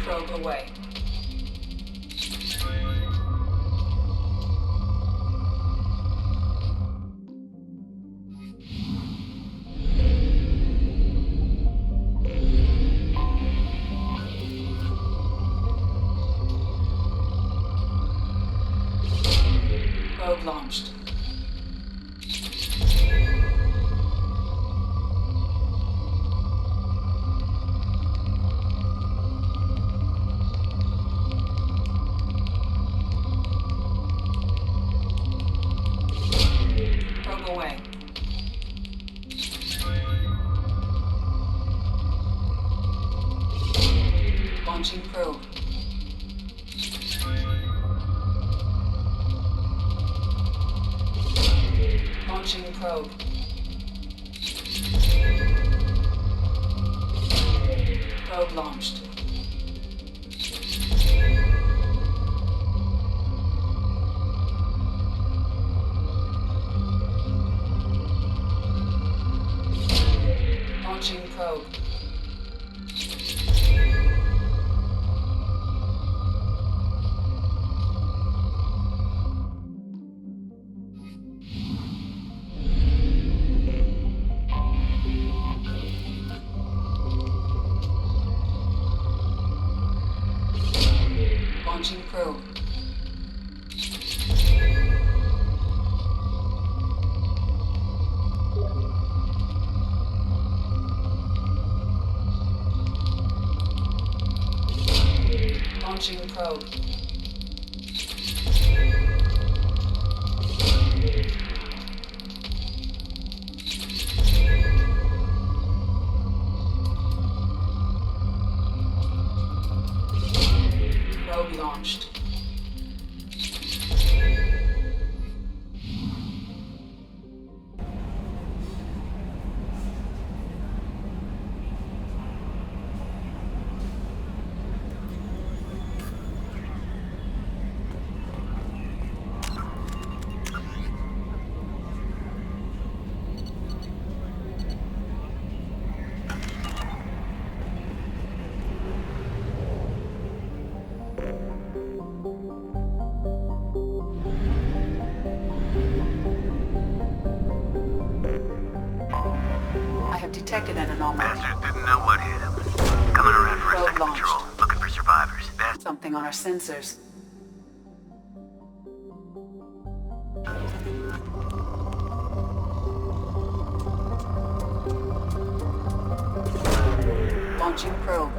Probe away. Probe launched. Probe away. Launching probe. Launching probe. Probe launched. Launching probe. Launching probe. Launching probe. Probe launched. Detected an anomaly. Bastards didn't know what hit him. Coming around for a Probe second launched. patrol, looking for survivors. Something on our sensors. Launching probe.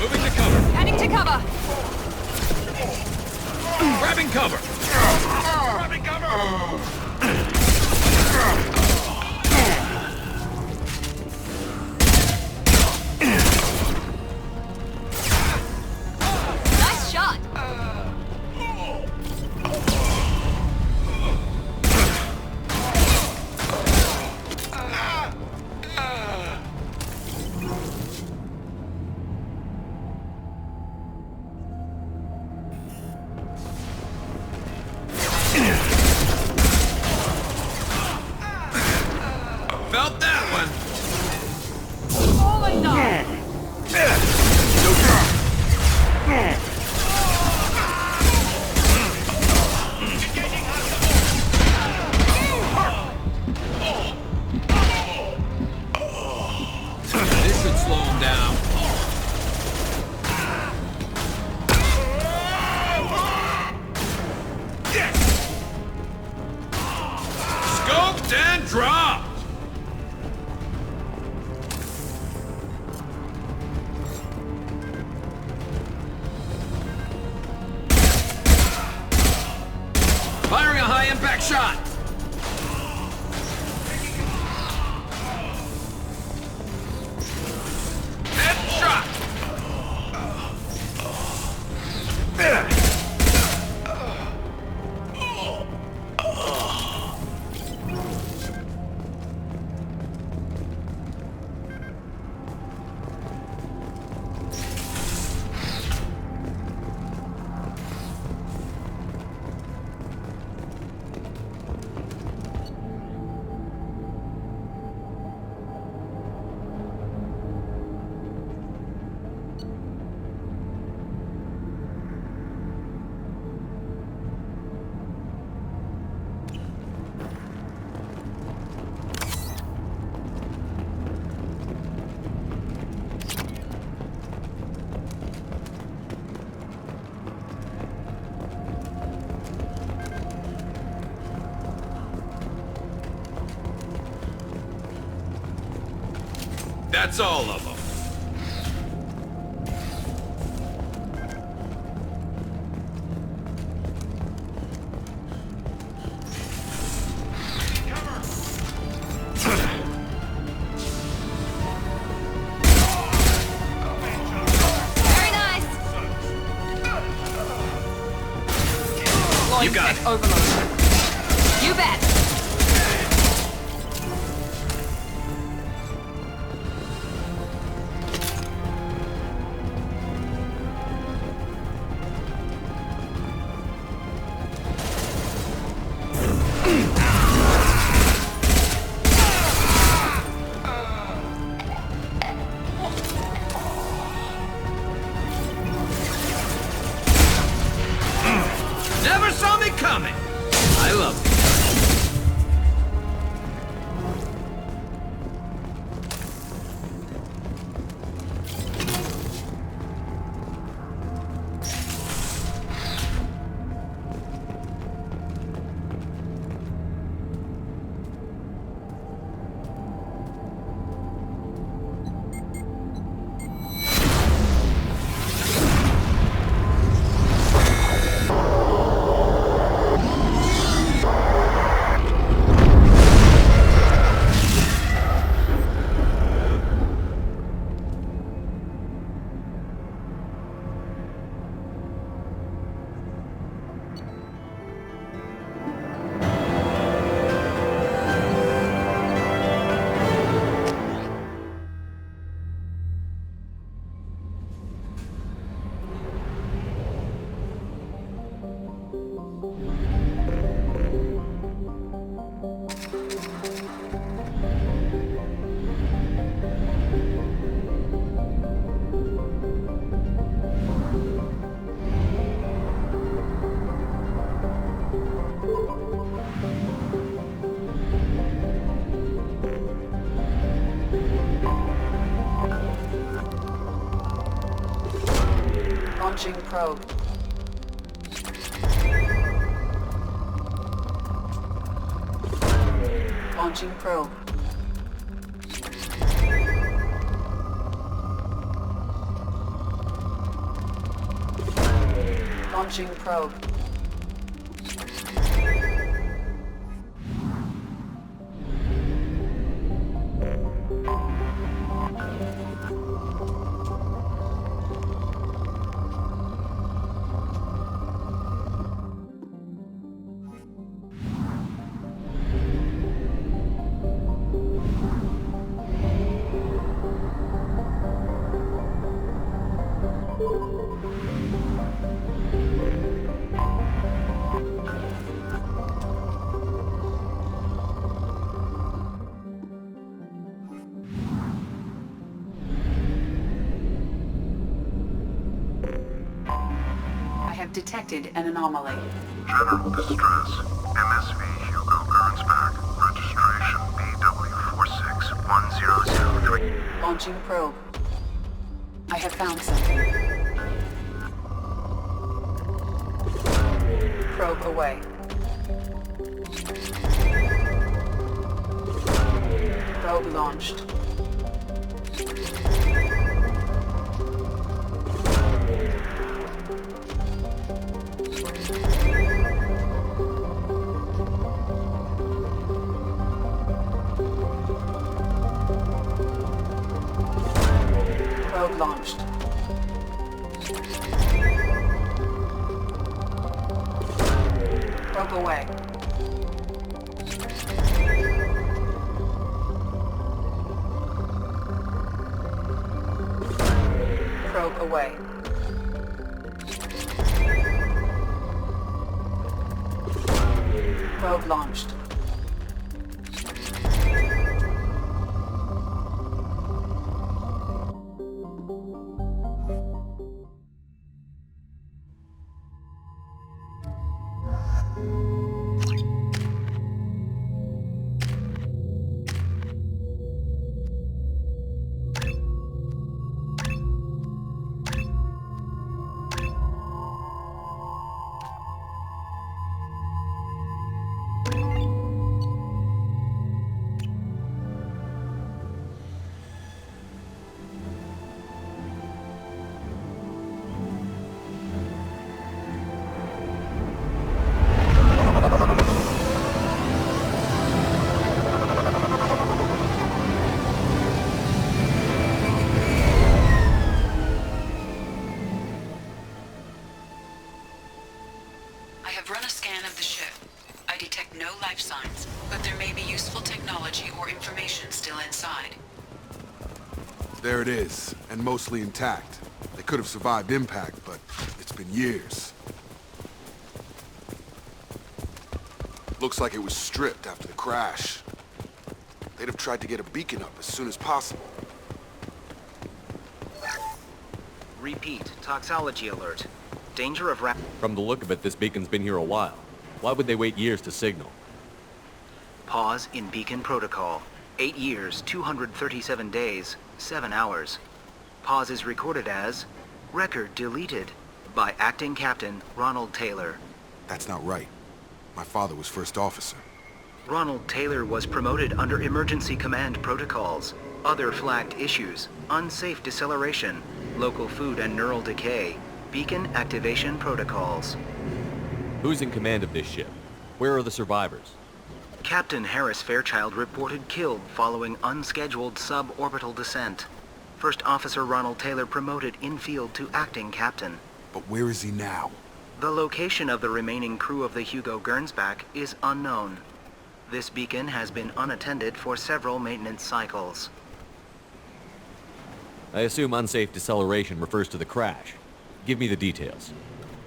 Moving to cover. Heading to cover. Grabbing cover. Grabbing cover! Nice shot. Felt that one. All enough. Locked and dropped! Firing a high-impact shot! Headshot! That's all of them. Very nice. You got it. Overload. You bet. Never saw me coming! I love it. Launching probe. Launching probe. Launching probe. Detected an anomaly. General distress. MSV Hugo Gernsback. Registration BW461003. Launching probe. I have found something. Probe away. Probe launched. Probe launched. Probe away. Probe away. Probe launched. I have run a scan of the ship. I detect no life signs, but there may be useful technology or information still inside. There it is, and mostly intact. They could have survived impact, but it's been years. Looks like it was stripped after the crash. They'd have tried to get a beacon up as soon as possible. Repeat, toxology alert. Danger of From the look of it, this beacon's been here a while. Why would they wait years to signal? Pause in beacon protocol. 8 years, 237 days, 7 hours. Pause is recorded as record deleted by Acting Captain Ronald Taylor. That's not right. My father was first officer. Ronald Taylor was promoted under emergency command protocols. Other flagged issues: unsafe deceleration, local food and neural decay, beacon activation protocols. Who's in command of this ship? Where are the survivors? Captain Harris Fairchild reported killed following unscheduled suborbital descent. First Officer Ronald Taylor promoted in-field to acting captain. But where is he now? The location of the remaining crew of the Hugo Gernsback is unknown. This beacon has been unattended for several maintenance cycles. I assume unsafe deceleration refers to the crash. Give me the details.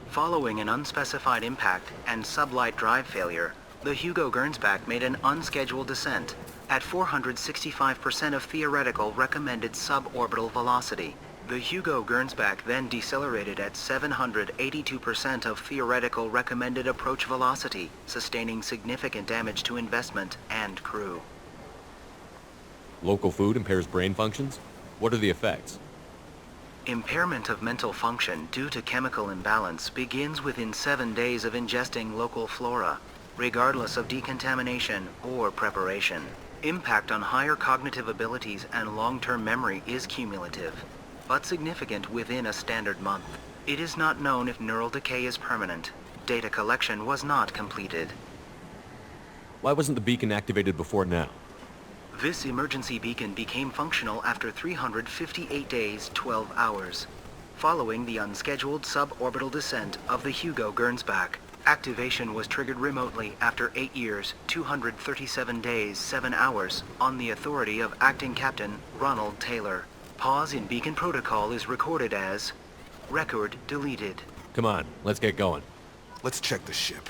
Following an unspecified impact and sublight drive failure, the Hugo Gernsback made an unscheduled descent at 465% of theoretical recommended suborbital velocity. The Hugo Gernsback then decelerated at 782% of theoretical recommended approach velocity, sustaining significant damage to investment and crew. Local food impairs brain functions? What are the effects? Impairment of mental function due to chemical imbalance begins within 7 days of ingesting local flora, regardless of decontamination or preparation. Impact on higher cognitive abilities and long-term memory is cumulative, but significant within a standard month. It is not known if neural decay is permanent. Data collection was not completed. Why wasn't the beacon activated before now? This emergency beacon became functional after 358 days, 12 hours, following the unscheduled suborbital descent of the Hugo Gernsback. Activation was triggered remotely after 8 years, 237 days, 7 hours, on the authority of Acting Captain Ronald Taylor. Pause in beacon protocol is recorded as record deleted. Come on, let's get going. Let's check the ship.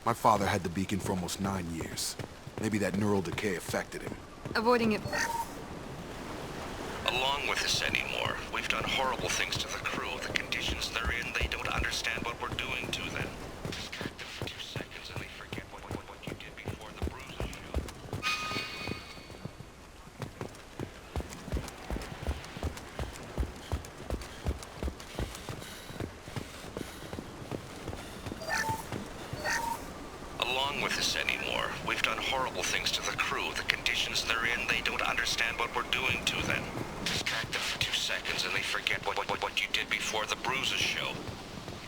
My father had the beacon for almost 9 years. Maybe that neural decay affected him. Avoiding it. Along with this anymore. We've done horrible things to the crew. The conditions they're in, they don't understand what we're doing to them. Distract them for 2 seconds and they forget what you did before the bruises show. Along wrong with this anymore. We've done horrible things to the crew. The conditions they're in, they don't understand what we're doing to them. Distract them for 2 seconds and they forget what you did before the bruises show.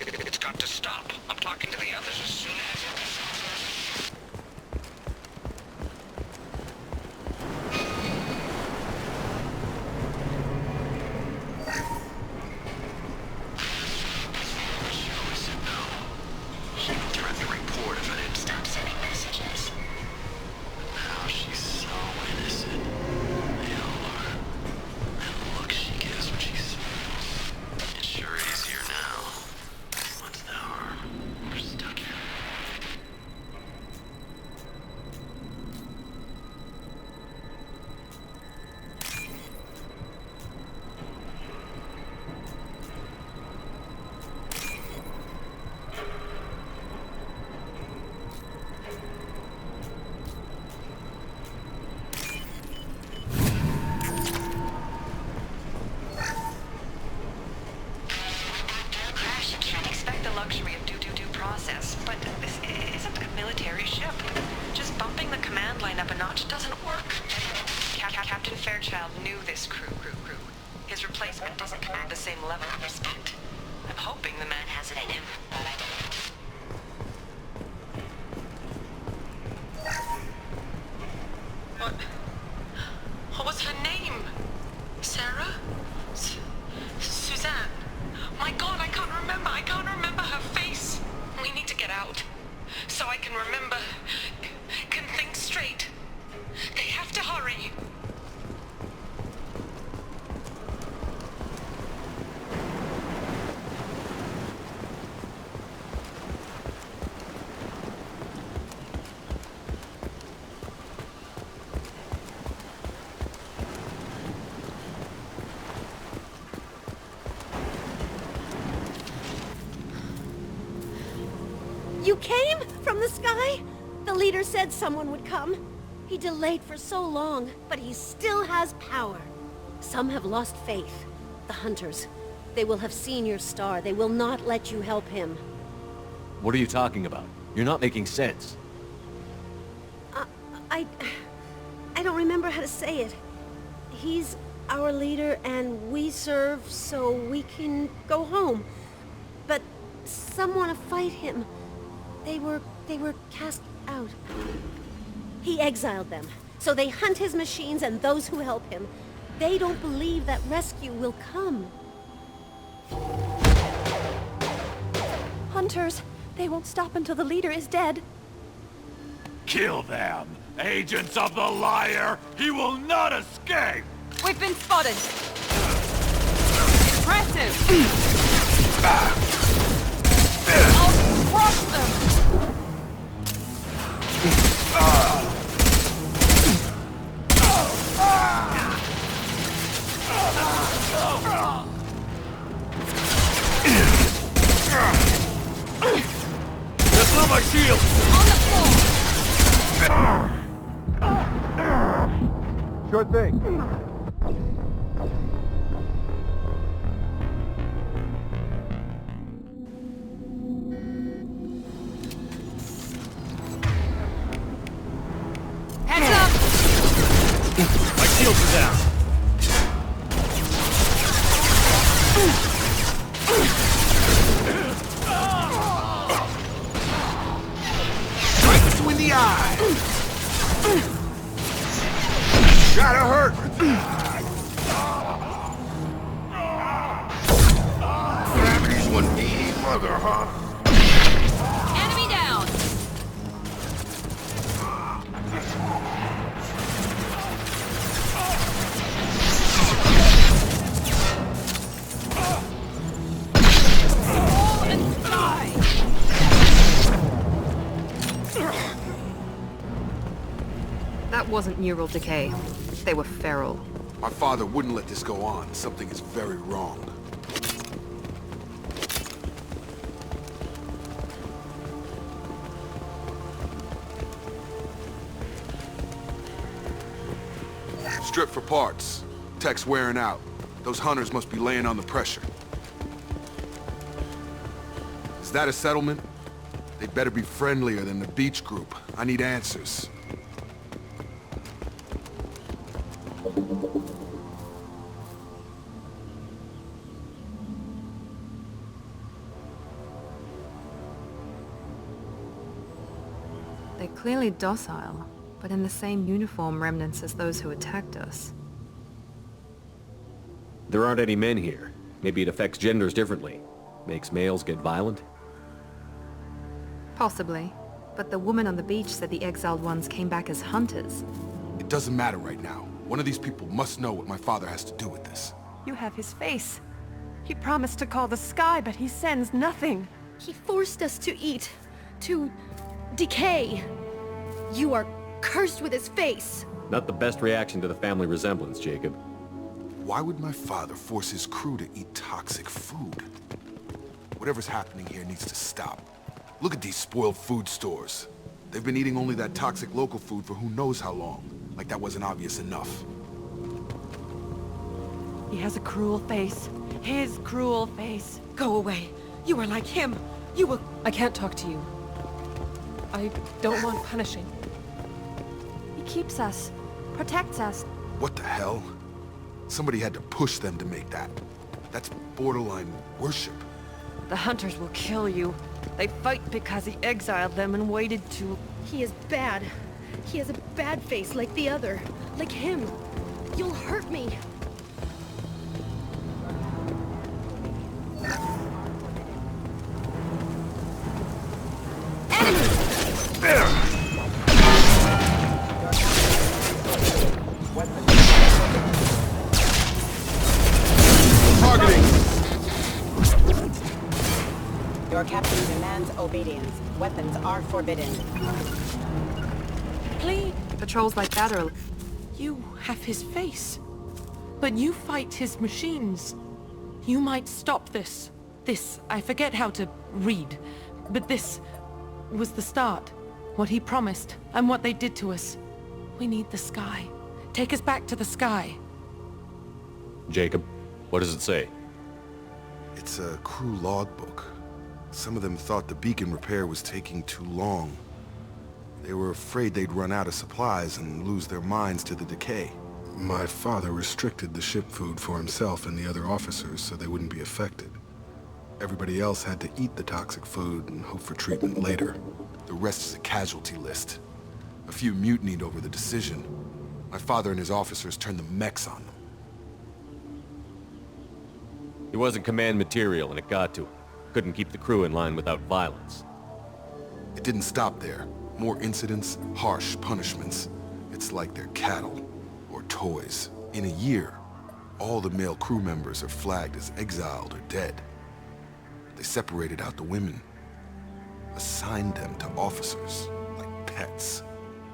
It's got to stop. I'm talking to the others as soon as... luxury of due process, but this isn't a military ship. Just bumping the command line up a notch doesn't work. Captain Fairchild knew this crew. His replacement doesn't command the same level of respect. I'm hoping the man has it in him. What was her name? Sarah? Suzanne? My God, I can't remember her face. We need to get out. So I can remember, can think straight. They have to hurry. You came? From the sky? The leader said someone would come. He delayed for so long, but he still has power. Some have lost faith. The hunters. They will have seen your star. They will not let you help him. What are you talking about? You're not making sense. I don't remember how to say it. He's our leader and we serve so we can go home. But some want to fight him. They were cast out. He exiled them, so they hunt his machines and those who help him. They don't believe that rescue will come. Hunters, they won't stop until the leader is dead. Kill them! Agents of the Liar! He will not escape! We've been spotted. Impressive. I'll crush them. That's not my shield! On the floor. Sure thing. Heads up. My shields are down. Right between the eyes. Gotta hurt. Gravity's one needy mother, huh? Enemy down. Roll and die. That wasn't neural decay. They were feral. My father wouldn't let this go on. Something is very wrong. Strip for parts. Tech's wearing out. Those hunters must be laying on the pressure. Is that a settlement? They'd better be friendlier than the beach group. I need answers. They're clearly docile, but in the same uniform remnants as those who attacked us. There aren't any men here. Maybe it affects genders differently. Makes males get violent? Possibly. But the woman on the beach said the exiled ones came back as hunters. It doesn't matter right now. One of these people must know what my father has to do with this. You have his face. He promised to call the sky, but he sends nothing. He forced us to eat, to decay. You are cursed with his face. Not the best reaction to the family resemblance, Jacob. Why would my father force his crew to eat toxic food? Whatever's happening here needs to stop. Look at these spoiled food stores. They've been eating only that toxic local food for who knows how long. Like that wasn't obvious enough. He has a cruel face. His cruel face. Go away. You are like him. You will... I can't talk to you. I don't want punishing. He keeps us. Protects us. What the hell? Somebody had to push them to make that. That's borderline worship. The hunters will kill you. They fight because he exiled them and waited to... He is bad. He has a bad face like the other. Like him. You'll hurt me. Your captain demands obedience. Weapons are forbidden. Please. Patrols like that are... You have his face. But you fight his machines. You might stop this. This, I forget how to read. But this was the start. What he promised, and what they did to us. We need the sky. Take us back to the sky. Jacob, what does it say? It's a crew logbook. Some of them thought the beacon repair was taking too long. They were afraid they'd run out of supplies and lose their minds to the decay. My father restricted the ship food for himself and the other officers so they wouldn't be affected. Everybody else had to eat the toxic food and hope for treatment later. The rest is a casualty list. A few mutinied over the decision. My father and his officers turned the mechs on them. He wasn't command material and it got to him. Couldn't keep the crew in line without violence. It didn't stop there. More incidents, harsh punishments. It's like they're cattle or toys. In a year, all the male crew members are flagged as exiled or dead. They separated out the women, assigned them to officers, like pets.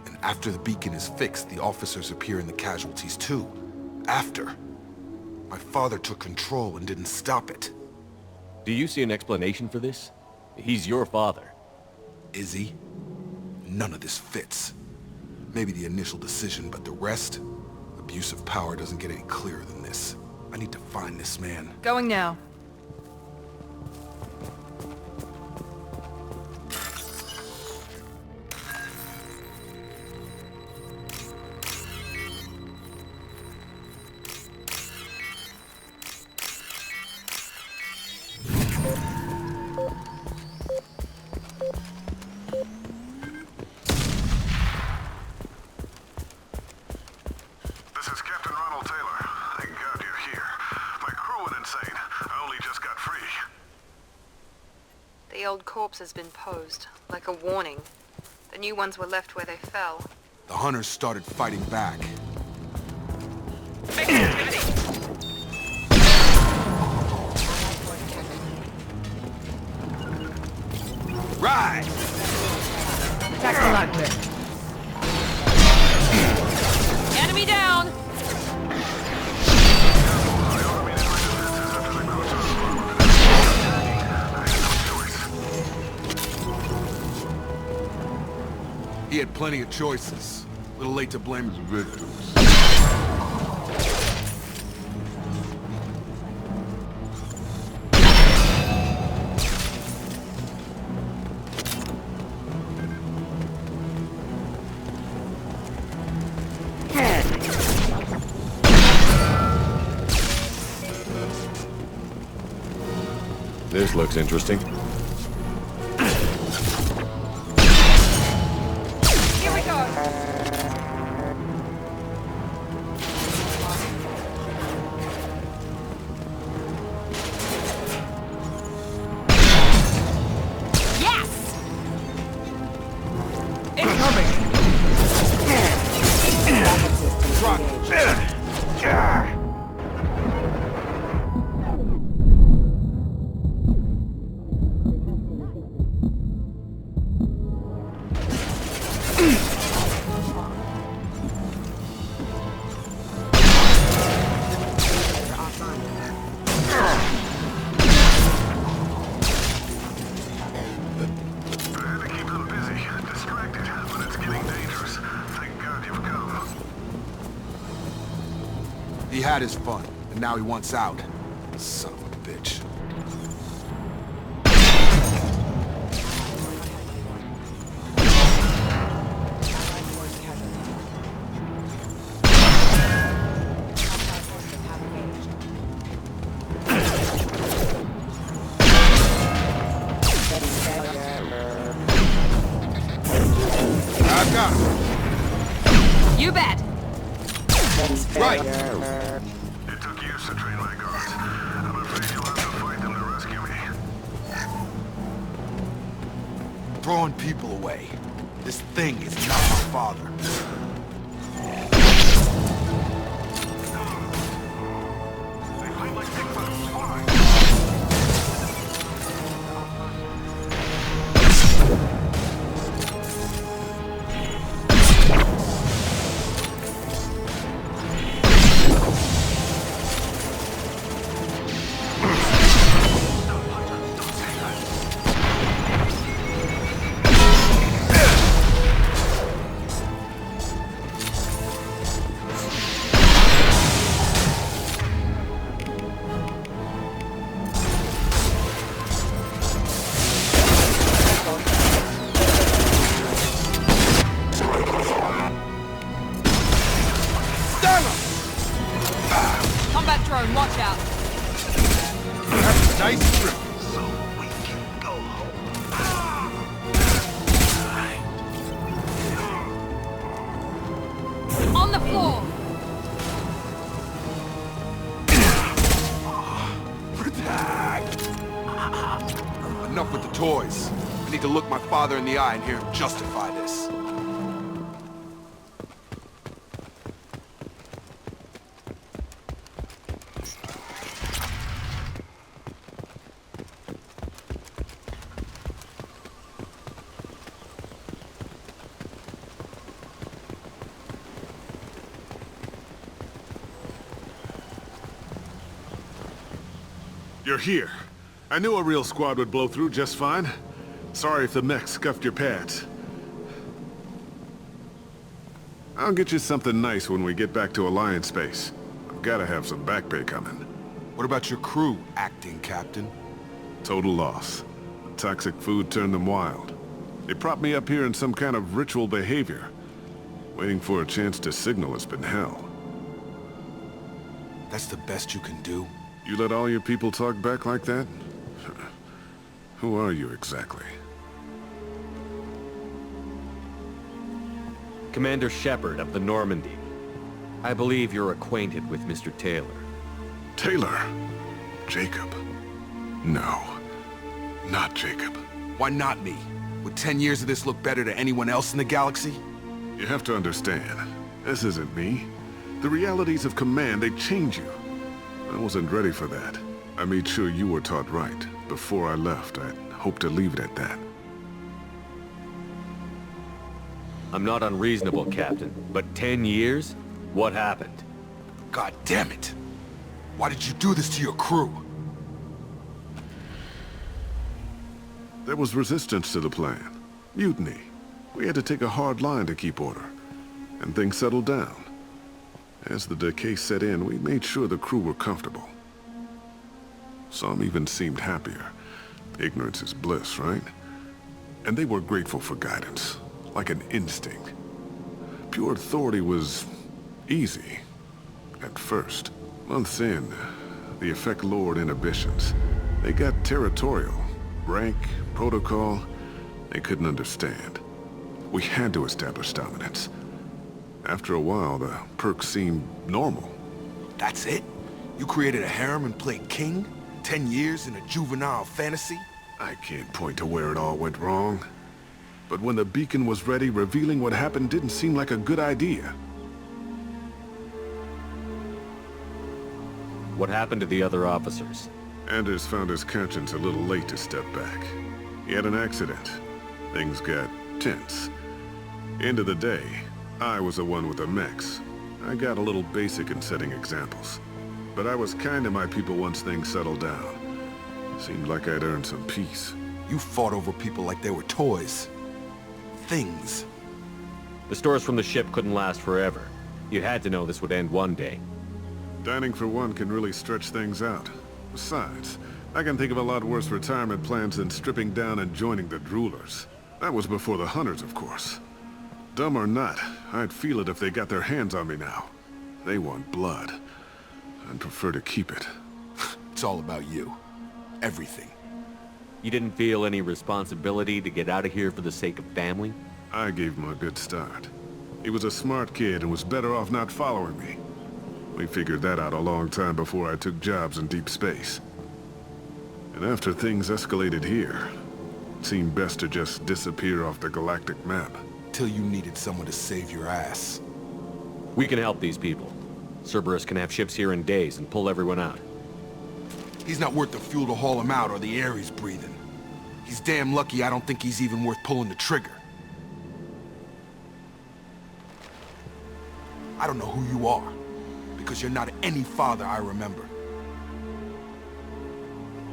And after the beacon is fixed, the officers appear in the casualties too. After. My father took control and didn't stop it. Do you see an explanation for this? He's your father. Is he? None of this fits. Maybe the initial decision, but the rest? Abuse of power doesn't get any clearer than this. I need to find this man. Going now. The old corpse has been posed, like a warning. The new ones were left where they fell. The hunters started fighting back. Right! Back to Enemy down! He had plenty of choices. A little late to blame his victims. This looks interesting. Here we go! He had his fun, and now he wants out. Son of a bitch. I got him. You bet. Right. It took years to train my guards. I'm afraid you'll have to fight them to rescue me. Throwing people away. This thing is not my father. They fight like big bugs fly. Combat drone, watch out. That's a nice trip. So we can go home. On the floor. Enough with the toys. I need to look my father in the eye and hear him justify this. You're here. I knew a real squad would blow through just fine. Sorry if the mech scuffed your pads. I'll get you something nice when we get back to Alliance space. I've gotta have some back pay coming. What about your crew, acting captain? Total loss. Toxic food turned them wild. They propped me up here in some kind of ritual behavior. Waiting for a chance to signal has been hell. That's the best you can do? You let all your people talk back like that? Who are you exactly? Commander Shepard of the Normandy. I believe you're acquainted with Mr. Taylor. Taylor? Jacob? No. Not Jacob. Why not me? Would 10 years of this look better to anyone else in the galaxy? You have to understand, this isn't me. The realities of command, they change you. I wasn't ready for that. I made sure you were taught right. Before I left, I hoped to leave it at that. I'm not unreasonable, Captain, but 10 years? What happened? God damn it! Why did you do this to your crew? There was resistance to the plan. Mutiny. We had to take a hard line to keep order. And things settled down. As the decay set in, we made sure the crew were comfortable. Some even seemed happier. Ignorance is bliss, right? And they were grateful for guidance, like an instinct. Pure authority was easy, at first. Months in, the effect lowered inhibitions. They got territorial. Rank, protocol, they couldn't understand. We had to establish dominance. After a while, the perks seemed normal. That's it? You created a harem and played king? 10 years in a juvenile fantasy? I can't point to where it all went wrong. But when the beacon was ready, revealing what happened didn't seem like a good idea. What happened to the other officers? Anders found his conscience a little late to step back. He had an accident. Things got tense. End of the day, I was the one with the mechs. I got a little basic in setting examples. But I was kind to my people once things settled down. Seemed like I'd earned some peace. You fought over people like they were toys. Things. The stores from the ship couldn't last forever. You had to know this would end one day. Dining for one can really stretch things out. Besides, I can think of a lot worse retirement plans than stripping down and joining the droolers. That was before the hunters, of course. Dumb or not, I'd feel it if they got their hands on me now. They want blood. I'd prefer to keep it. It's all about you. Everything. You didn't feel any responsibility to get out of here for the sake of family? I gave him a good start. He was a smart kid and was better off not following me. We figured that out a long time before I took jobs in deep space. And after things escalated here, it seemed best to just disappear off the galactic map. Till you needed someone to save your ass. We can help these people. Cerberus can have ships here in days and pull everyone out. He's not worth the fuel to haul him out or the air he's breathing. He's damn lucky I don't think he's even worth pulling the trigger. I don't know who you are, because you're not any father I remember.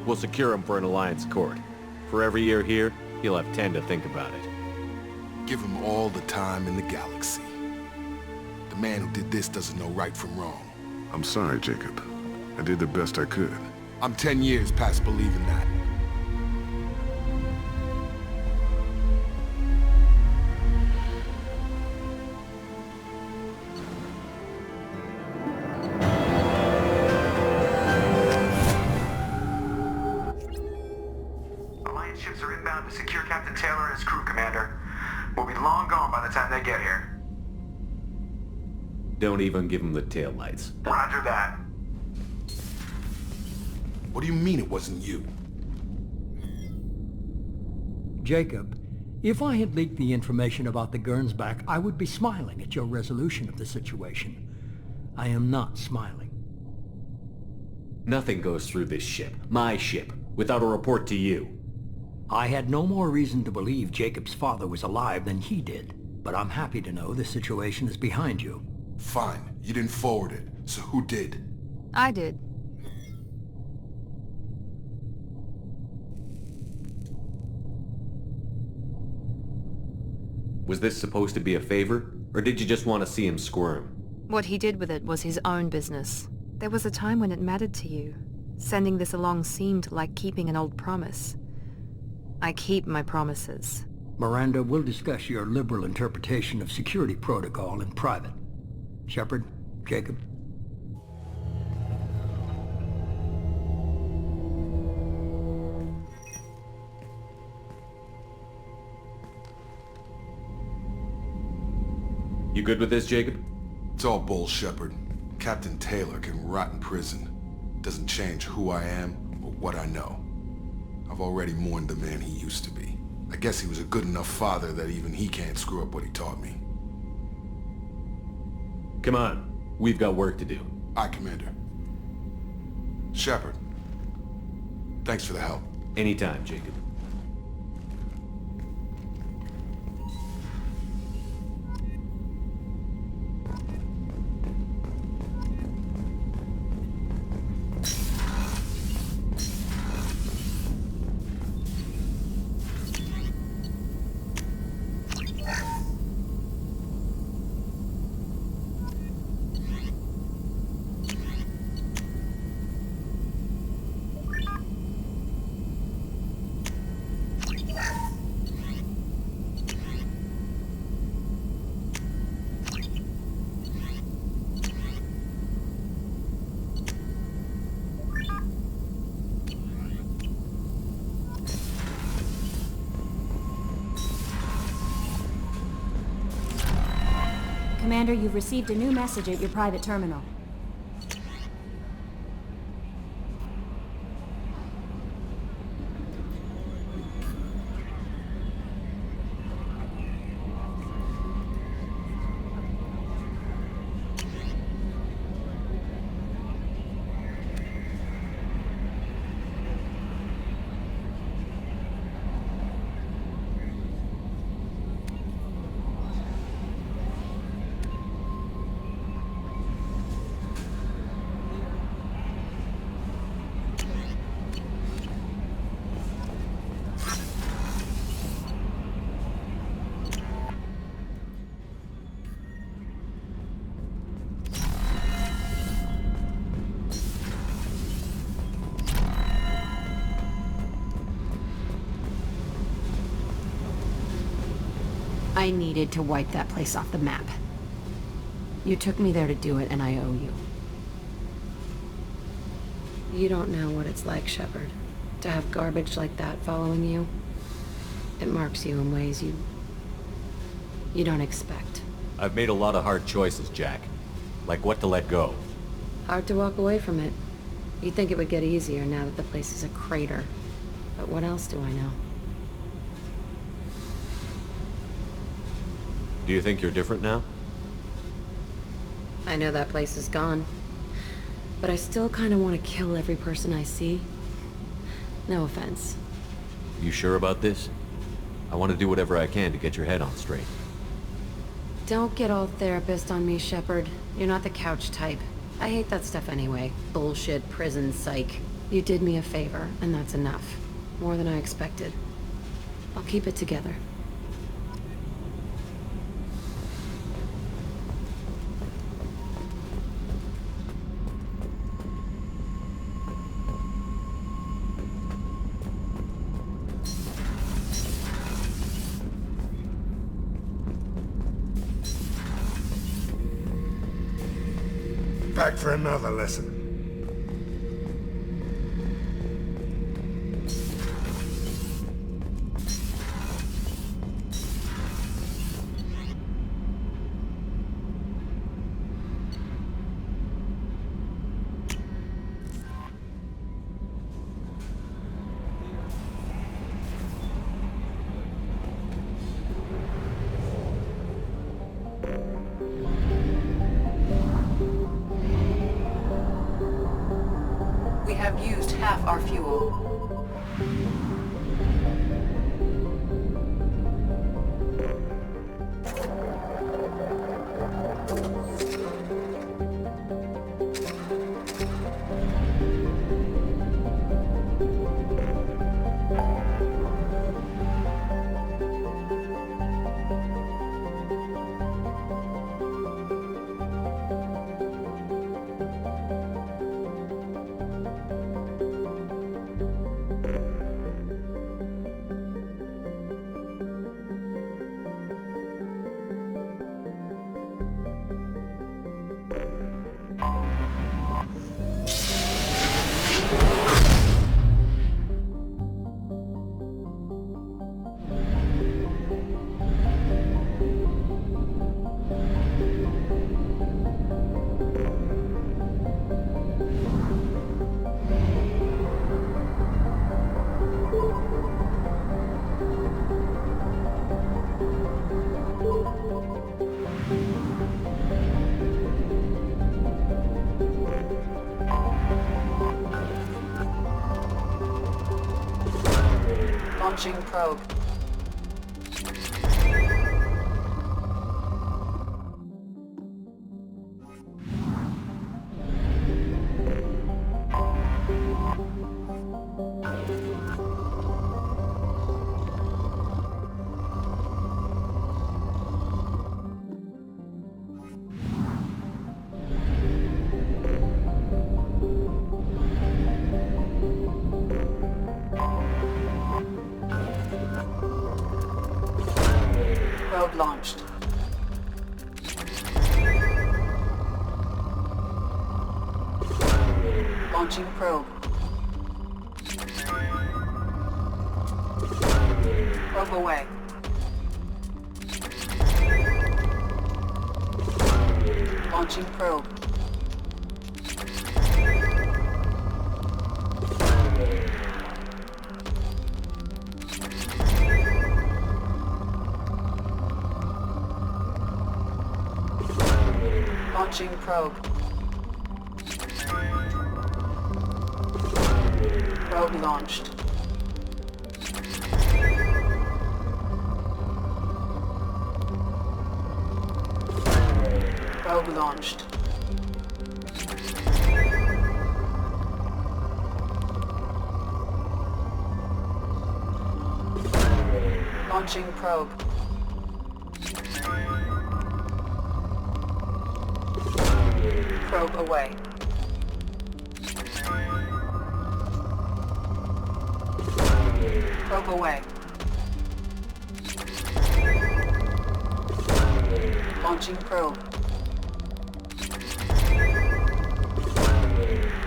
We'll secure him for an Alliance court. For every year here, he'll have 10 to think about it. Give him all the time in the galaxy. The man who did this doesn't know right from wrong. I'm sorry, Jacob. I did the best I could. I'm 10 years past believing that. Alliance ships are inbound to secure Captain Taylor and his crew, Commander. We'll be long gone by the time they get here. Don't even give him the taillights. Roger that. What do you mean it wasn't you? Jacob, if I had leaked the information about the Gernsback, I would be smiling at your resolution of the situation. I am not smiling. Nothing goes through this ship, my ship, without a report to you. I had no more reason to believe Jacob's father was alive than he did, but I'm happy to know the situation is behind you. Fine, you didn't forward it, so who did? I did. Was this supposed to be a favor, or did you just want to see him squirm? What he did with it was his own business. There was a time when it mattered to you. Sending this along seemed like keeping an old promise. I keep my promises. Miranda, we'll discuss your liberal interpretation of security protocol in private. Shepard, Jacob. You good with this, Jacob? It's all bull, Shepard. Captain Taylor can rot in prison. Doesn't change who I am or what I know. I've already mourned the man he used to be. I guess he was a good enough father that even he can't screw up what he taught me. Come on. We've got work to do. Aye, Commander. Shepard. Thanks for the help. Anytime, Jacob. Commander, you've received a new message at your private terminal. I needed to wipe that place off the map. You took me there to do it, and I owe you. You don't know what it's like, Shepard, to have garbage like that following you. It marks you in ways you don't expect. I've made a lot of hard choices, Jack. Like what to let go. Hard to walk away from it. You'd think it would get easier now that the place is a crater. But what else do I know? Do you think you're different now? I know that place is gone. But I still kind of want to kill every person I see. No offense. You sure about this? I want to do whatever I can to get your head on straight. Don't get all therapist on me, Shepard. You're not the couch type. I hate that stuff anyway. Bullshit, prison, psych. You did me a favor, and that's enough. More than I expected. I'll keep it together. Back for another lesson. Have used half our fuel. Launching probe. Probe launched. Launching probe. Probe away. Launching probe. Launching probe. Probe launched. Probe launched. Launching probe. Probe away. Probe away. Launching probe.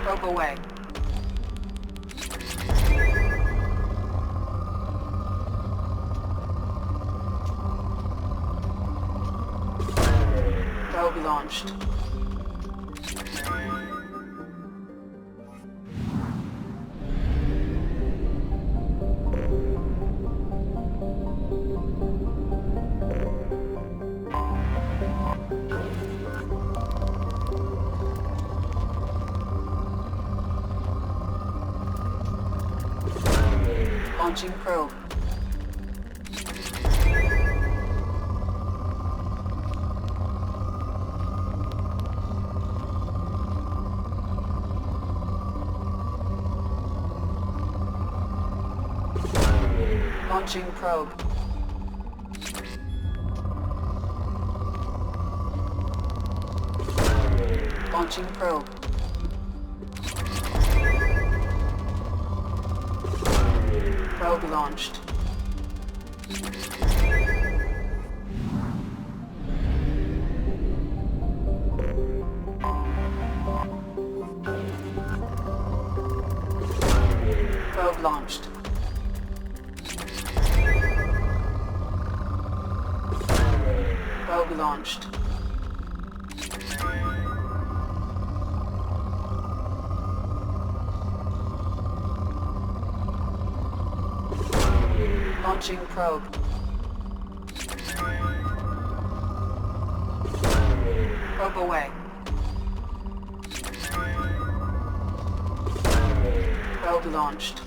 Probe away. Probe launched. Launching probe. Launching probe. Launching probe. Probe launched. Probe launched. Probe launched. Launching probe. Probe away. Probe launched.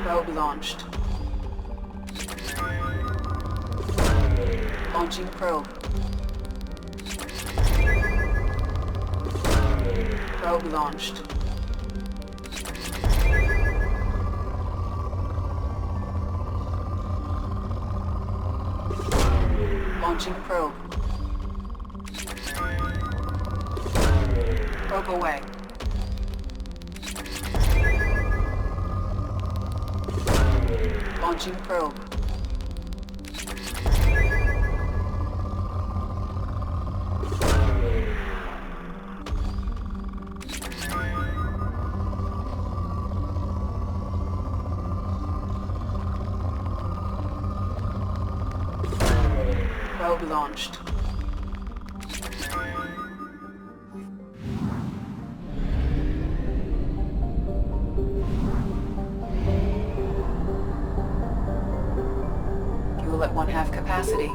Probe launched. Launching probe. Probe launched. Launching probe. Probe away. Launching probe. Probe launched. Fuel at 1/2 capacity.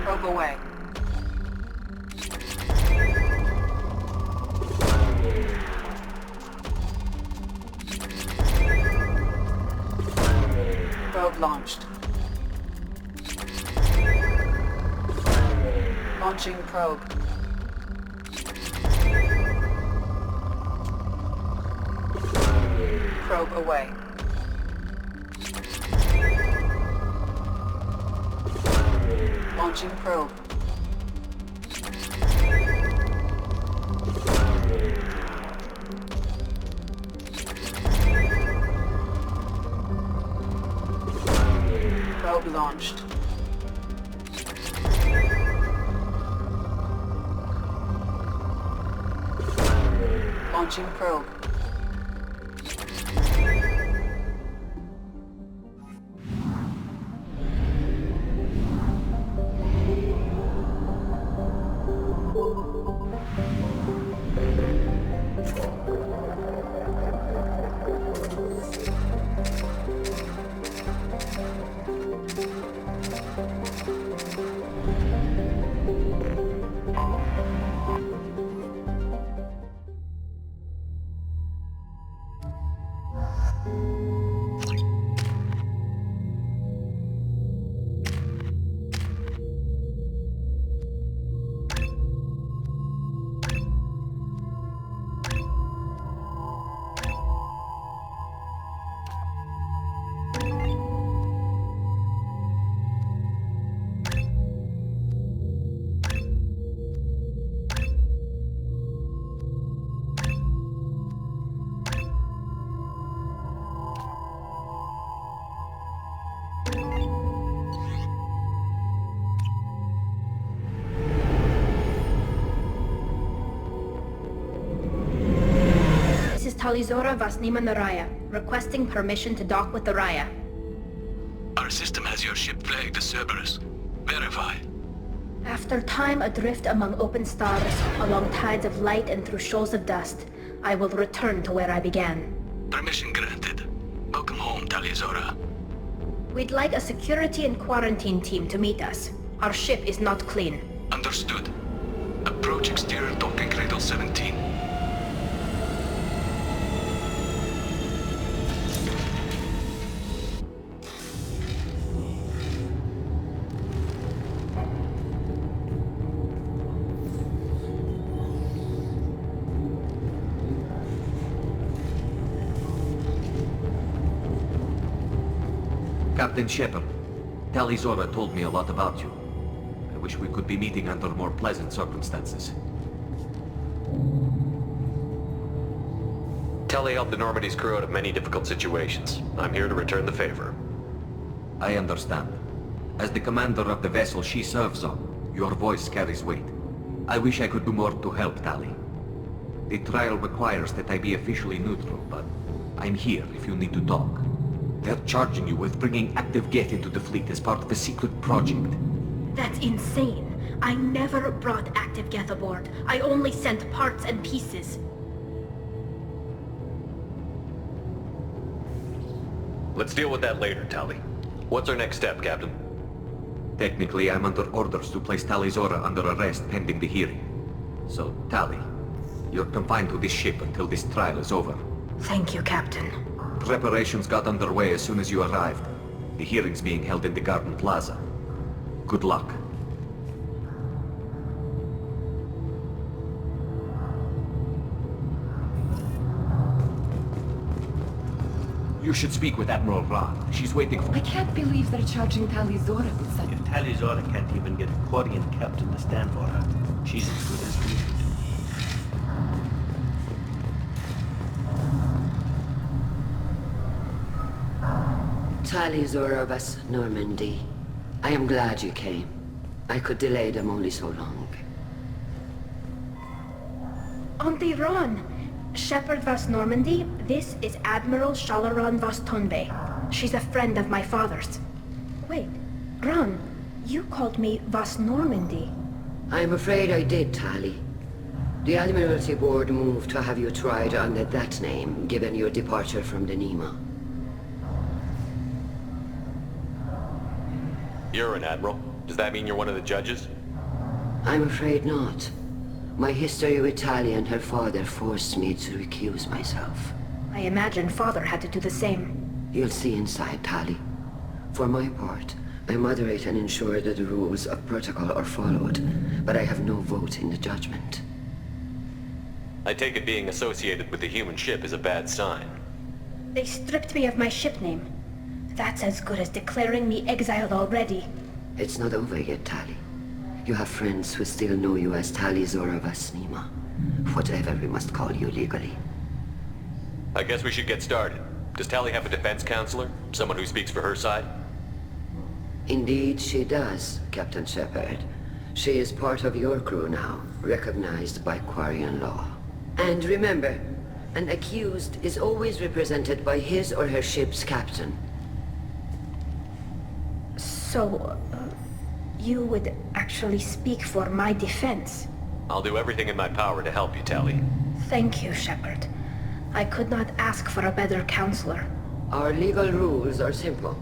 Probe away. Probe launched. Launching probe. Probe away. Launching probe. Probe launched. Launching probe. Tali vas Nima Naraya, requesting permission to dock with the Raya. Our system has your ship flagged as Cerberus. Verify. After time adrift among open stars, along tides of light and through shoals of dust, I will return to where I began. Permission granted. Welcome home, Tali. We'd like a security and quarantine team to meet us. Our ship is not clean. Understood. Approach exterior docking cradle 17. Captain Shepard, Tali told me a lot about you. I wish we could be meeting under more pleasant circumstances. Tali helped the Normandy's crew out of many difficult situations. I'm here to return the favor. I understand. As the commander of the vessel she serves on, your voice carries weight. I wish I could do more to help Tali. The trial requires that I be officially neutral, but I'm here if you need to talk. They're charging you with bringing active Geth into the fleet as part of a secret project. That's insane. I never brought active Geth aboard. I only sent parts and pieces. Let's deal with that later, Tali. What's our next step, Captain? Technically, I'm under orders to place Tali under arrest pending the hearing. So, Tali, you're confined to this ship until this trial is over. Thank you, Captain. Preparations got underway as soon as you arrived. The hearing's being held in the Garden Plaza. Good luck. You should speak with Admiral Ra. She's waiting for... I can't believe they're charging Tali with such... If Tali can't even get a Quarian captain to stand for her, she's as good as gold. Tali vas Normandy. I am glad you came. I could delay them only so long. Auntie Ron! Shepard vas Normandy, this is Admiral Shalaron vas Tonbe. She's a friend of my father's. Wait, Ron, you called me vas Normandy. I'm afraid I did, Tali. The Admiralty Board moved to have you tried under that name, given your departure from the Nima. You're an admiral. Does that mean you're one of the judges? I'm afraid not. My history with Tali and her father forced me to recuse myself. I imagine father had to do the same. You'll see inside, Tali. For my part, I moderate and ensure that the rules of protocol are followed, but I have no vote in the judgment. I take it being associated with the human ship is a bad sign. They stripped me of my ship name. That's as good as declaring me exiled already. It's not over yet, Tali. You have friends who still know you as Tali vas Nima. Whatever we must call you legally. I guess we should get started. Does Tali have a defense counselor? Someone who speaks for her side? Indeed she does, Captain Shepard. She is part of your crew now, recognized by Quarian law. And remember, an accused is always represented by his or her ship's captain. So, you would actually speak for my defense? I'll do everything in my power to help you, Tali. Thank you, Shepard. I could not ask for a better counselor. Our legal rules are simple.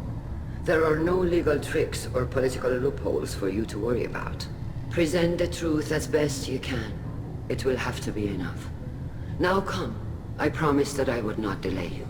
There are no legal tricks or political loopholes for you to worry about. Present the truth as best you can. It will have to be enough. Now come. I promised that I would not delay you.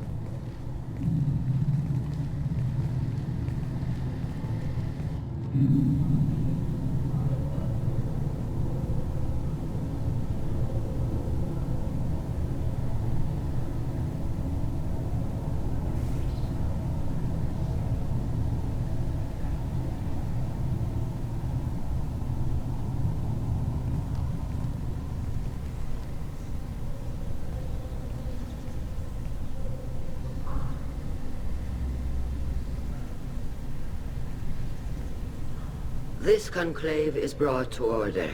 This conclave is brought to order.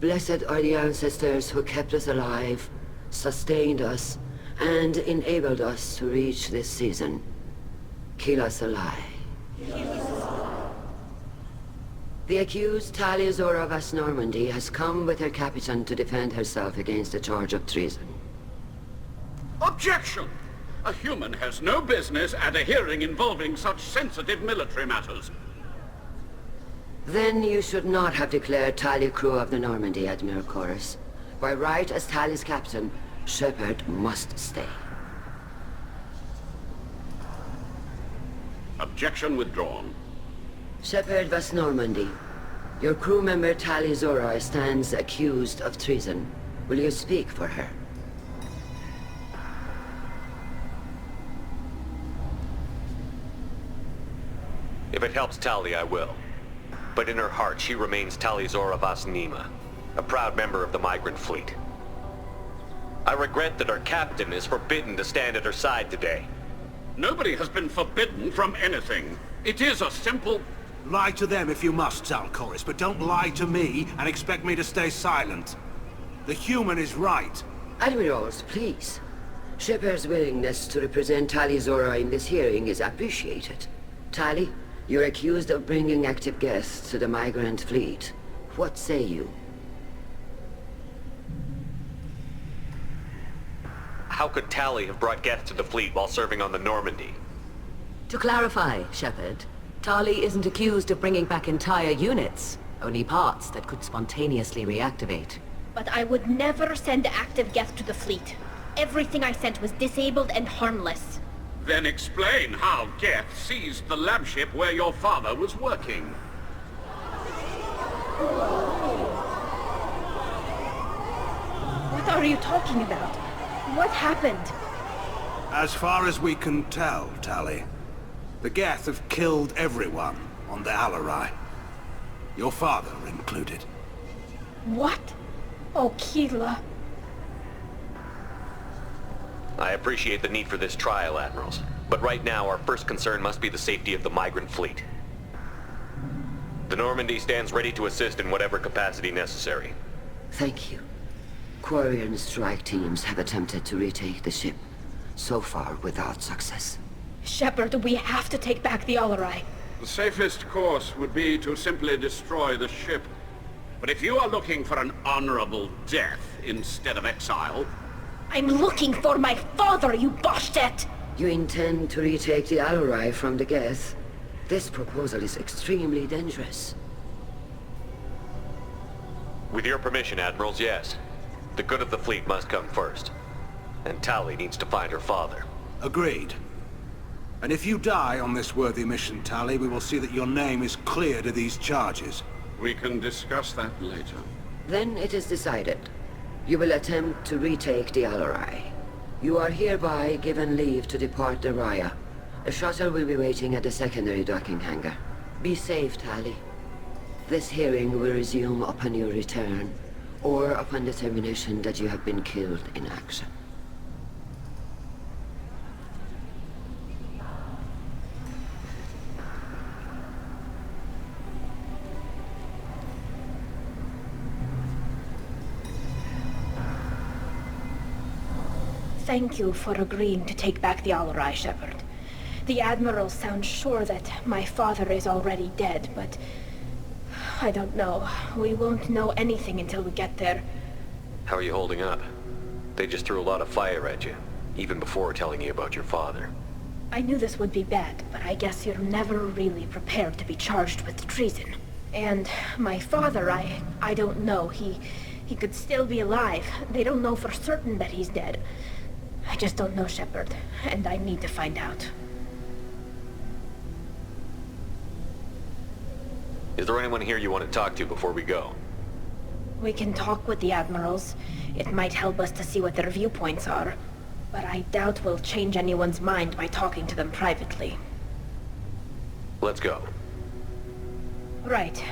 Blessed are the ancestors who kept us alive, sustained us, and enabled us to reach this season. Keep us alive. The accused Tali Zora Vas Normandy has come with her captain to defend herself against a charge of treason. Objection! A human has no business at a hearing involving such sensitive military matters. Then you should not have declared Tali crew of the Normandy, Admiral Chorus. By right as Tali's captain, Shepard must stay. Objection withdrawn. Shepard Vas Normandy, your crew member Tali Zora stands accused of treason. Will you speak for her? If it helps Tali, I will. But in her heart, she remains Tali Zora Vas Nima, a proud member of the migrant fleet. I regret that our captain is forbidden to stand at her side today. Nobody has been forbidden from anything. It is a simple... Lie to them if you must, Zalcoris, but don't lie to me and expect me to stay silent. The human is right. Admirals, please. Shepard's willingness to represent Tali Zora in this hearing is appreciated. Tali, you're accused of bringing active guests to the migrant fleet. What say you? How could Tali have brought guests to the fleet while serving on the Normandy? To clarify, Shepard, Tali isn't accused of bringing back entire units, only parts that could spontaneously reactivate. But I would never send active guests to the fleet. Everything I sent was disabled and harmless. Then explain how Geth seized the lab ship where your father was working. What are you talking about? What happened? As far as we can tell, Tali, the Geth have killed everyone on the Alarai. Your father included. What? Oh, Keela. I appreciate the need for this trial, Admirals. But right now, our first concern must be the safety of the migrant fleet. The Normandy stands ready to assist in whatever capacity necessary. Thank you. Quarian strike teams have attempted to retake the ship, so far without success. Shepard, we have to take back the Alarai. The safest course would be to simply destroy the ship. But if you are looking for an honorable death instead of exile... I'm looking for my father, you bastet! You intend to retake the Alarai from the Geth? This proposal is extremely dangerous. With your permission, Admirals, yes. The good of the fleet must come first. And Tali needs to find her father. Agreed. And if you die on this worthy mission, Tali, we will see that your name is cleared of these charges. We can discuss that later. Then it is decided. You will attempt to retake the Alarai. You are hereby given leave to depart the Raya. A shuttle will be waiting at the secondary docking hangar. Be safe, Tali. This hearing will resume upon your return, or upon determination that you have been killed in action. Thank you for agreeing to take back the Alarai, Shepard. The Admiral sounds sure that my father is already dead, but... I don't know. We won't know anything until we get there. How are you holding up? They just threw a lot of fire at you, even before telling you about your father. I knew this would be bad, but I guess you're never really prepared to be charged with treason. And my father, I don't know. He could still be alive. They don't know for certain that he's dead. I just don't know, Shepard, and I need to find out. Is there anyone here you want to talk to before we go? We can talk with the Admirals. It might help us to see what their viewpoints are. But I doubt we'll change anyone's mind by talking to them privately. Let's go. Right.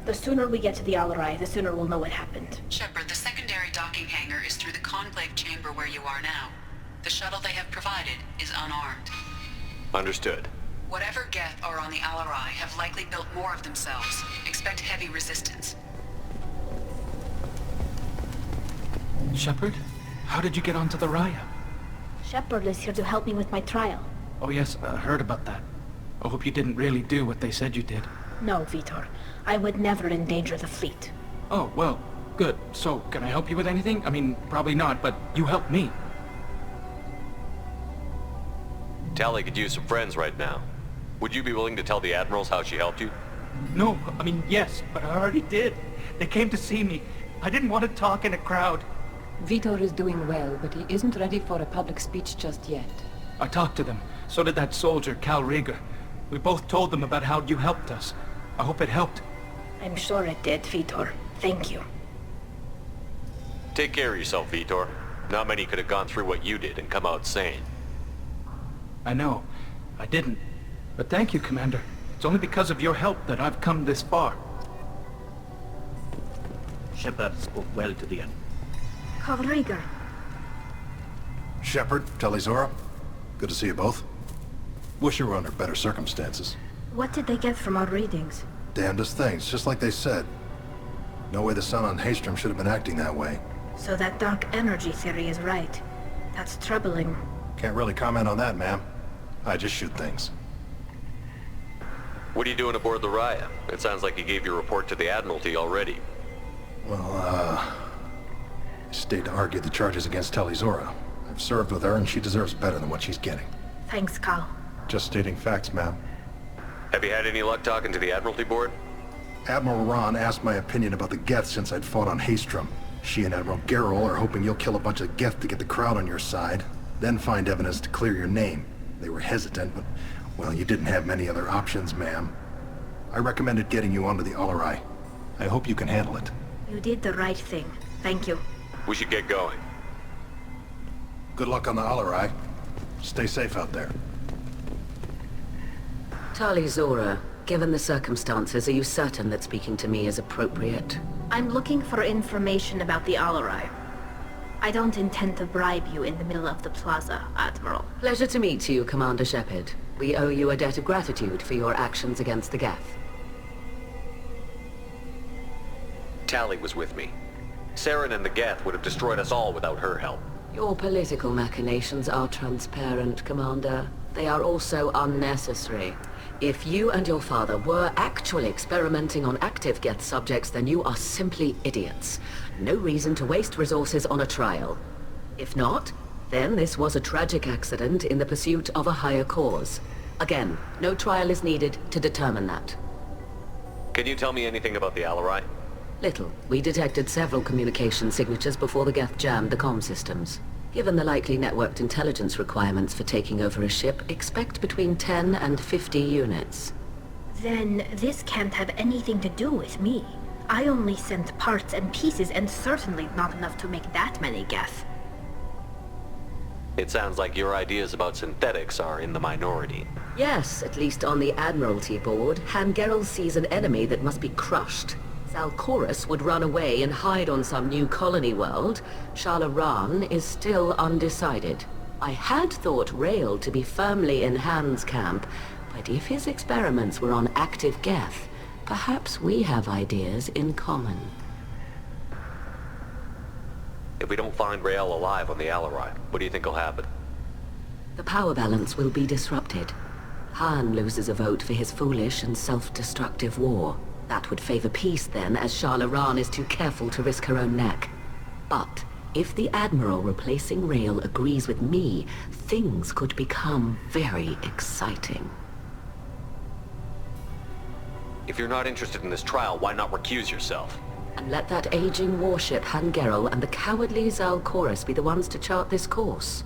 The sooner we get to the Alarai, the sooner we'll know what happened. Shepard, the secondary docking hangar is through the conclave chamber where you are now. The shuttle they have provided is unarmed. Understood. Whatever Geth are on the Alarai have likely built more of themselves. Expect heavy resistance. Shepard? How did you get onto the Raya? Shepard is here to help me with my trial. Oh yes, I heard about that. I hope you didn't really do what they said you did. No, Vitor. I would never endanger the fleet. Oh, well, good. So, can I help you with anything? I mean, probably not, but you helped me. Tali could use some friends right now. Would you be willing to tell the Admirals how she helped you? No, I mean, yes, but I already did. They came to see me. I didn't want to talk in a crowd. Vitor is doing well, but he isn't ready for a public speech just yet. I talked to them. So did that soldier, Cal Rieger. We both told them about how you helped us. I hope it helped. I'm sure it did, Vitor. Thank you. Take care of yourself, Vitor. Not many could have gone through what you did and come out sane. I know. I didn't. But thank you, Commander. It's only because of your help that I've come this far. Shepard spoke well to the end. Cal Rieger. Shepard, Tali-Zora. Good to see you both. Wish you were under better circumstances. What did they get from our readings? Damnedest things, just like they said. No way the sun on Haystrom should have been acting that way. So that dark energy theory is right. That's troubling. Can't really comment on that, ma'am. I just shoot things. What are you doing aboard the Raya? It sounds like you gave your report to the Admiralty already. Well, I stayed to argue the charges against Tali-Zora. I've served with her and she deserves better than what she's getting. Thanks, Cal. Just stating facts, ma'am. Have you had any luck talking to the Admiralty board? Admiral Ron asked my opinion about the Geth since I'd fought on Haystrom. She and Admiral Garrus are hoping you'll kill a bunch of Geth to get the crowd on your side, then find evidence to clear your name. They were hesitant, but, well, you didn't have many other options, ma'am. I recommended getting you onto the Alarai. I hope you can handle it. You did the right thing. Thank you. We should get going. Good luck on the Alarai. Stay safe out there. Tali-Zora, given the circumstances, are you certain that speaking to me is appropriate? I'm looking for information about the Alarai. I don't intend to bribe you in the middle of the plaza, Admiral. Pleasure to meet you, Commander Shepard. We owe you a debt of gratitude for your actions against the Geth. Tali was with me. Saren and the Geth would have destroyed us all without her help. Your political machinations are transparent, Commander. They are also unnecessary. If you and your father were actually experimenting on active Geth subjects, then you are simply idiots. No reason to waste resources on a trial. If not, then this was a tragic accident in the pursuit of a higher cause. Again, no trial is needed to determine that. Can you tell me anything about the Alarai? Little. We detected several communication signatures before the Geth jammed the comm systems. Given the likely networked intelligence requirements for taking over a ship, expect between 10 and 50 units. Then this can't have anything to do with me. I only sent parts and pieces, and certainly not enough to make that many Geth. It sounds like your ideas about synthetics are in the minority. Yes, at least on the Admiralty board, Han Gerrel sees an enemy that must be crushed. Salcorus would run away and hide on some new colony world. Shalaran is still undecided. I had thought Rael to be firmly in Han's camp, but if his experiments were on active Geth, perhaps we have ideas in common. If we don't find Rael alive on the Alarai, what do you think will happen? The power balance will be disrupted. Han loses a vote for his foolish and self-destructive war. That would favor peace then, as Shala Ran is too careful to risk her own neck. But if the Admiral replacing Rael agrees with me, things could become very exciting. If you're not interested in this trial, why not recuse yourself? And let that aging warship Han Garrus and the cowardly Zal Chorus be the ones to chart this course?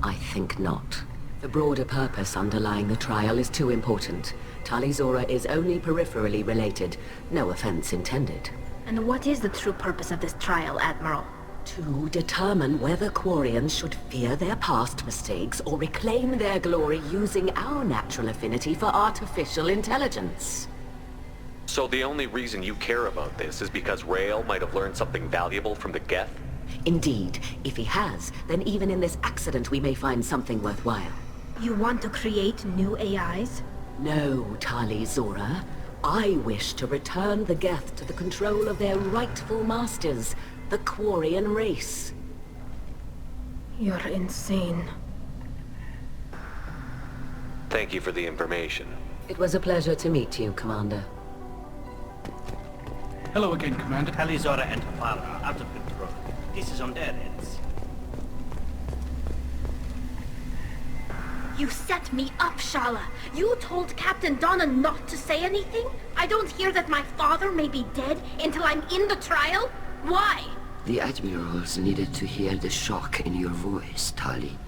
I think not. The broader purpose underlying the trial is too important. Tali Zora is only peripherally related. No offense intended. And what is the true purpose of this trial, Admiral? To determine whether Quarians should fear their past mistakes or reclaim their glory using our natural affinity for artificial intelligence. So the only reason you care about this is because Rael might have learned something valuable from the Geth? Indeed. If he has, then even in this accident we may find something worthwhile. You want to create new AIs? No, Tali Zora. I wish to return the Geth to the control of their rightful masters, the Quarian race. You're insane. Thank you for the information. It was a pleasure to meet you, Commander. Hello again, Commander. Tali Zora and her father are out of control. This is on their heads. You set me up, Shala. You told Captain Donna not to say anything? I don't hear that my father may be dead until I'm in the trial? Why? The Admirals needed to hear the shock in your voice, Tali.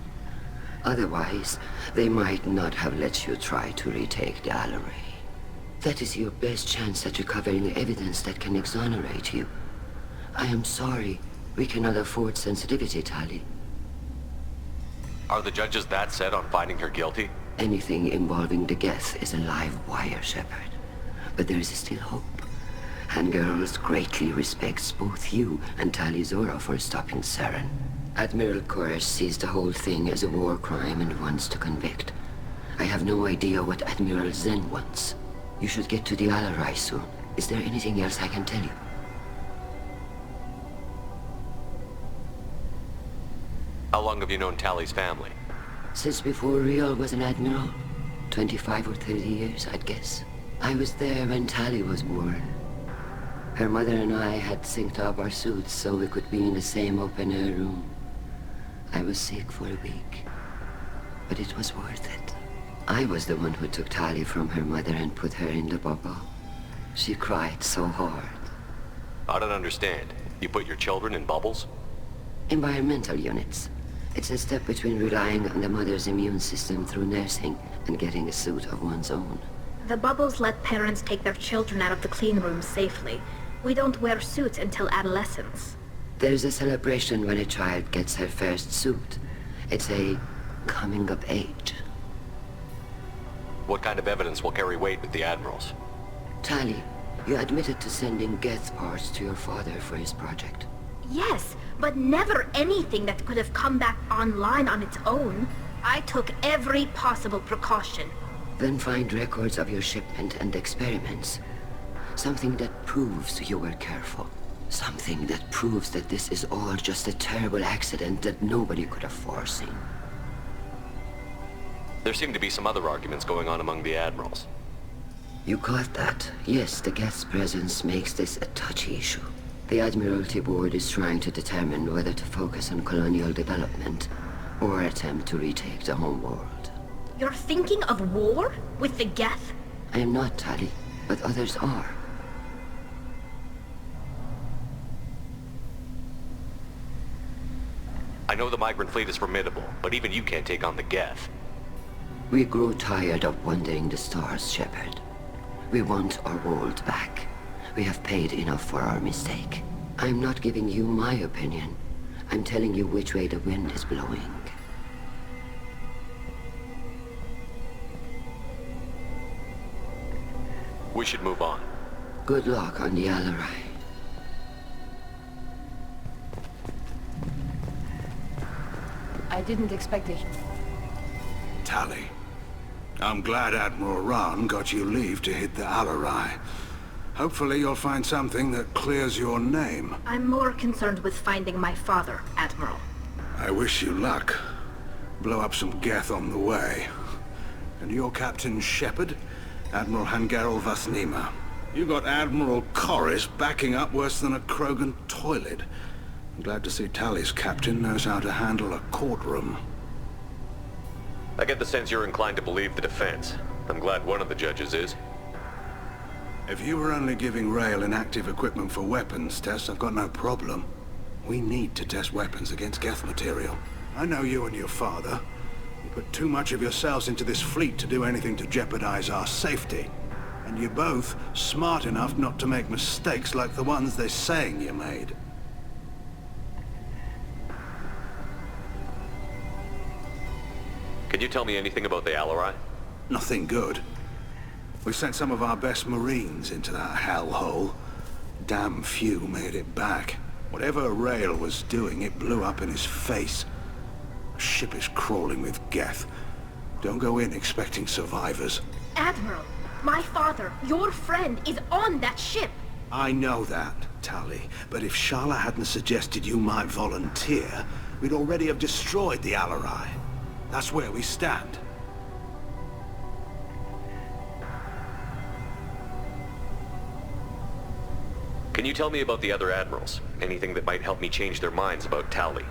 Otherwise, they might not have let you try to retake the Alarai. That is your best chance at recovering evidence that can exonerate you. I am sorry. We cannot afford sensitivity, Tali. Are the judges that set on finding her guilty? Anything involving the Geth is a live wire, Shepard. But there is still hope. Han Garrus greatly respects both you and Tali Zora for stopping Saren. Admiral Chorus sees the whole thing as a war crime and wants to convict. I have no idea what Admiral Zen wants. You should get to the Alarai soon. Is there anything else I can tell you? How long have you known Tali's family? Since before Rael was an admiral. 25 or 30 years, I'd guess. I was there when Tali was born. Her mother and I had synced up our suits so we could be in the same open-air room. I was sick for a week, but it was worth it. I was the one who took Tali from her mother and put her in the bubble. She cried so hard. I don't understand. You put your children in bubbles? Environmental units. It's a step between relying on the mother's immune system through nursing and getting a suit of one's own. The bubbles let parents take their children out of the clean rooms safely. We don't wear suits until adolescence. There's a celebration when a child gets her first suit. It's a coming of age. What kind of evidence will carry weight with the Admirals? Tali, you admitted to sending Geth parts to your father for his project. Yes, but never anything that could have come back online on its own. I took every possible precaution. Then find records of your shipment and experiments. Something that proves you were careful. Something that proves that this is all just a terrible accident that nobody could have foreseen. There seem to be some other arguments going on among the Admirals. You caught that? Yes, the Geth's presence makes this a touchy issue. The Admiralty Board is trying to determine whether to focus on colonial development or attempt to retake the homeworld. You're thinking of war? With the Geth? I am not, Tali, but others are. I know the migrant fleet is formidable, but even you can't take on the Geth. We grow tired of wandering the stars, Shepard. We want our world back. We have paid enough for our mistake. I'm not giving you my opinion. I'm telling you which way the wind is blowing. We should move on. Good luck on the Alarai. I didn't expect it. Tali, I'm glad Admiral Ran got you leave to hit the Alarai. Hopefully you'll find something that clears your name. I'm more concerned with finding my father, Admiral. I wish you luck. Blow up some Geth on the way. And your Captain Shepard, Admiral Hangarel Vasnima. You got Admiral Corris backing up worse than a Krogan toilet. I'm glad to see Tali's captain knows how to handle a courtroom. I get the sense you're inclined to believe the defense. I'm glad one of the judges is. If you were only giving Rail inactive equipment for weapons tests, I've got no problem. We need to test weapons against Geth material. I know you and your father. You put too much of yourselves into this fleet to do anything to jeopardize our safety. And you're both smart enough not to make mistakes like the ones they're saying you made. Can you tell me anything about the Alarai? Nothing good. We sent some of our best Marines into that hellhole. Damn few made it back. Whatever Rail was doing, it blew up in his face. A ship is crawling with Geth. Don't go in expecting survivors. Admiral, my father, your friend, is on that ship. I know that, Tali. But if Shala hadn't suggested you might volunteer, we'd already have destroyed the Alarai. That's where we stand. Can you tell me about the other admirals? Anything that might help me change their minds about Tali?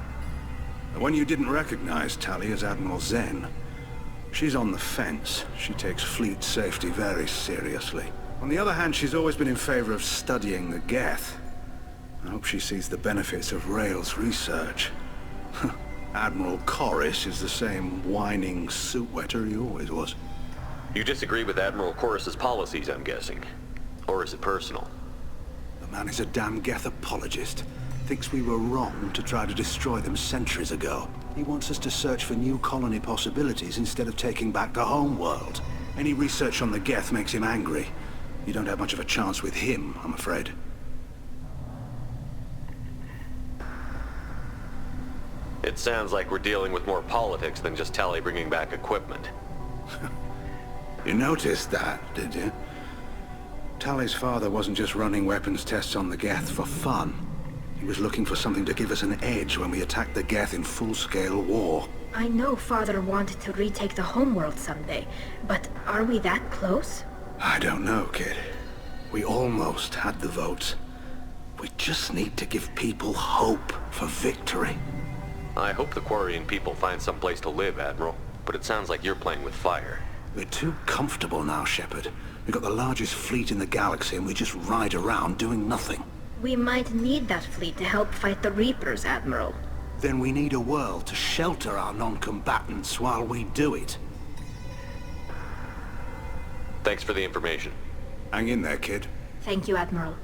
The one you didn't recognize, Tali, is Admiral Zen. She's on the fence. She takes fleet safety very seriously. On the other hand, she's always been in favor of studying the Geth. I hope she sees the benefits of Rail's research. Admiral Corris is the same whining suit-wetter he always was. You disagree with Admiral Corris's policies, I'm guessing. Or is it personal? The man is a damn Geth apologist. Thinks we were wrong to try to destroy them centuries ago. He wants us to search for new colony possibilities instead of taking back the home world. Any research on the Geth makes him angry. You don't have much of a chance with him, I'm afraid. It sounds like we're dealing with more politics than just Tali bringing back equipment. You noticed that, did you? Tali's father wasn't just running weapons tests on the Geth for fun. He was looking for something to give us an edge when we attacked the Geth in full-scale war. I know Father wanted to retake the homeworld someday, but are we that close? I don't know, kid. We almost had the votes. We just need to give people hope for victory. I hope the Quarian people find some place to live, Admiral. But it sounds like you're playing with fire. We're too comfortable now, Shepard. We've got the largest fleet in the galaxy and we just ride around doing nothing. We might need that fleet to help fight the Reapers, Admiral. Then we need a world to shelter our non-combatants while we do it. Thanks for the information. Hang in there, kid. Thank you, Admiral.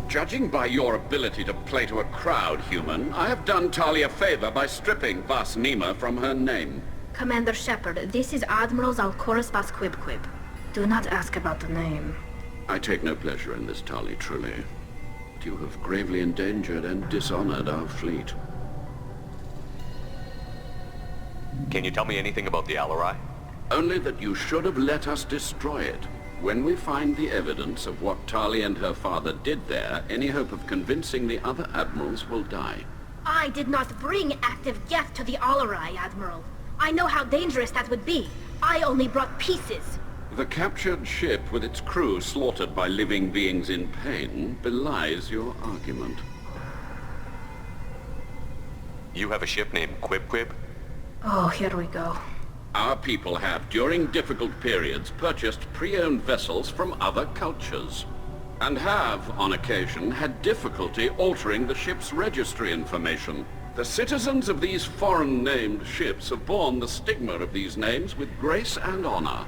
Judging by your ability to play to a crowd, human, I have done Tali a favor by stripping Vasnima from her name. Commander Shepard, this is Admiral Zalkoris Vasquibquib. Do not ask about the name. I take no pleasure in this, Tali, truly. But you have gravely endangered and dishonored our fleet. Can you tell me anything about the Alarai? Only that you should have let us destroy it. When we find the evidence of what Tali and her father did there, any hope of convincing the other admirals will die. I did not bring active Geth to the Alarai, Admiral. I know how dangerous that would be. I only brought pieces. The captured ship with its crew slaughtered by living beings in pain belies your argument. You have a ship named Quib? Oh, here we go. Our people have, during difficult periods, purchased pre-owned vessels from other cultures, and have, on occasion, had difficulty altering the ship's registry information. The citizens of these foreign-named ships have borne the stigma of these names with grace and honor.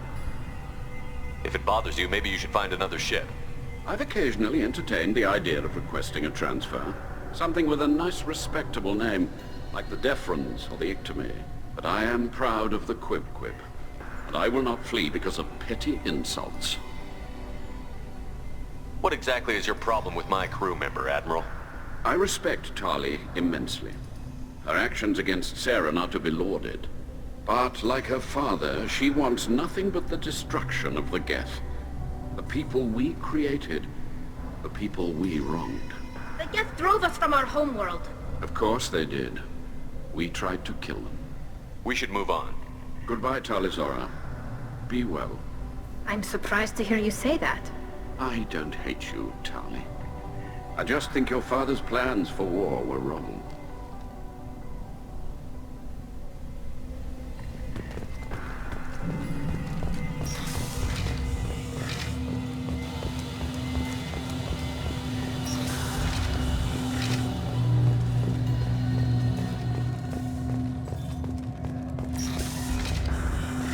If it bothers you, maybe you should find another ship. I've occasionally entertained the idea of requesting a transfer. Something with a nice, respectable name, like the Defrons or the Ictomy. But I am proud of the Quib, and I will not flee because of petty insults. What exactly is your problem with my crew member, Admiral? I respect Tali immensely. Her actions against Saren are to be lauded. But like her father, she wants nothing but the destruction of the Geth. The people we created. The people we wronged. The Geth drove us from our homeworld. Of course they did. We tried to kill them. We should move on. Goodbye, Talizora. Be well. I'm surprised to hear you say that. I don't hate you, Tali. I just think your father's plans for war were wrong.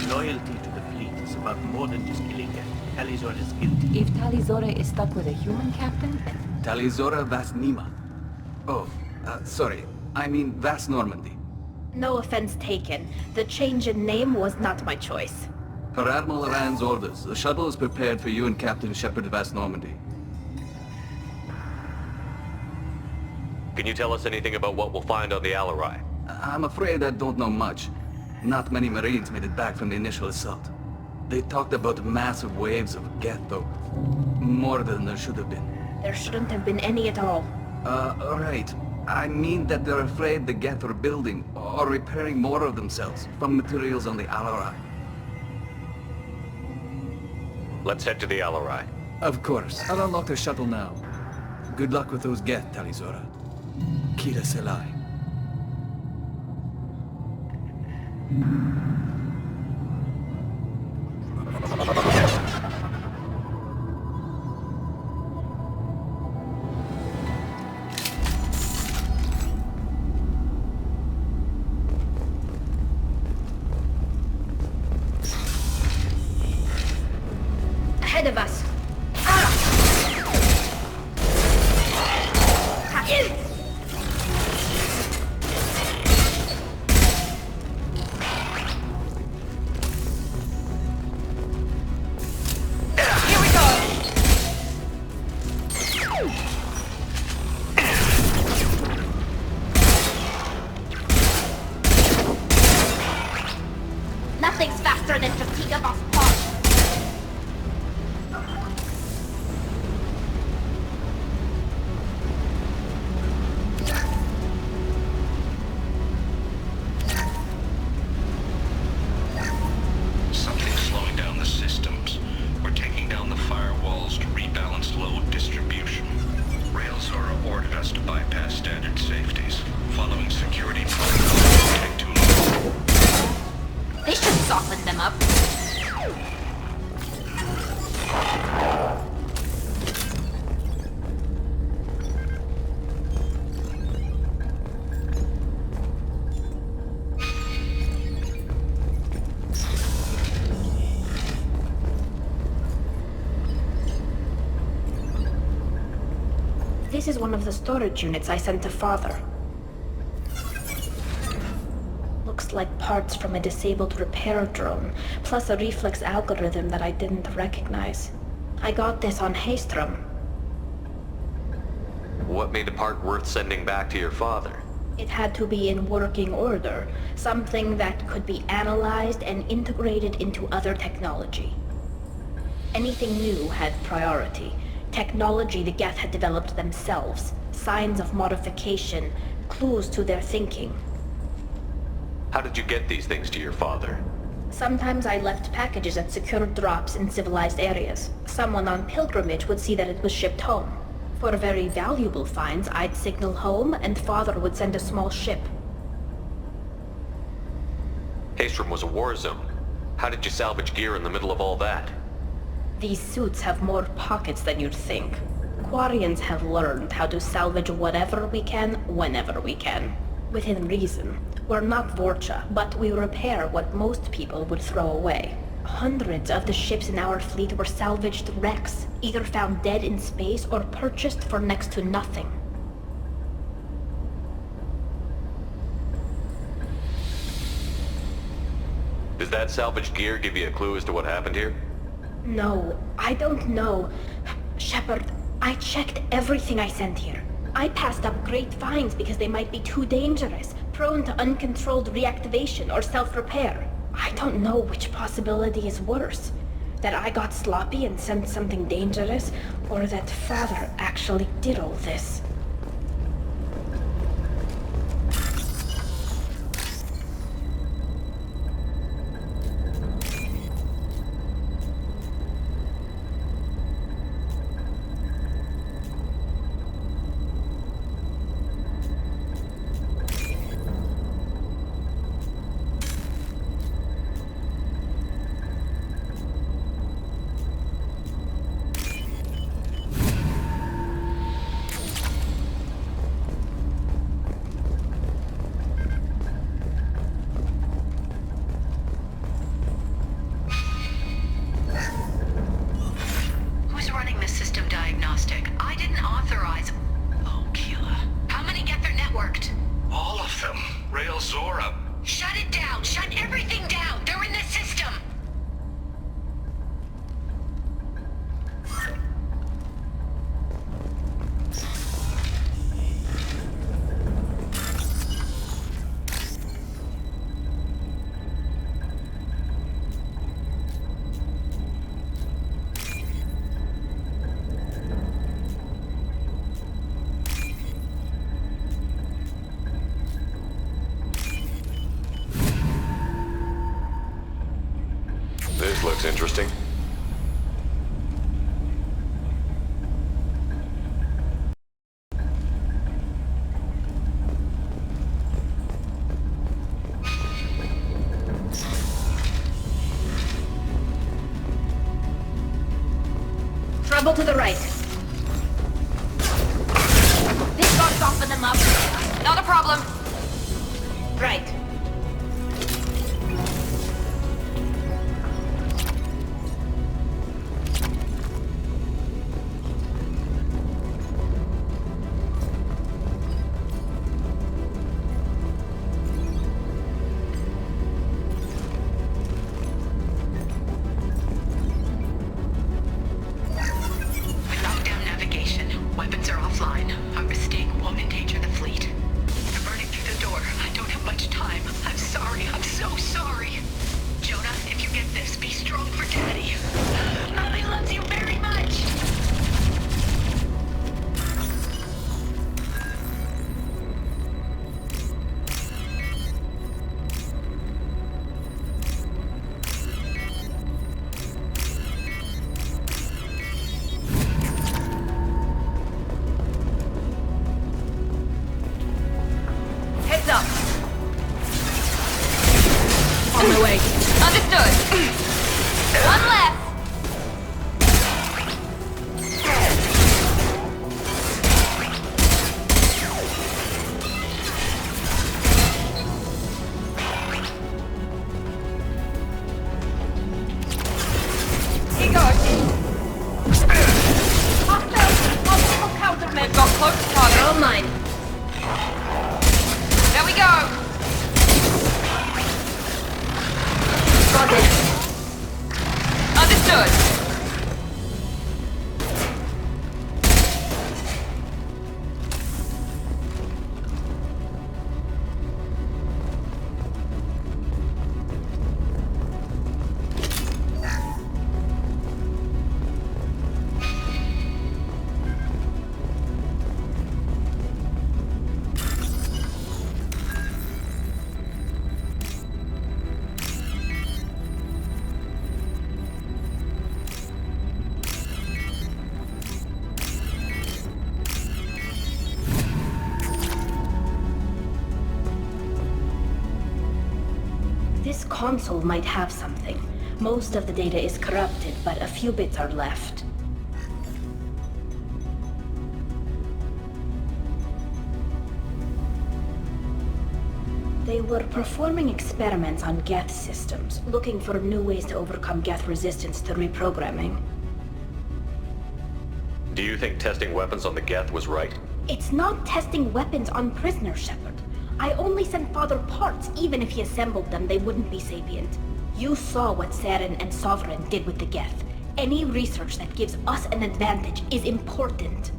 Loyalty to the fleet is about more than just killing them. Talizora is guilty. If Talizora is stuck with a human captain, Talizora Vas Nima. Oh, sorry. I mean Vas Normandy. No offense taken. The change in name was not my choice. Per Admiral Rand's orders, the shuttle is prepared for you and Captain Shepard Vas Normandy. Can you tell us anything about what we'll find on the Alarai? I'm afraid I don't know much. Not many Marines made it back from the initial assault. They talked about massive waves of Geth, though. More than there should have been. There shouldn't have been any at all. Right. I mean that they're afraid the Geth are building or repairing more of themselves from materials on the Alarai. Let's head to the Alarai. Of course. I'll unlock the shuttle now. Good luck with those Geth, Talizora. Kira Selai. Ahead of us. Nothing's faster than fatigue of us parts. Something's slowing down the systems. We're taking down the firewalls to rebalance load distribution. Railzora ordered us to bypass standard safeties. Following security protocols won't take too long. They should soften them up. This is one of the storage units I sent to Father. Looks like parts from a disabled repair drone, plus a reflex algorithm that I didn't recognize. I got this on Haystrom. What made a part worth sending back to your father? It had to be in working order, something that could be analyzed and integrated into other technology. Anything new had priority. Technology the Geth had developed themselves, signs of modification, clues to their thinking. How did you get these things to your father? Sometimes I left packages at secure drops in civilized areas. Someone on pilgrimage would see that it was shipped home. For very valuable finds, I'd signal home, and Father would send a small ship. Haystrom was a war zone. How did you salvage gear in the middle of all that? These suits have more pockets than you'd think. Quarians have learned how to salvage whatever we can, whenever we can. Within reason. We're not Vorcha, but we repair what most people would throw away. Hundreds of the ships in our fleet were salvaged wrecks, either found dead in space or purchased for next to nothing. Does that salvaged gear give you a clue as to what happened here? No, I don't know. Shepard, I checked everything I sent here. I passed up great finds because they might be too dangerous. prone to uncontrolled reactivation or self-repair. I don't know which possibility is worse. That I got sloppy and sent something dangerous, or that Father actually did all this. This looks interesting. Trouble to the right. This got soften them up. Not a problem. Right. On my way. Understood. One left. Here goes. Hostile countermeasure. Got close to target. All mine. There we go. Got it. Understood. This console might have something. Most of the data is corrupted, but a few bits are left. They were performing experiments on Geth systems, looking for new ways to overcome Geth resistance to reprogramming. Do you think testing weapons on the Geth was right? It's not testing weapons on prisoners, Shepard. I only sent Father parts. Even if he assembled them, they wouldn't be sapient. You saw what Saren and Sovereign did with the Geth. Any research that gives us an advantage is important.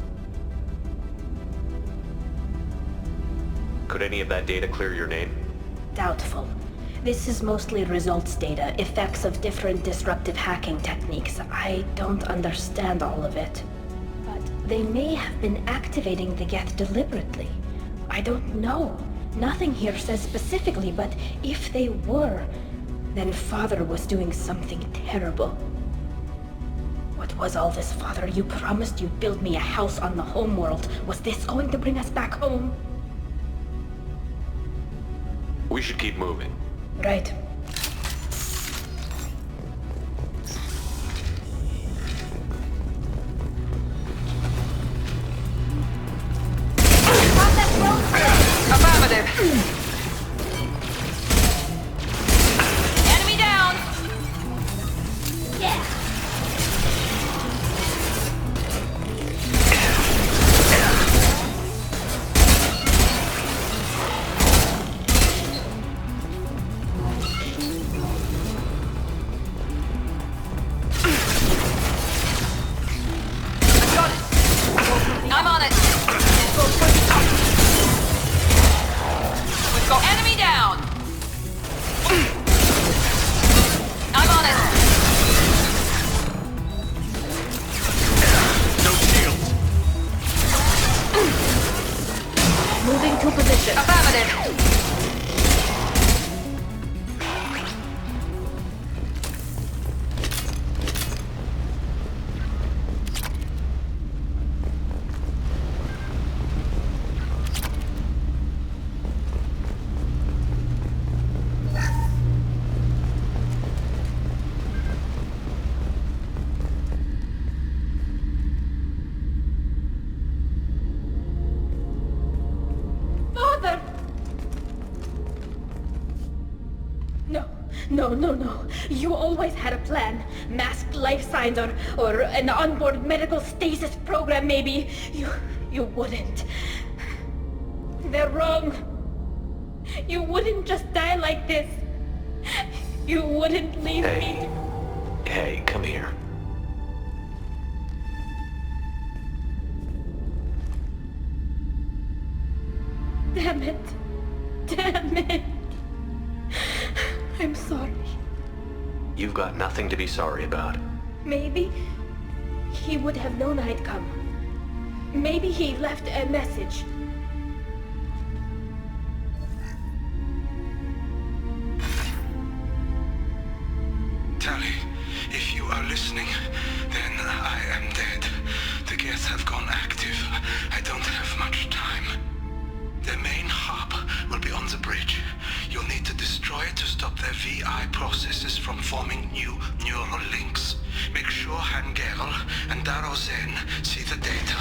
Could any of that data clear your name? Doubtful. This is mostly results data, effects of different disruptive hacking techniques. I don't understand all of it. But they may have been activating the Geth deliberately. I don't know. Nothing here says specifically, but if they were, then Father was doing something terrible. What was all this, Father? You promised you'd build me a house on the homeworld. Was this going to bring us back home? We should keep moving. Right. Affirmative. Enemy down. Yeah. I'm on it. Let's go. Enemy down. I'm on it. No shields. Moving to position. Affirmative. No. You always had a plan. Masked life signs or an onboard medical stasis program maybe. You wouldn't. They're wrong. You wouldn't just die like this. You wouldn't leave me. Hey, come here. Damn it. I'm sorry. You've got nothing to be sorry about. Maybe he would have known I'd come. Maybe he left a message. Tali, if you are listening, then I am dead. The Geth have gone active. I don't have much time. The main hub will be on the bridge. You'll need to destroy it to stop their VI processes from forming new neural links. Make sure Han Gerl and Daro Zen see the data.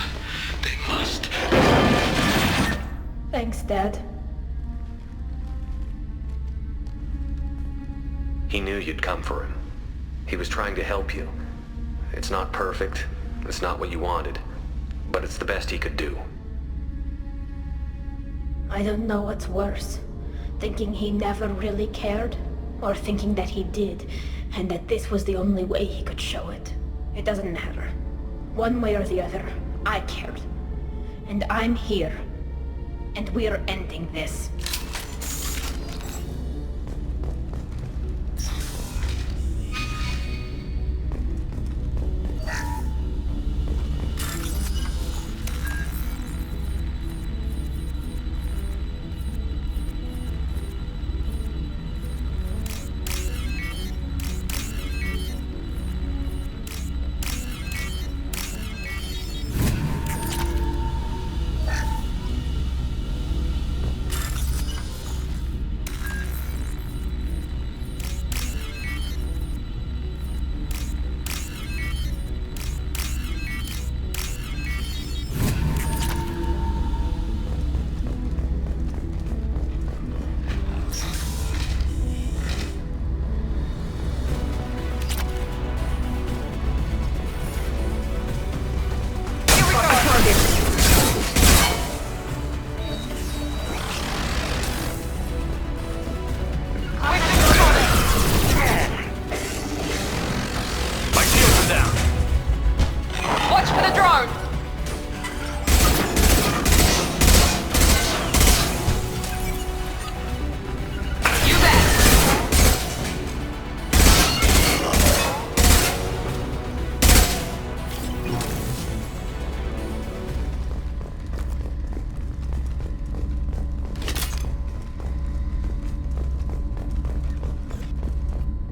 They must. Thanks, Dad. He knew you'd come for him. He was trying to help you. It's not perfect. It's not what you wanted. But it's the best he could do. I don't know what's worse. Thinking he never really cared, or thinking that he did, and that this was the only way he could show it. It doesn't matter. One way or the other, I cared. And I'm here. And we're ending this.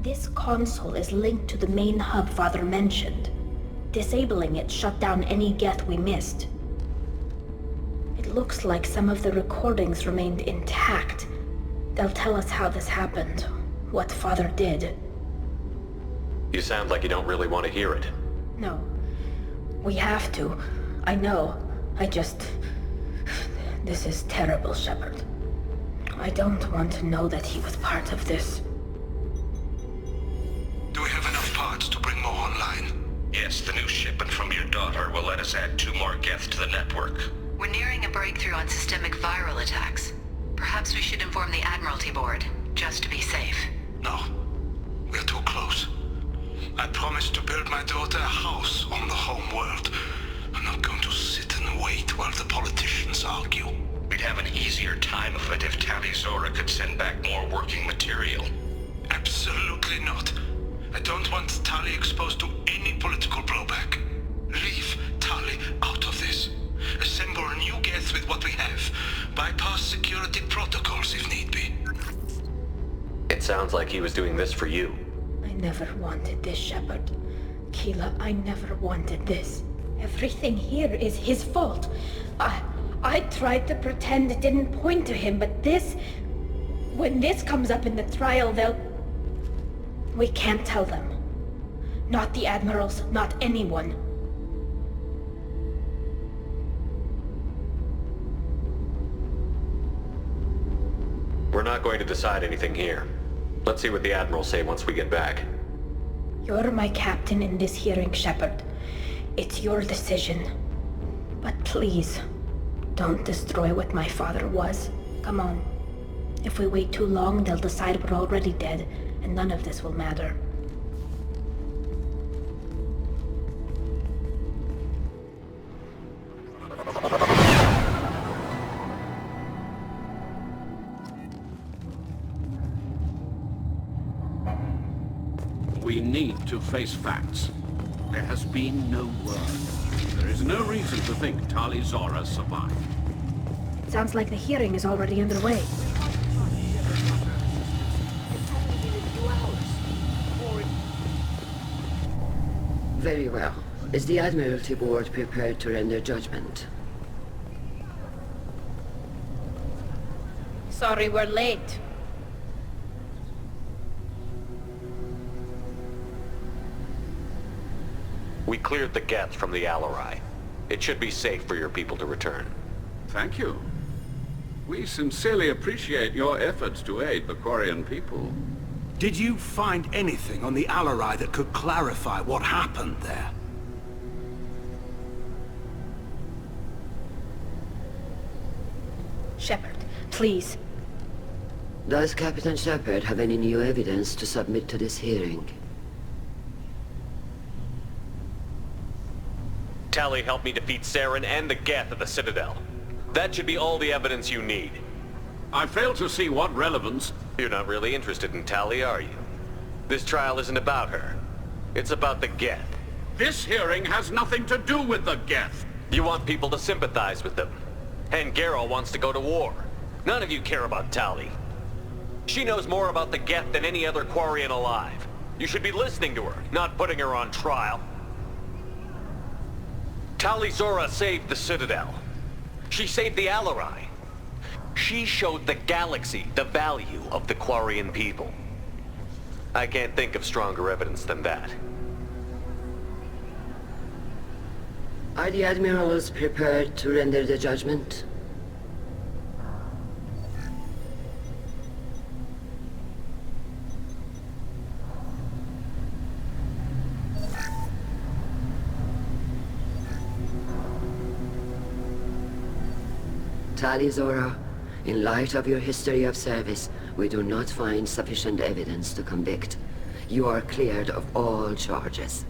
This console is linked to the main hub Father mentioned. Disabling it shut down any Geth we missed. It looks like some of the recordings remained intact. They'll tell us how this happened, what Father did. You sound like you don't really want to hear it. No. We have to. I know. This is terrible, Shepard. I don't want to know that he was part of this. Do we have enough parts to bring more online? Yes, the new shipment from your daughter will let us add 2 more Geth to the network. We're nearing a breakthrough on systemic viral attacks. Perhaps we should inform the Admiralty Board, just to be safe. No. We're too close. I promised to build my daughter a house on the home world. I'm not going to sit and wait while the politicians argue. We'd have an easier time of it if Tali Zora could send back more working material. Absolutely not. I don't want Tali exposed to any political blowback. Leave Tali out of this. Assemble new Geth with what we have. Bypass security protocols if need be. It sounds like he was doing this for you. I never wanted this, Shepard. Keela, I never wanted this. Everything here is his fault. I tried to pretend it didn't point to him, but this... When this comes up in the trial, we can't tell them. Not the Admirals, not anyone. We're not going to decide anything here. Let's see what the Admirals say once we get back. You're my captain in this hearing, Shepard. It's your decision. But please, don't destroy what my father was. Come on. If we wait too long, they'll decide we're already dead, and none of this will matter. We need to face facts. There has been no word. There is no reason to think Tali Zora survived. Sounds like the hearing is already underway. Very well. Is the Admiralty Board prepared to render judgment? Sorry we're late. We cleared the Geth from the Alarai. It should be safe for your people to return. Thank you. We sincerely appreciate your efforts to aid the Quarian people. Did you find anything on the Alarai that could clarify what happened there? Shepard, please. Does Captain Shepard have any new evidence to submit to this hearing? Tali helped me defeat Saren and the Geth at the Citadel. That should be all the evidence you need. I fail to see what relevance... You're not really interested in Tali, are you? This trial isn't about her. It's about the Geth. This hearing has nothing to do with the Geth. You want people to sympathize with them. And Garrus wants to go to war. None of you care about Tali. She knows more about the Geth than any other Quarian alive. You should be listening to her, not putting her on trial. Tali Zora saved the Citadel. She saved the Alarai. She showed the galaxy the value of the Quarian people. I can't think of stronger evidence than that. Are the Admirals prepared to render the judgment? Tali Zora, in light of your history of service, we do not find sufficient evidence to convict. You are cleared of all charges.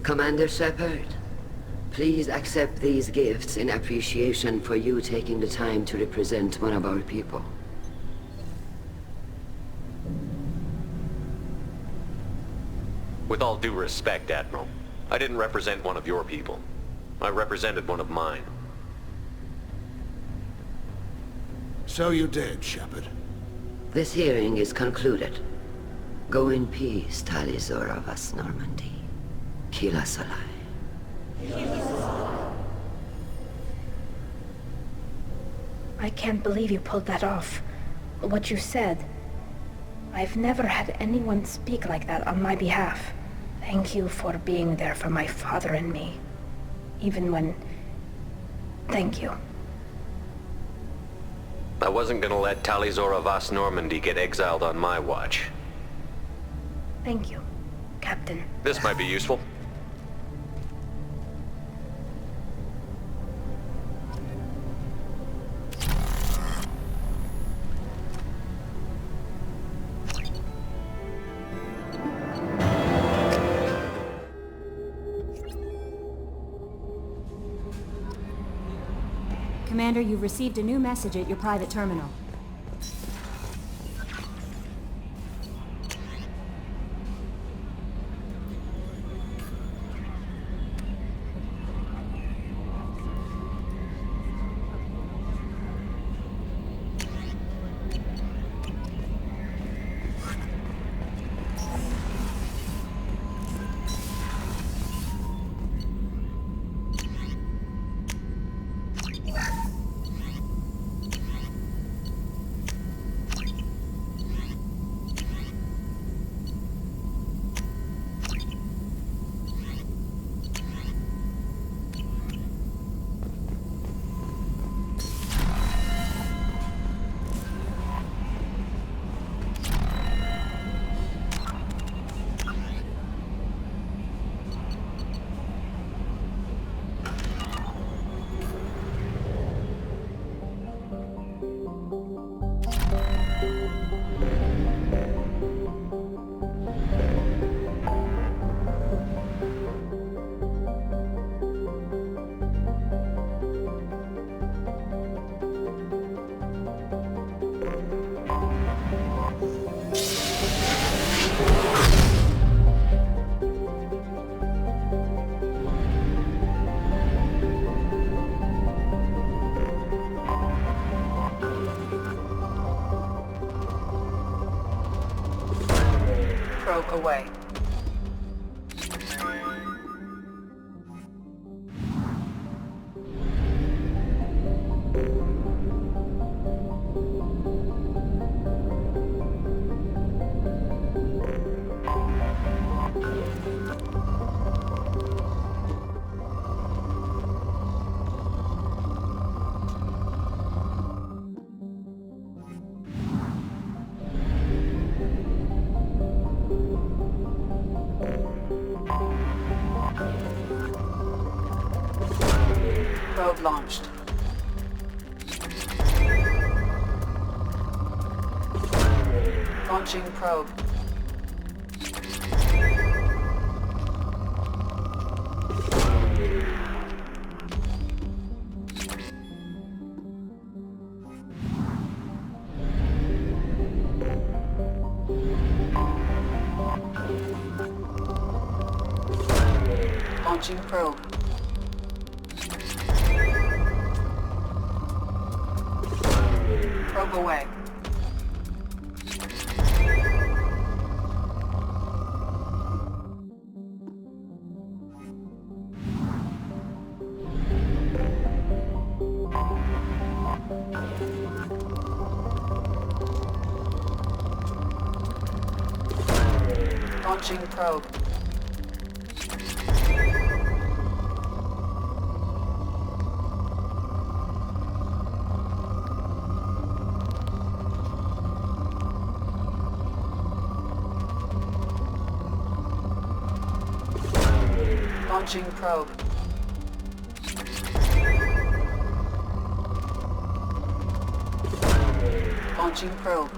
Commander Shepard, please accept these gifts in appreciation for you taking the time to represent one of our people. With all due respect, Admiral, I didn't represent one of your people. I represented one of mine. So you did, Shepard. This hearing is concluded. Go in peace, Tali Zora Vas Normandy. Kila Salai. I can't believe you pulled that off. What you said. I've never had anyone speak like that on my behalf. Thank you for being there for my father and me. Even when... Thank you. I wasn't gonna let Tali Zora Vas Normandy get exiled on my watch. Thank you, Captain. This might be useful. Commander, you've received a new message at your private terminal. Away. Probe launched. Launching probe. Launching probe. Probe away. Launching probe. Launching probe. Launching probe.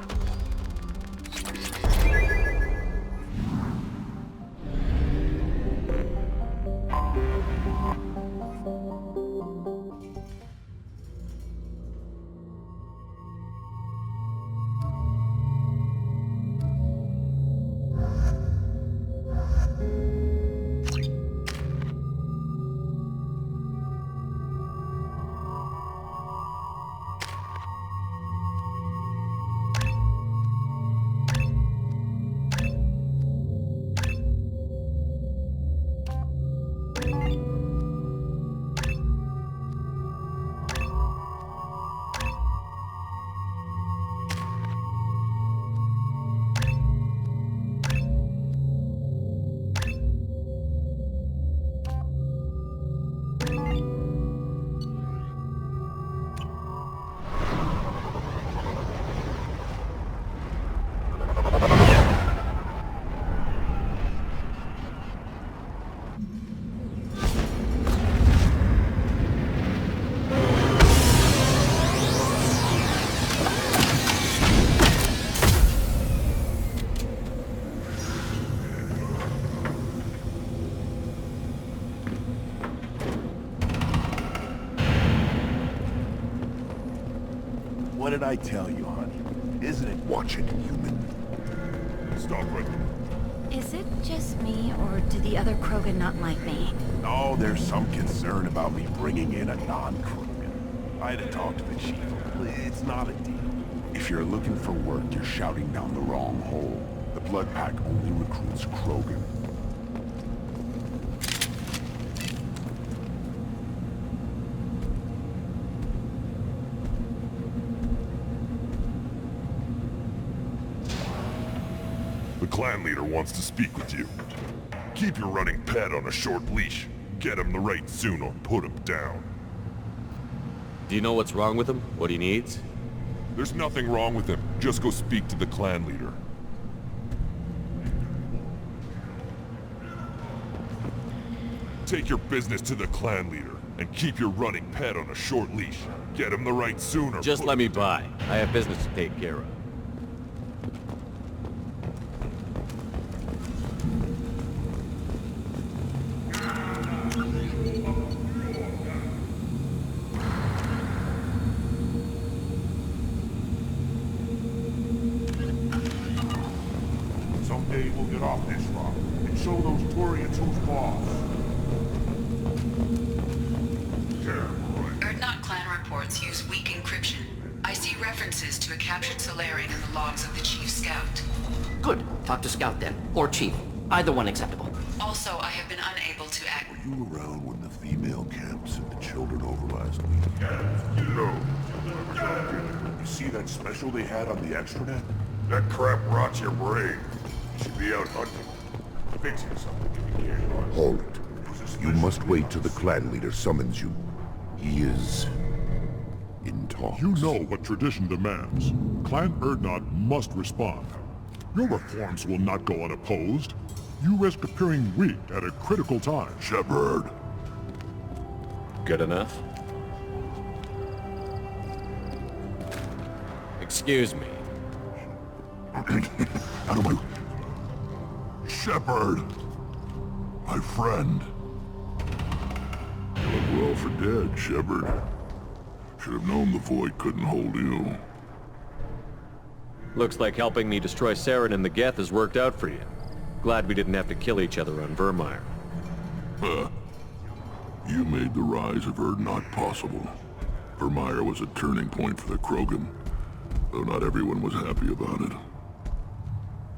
did I tell you, honey? Isn't it? Watch it, human. Stop right there. Is it just me, or do the other Krogan not like me? Oh, there's some concern about me bringing in a non-Krogan. I had to talk to the chief. It's not a deal. If you're looking for work, you're shouting down the wrong hole. The Blood Pack only recruits Krogan. The clan leader wants to speak with you. Keep your running pet on a short leash. Get him the right soon or put him down. Do you know what's wrong with him? What he needs? There's nothing wrong with him. Just go speak to the clan leader. Take your business to the clan leader, and keep your running pet on a short leash. Get him the right soon or Just let me by. I have business to take care of. Someday we'll get off this rock and show those Turians who's boss. Erdnot clan reports use weak encryption. I see references to a captured Solarian in the logs of the Chief Scout. Good. Talk to Scout then. Or Chief. Either one acceptable. Also, I have been unable to act. Were you around when the female camp sent the children over last week? No. You see that special they had on the extranet? That crap rots your brain. You should be out hunting. Fixing something you can't run. Hold it. You must wait till the clan leader summons you. He is in talks. You know what tradition demands. Clan Erdnot must respond. Your reforms will not go unopposed. You risk appearing weak at a critical time. Shepard. Good enough? Excuse me. Out of my... Shepard! My friend. You look well for dead, Shepard. Should have known the Void couldn't hold you. Looks like helping me destroy Saren and the Geth has worked out for you. Glad we didn't have to kill each other on Vermeer. Huh. You made the rise of Erdnot possible. Vermeer was a turning point for the Krogan, though not everyone was happy about it.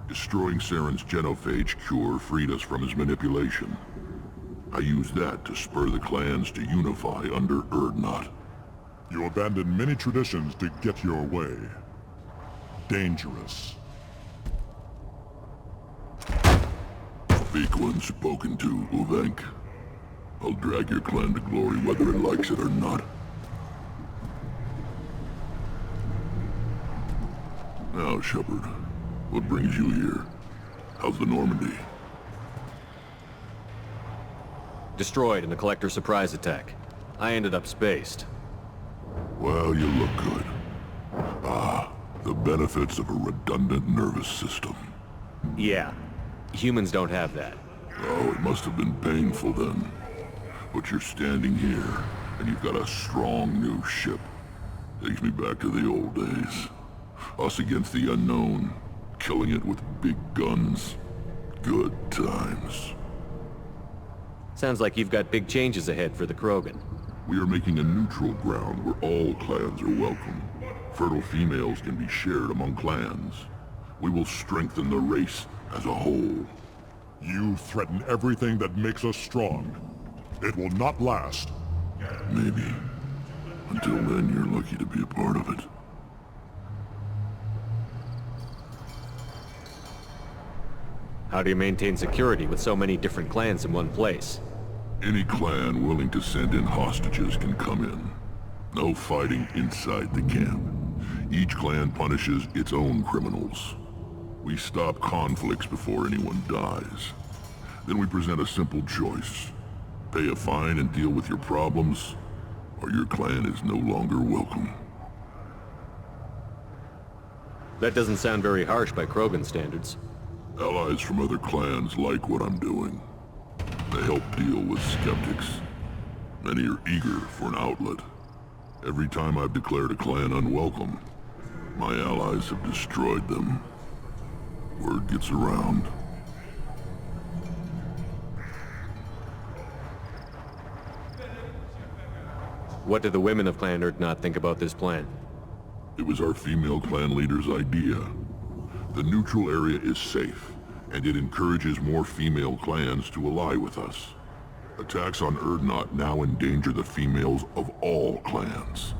Destroying Saren's genophage cure freed us from his manipulation. I used that to spur the clans to unify under Erdnot. You abandoned many traditions to get your way. Dangerous. Speak when spoken to, Uvenk. I'll drag your clan to glory whether it likes it or not. Now, Shepard, what brings you here? How's the Normandy? Destroyed in a Collector surprise attack. I ended up spaced. Well, you look good. Ah, the benefits of a redundant nervous system. Yeah. Humans don't have that. Oh, it must have been painful then. But you're standing here, and you've got a strong new ship. Takes me back to the old days. Us against the unknown, killing it with big guns. Good times. Sounds like you've got big changes ahead for the Krogan. We are making a neutral ground where all clans are welcome. Fertile females can be shared among clans. We will strengthen the race as a whole. You threaten everything that makes us strong. It will not last. Maybe. Until then, you're lucky to be a part of it. How do you maintain security with so many different clans in one place? Any clan willing to send in hostages can come in. No fighting inside the camp. Each clan punishes its own criminals. We stop conflicts before anyone dies. Then we present a simple choice. Pay a fine and deal with your problems, or your clan is no longer welcome. That doesn't sound very harsh by Krogan standards. Allies from other clans like what I'm doing. They help deal with skeptics. Many are eager for an outlet. Every time I've declared a clan unwelcome, My allies have destroyed them. Word gets around. What did the women of Clan Urdnot think about this plan? It was our female clan leader's idea. The neutral area is safe, and it encourages more female clans to ally with us. Attacks on Urdnot now endanger the females of all clans.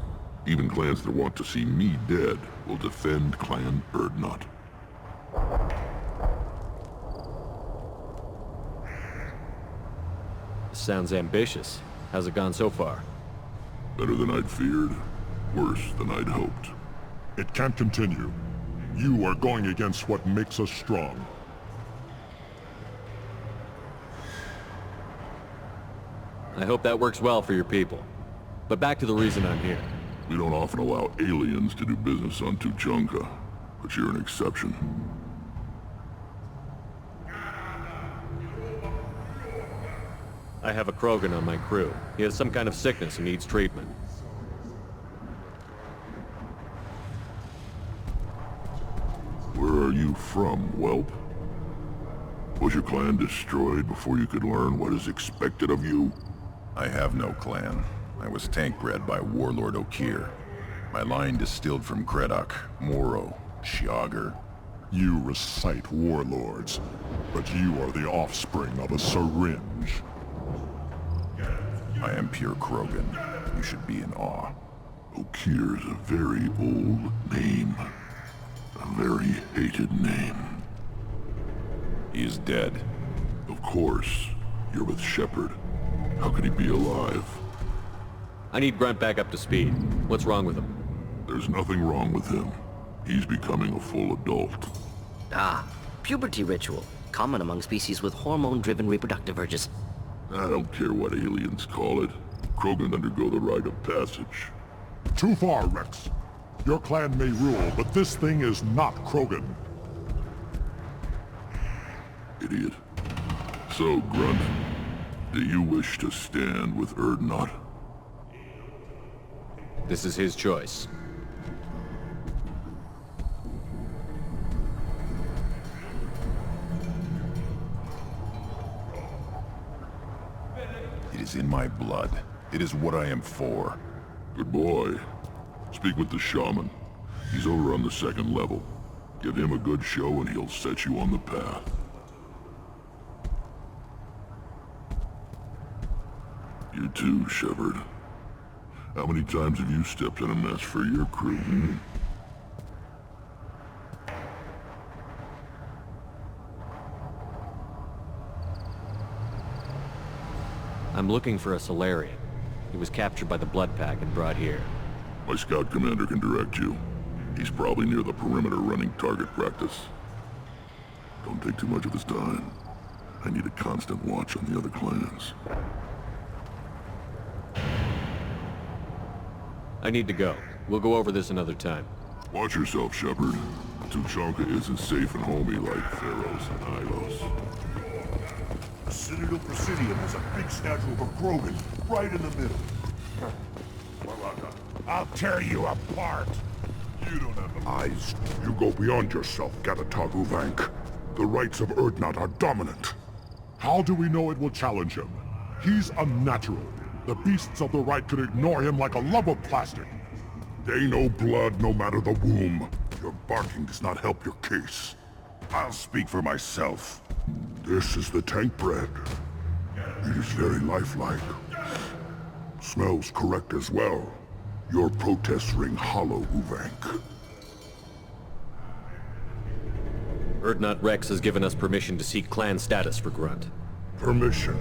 Even clans that want to see me dead will defend Clan Urdnot. Sounds ambitious. How's it gone so far? Better than I'd feared. Worse than I'd hoped. It can't continue. You are going against what makes us strong. I hope that works well for your people. But back to the reason I'm here. We don't often allow aliens to do business on Tuchanka, but you're an exception. I have a Krogan on my crew. He has some kind of sickness and needs treatment. Where are you from, whelp? Was your clan destroyed before you could learn what is expected of you? I have no clan. I was tank bred by Warlord Okir. My line distilled from Kredok, Moro, Shiagar. You recite warlords, but you are the offspring of a syringe. I am pure Krogan. You should be in awe. Okir's a very old name. A very hated name. He is dead. Of course. You're with Shepard. How could he be alive? I need Grunt back up to speed. What's wrong with him? There's nothing wrong with him. He's becoming a full adult. Ah, puberty ritual. Common among species with hormone-driven reproductive urges. I don't care what aliens call it. Krogan undergo the rite of passage. Too far, Wrex. Your clan may rule, but this thing is not Krogan. Idiot. So, Grunt, do you wish to stand with Urdnot? This is his choice. It is in my blood. It is what I am for. Good boy. Speak with the shaman. He's over on the second level. Give him a good show and he'll set you on the path. You too, Shepard. How many times have you stepped in a mess for your crew, hmm? I'm looking for a Solarian. He was captured by the Blood Pack and brought here. My scout commander can direct you. He's probably near the perimeter running target practice. Don't take too much of his time. I need a constant watch on the other clans. I need to go. We'll go over this another time. Watch yourself, Shepard. Tuchanka isn't safe and homey like Pharaohs and Ilos. The Citadel Presidium has a big statue of a Krogan right in the middle. I'll tear you apart! You don't have the eyes. You go beyond yourself, Gatatog Uvank. The rights of Urdnot are dominant. How do we know it will challenge him? He's unnatural. The beasts of the right could ignore him like a lump of plastic. They know blood no matter the womb. Your barking does not help your case. I'll speak for myself. This is the tank bread. It is very lifelike. Smells correct as well. Your protests ring hollow, Uvank. Urdnot Wrex has given us permission to seek clan status for Grunt. Permission?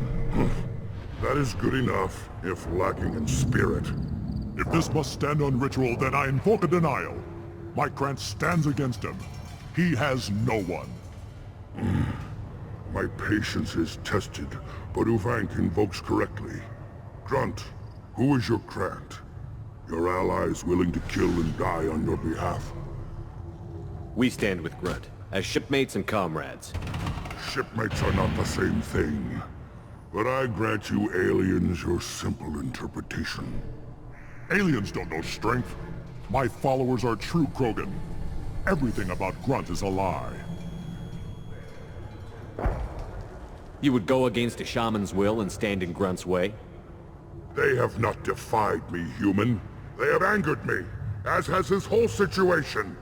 That is good enough, if lacking in spirit. If this must stand on ritual, then I invoke a denial. My Grant stands against him. He has no one. My patience is tested, but Uvank invokes correctly. Grunt, who is your Grant? Your allies willing to kill and die on your behalf? We stand with Grunt, as shipmates and comrades. Shipmates are not the same thing. But I grant you aliens your simple interpretation. Aliens don't know strength. My followers are true Krogan. Everything about Grunt is a lie. You would go against a shaman's will and stand in Grunt's way? They have not defied me, human. They have angered me, as has this whole situation.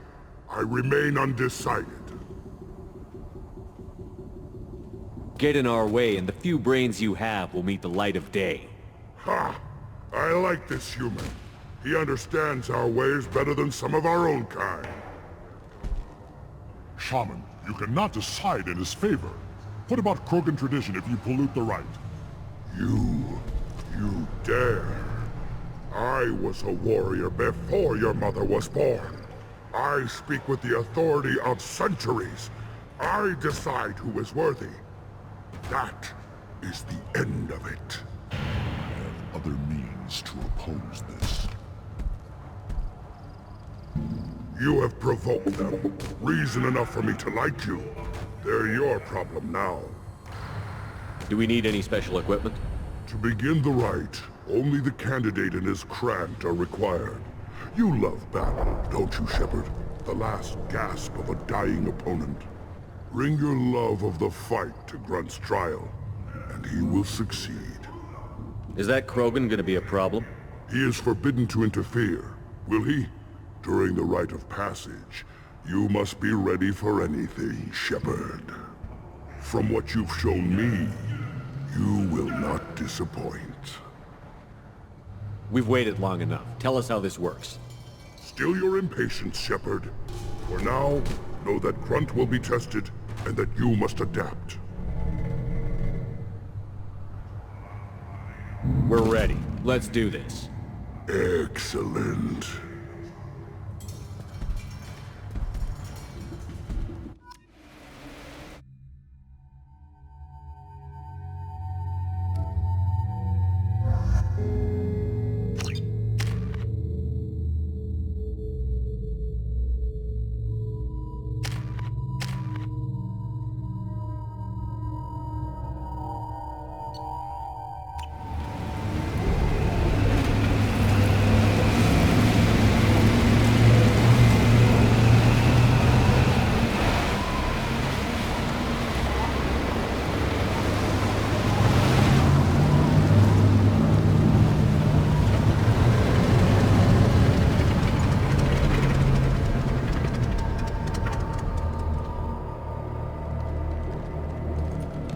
I remain undecided. Get in our way and the few brains you have will meet the light of day. Ha! I like this human. He understands our ways better than some of our own kind. Shaman, you cannot decide in his favor. What about Krogan tradition if you pollute the rite? You dare. I was a warrior before your mother was born. I speak with the authority of centuries. I decide who is worthy. That is the end of it. I have other means to oppose this. You have provoked them. Reason enough for me to like you. They're your problem now. Do we need any special equipment? To begin the rite, only the candidate and his Krant are required. You love battle, don't you, Shepard? The last gasp of a dying opponent. Bring your love of the fight to Grunt's trial, and he will succeed. Is that Krogan gonna be a problem? He is forbidden to interfere, will he? During the rite of passage, you must be ready for anything, Shepard. From what you've shown me, you will not disappoint. We've waited long enough. Tell us how this works. Still your impatience, Shepard. For now, know that Grunt will be tested, and that you must adapt. We're ready. Let's do this. Excellent.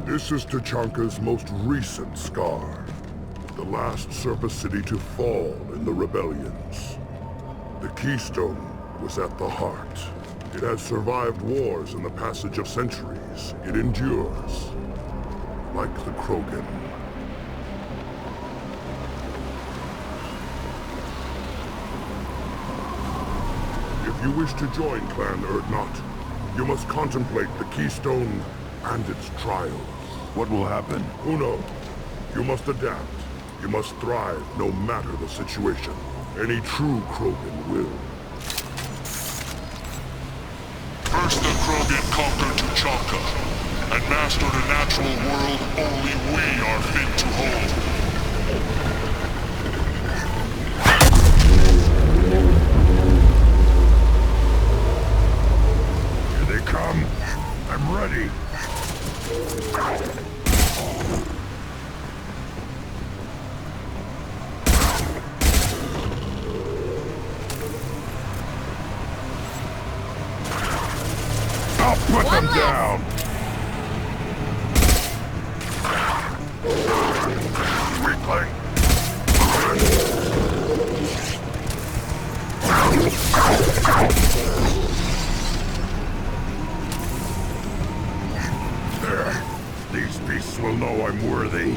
This is Tachanka's most recent scar. The last surface city to fall in the rebellions. The Keystone was at the heart. It has survived wars and the passage of centuries. It endures. Like the Krogan. If you wish to join Clan Urdnot, you must contemplate the Keystone and its trials. What will happen? Who knows? You must adapt. You must thrive no matter the situation. Any true Krogan will. First the Krogan conquered Tachanka, and mastered a natural world only we are fit to hold. Here they come. I'm ready. I'll put them down! Weakling! There. These beasts will know I'm worthy.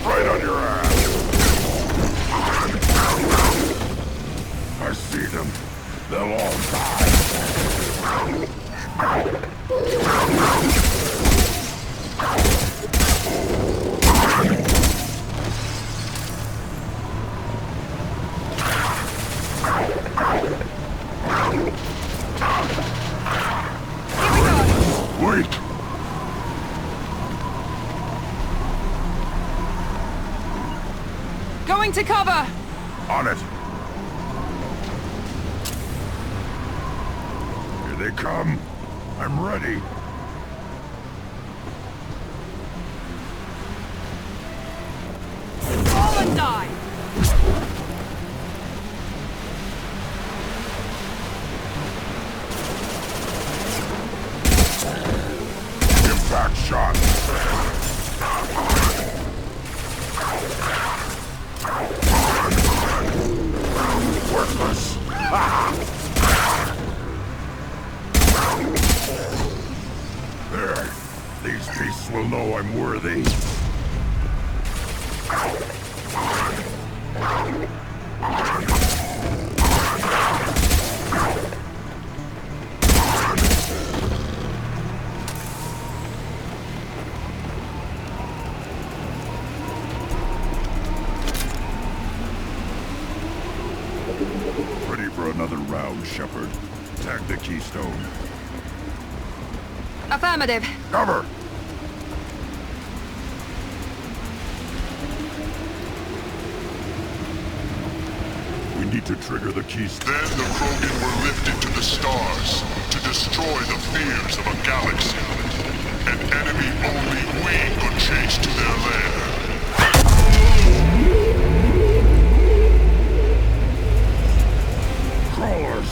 Right on your ass. Going to cover! On it! Here they come. I'm ready. Fall and die! Impact shot. Worthless. There. These beasts will know I'm worthy. Ready for another round, Shepard. Tag the keystone. Affirmative. Cover! We need to trigger the keystone. Then the Krogan were lifted to the stars to destroy the fears of a galaxy. An enemy only we could chase to their lair. Crawlers,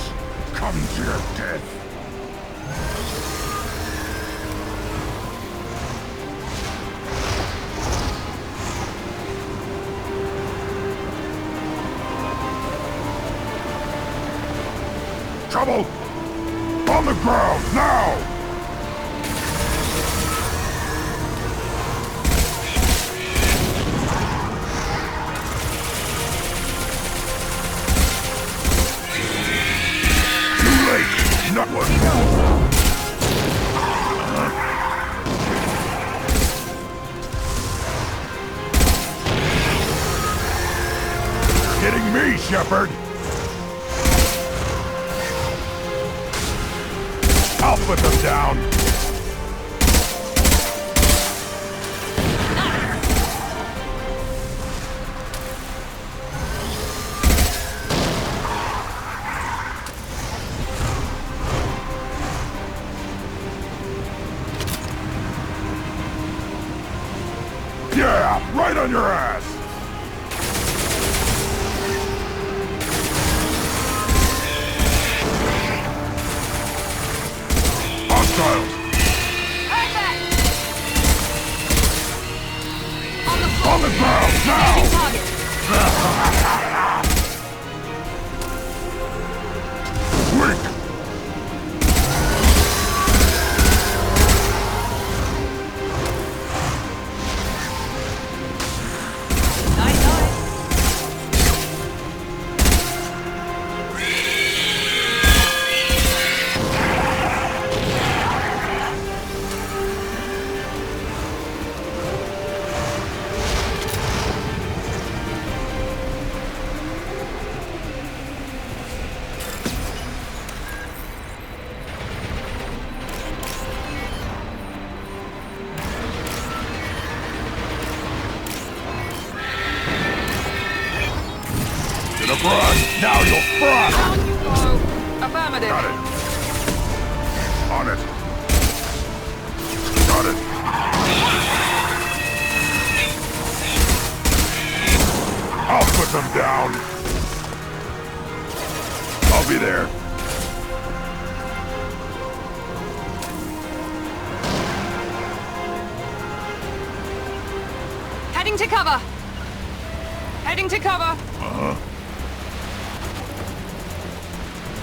come to your death. Trouble! On the ground, now! Too late! Not one more! Hitting me, Shepard! I'll put them down! Yeah! Right on your ass! Hostiles! On the ground, now! Quick! Now you'll fry! Down you go! Affirmative. Got it. On it. Got it. I'll put them down. I'll be there. Heading to cover. Heading to cover. Uh-huh.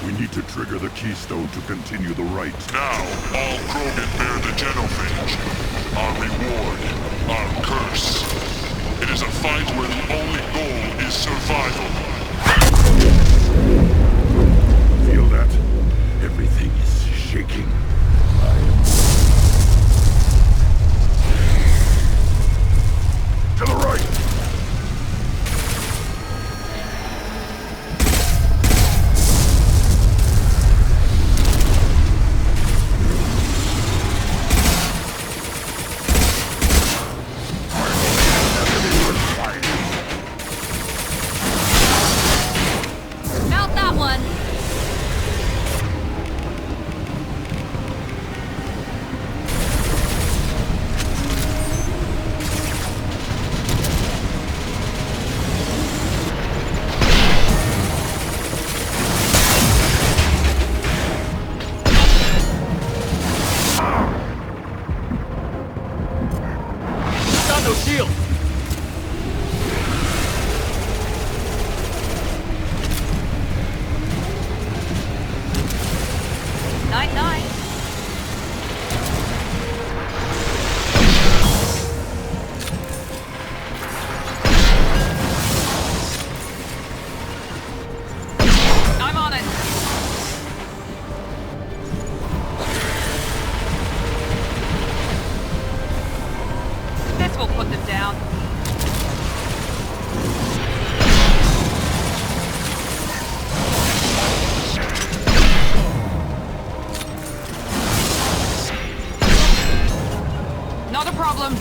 We need to trigger the keystone to continue the right. Now, all Krogan bear the genophage. Our reward, our curse. It is a fight where the only goal is survival. Feel that? Everything is shaking. To the right! no shield! Night-night. I'm on it. This will put them down. Not a problem.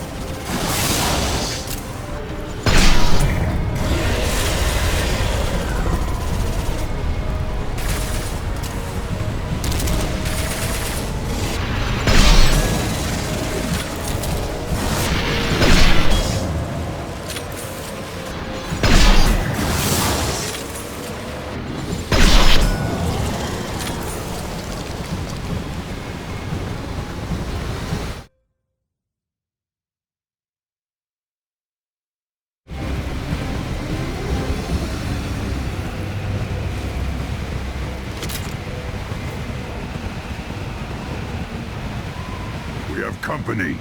We have company.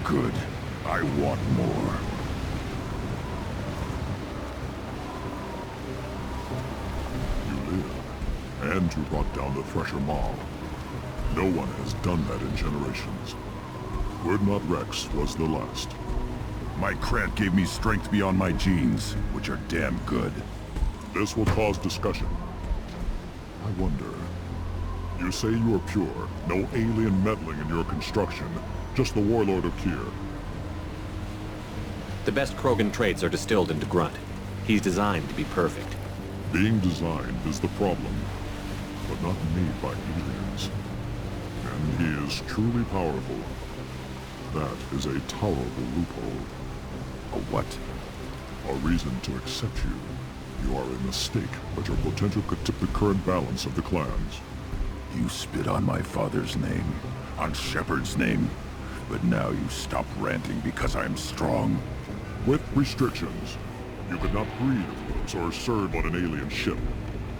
Good. I want more. You live, and you brought down the Thresher Maw. No one has done that in generations. Urdnot Wrex was the last. My Krant gave me strength beyond my genes, which are damn good. This will cause discussion. I wonder... You say you are pure, no alien meddling in your construction, just the Warlord Okier. The best Krogan traits are distilled into Grunt. He's designed to be perfect. Being designed is the problem, but not made by aliens. And he is truly powerful. That is a tolerable loophole. A what? A reason to accept you. You are a mistake, but your potential could tip the current balance of the clans. You spit on my father's name, on Shepard's name, but now you stop ranting because I'm strong. With restrictions. You could not breed, of course, or serve on an alien ship,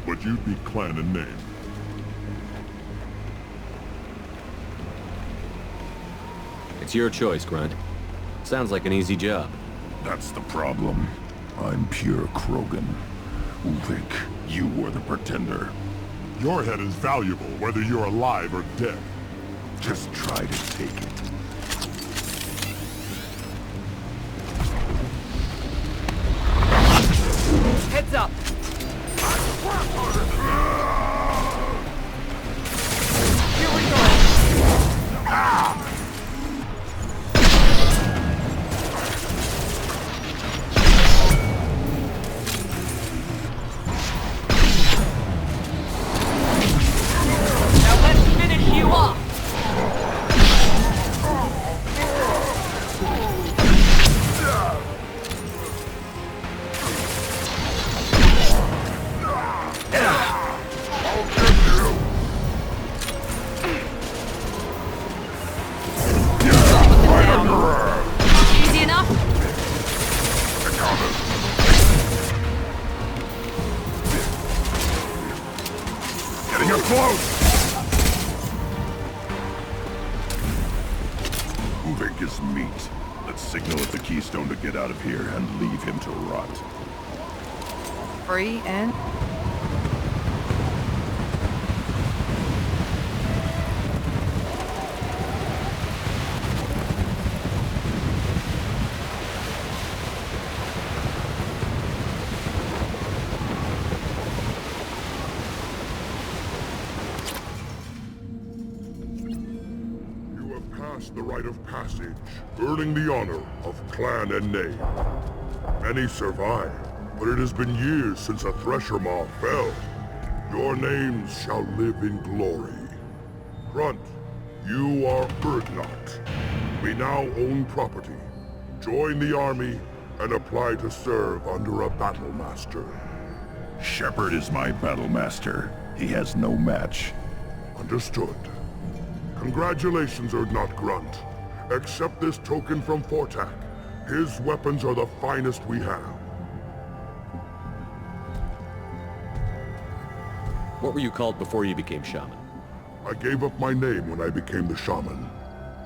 but you'd be clan in name. It's your choice, Grunt. Sounds like an easy job. That's the problem. I'm pure Krogan. Uvik, you were the pretender. Your head is valuable, whether you're alive or dead. Just try to take it. Heads up! Here we go! Uvik is meat. Let's signal at the Keystone to get out of here and leave him to rot. Free and... The rite of passage, earning the honor of clan and name. Many survive, but it has been years since a Thresher Maw fell. Your names shall live in glory. Grunt, you are Urdnot. We now own property. Join the army and apply to serve under a battle master. Shepard is my battle master. He has no match. Understood. Congratulations, Urdnot Grunt. Accept this token from Fortak, His weapons are the finest we have. What were you called before you became shaman? I gave up my name when I became the shaman.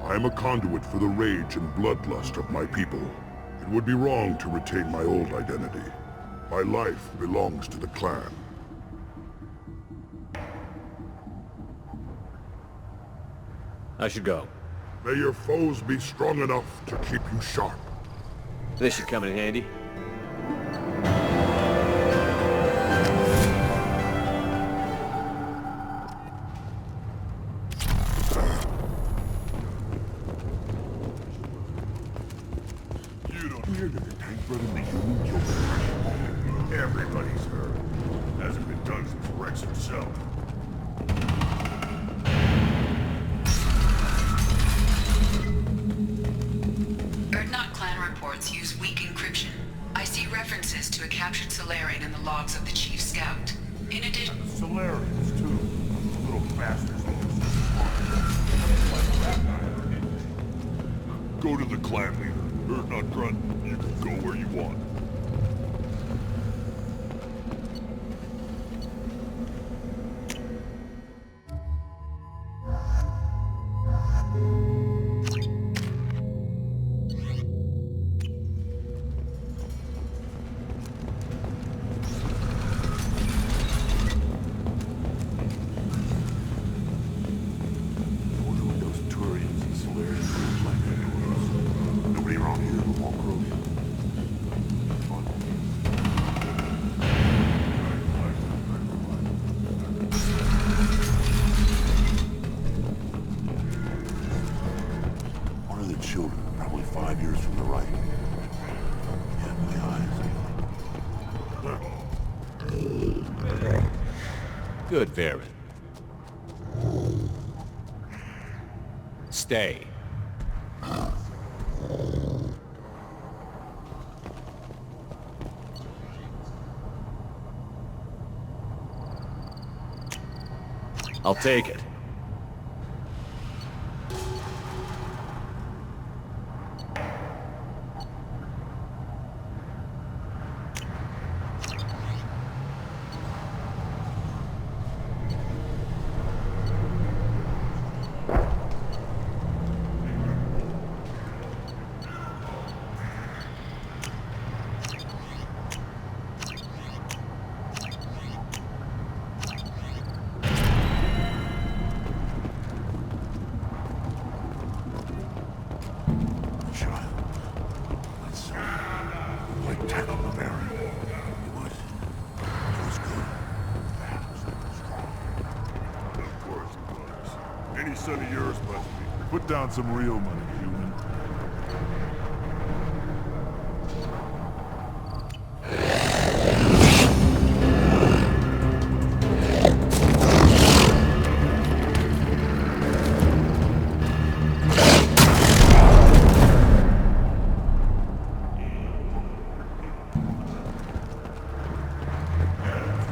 I am a conduit for the rage and bloodlust of my people. It would be wrong to retain my old identity. My life belongs to the clan. I should go. May your foes be strong enough to keep you sharp. This should come in handy. You don't hear that the tank bred and the human killed the Everybody's heard. Hasn't been done since Wrex himself. Use weak encryption. I see references to a captured Solarian in the logs of the Chief Scout. In addition... Solarians, too. Little bastards. Go to the clan leader. Not grunt. You can go where you want. Good, Varen. Stay. I'll take it. Son of yours must be. Put down some real money, human.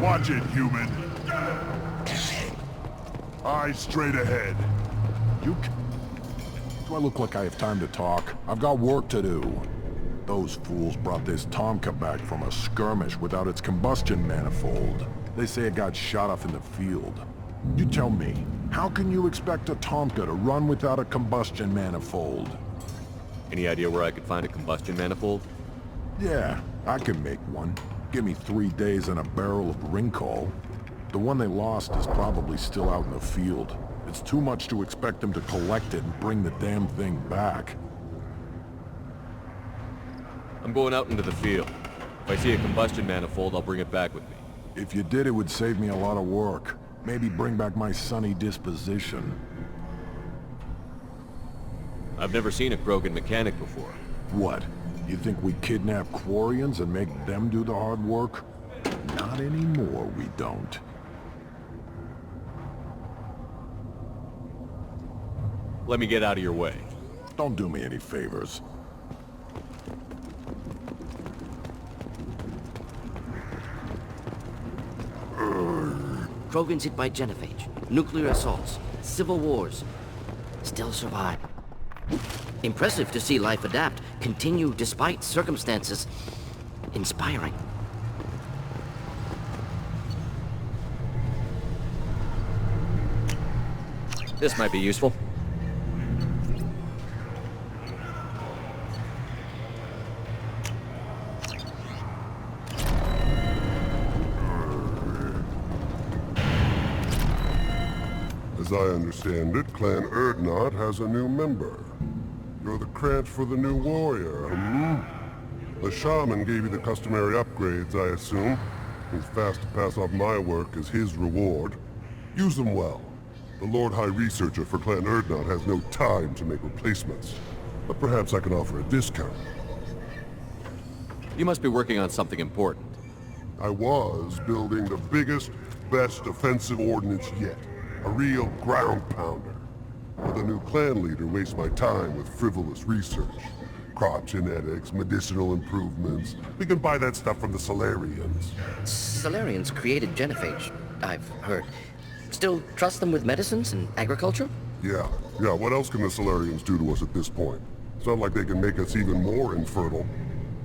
Watch it, human. Eyes straight ahead. Do I look like I have time to talk? I've got work to do. Those fools brought this Tomka back from a skirmish without its combustion manifold. They say it got shot off in the field. You tell me, how can you expect a Tomka to run without a combustion manifold? Any idea where I could find a combustion manifold? Yeah, I can make one. Give me 3 days and a barrel of Ringcall. The one they lost is probably still out in the field. It's too much to expect them to collect it and bring the damn thing back. I'm going out into the field. If I see a combustion manifold, I'll bring it back with me. If you did, it would save me a lot of work. Maybe bring back my sunny disposition. I've never seen a Krogan mechanic before. What? You think we kidnap Quarians and make them do the hard work? Not anymore, we don't. Let me get out of your way. Don't do me any favors. Krogans hit by genophage, nuclear assaults, civil wars. Still survive. Impressive to see life adapt, continue despite circumstances. Inspiring. This might be useful. As I understand it, Clan Urdnot has a new member. You're the Krant for the new warrior, The shaman gave you the customary upgrades, I assume. He's fast to pass off my work as his reward. Use them well. The Lord High Researcher for Clan Urdnot has no time to make replacements. But perhaps I can offer a discount. You must be working on something important. I was building the biggest, best offensive ordnance yet. A real ground pounder. But the new clan leader wastes my time with frivolous research. Crop genetics, medicinal improvements. We can buy that stuff from the Solarians. Solarians created genophage, I've heard. Still trust them with medicines and agriculture? Yeah. What else can the Solarians do to us at this point? It's not like they can make us even more infertile.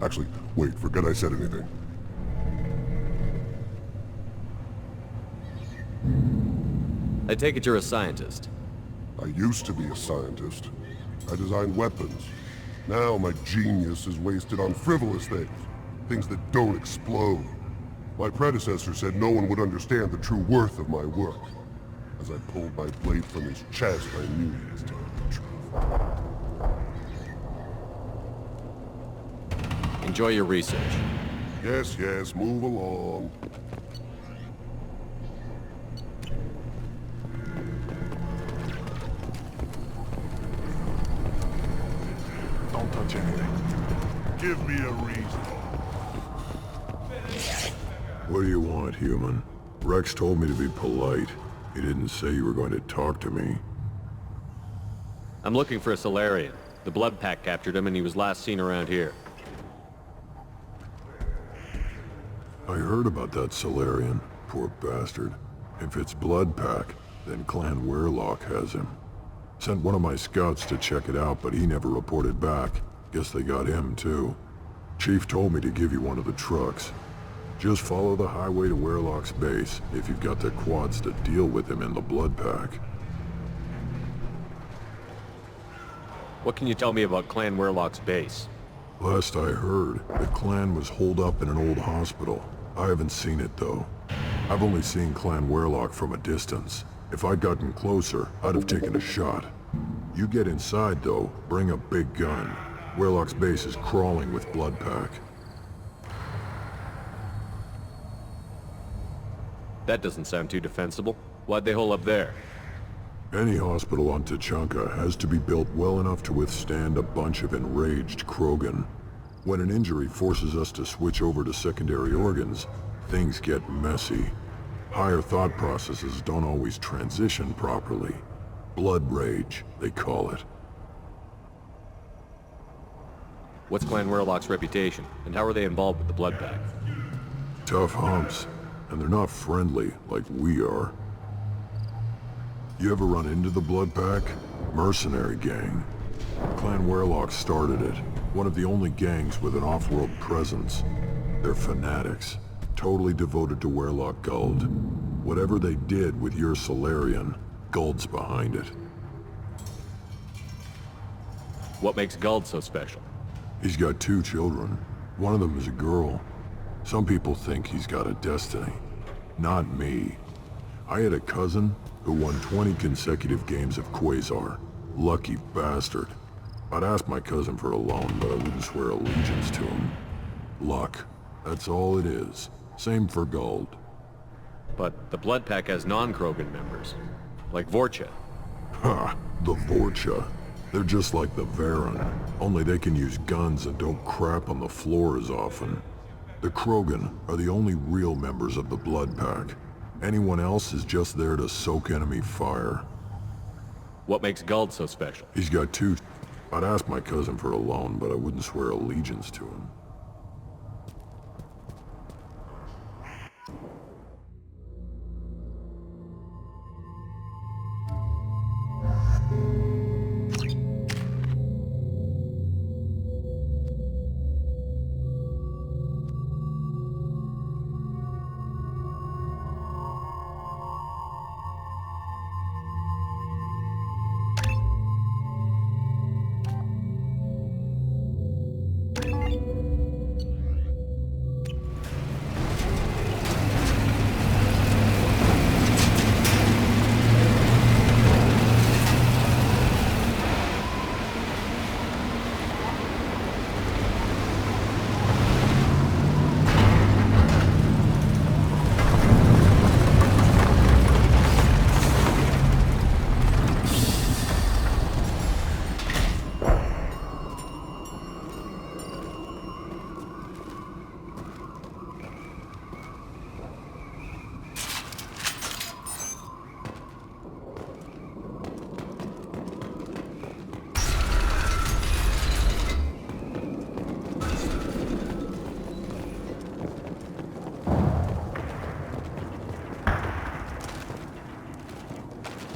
Actually, wait, forget I said anything. I take it you're a scientist. I used to be a scientist. I designed weapons. Now my genius is wasted on frivolous things. Things that don't explode. My predecessor said no one would understand the true worth of my work. As I pulled my blade from his chest, I knew he was telling the truth. Enjoy your research. Yes, move along. Don't touch anything. Give me a reason. What do you want, human? Wrex told me to be polite. He didn't say you were going to talk to me. I'm looking for a Solarian. The Blood Pack captured him and he was last seen around here. I heard about that Solarian. Poor bastard. If it's Blood Pack, then Clan Werlock has him. Sent one of my scouts to check it out, but he never reported back. Guess they got him, too. Chief told me to give you one of the trucks. Just follow the highway to Werlock's base, if you've got the quads to deal with him in the Blood Pack. What can you tell me about Clan Werlock's base? Last I heard, the clan was holed up in an old hospital. I haven't seen it, though. I've only seen Clan Werlock from a distance. If I'd gotten closer, I'd have taken a shot. You get inside, though, bring a big gun. Werlock's base is crawling with Blood Pack. That doesn't sound too defensible. Why'd they hole up there? Any hospital on Tuchanka has to be built well enough to withstand a bunch of enraged Krogan. When an injury forces us to switch over to secondary organs, things get messy. Higher thought processes don't always transition properly. Blood rage, they call it. What's Clan Werlock's reputation, and how are they involved with the Blood Pack? Tough humps, and they're not friendly like we are. You ever run into the Blood Pack? Mercenary gang. Clan Werlock started it. One of the only gangs with an off-world presence. They're fanatics. Totally devoted to Werlock Guld. Whatever they did with your Solarian, Guld's behind it. What makes Guld so special? He's got 2 children. One of them is a girl. Some people think he's got a destiny. Not me. I had a cousin who won 20 consecutive games of Quasar. Lucky bastard. I'd ask my cousin for a loan, but I wouldn't swear allegiance to him. Luck. That's all it is. Same for Guld. But the Blood Pack has non-Krogan members, like Vorcha. Ha! The Vorcha. They're just like the Varen, only they can use guns and don't crap on the floor as often. The Krogan are the only real members of the Blood Pack. Anyone else is just there to soak enemy fire. What makes Guld so special? He's got 2... I'd ask my cousin for a loan, but I wouldn't swear allegiance to him.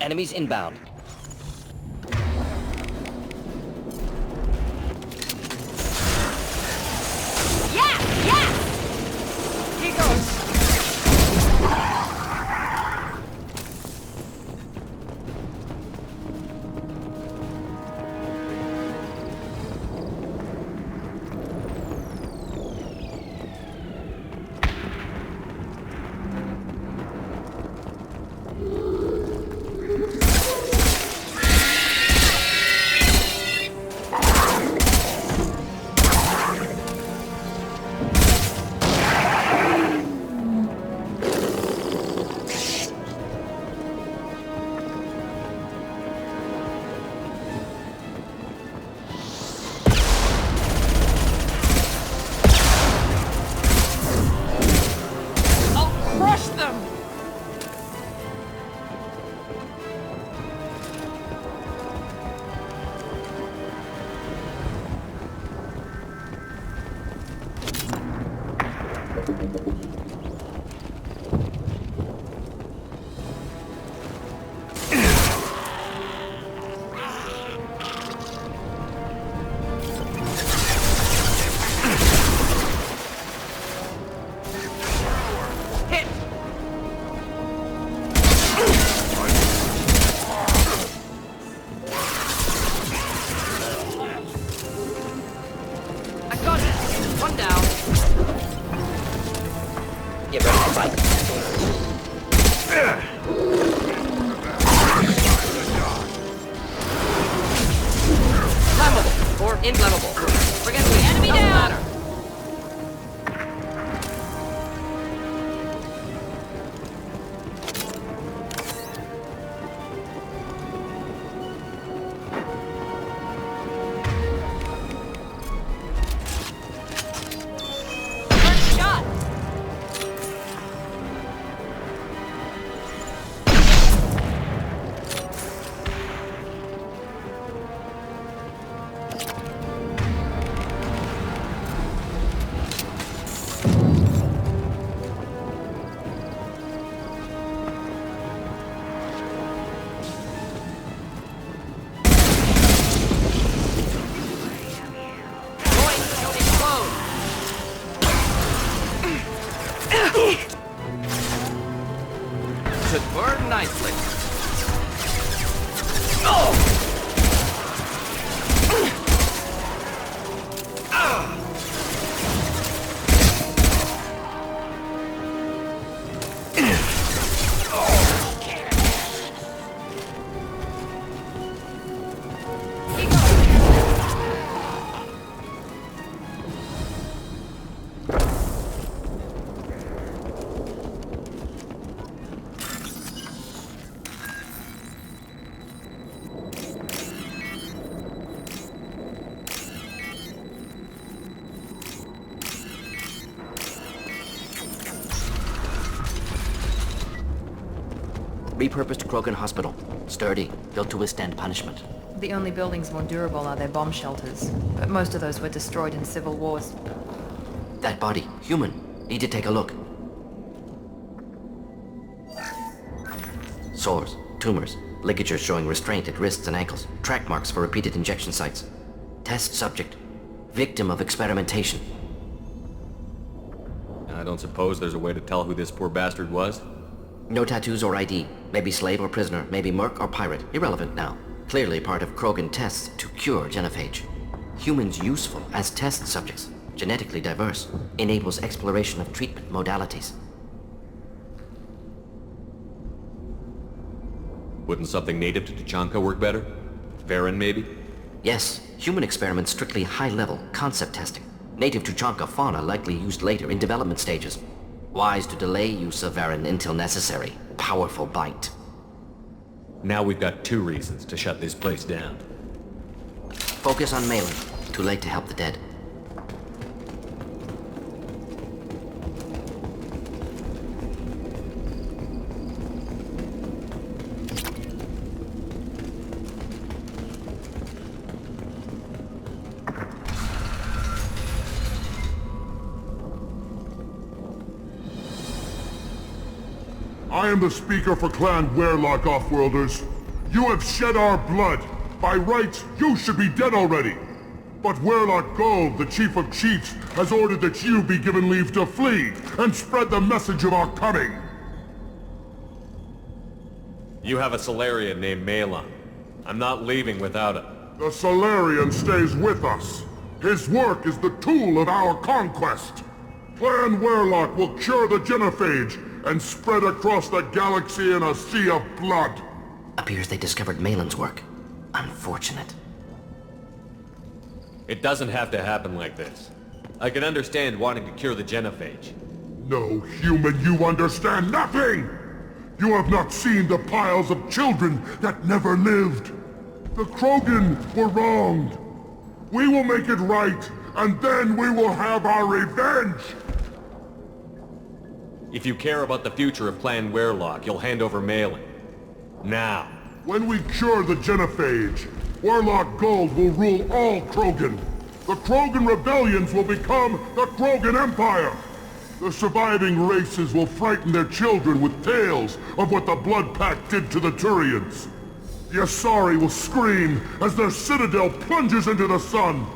Enemies inbound. Here goes. Inflammable. Forget me. Enemy down. Matter. First shot. Should burn nicely. Repurposed Krogan Hospital. Sturdy, built to withstand punishment. The only buildings more durable are their bomb shelters, but most of those were destroyed in civil wars. That body, human. Need to take a look. Sores, tumors, ligatures showing restraint at wrists and ankles, track marks for repeated injection sites. Test subject. Victim of experimentation. I don't suppose there's a way to tell who this poor bastard was? No tattoos or ID. Maybe slave or prisoner, maybe merc or pirate. Irrelevant now. Clearly part of Krogan tests to cure genophage. Humans useful as test subjects. Genetically diverse. Enables exploration of treatment modalities. Wouldn't something native to Tuchanka work better? Varen, maybe? Yes. Human experiments strictly high-level, concept testing. Native Tuchanka fauna likely used later in development stages. Wise to delay use of Varen until necessary. Powerful bite. Now we've got 2 reasons to shut this place down. Focus on melee. Too late to help the dead. I am the speaker for Clan Werlock, Offworlders. You have shed our blood. By rights, you should be dead already. But Werlock Gold, the Chief of Chiefs, has ordered that you be given leave to flee and spread the message of our coming. You have a Solarian named Malon. I'm not leaving without him. The Solarian stays with us. His work is the tool of our conquest. Clan Werlock will cure the genophage and spread across the galaxy in a sea of blood. Appears they discovered Malon's work. Unfortunate. It doesn't have to happen like this. I can understand wanting to cure the genophage. No human, you understand nothing! You have not seen the piles of children that never lived. The Krogan were wronged. We will make it right, and then we will have our revenge! If you care about the future of Clan Werlock, you'll hand over Malon. Now. When we cure the genophage, Werlock Gold will rule all Krogan. The Krogan rebellions will become the Krogan Empire. The surviving races will frighten their children with tales of what the Blood Pact did to the Turians. The Asari will scream as their citadel plunges into the sun.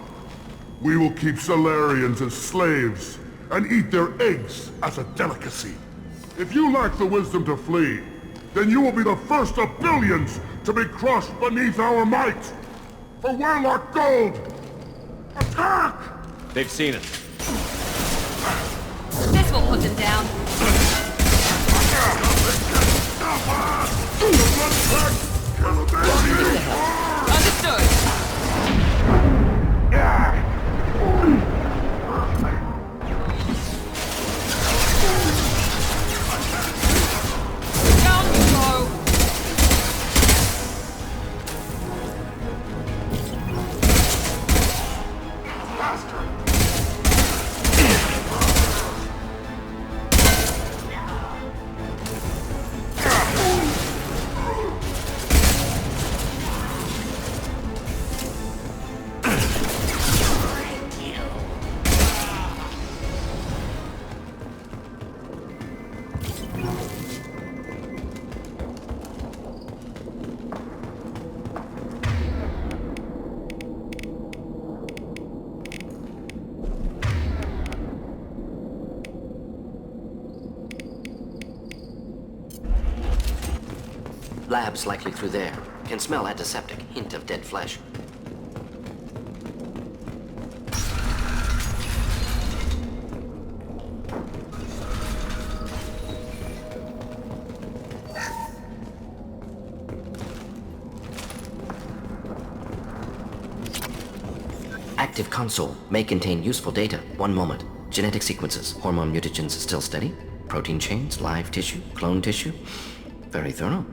We will keep Solarians as slaves and eat their eggs as a delicacy. If you lack the wisdom to flee, then you will be the first of billions to be crushed beneath our might. For Werlock Gold! Attack! They've seen us. This will put them down. Understood. Down you go. Labs likely through there. Can smell antiseptic. Hint of dead flesh. Active console may contain useful data. One moment. Genetic sequences. Hormone mutagens still steady. Protein chains, live tissue, clone tissue. Very thorough.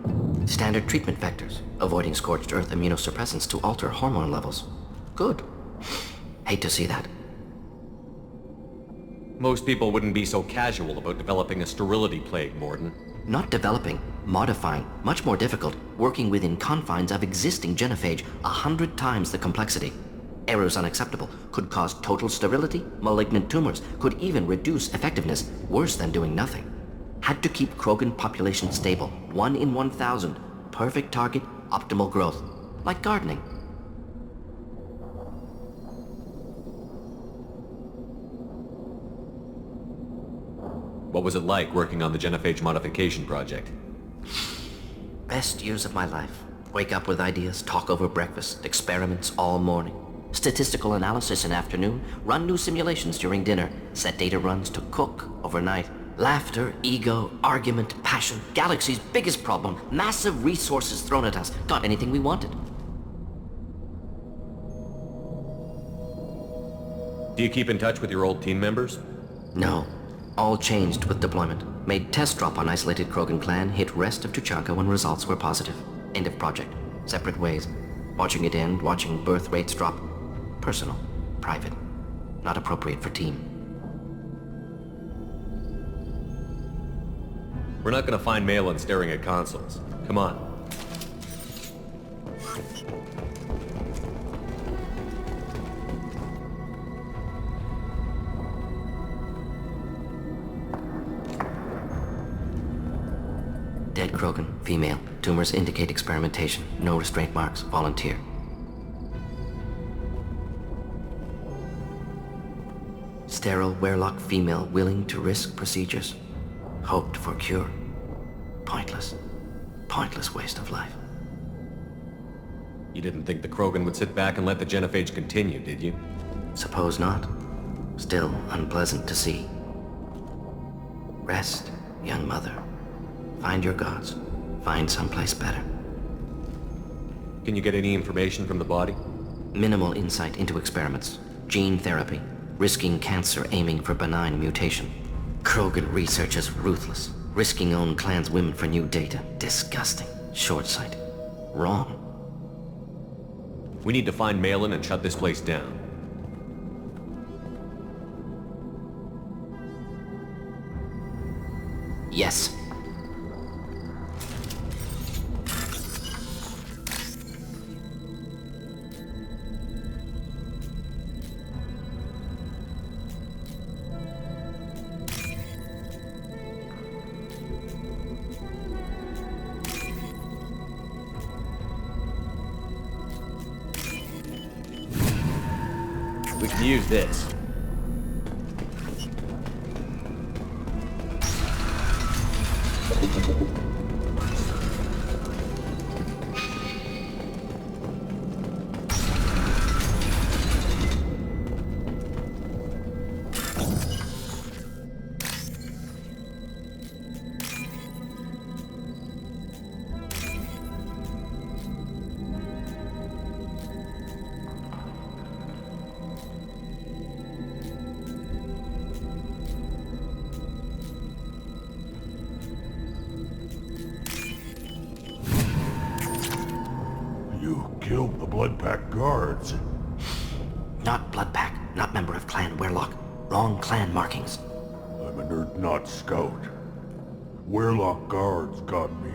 Standard treatment vectors, avoiding scorched earth immunosuppressants to alter hormone levels. Good. Hate to see that. Most people wouldn't be so casual about developing a sterility plague, Morden. Not developing, modifying, much more difficult, working within confines of existing genophage, 100 times the complexity. Errors unacceptable, could cause total sterility, malignant tumors, could even reduce effectiveness, worse than doing nothing. Had to keep Krogan population stable, 1 in 1,000. Perfect target, optimal growth. Like gardening. What was it like working on the genophage modification project? Best years of my life. Wake up with ideas, talk over breakfast, experiments all morning. Statistical analysis in afternoon, run new simulations during dinner, set data runs to cook overnight. Laughter, ego, argument, passion, galaxy's biggest problem, massive resources thrown at us, got anything we wanted. Do you keep in touch with your old team members? No. All changed with deployment. Made test drop on isolated Krogan clan, hit rest of Tuchanka when results were positive. End of project. Separate ways. Watching it end, watching birth rates drop. Personal. Private. Not appropriate for team. We're not gonna find Malon staring at consoles. Come on. Dead Krogan, female. Tumors indicate experimentation. No restraint marks. Volunteer. Sterile Werelock female willing to risk procedures. Hoped for cure. Pointless. Pointless waste of life. You didn't think the Krogan would sit back and let the genophage continue, did you? Suppose not. Still unpleasant to see. Rest, young mother. Find your gods. Find someplace better. Can you get any information from the body? Minimal insight into experiments. Gene therapy. Risking cancer aiming for benign mutation. Krogan researchers ruthless. Risking own clan's women for new data. Disgusting. Short-sighted. Wrong. We need to find Malin and shut this place down. Yes. We can use this. Killed the Bloodpack guards. Not Bloodpack, not member of Clan Werelock. Wrong clan markings. I'm an Urdnot scout. Werelock guards got me.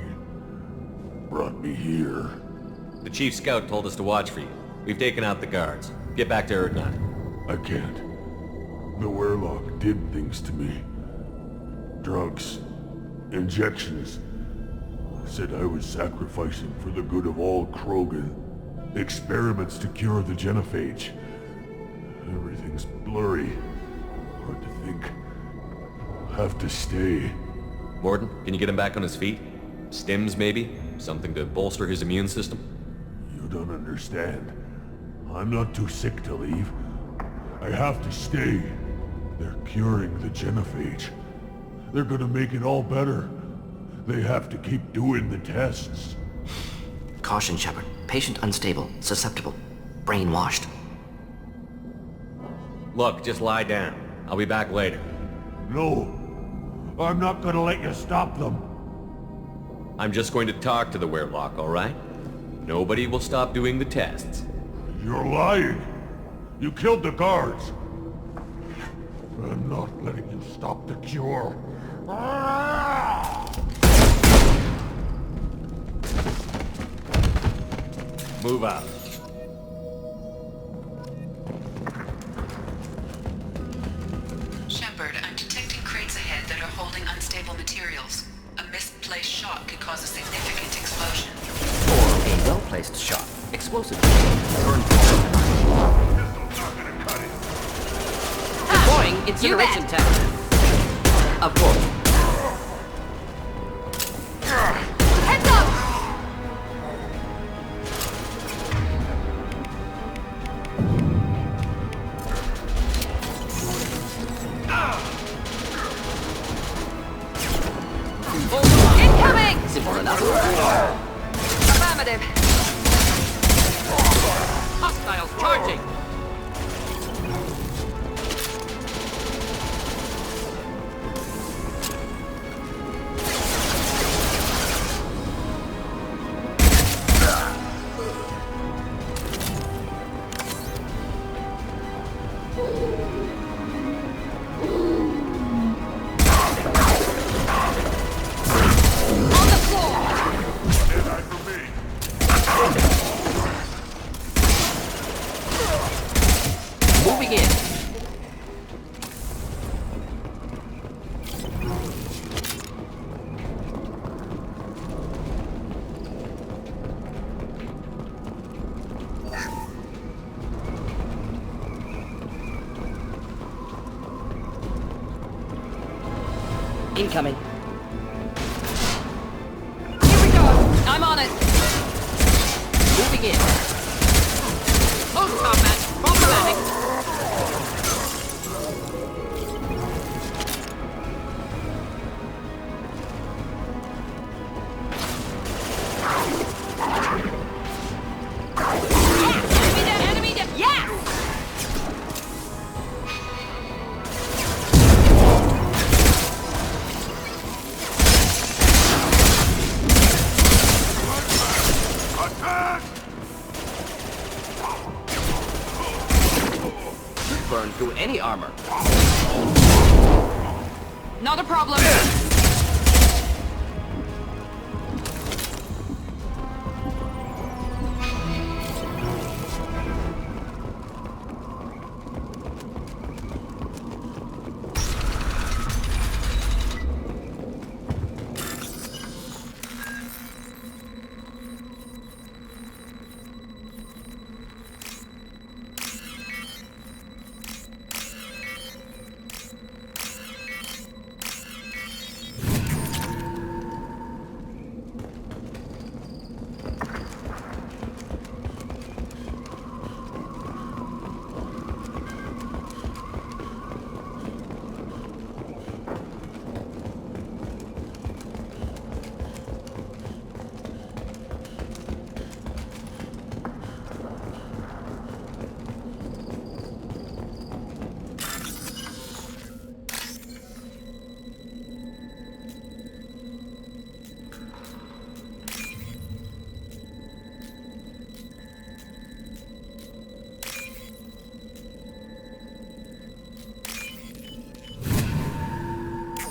Brought me here. The chief scout told us to watch for you. We've taken out the guards. Get back to Urdnot. I can't. The Werelock did things to me. Drugs. Injections. Said I was sacrificing for the good of all Krogan. Experiments to cure the genophage. Everything's blurry. Hard to think. Have to stay. Morden, can you get him back on his feet? Stims, maybe? Something to bolster his immune system? You don't understand. I'm not too sick to leave. I have to stay. They're curing the genophage. They're gonna make it all better. They have to keep doing the tests. Caution, Shepard. Patient unstable, susceptible, brainwashed. Look, just lie down. I'll be back later. No. I'm not gonna let you stop them. I'm just going to talk to the Werelock, all right? Nobody will stop doing the tests. You're lying. You killed the guards. I'm not letting you stop the cure. Move out. Shepard, I'm detecting crates ahead that are holding unstable materials. A misplaced shot could cause a significant explosion. Or a well-placed shot. Explosive. Turn. Deploying incineration tech. Of course. Heads up! Incoming! Simple enough. Affirmative. Hostiles charging! Incoming. Here we go! I'm on it! Moving in. Close combat! Problematic! Enemy dead! Yes! Burn through any armor. Not a problem.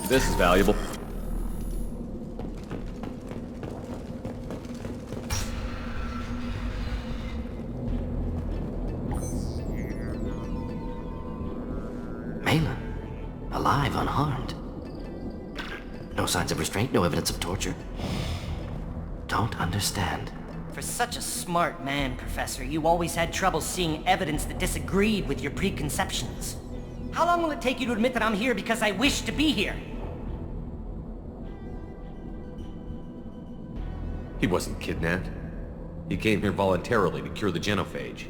This is valuable. Malin, alive, unharmed. No signs of restraint, no evidence of torture. Don't understand. For such a smart man, Professor, you always had trouble seeing evidence that disagreed with your preconceptions. How long will it take you to admit that I'm here because I wish to be here? He wasn't kidnapped. He came here voluntarily to cure the genophage.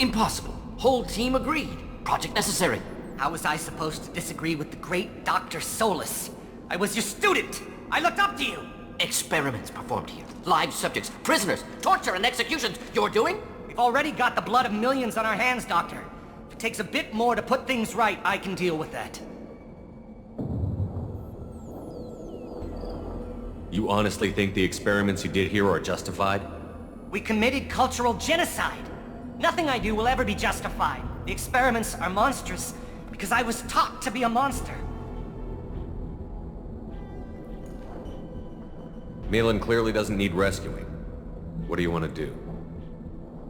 Impossible. Whole team agreed. Project necessary. How was I supposed to disagree with the great Dr. Solus? I was your student! I looked up to you! Experiments performed here. Live subjects, prisoners, torture and executions. You're doing? We've already got the blood of millions on our hands, Doctor. If it takes a bit more to put things right, I can deal with that. You honestly think the experiments you did here are justified? We committed cultural genocide. Nothing I do will ever be justified. The experiments are monstrous because I was taught to be a monster. Malin clearly doesn't need rescuing. What do you want to do?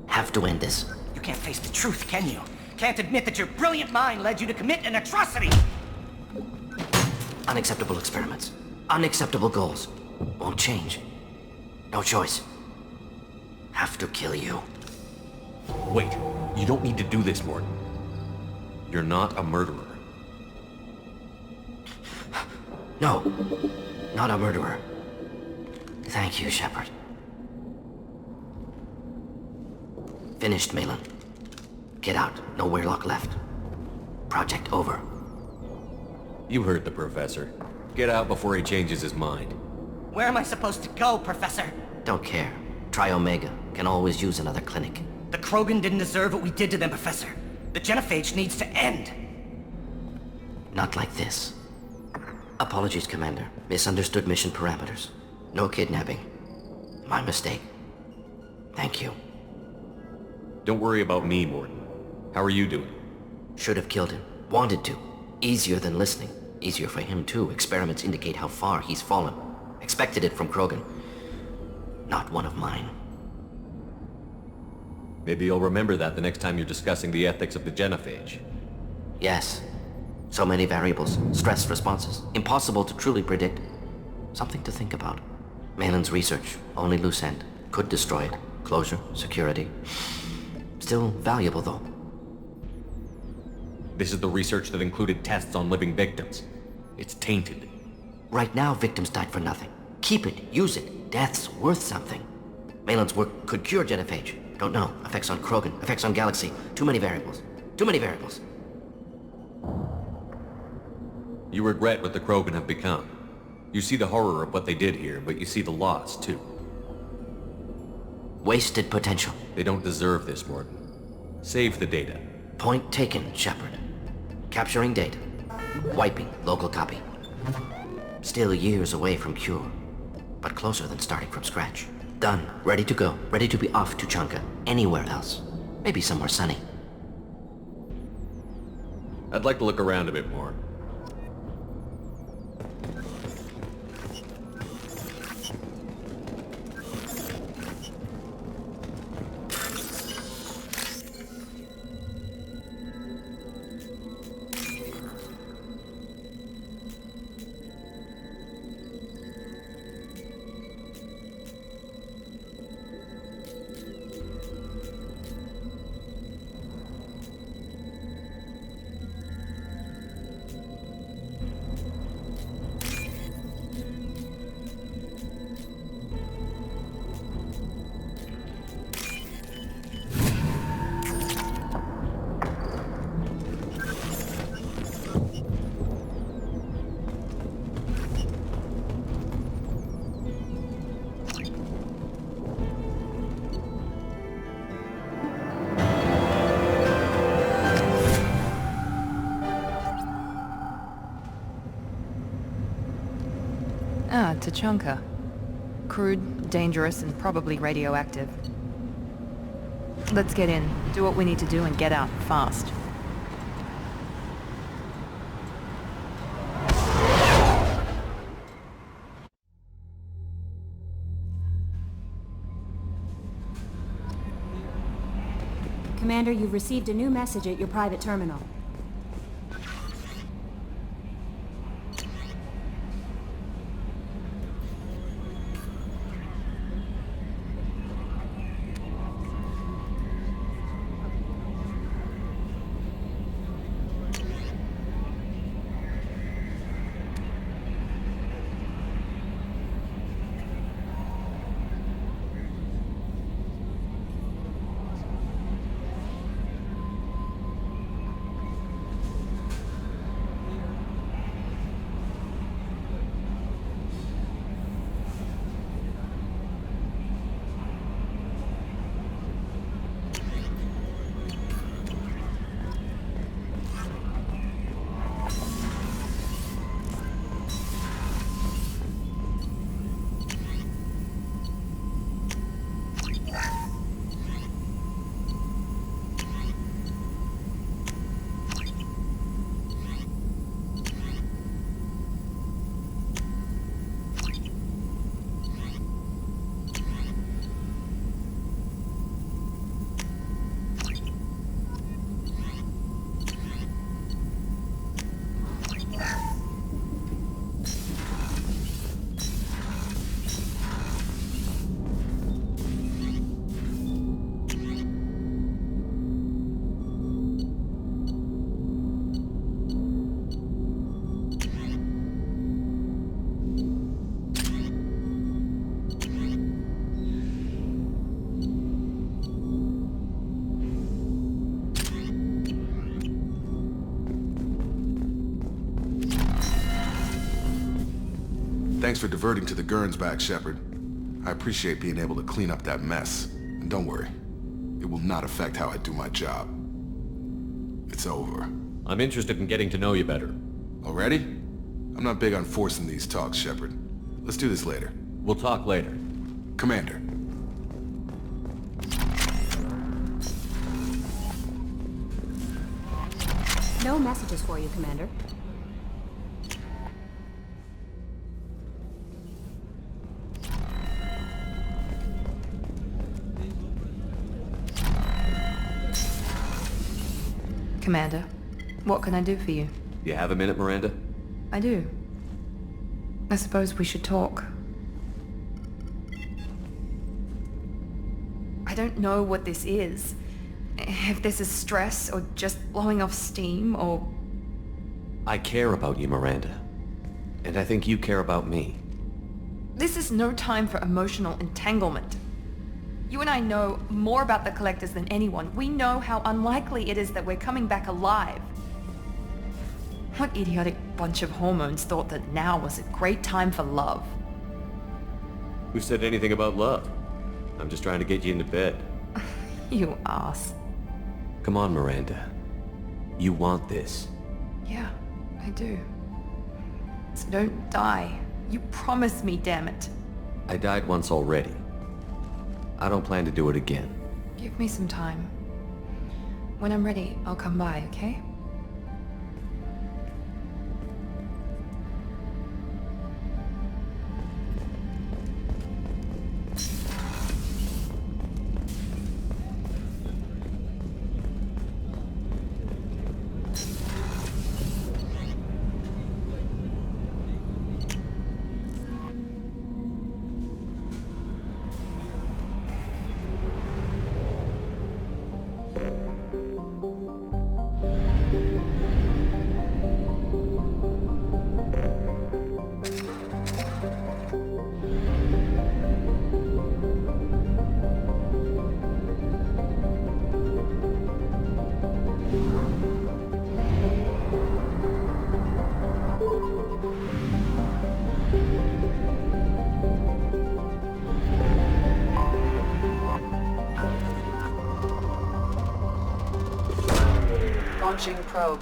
Have to end this. You can't face the truth, can you? Can't admit that your brilliant mind led you to commit an atrocity! Unacceptable experiments. Unacceptable goals. Won't change. No choice. Have to kill you. Wait, you don't need to do this, Morton. You're not a murderer. No, not a murderer. Thank you, Shepard. Finished, Malin. Get out. No Weirlock left. Project over. You heard the professor. Get out before he changes his mind. Where am I supposed to go, Professor? Don't care. Try Omega. Can always use another clinic. The Krogan didn't deserve what we did to them, Professor. The genophage needs to end. Not like this. Apologies, Commander. Misunderstood mission parameters. No kidnapping. My mistake. Thank you. Don't worry about me, Morton. How are you doing? Should have killed him. Wanted to. Easier than listening. Easier for him, too. Experiments indicate how far he's fallen. Expected it from Krogan. Not one of mine. Maybe you'll remember that the next time you're discussing the ethics of the genophage. Yes. So many variables. Stress responses. Impossible to truly predict. Something to think about. Malin's research. Only loose end. Could destroy it. Closure. Security. Still valuable, though. This is the research that included tests on living victims. It's tainted. Right now, victims died for nothing. Keep it, use it. Death's worth something. Malin's work could cure genophage. Don't know. Effects on Krogan, effects on Galaxy. Too many variables. Too many variables. You regret what the Krogan have become. You see the horror of what they did here, but you see the loss, too. Wasted potential. They don't deserve this, Morgan. Save the data. Point taken, Shepard. Capturing data. Wiping local copy. Still years away from cure, but closer than starting from scratch. Done. Ready to go. Ready to be off to Chanka. Anywhere else. Maybe somewhere sunny. I'd like to look around a bit more. Tachanka. Crude, dangerous, and probably radioactive. Let's get in, do what we need to do, and get out fast. Commander, you've received a new message at your private terminal. Thanks for diverting to the Gurns back, Shepard. I appreciate being able to clean up that mess. And don't worry, it will not affect how I do my job. It's over. I'm interested in getting to know you better. Already? I'm not big on forcing these talks, Shepard. Let's do this later. We'll talk later. Commander. No messages for you, Commander. Commander, what can I do for you? You have a minute, Miranda? I do. I suppose we should talk. I don't know what this is. If this is stress, or just blowing off steam, or... I care about you, Miranda. And I think you care about me. This is no time for emotional entanglement. You and I know more about the Collectors than anyone. We know how unlikely it is that we're coming back alive. What idiotic bunch of hormones thought that now was a great time for love? Who said anything about love? I'm just trying to get you into bed. You ass. Come on, Miranda. You want this. Yeah, I do. So don't die. You promised me, damn it. I died once already. I don't plan to do it again. Give me some time. When I'm ready, I'll come by, okay? Launching probe.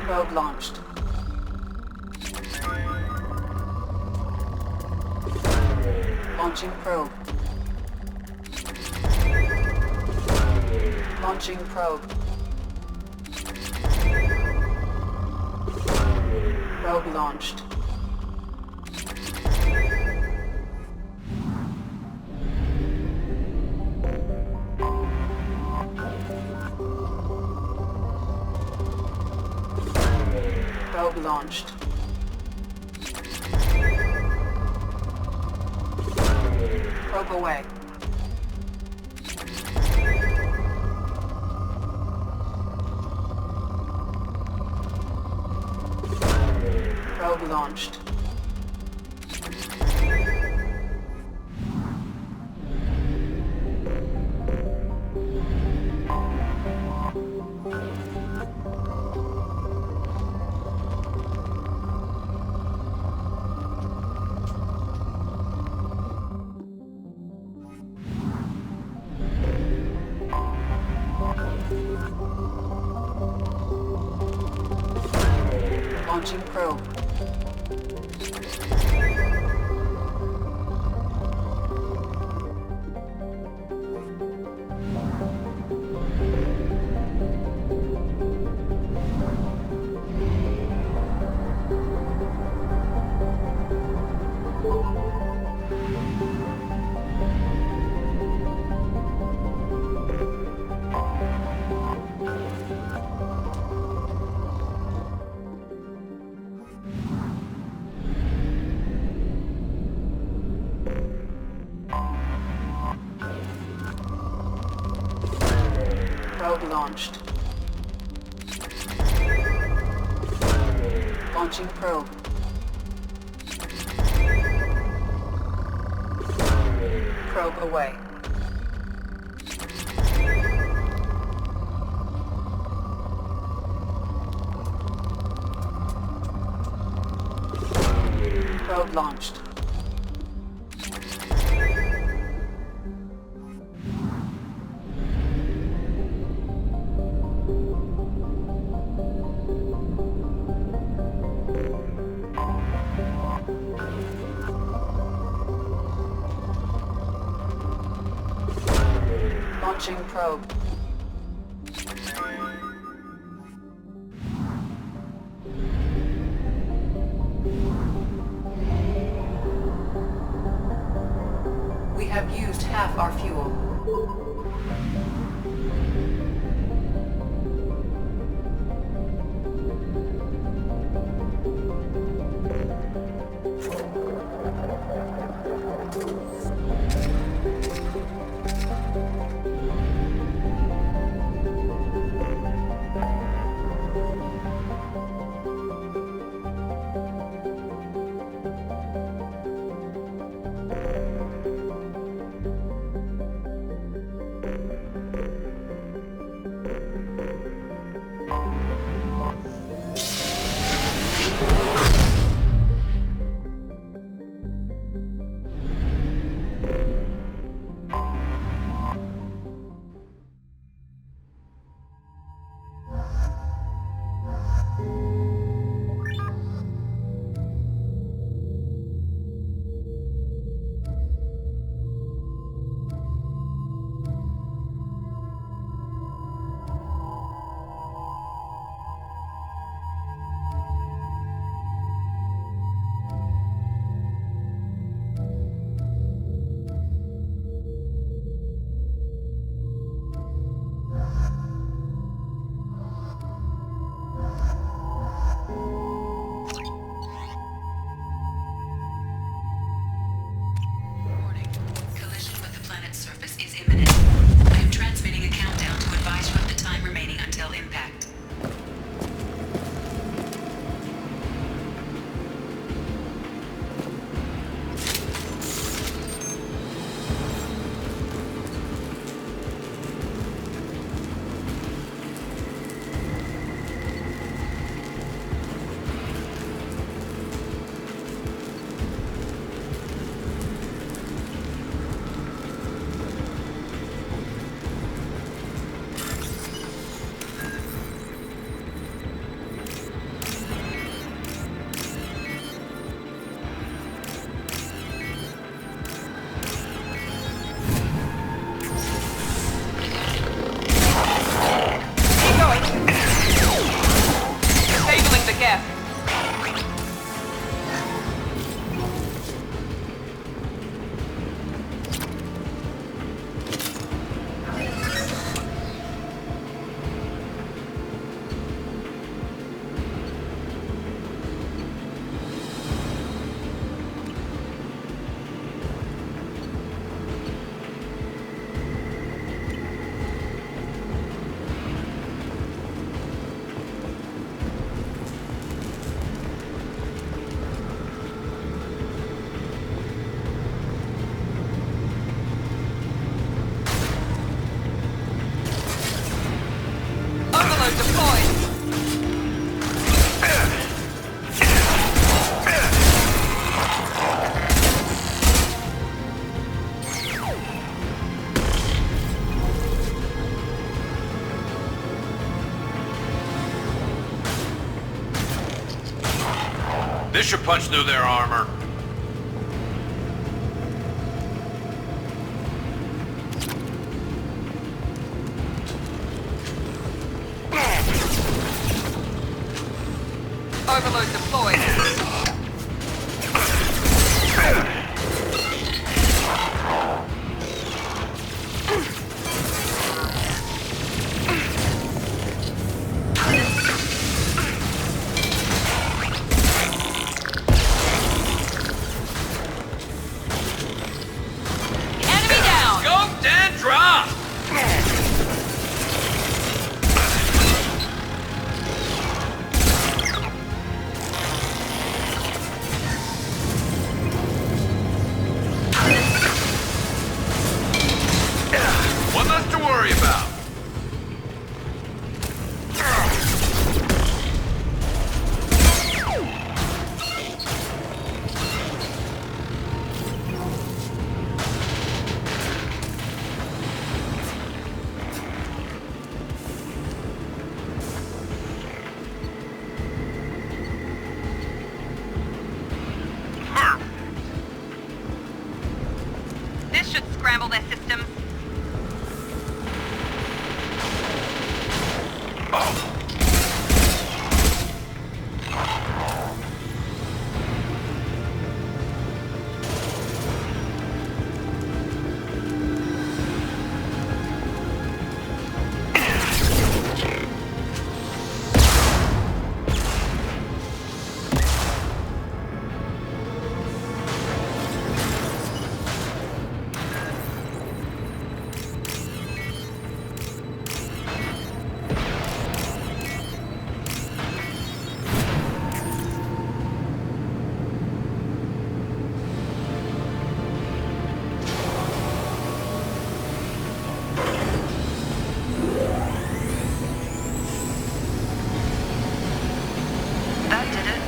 Probe launched. Launching probe. Launching probe. Probe launched. Probe launched. Probe away. Probe launched. Launching probe. Probe launched. Launching probe. Probe away. Probe launched. Launching probe. We have used half our fuel. This should punch through their armor. Overload deployed. Enemy down! Scoped and dropped! One less to worry about. This should scramble their systems. That did it.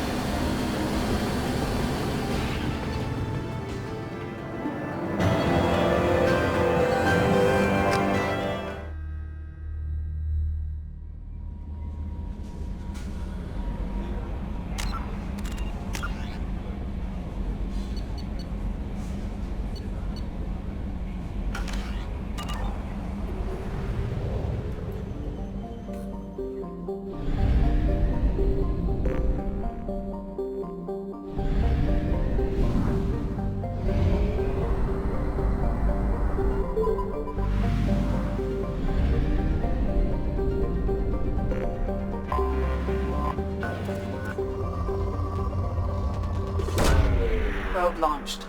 Probe launched.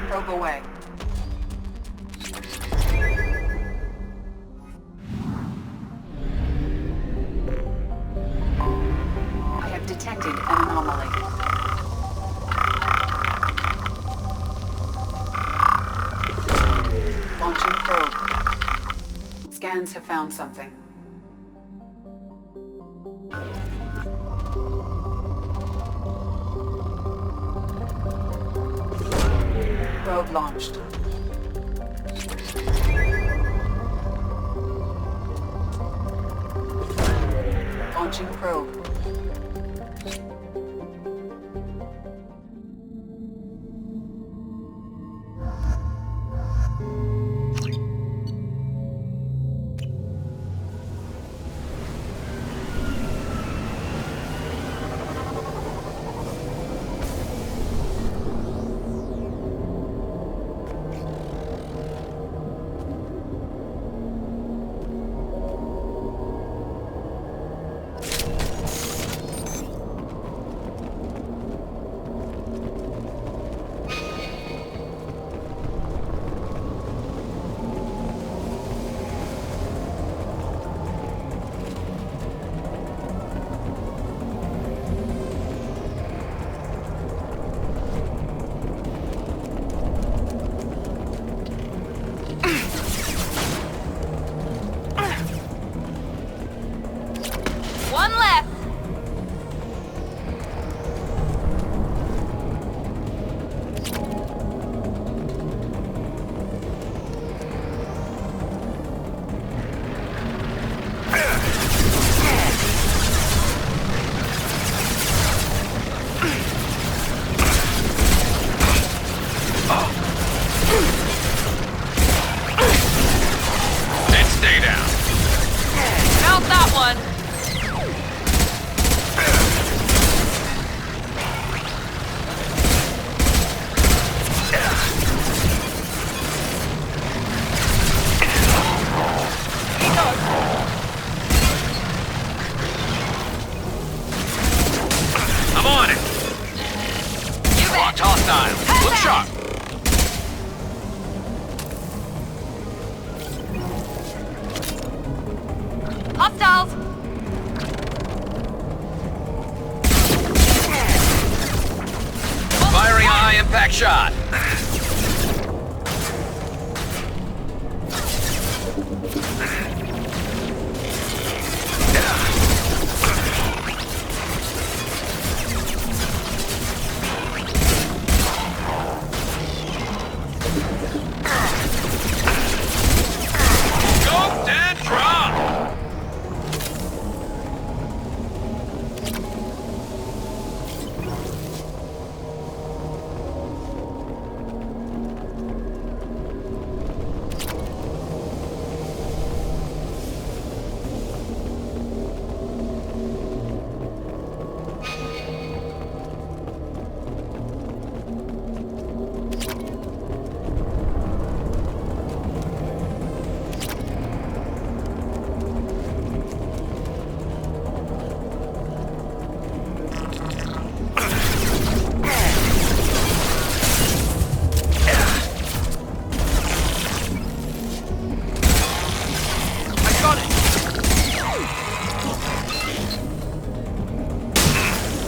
Probe away. I have detected an anomaly. Launching probe. Scans have found something. Probe launched. Launching probe. one. I'm on it! Watch hostile! Look sharp! Hostiles! Firing a high-impact shot! Scoped and dropped!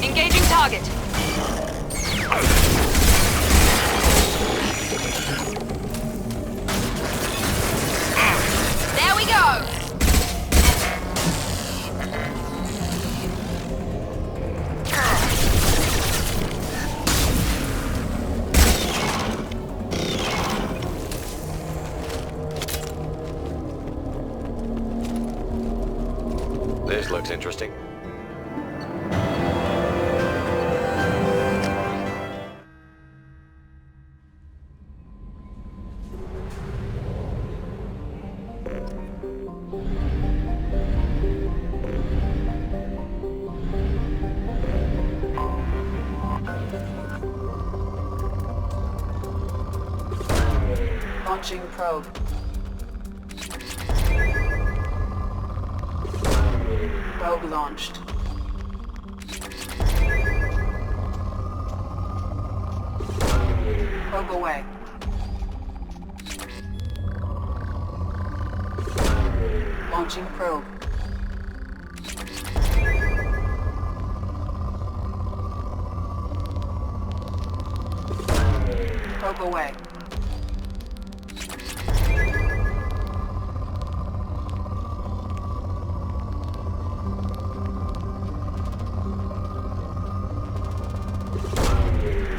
Engaging target. There we go. This looks interesting. Launching probe. Probe launched. Probe away. Launching probe. Probe away.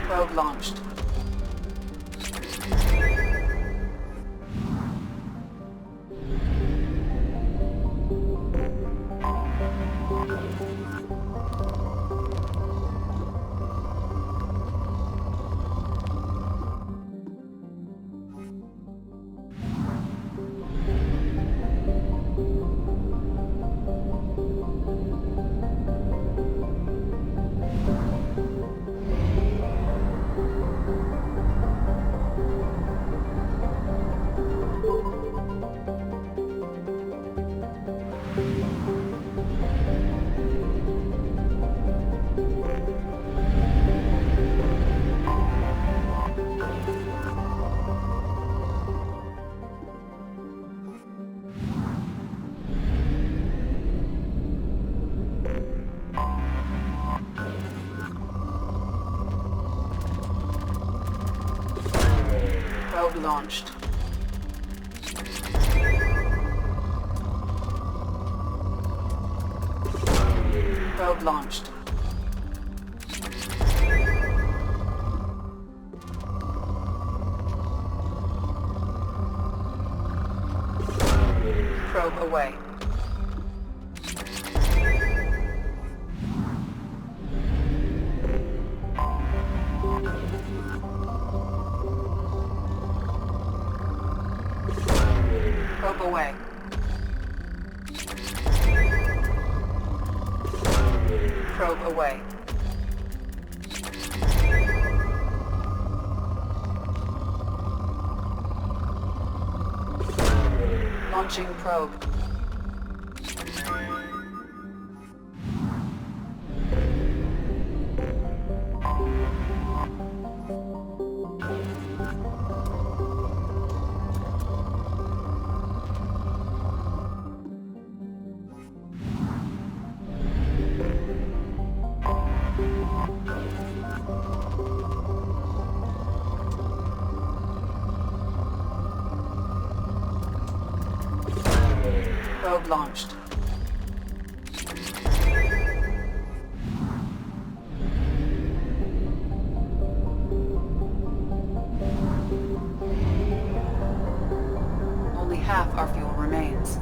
Probe launched. Probe launched. Probe launched. Probe away. Probe away. probe away. Launching probe. Probe launched. Only half our fuel remains.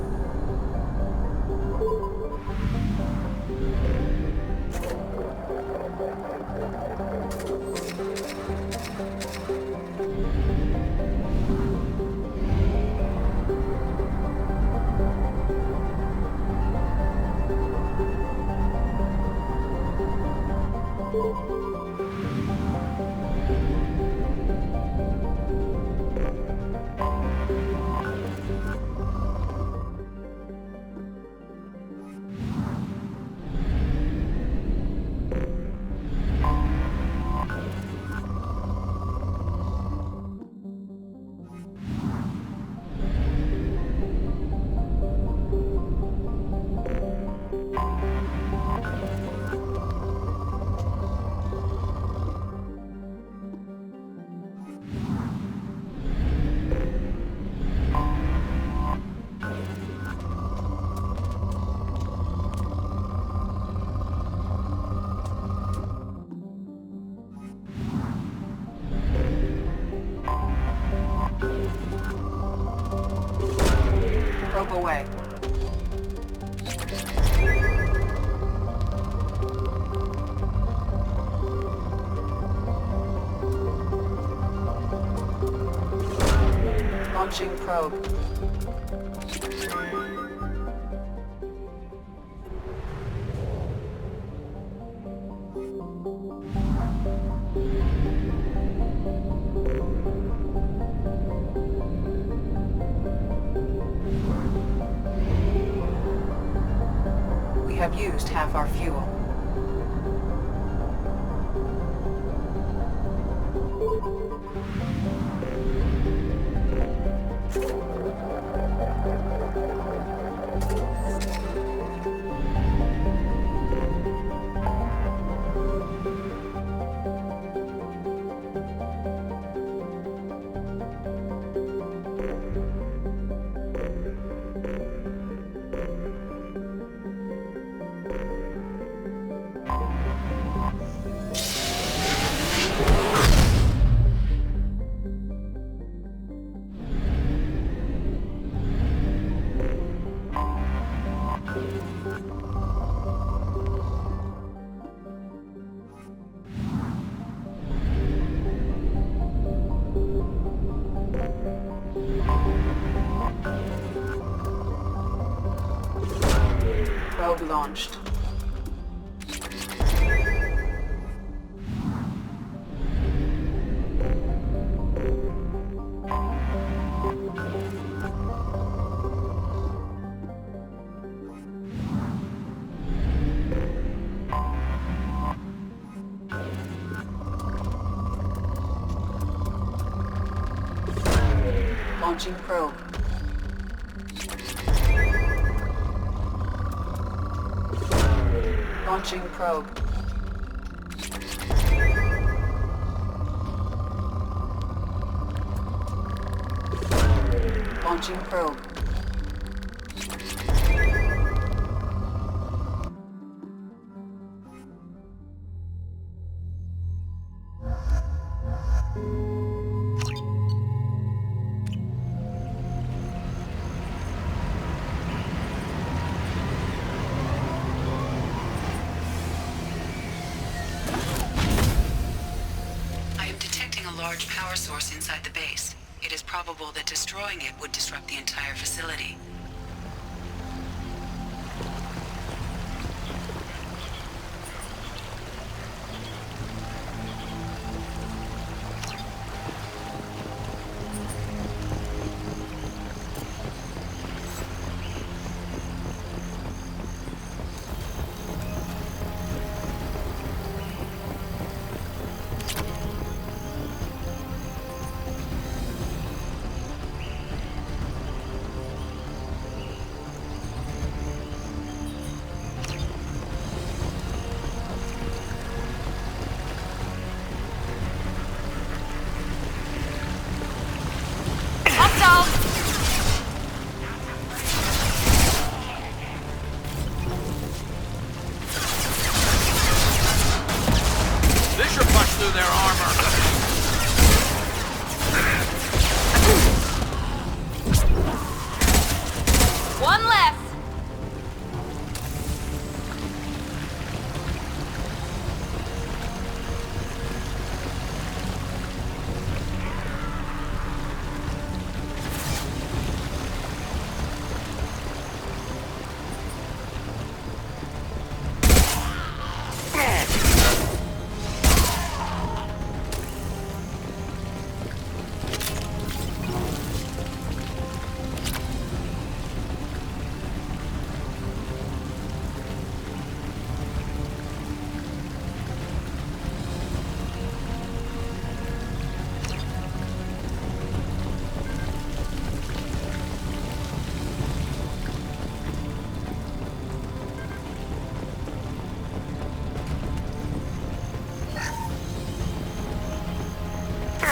Probe away. Launching probe. We have used half our fuel. Probe launched. Launching probe. Launching probe. Launching probe. Large power source inside the base. It is probable that destroying it would disrupt the entire facility. One less.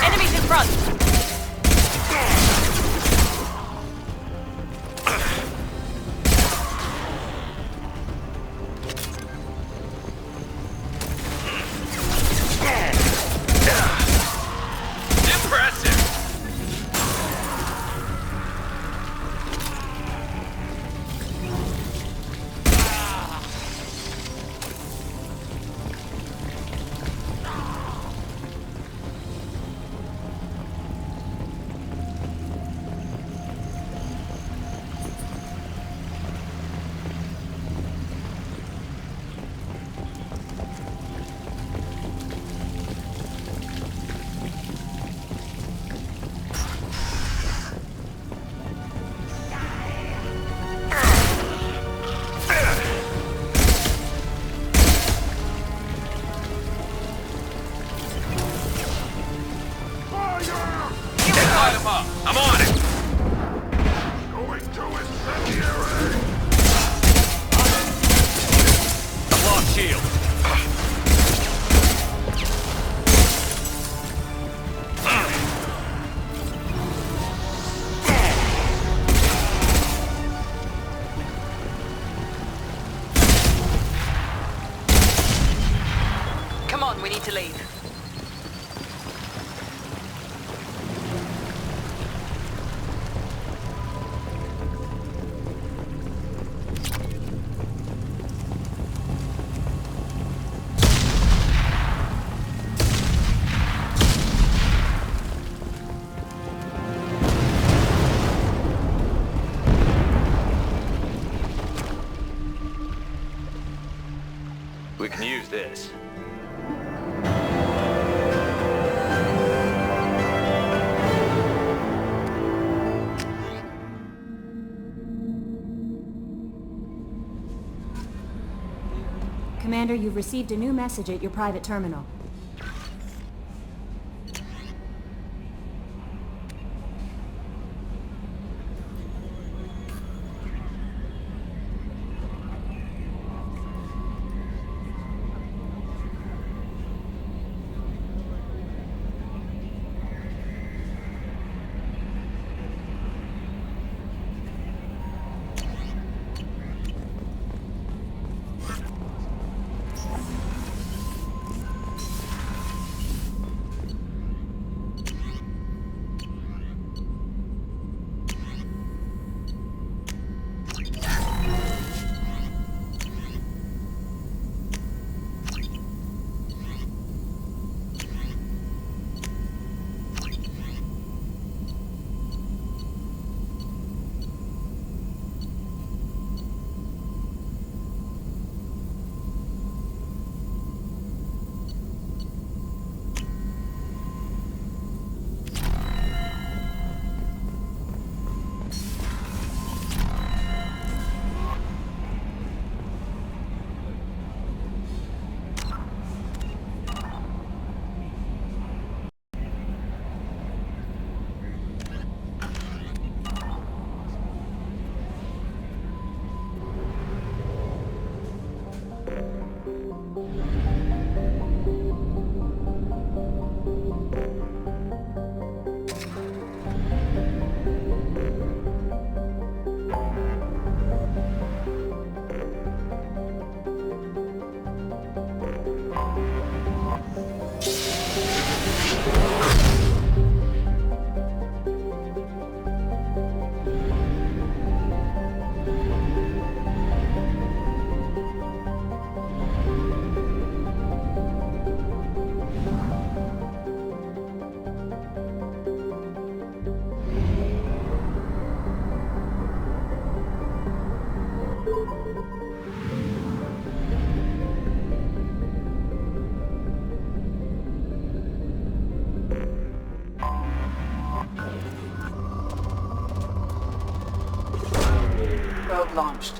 Enemies in front. I'm on it! Going to incendiary! I've lost shield. Come on, we need to leave. We can use this. Commander, you've received a new message at your private terminal. probe launched.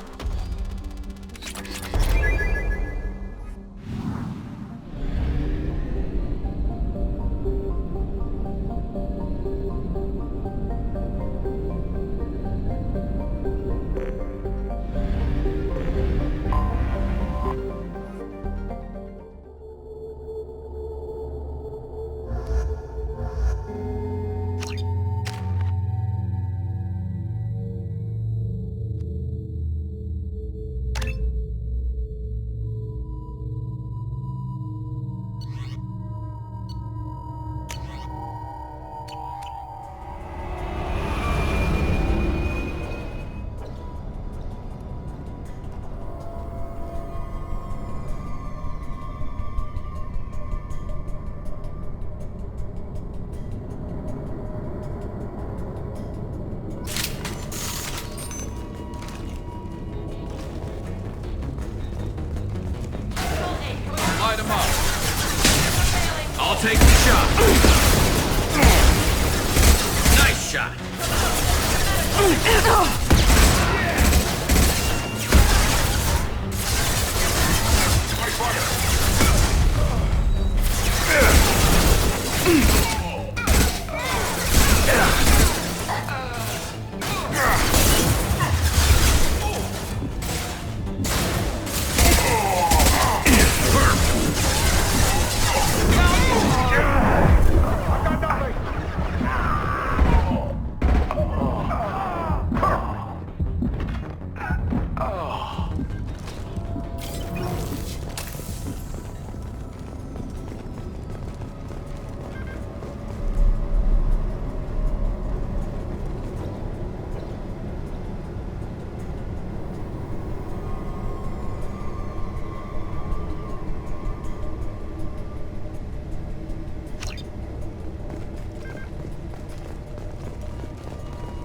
Light him up. I'll take the shot. Nice shot.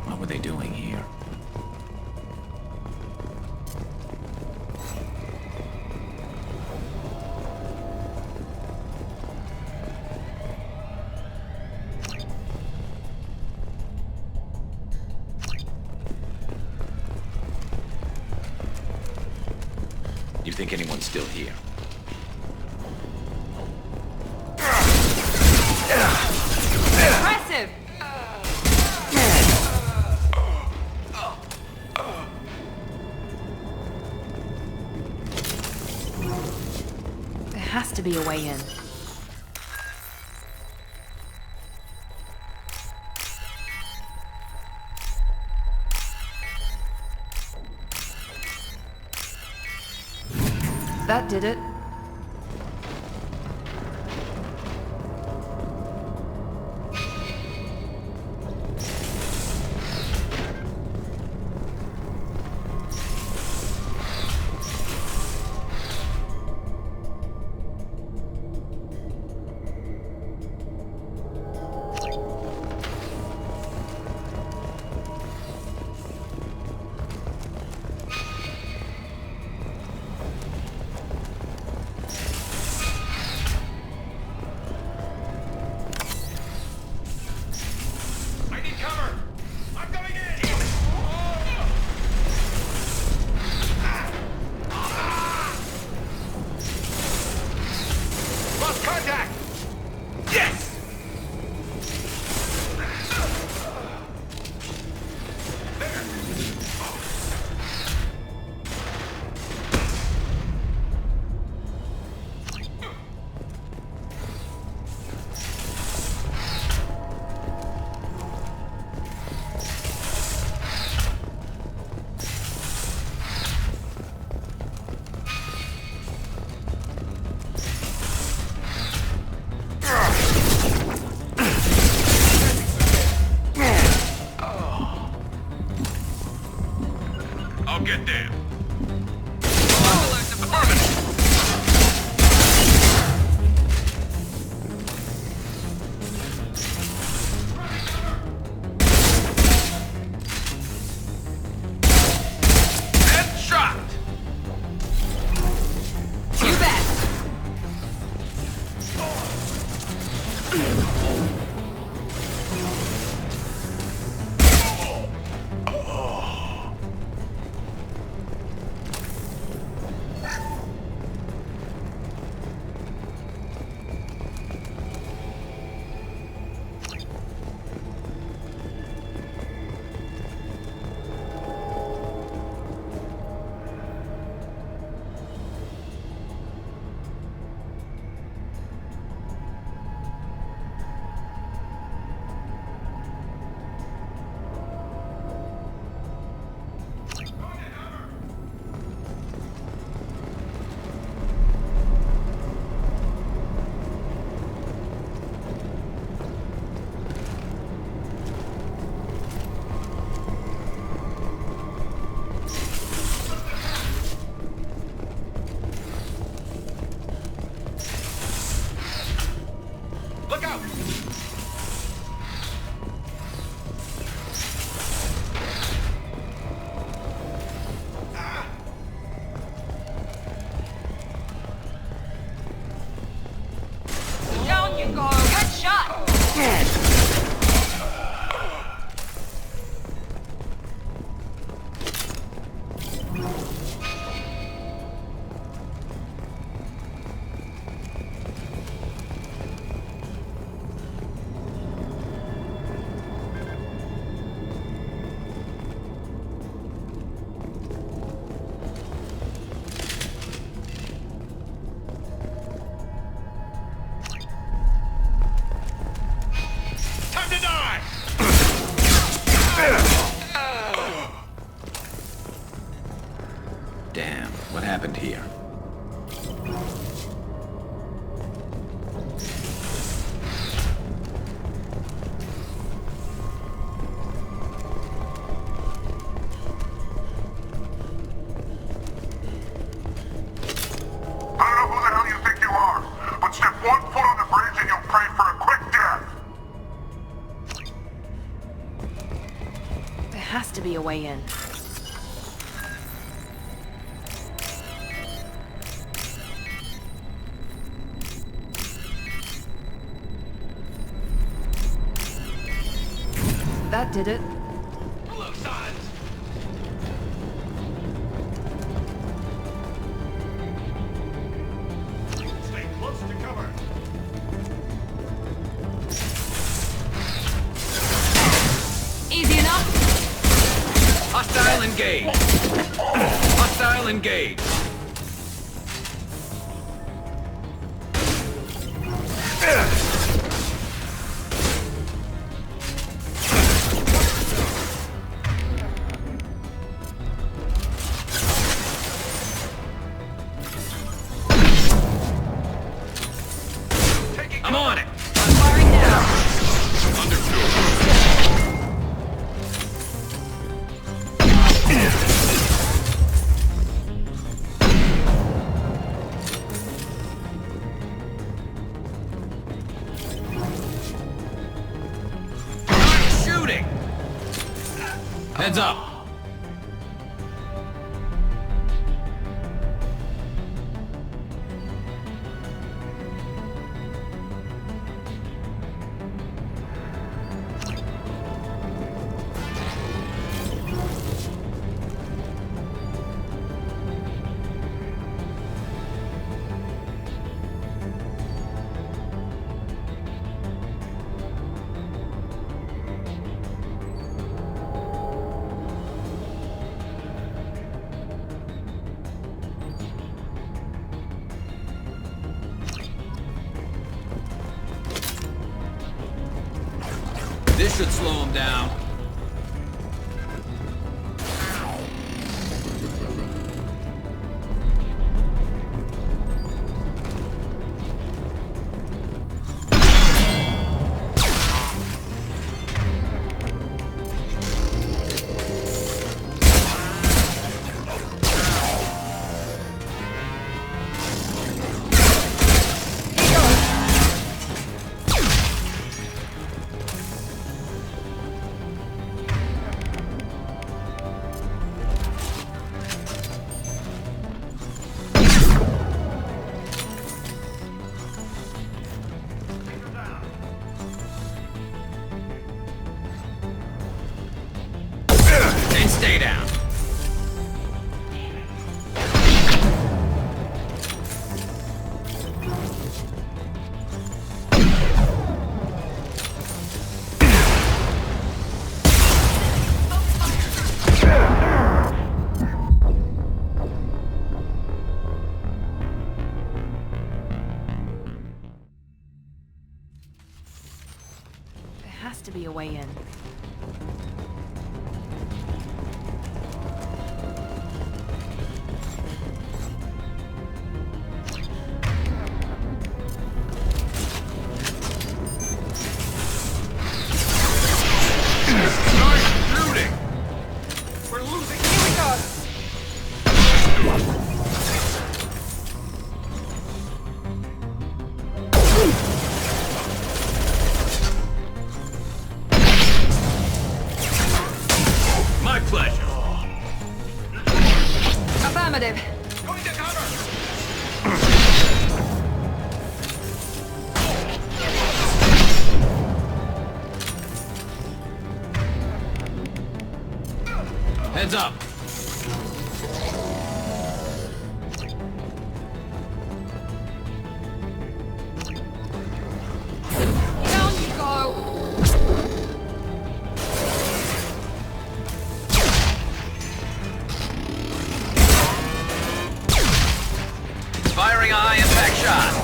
What were they doing here? You think anyone's still here? Impressive! There has to be a way in. That did it. I'll get there. What happened here? Be a way in. That did it. Stay close to cover. Easy enough. Hostile engaged! Hostile engaged! I'm on it! I'm firing now. Shooting! Heads up! This should slow him down. And stay down. There has to be a way in. Affirmative. Going to cover! Heads up. Down you go. Firing a high impact shot.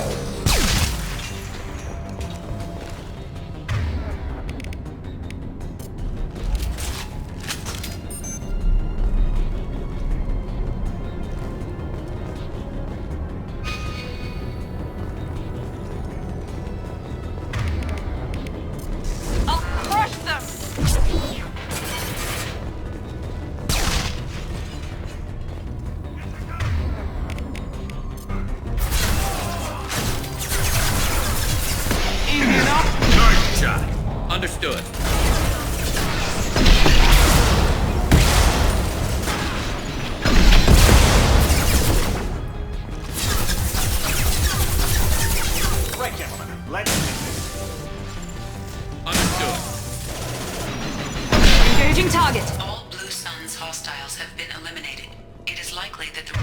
vessels have been eliminated. It is likely that the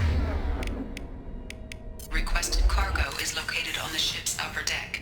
requested cargo is located on the ship's upper deck.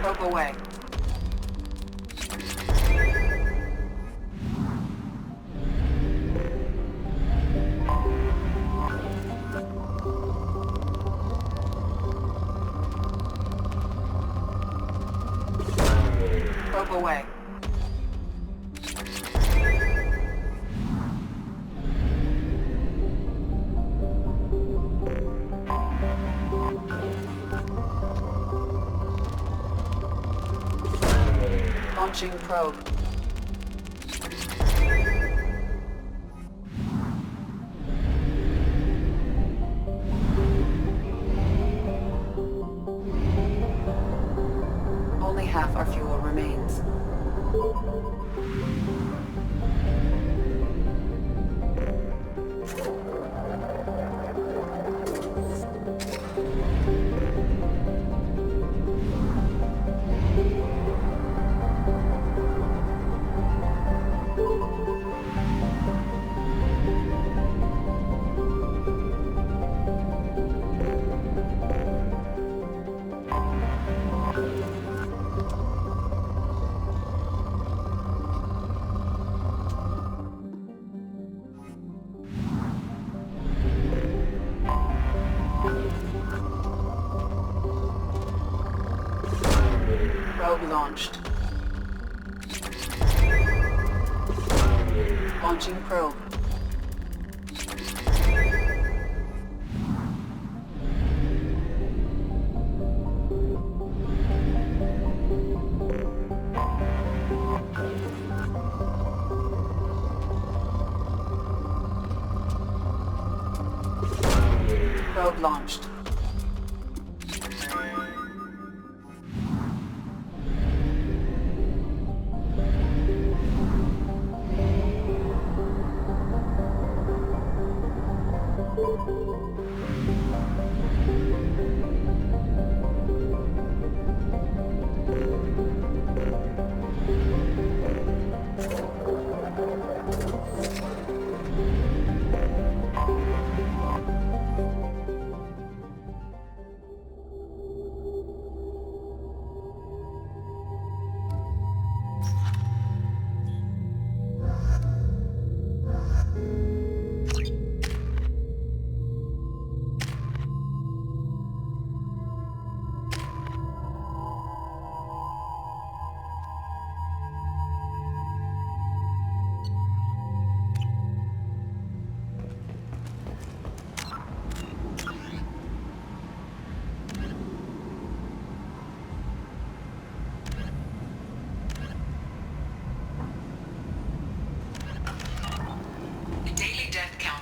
Probe away. Probe away. Launching probe. Only half our fuel remains. Probe launched. Launching probe. Probe launched.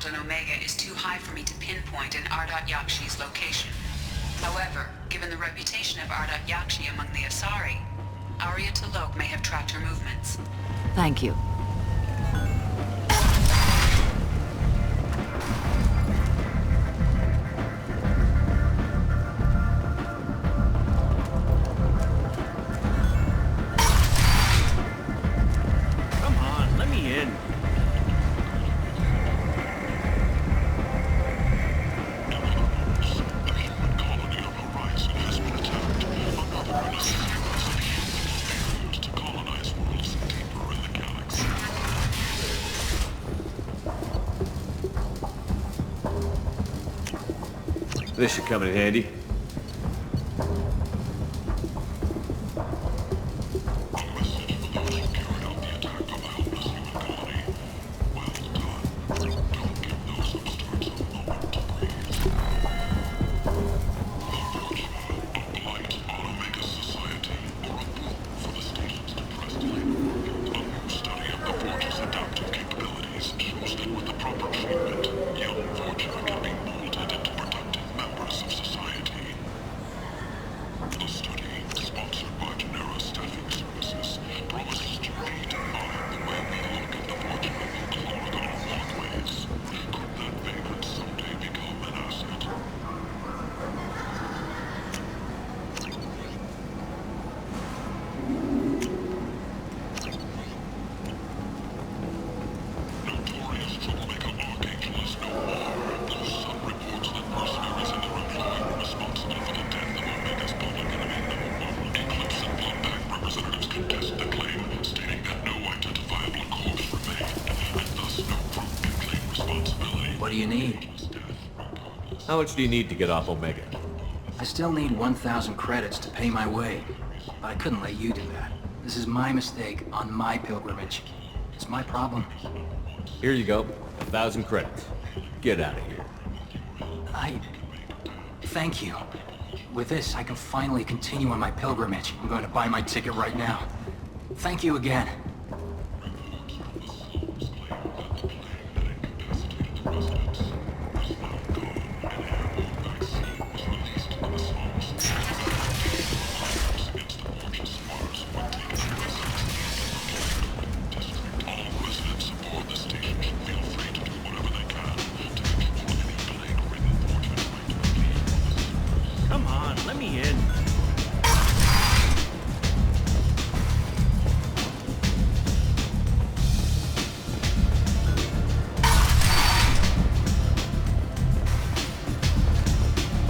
on Omega is too high for me to pinpoint an Ardat Yakshi's location. However, given the reputation of Ardat Yakshi among the Asari, Arya T'Loak may have tracked her movements. Thank you. Come on, let me in. This should come in handy. What do you need? How much do you need to get off Omega? I still need 1,000 credits to pay my way, but I couldn't let you do that. This is my mistake on my pilgrimage. It's my problem. Here you go. 1,000 credits. Get out of here. Thank you. With this, I can finally continue on my pilgrimage. I'm going to buy my ticket right now. Thank you again. Come on, let me in.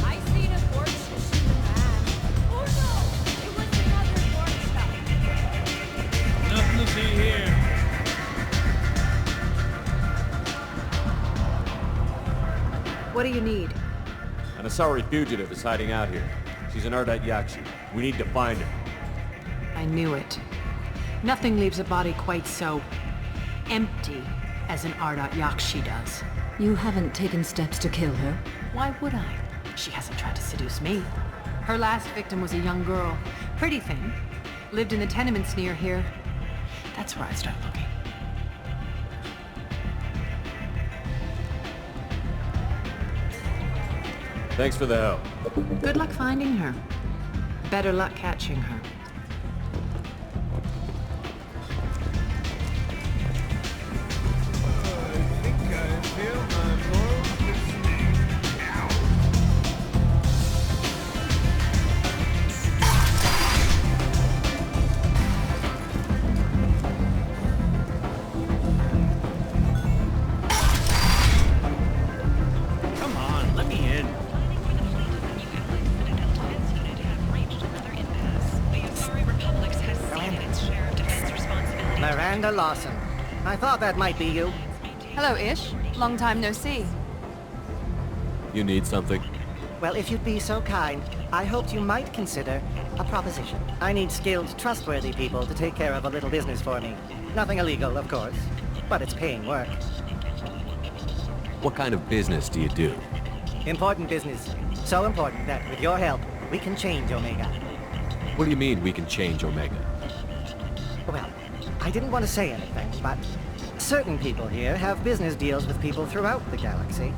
I seen a corpse shoot a man. Oh no! It was another corpse stuff. Nothing to see here. What do you need? An Asari fugitive is hiding out here. She's an Ardat Yakshi. We need to find her. I knew it. Nothing leaves a body quite so empty as an Ardat Yakshi does. You haven't taken steps to kill her? Why would I? She hasn't tried to seduce me. Her last victim was a young girl. Pretty thing. Lived in the tenements near here. That's where I start looking. Thanks for the help. Good luck finding her. Better luck catching her. Come on, let me in. Miranda Lawson. I thought that might be you. Hello, Ish. Long time no see. You need something? Well, if you'd be so kind, I hoped you might consider a proposition. I need skilled, trustworthy people to take care of a little business for me. Nothing illegal, of course, but it's paying work. What kind of business do you do? Important business. So important that, with your help, we can change Omega. What do you mean we can change Omega? Well, I didn't want to say anything, but Certain people here have business deals with people throughout the galaxy.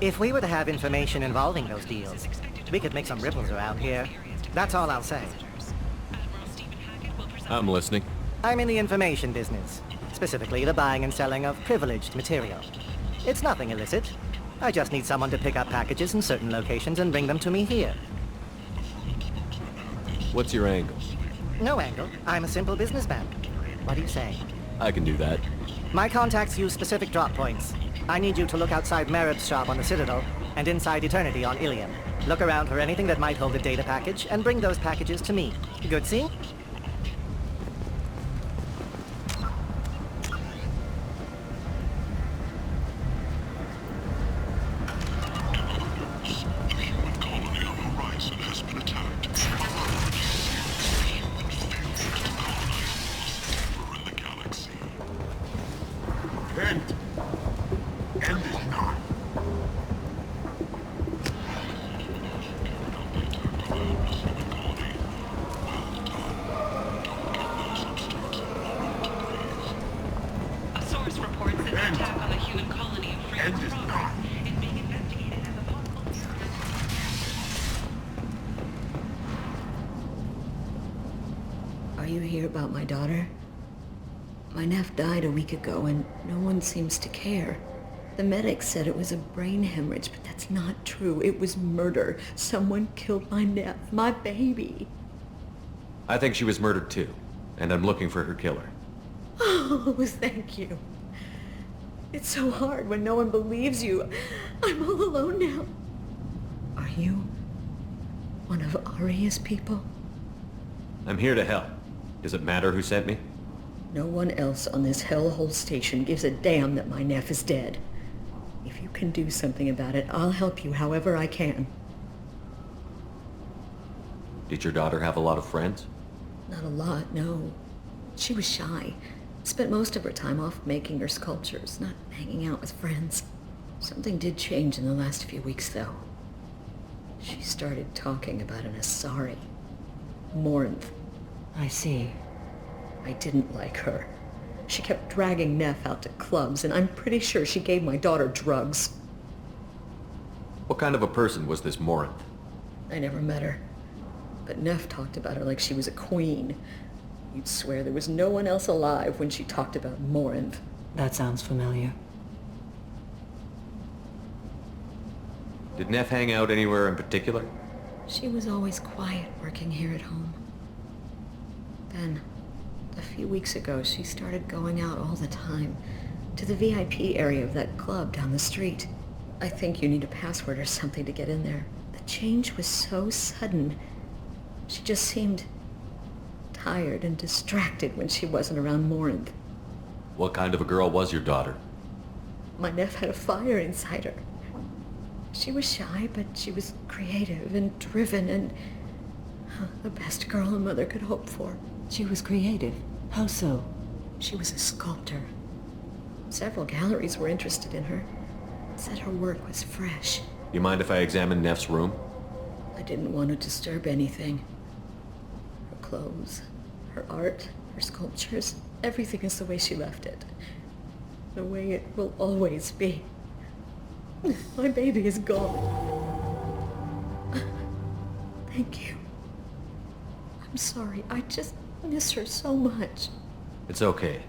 If we were to have information involving those deals, we could make some ripples around here. That's all I'll say. I'm listening. I'm in the information business, specifically the buying and selling of privileged material. It's nothing illicit. I just need someone to pick up packages in certain locations and bring them to me here. What's your angle? No angle. I'm a simple businessman. What do you say? I can do that. My contacts use specific drop points. I need you to look outside Merib's shop on the Citadel and inside Eternity on Ilium. Look around for anything that might hold a data package and bring those packages to me. Good see? Are you here about my daughter? My nephew died a week ago and no one seems to care. The medics said it was a brain hemorrhage, but that's not true. It was murder. Someone killed my nephew, my baby. I think she was murdered too, and I'm looking for her killer. Oh, thank you. It's so hard when no one believes you. I'm all alone now. Are you one of Aria's people? I'm here to help. Does it matter who sent me? No one else on this hellhole station gives a damn that my nephew is dead. If you can do something about it, I'll help you however I can. Did your daughter have a lot of friends? Not a lot, no. She was shy. Spent most of her time off making her sculptures, not hanging out with friends. Something did change in the last few weeks, though. She started talking about an Asari. Morinth. I see. I didn't like her. She kept dragging Neff out to clubs, and I'm pretty sure she gave my daughter drugs. What kind of a person was this Morinth? I never met her. But Neff talked about her like she was a queen. You'd swear there was no one else alive when she talked about Morinth. That sounds familiar. Did Neff hang out anywhere in particular? She was always quiet working here at home. Then, a few weeks ago, she started going out all the time to the VIP area of that club down the street. I think you need a password or something to get in there. The change was so sudden. She just seemed tired and distracted when she wasn't around Morinth. What kind of a girl was your daughter? My nephew had a fire inside her. She was shy, but she was creative and driven and the best girl a mother could hope for. She was creative? How so? She was a sculptor. Several galleries were interested in her. Said her work was fresh. You mind if I examine Neff's room? I didn't want to disturb anything. Her clothes, her art, her sculptures, everything is the way she left it. The way it will always be. My baby is gone. Thank you. I'm sorry, I just miss her so much. It's okay.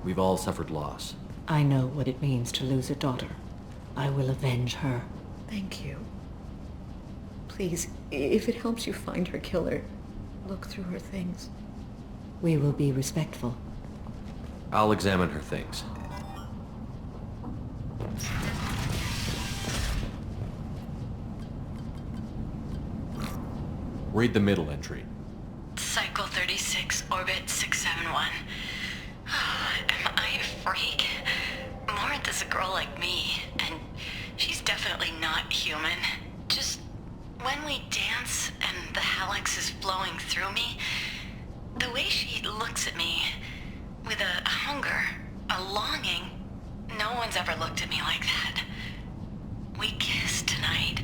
We've all suffered loss. I know what it means to lose a daughter. I will avenge her. Thank you. Please, if it helps you find her killer, look through her things. We will be respectful. I'll examine her things. Read the middle entry. Cycle 36, orbit 671. Am I a freak? Morinth is a girl like me, and she's definitely not human. Just when we dance and the Hallex is flowing through me, the way she looks at me with a hunger, a longing, no one's ever looked at me like that. We kissed tonight.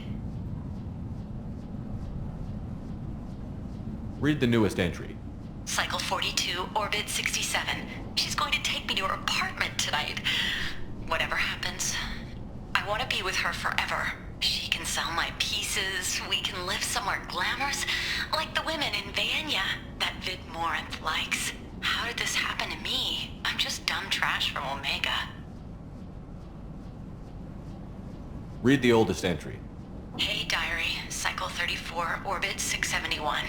Read the newest entry. Cycle 42, orbit 67. She's going to take me to her apartment tonight. Whatever happens, I want to be with her forever. She can sell my pieces, we can live somewhere glamorous, like the women in Vanya that Vid Morinth likes. How did this happen to me? I'm just dumb trash from Omega. Read the oldest entry. Hey, Diary. Cycle 34, Orbit 671.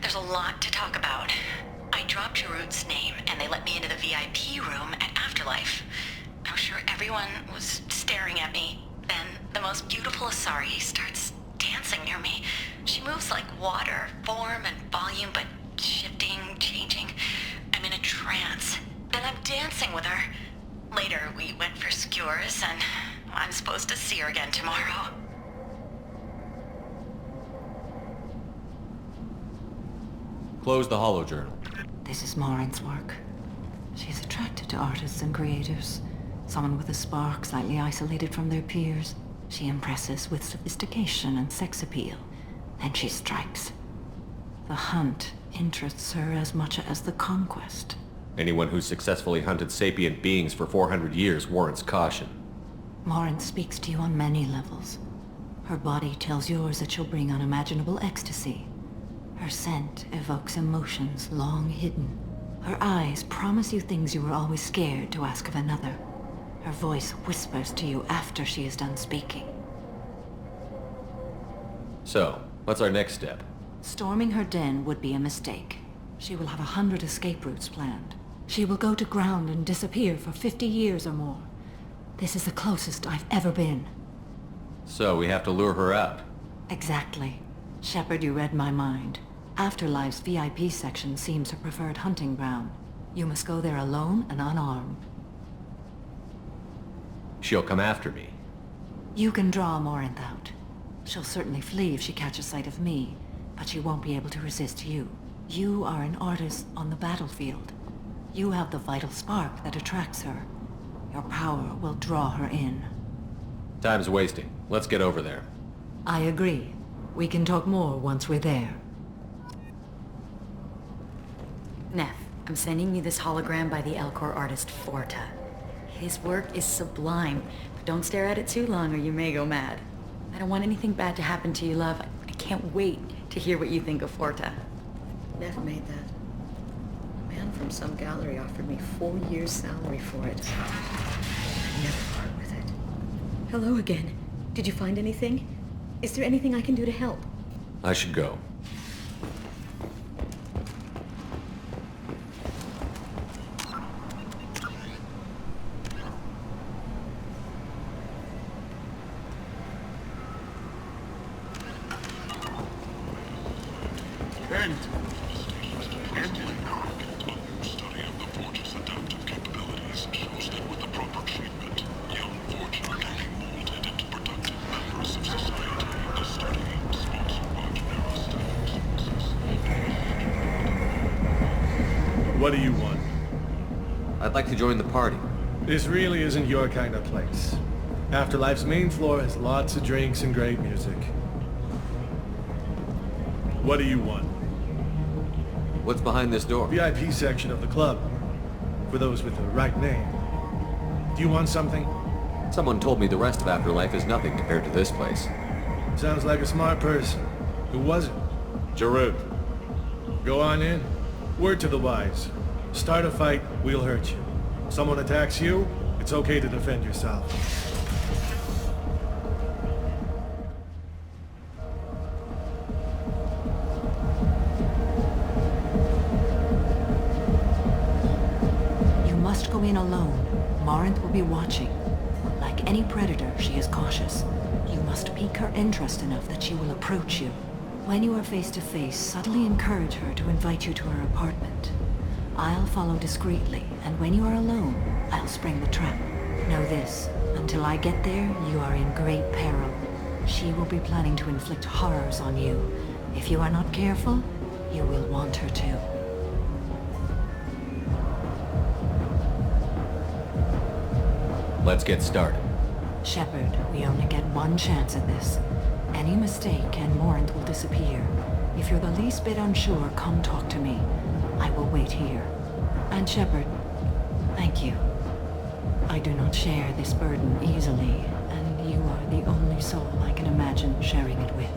There's a lot to talk about. I dropped Jarut's name, and they let me into the VIP room at Afterlife. I'm sure everyone was staring at me. Then, the most beautiful Asari starts dancing near me. She moves like water, form and volume, but shifting, changing. I'm in a trance. Then I'm dancing with her. Later, we went for skewers, and I'm supposed to see her again tomorrow. Close the holojournal. This is Morinth's work. She's attracted to artists and creators. Someone with a spark, slightly isolated from their peers. She impresses with sophistication and sex appeal. Then she strikes. The hunt interests her as much as the conquest. Anyone who's successfully hunted sapient beings for 400 years warrants caution. Morinth speaks to you on many levels. Her body tells yours that she'll bring unimaginable ecstasy. Her scent evokes emotions long hidden. Her eyes promise you things you were always scared to ask of another. Her voice whispers to you after she is done speaking. So, what's our next step? Storming her den would be a mistake. She will have 100 escape routes planned. She will go to ground and disappear for 50 years or more. This is the closest I've ever been. So, we have to lure her out. Exactly. Shepard, you read my mind. Afterlife's VIP section seems her preferred hunting ground. You must go there alone and unarmed. She'll come after me. You can draw Morinth out. She'll certainly flee if she catches sight of me, but she won't be able to resist you. You are an artist on the battlefield. You have the vital spark that attracts her. Your power will draw her in. Time's wasting. Let's get over there. I agree. We can talk more once we're there. Neff, I'm sending you this hologram by the Elcor artist Forta. His work is sublime, but don't stare at it too long or you may go mad. I don't want anything bad to happen to you, love. I can't wait to hear what you think of Forta. Neff made that. A man from some gallery offered me 4 years' salary for it. I'd never part with it. Hello again. Did you find anything? Is there anything I can do to help? I should go. What do you want? I'd like to join the party. This really isn't your kind of place. Afterlife's main floor has lots of drinks and great music. What do you want? What's behind this door? VIP section of the club. For those with the right name. Do you want something? Someone told me the rest of Afterlife is nothing compared to this place. Sounds like a smart person. Who was it? Jarut. Go on in. Word to the wise. Start a fight, we'll hurt you. Someone attacks you, it's okay to defend yourself. You must go in alone. Morinth will be watching. Like any predator, she is cautious. You must pique her interest enough that she will approach you. When you are face to face, subtly encourage her to invite you to her apartment. I'll follow discreetly, and when you are alone, I'll spring the trap. Know this, until I get there, you are in great peril. She will be planning to inflict horrors on you. If you are not careful, you will want her to. Let's get started. Shepard, we only get one chance at this. Any mistake and Morinth will disappear. If you're the least bit unsure, come talk to me. I will wait here. And Shepard, thank you. I do not share this burden easily, and you are the only soul I can imagine sharing it with.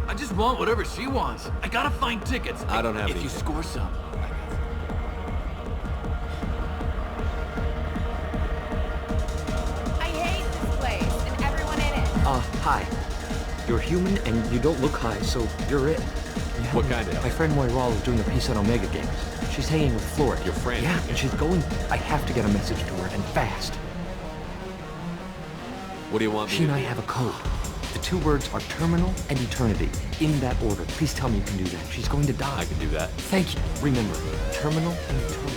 I just want whatever she wants. I gotta find tickets. I don't have If you score some. I hate this place and everyone in it. Hi. You're human and you don't look high, so you're it. What kind of? My friend Moiral is doing a piece on Omega Games. She's hanging with Flora. Your friend? Yeah, and she's going... I have to get a message to her, and fast. What do you want me She to and I do? have a code. The 2 words are terminal and eternity. In that order. Please tell me you can do that. She's going to die. I can do that. Thank you. Remember, terminal and eternal.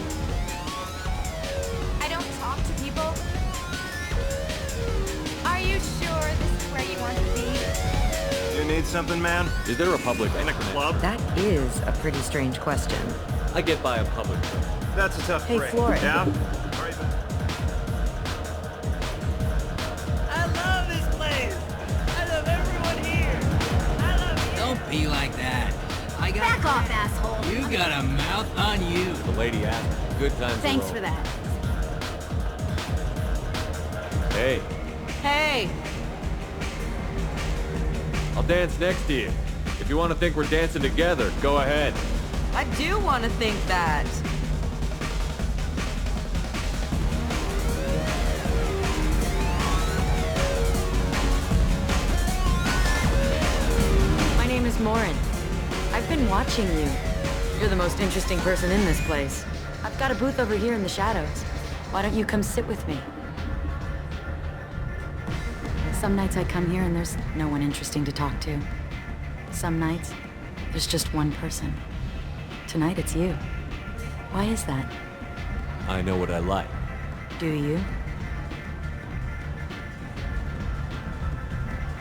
I don't talk to people. Are you sure this is where you want to be? You need something, man? Is there a public In a club? That is a pretty strange question. I get by a public. That's a tough Hey, break. Flora. Yeah? I love this place. I love everyone here. I love you. Don't be like that. I got... Back off, asshole. You got a mouth on you. The lady asked. Good times. Thanks are for over. that. Hey, Hey! I'll dance next to you. If you want to think we're dancing together, go ahead. I do want to think that. My name is Morin. I've been watching you. You're the most interesting person in this place. I've got a booth over here in the shadows. Why don't you come sit with me? Some nights I come here and there's no one interesting to talk to. Some nights, there's just one person. Tonight it's you. Why is that? I know what I like. Do you?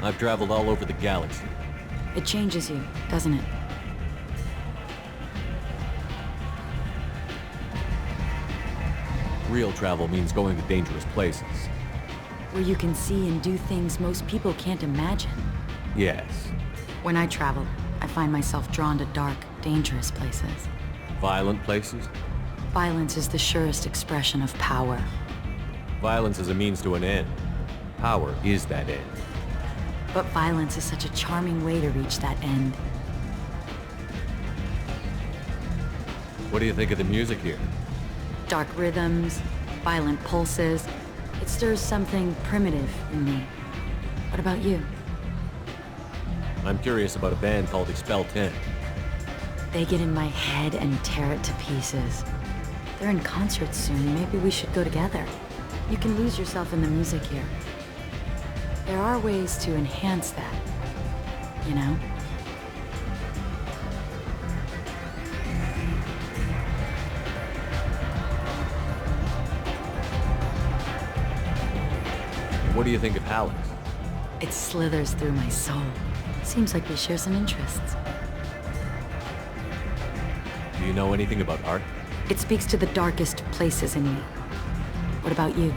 I've traveled all over the galaxy. It changes you, doesn't it? Real travel means going to dangerous places. Where you can see and do things most people can't imagine. Yes. When I travel, I find myself drawn to dark, dangerous places. Violent places? Violence is the surest expression of power. Violence is a means to an end. Power is that end. But violence is such a charming way to reach that end. What do you think of the music here? Dark rhythms, violent pulses. It stirs something primitive in me. What about you? I'm curious about a band called Expel 10. They get in my head and tear it to pieces. They're in concert soon. Maybe we should go together. You can lose yourself in the music here. There are ways to enhance that, you know? What do you think of Hallex? It slithers through my soul. Seems like we share some interests. Do you know anything about art? It speaks to the darkest places in me. What about you?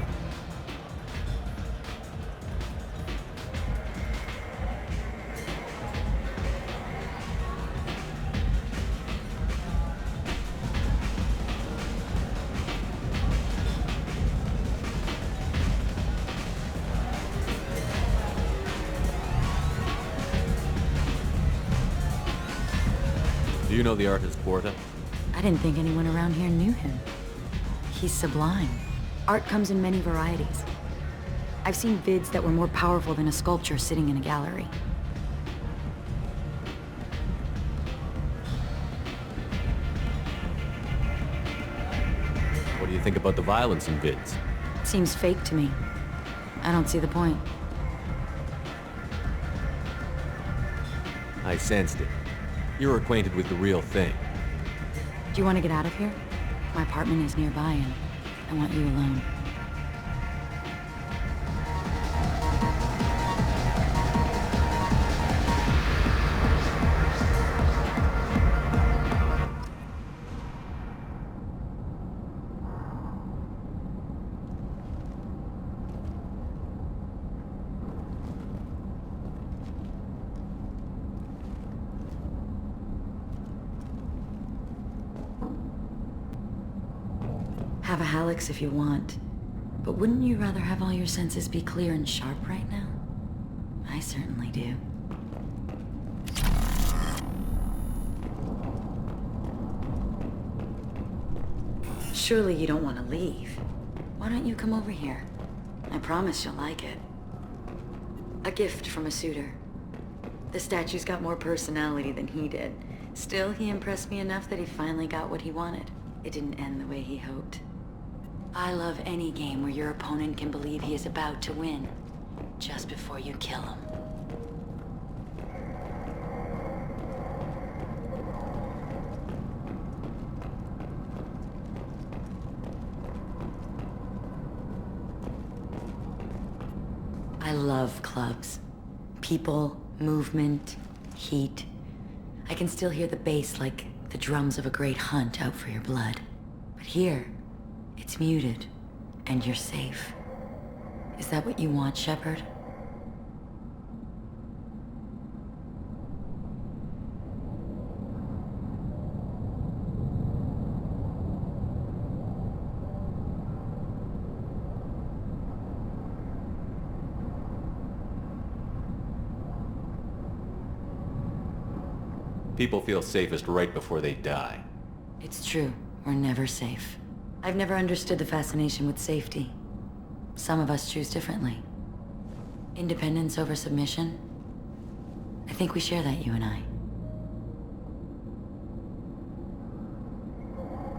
Do you know the artist Porta? I didn't think anyone around here knew him. He's sublime. Art comes in many varieties. I've seen vids that were more powerful than a sculpture sitting in a gallery. What do you think about the violence in vids? Seems fake to me. I don't see the point. I sensed it. You're acquainted with the real thing. Do you want to get out of here? My apartment is nearby and I want you alone. Have a Hallex if you want. But wouldn't you rather have all your senses be clear and sharp right now? I certainly do. Surely you don't want to leave. Why don't you come over here? I promise you'll like it. A gift from a suitor. The statue's got more personality than he did. Still, he impressed me enough that he finally got what he wanted. It didn't end the way he hoped. I love any game where your opponent can believe he is about to win, just before you kill him. I love clubs. People, movement, heat. I can still hear the bass like the drums of a great hunt out for your blood. But here, it's muted, and you're safe. Is that what you want, Shepard? People feel safest right before they die. It's true. We're never safe. I've never understood the fascination with safety. Some of us choose differently. Independence over submission? I think we share that, you and I.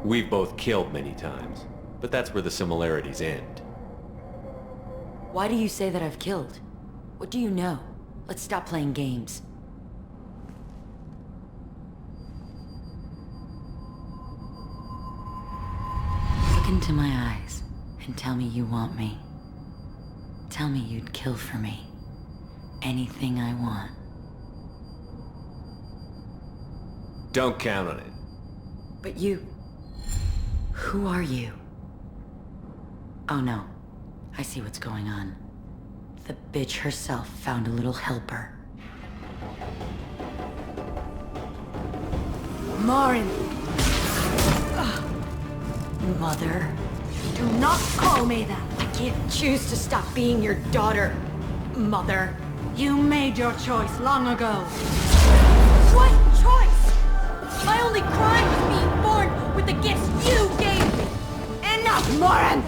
We've both killed many times, but that's where the similarities end. Why do you say that I've killed? What do you know? Let's stop playing games. Look into my eyes and tell me you want me. Tell me you'd kill for me. Anything I want. Don't count on it. But you... Who are you? Oh no. I see what's going on. The bitch herself found a little helper. Morin! Mother. Do not call me that! I can't choose to stop being your daughter, Mother. You made your choice long ago. What choice? My only crime was being born with the gifts you gave me! Enough, Morin!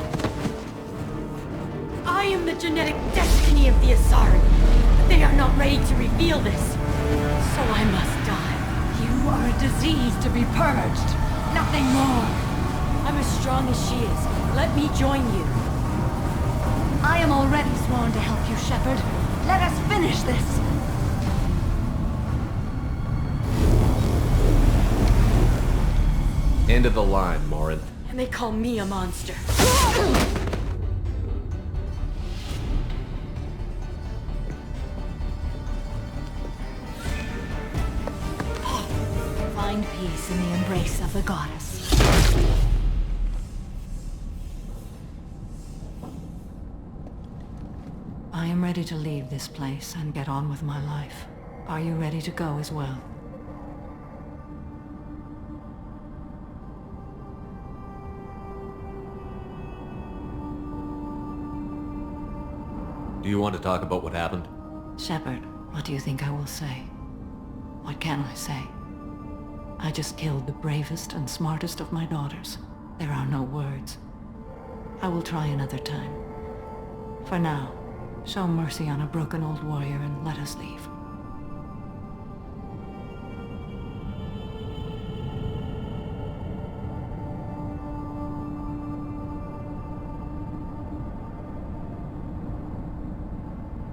I am the genetic destiny of the Asari, but they are not ready to reveal this, so I must die. You are a disease to be purged, nothing more. I'm as strong as she is. Let me join you. I am already sworn to help you, Shepard. Let us finish this. End of the line, Morin. And they call me a monster. Find peace in the embrace of the goddess. I am ready to leave this place and get on with my life. Are you ready to go as well? Do you want to talk about what happened? Shepard, what do you think I will say? What can I say? I just killed the bravest and smartest of my daughters. There are no words. I will try another time. For now, show mercy on a broken old warrior and let us leave.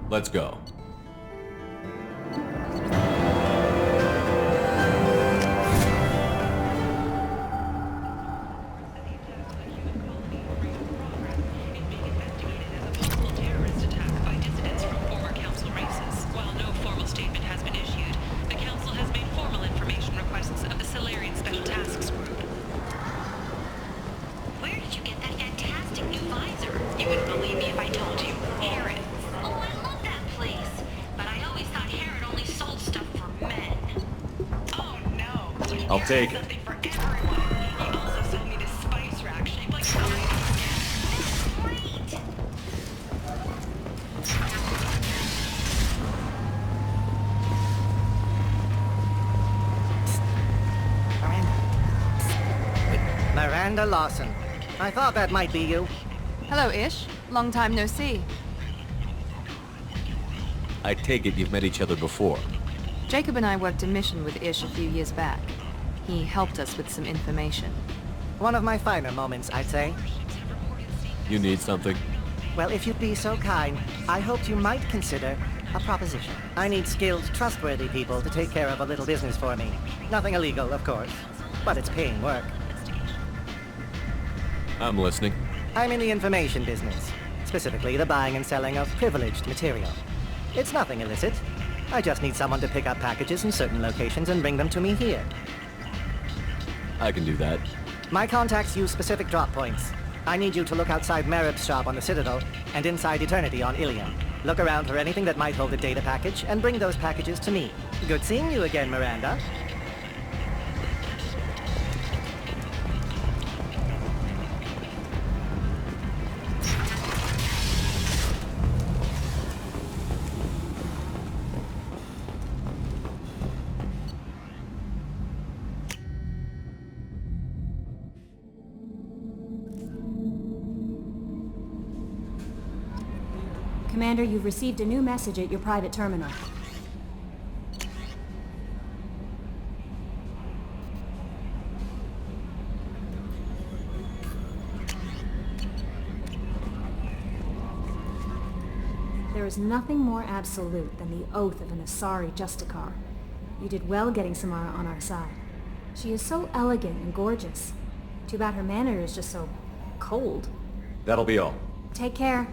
Let's go. I'll take it. He also sold me this spice rack shaped like Miranda Lawson. I thought that might be you. Hello, Ish. Long time no see. I take it you've met each other before. Jacob and I worked a mission with Ish a few years back. He helped us with some information. One of my finer moments, I'd say. You need something? Well, if you'd be so kind, I hoped you might consider a proposition. I need skilled, trustworthy people to take care of a little business for me. Nothing illegal, of course, but it's paying work. I'm listening. I'm in the information business, specifically the buying and selling of privileged material. It's nothing illicit. I just need someone to pick up packages in certain locations and bring them to me here. I can do that. My contacts use specific drop points. I need you to look outside Merib's shop on the Citadel and inside Eternity on Ilium. Look around for anything that might hold a data package and bring those packages to me. Good seeing you again, Miranda. Commander, you've received a new message at your private terminal. There is nothing more absolute than the oath of an Asari Justicar. You did well getting Samara on our side. She is so elegant and gorgeous. Too bad her manner is just so cold. That'll be all. Take care.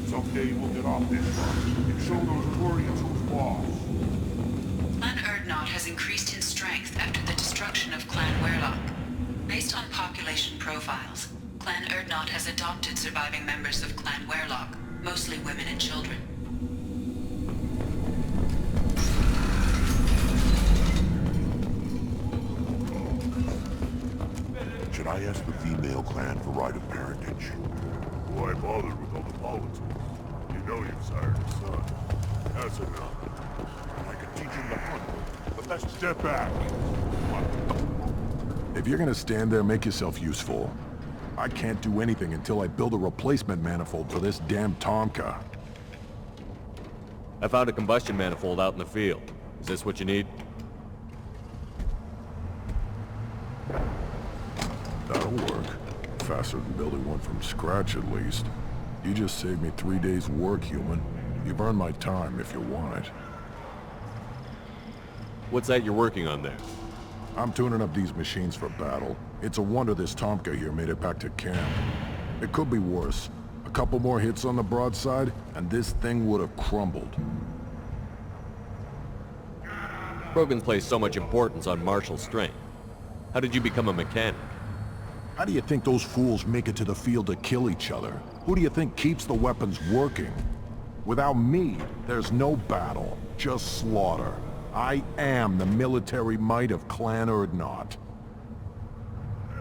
Someday we'll get off this one and show those Quarians who's boss. Clan Urdnot has increased in strength after the destruction of Clan Werlock. Based on population profiles, Clan Urdnot has adopted surviving members of Clan Werlock, mostly women and children. Should I ask the female clan for right of parentage? Why bother with all the politics? You know you've sired a son. That's enough. I could teach him to hunt, but let's step back. If you're gonna stand there, make yourself useful. I can't do anything until I build a replacement manifold for this damn Tomka. I found a combustion manifold out in the field. Is this what you need? That'll work. Faster than building one from scratch, at least. You just saved me 3 days' work, human. You've earned my time if you want it. What's that you're working on there? I'm tuning up these machines for battle. It's a wonder this Tomka here made it back to camp. It could be worse. A couple more hits on the broadside, and this thing would have crumbled. Krogan placed so much importance on martial strength. How did you become a mechanic? How do you think those fools make it to the field to kill each other? Who do you think keeps the weapons working? Without me, there's no battle, just slaughter. I am the military might of Clan Urdnot.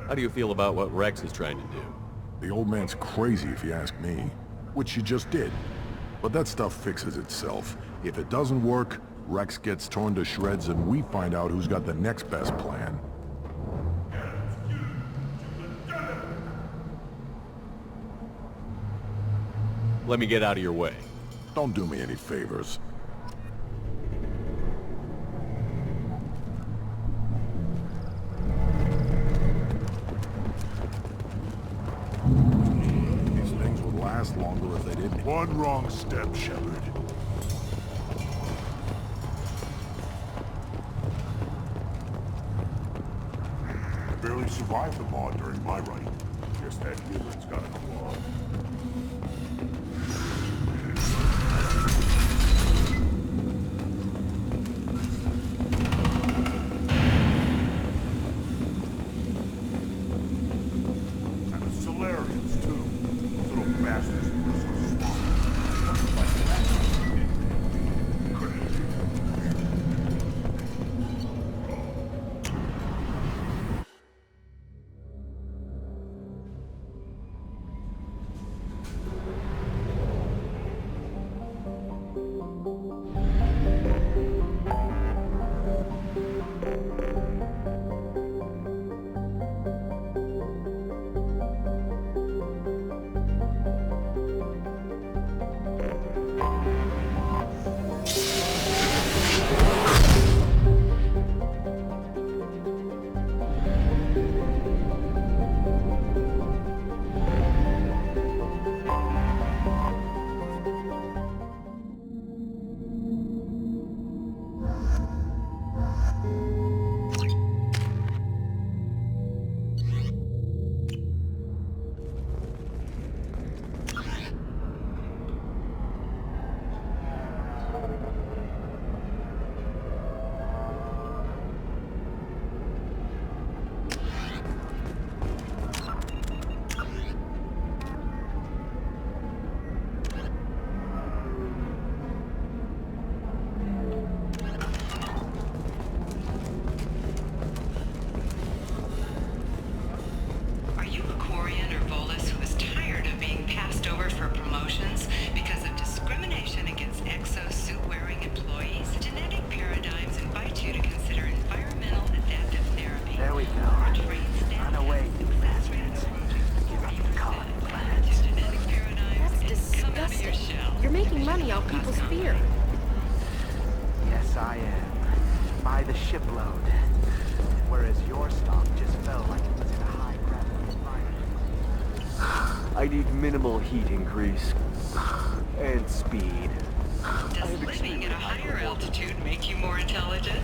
How do you feel about what Wrex is trying to do? The old man's crazy if you ask me. Which you just did. But that stuff fixes itself. If it doesn't work, Wrex gets torn to shreds and we find out who's got the next best plan. Let me get out of your way. Don't do me any favors. These things would last longer if they didn't. One wrong step, Shepard. I barely survived the mod during my run. Guess that human's got a claw. I need minimal heat increase. And speed. Does living at a higher altitude make you more intelligent?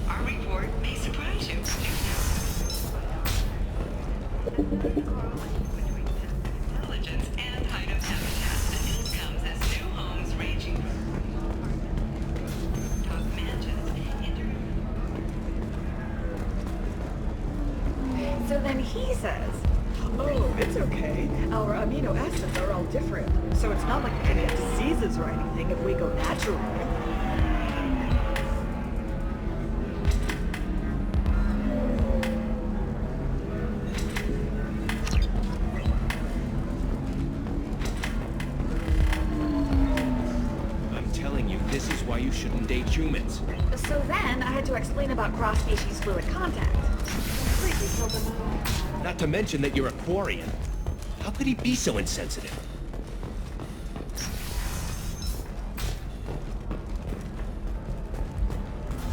Our report may surprise you. Intelligence and height of habitat. The news comes as new homes ranging from mansions. So then he says, oh, it's okay. Our amino acids are all different. So it's not like we're gonna get diseases or anything if we go natural. I'm telling you, this is why you shouldn't date humans. So then I had to explain about cross-species fluid contact. Completely killed him. Not to mention that you're a Quarian. How could he be so insensitive?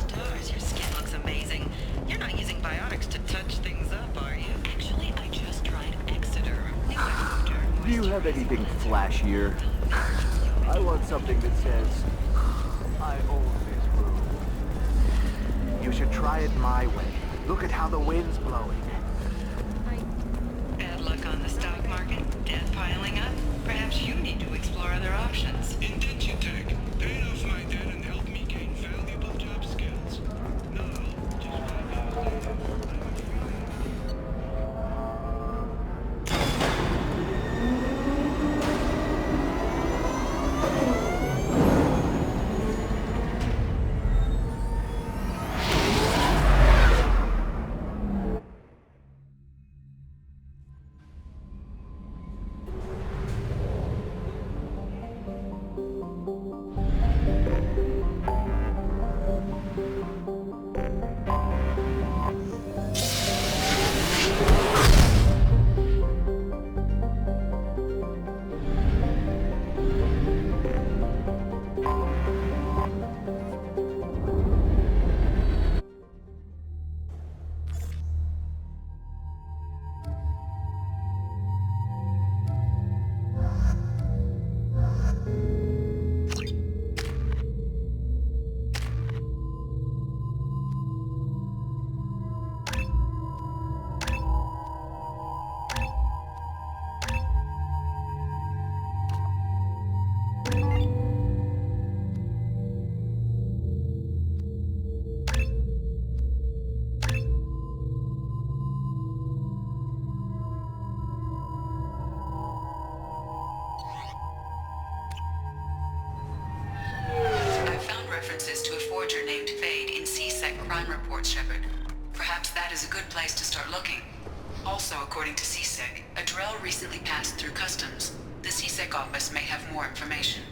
Stars, your skin looks amazing. You're not using biotics to touch things up, are you? Actually, I just tried Exeter. Do you have anything flashier? I want something that says, I own this room. You should try it my way. Look at how the wind's blowing. Bad luck on the stock market? Debt piling up? Perhaps you need to explore other options. Intention tech. Paid off my debt and helped me gain valuable job skills. Now, references to a forger named Fade in C-Sec crime reports, Shepard. Perhaps that is a good place to start looking. Also, according to C-Sec, a Drell recently passed through customs. The C-Sec office may have more information.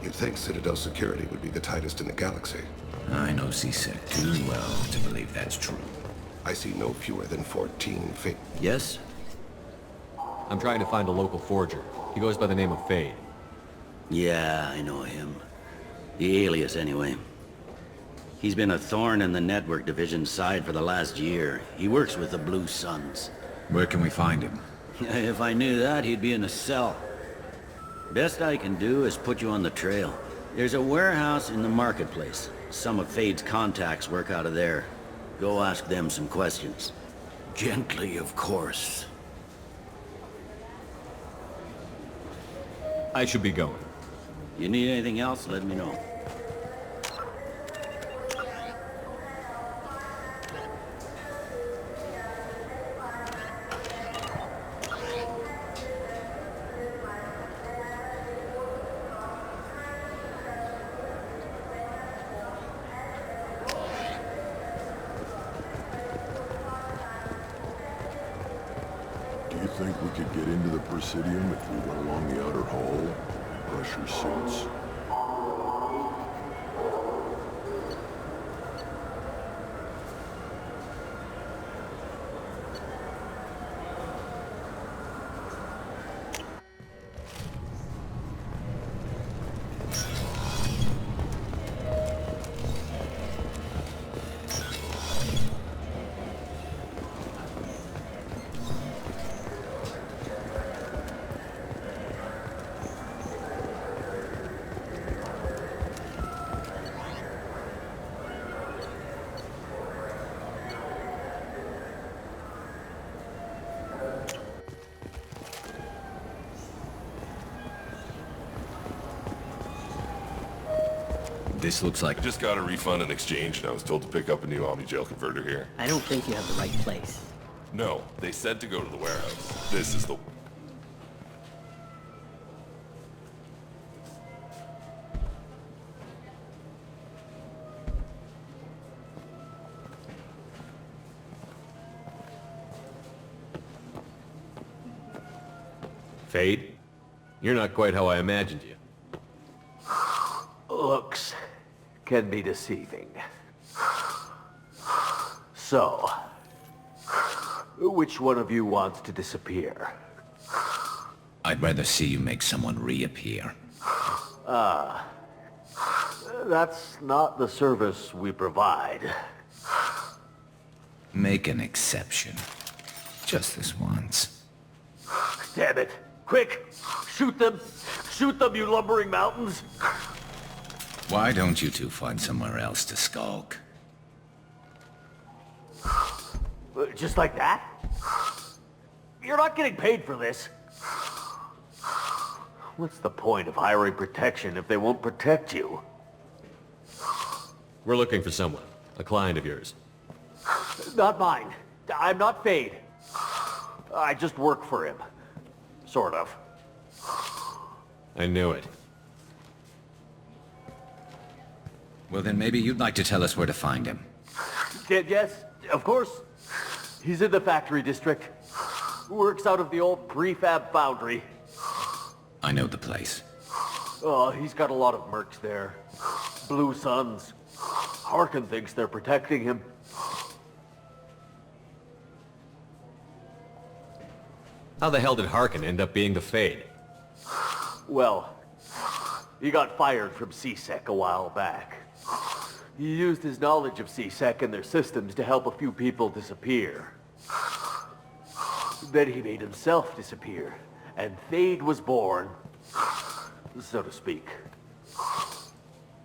You'd think Citadel security would be the tightest in the galaxy. I know C-Sec too well to believe that's true. I see no fewer than 14 fake. Yes? I'm trying to find a local forger. He goes by the name of Fade. Yeah, I know him. The alias, anyway. He's been a thorn in the network division's side for the last year. He works with the Blue Suns. Where can we find him? If I knew that, he'd be in a cell. Best I can do is put you on the trail. There's a warehouse in the marketplace. Some of Fade's contacts work out of there. Go ask them some questions. Gently, of course. I should be going. You need anything else, let me know. Do you think we could get into the Presidium if we went along the outer hall? Brush your suits. This looks like... I just got a refund in exchange, and I was told to pick up a new Omni-Jail converter here. I don't think you have the right place. No, they said to go to the warehouse. This is the... Fade? You're not quite how I imagined you. Looks can be deceiving. So, which one of you wants to disappear? I'd rather see you make someone reappear. That's not the service we provide. Make an exception. Just this once. Damn it! Quick! Shoot them! Shoot them, you lumbering mountains! Why don't you two find somewhere else to skulk? Just like that? You're not getting paid for this. What's the point of hiring protection if they won't protect you? We're looking for someone. A client of yours. Not mine. I'm not Fade. I just work for him. Sort of. I knew it. Well, then maybe you'd like to tell us where to find him. Yes, of course. He's in the factory district. Works out of the old prefab foundry. I know the place. Oh, he's got a lot of mercs there. Blue Suns. Harkin thinks they're protecting him. How the hell did Harkin end up being the Fade? Well, he got fired from C-Sec a while back. He used his knowledge of C-Sec and their systems to help a few people disappear. Then he made himself disappear, and Fade was born, so to speak.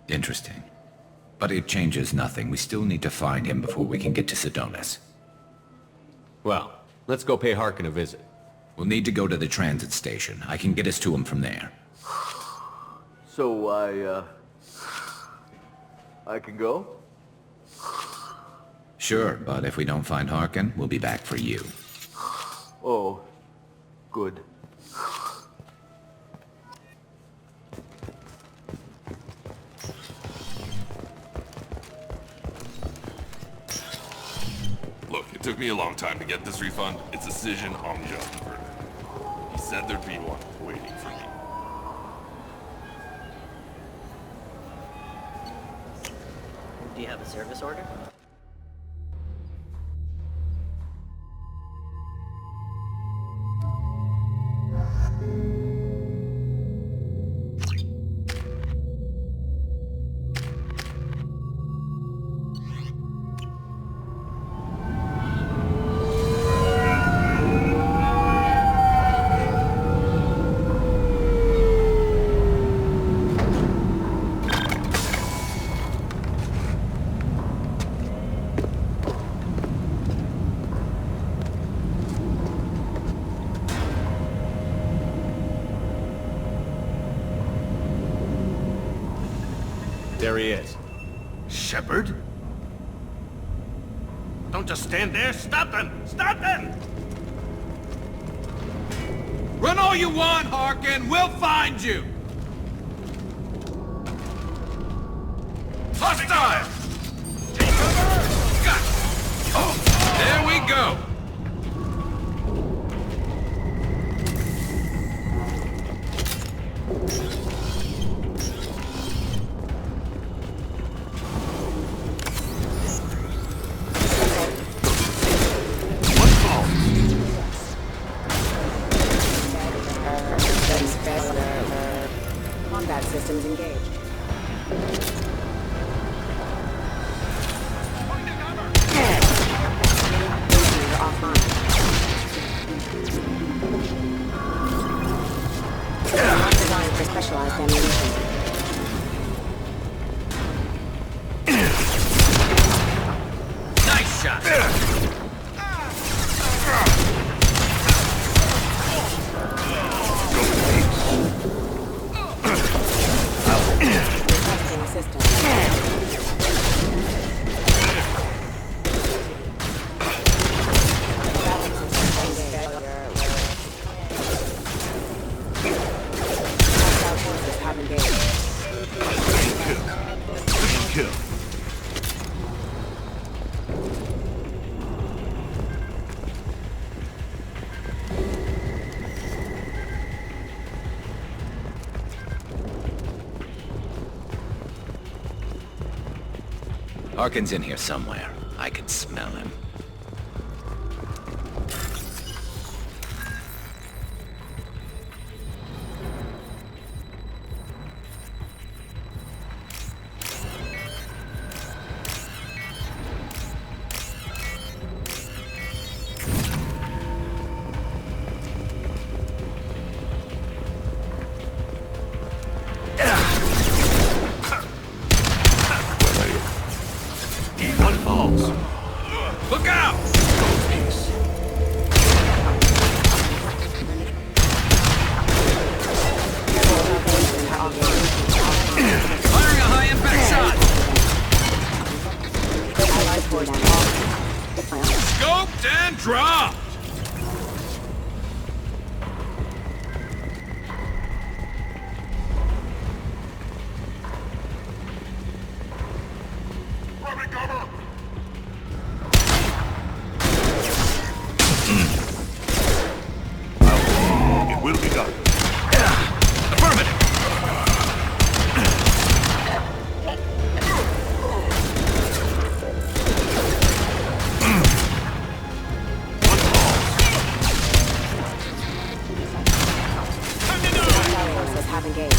Interesting. But it changes nothing. We still need to find him before we can get to Sedonis. Well, let's go pay Harkin a visit. We'll need to go to the transit station. I can get us to him from there. So I can go? Sure, but if we don't find Harkin, we'll be back for you. Oh, good. Look, it took me a long time to get this refund. It's a decision on Justifer. He said there'd be one waiting for me. Do you have a service order? There he is. Shepard? Don't just stand there. Stop them! Stop them! Run all you want, Harkin. We'll find you. Hostile! Take cover! Got it. Oh, there we go. Combat systems engaged. Not designed for specialized ammunition. Nice shot. Harkin's in here somewhere. I can smell him. Look out! Firing a high-impact shot! Scoped and dropped! It will be done. Affirmative! Forces have engaged.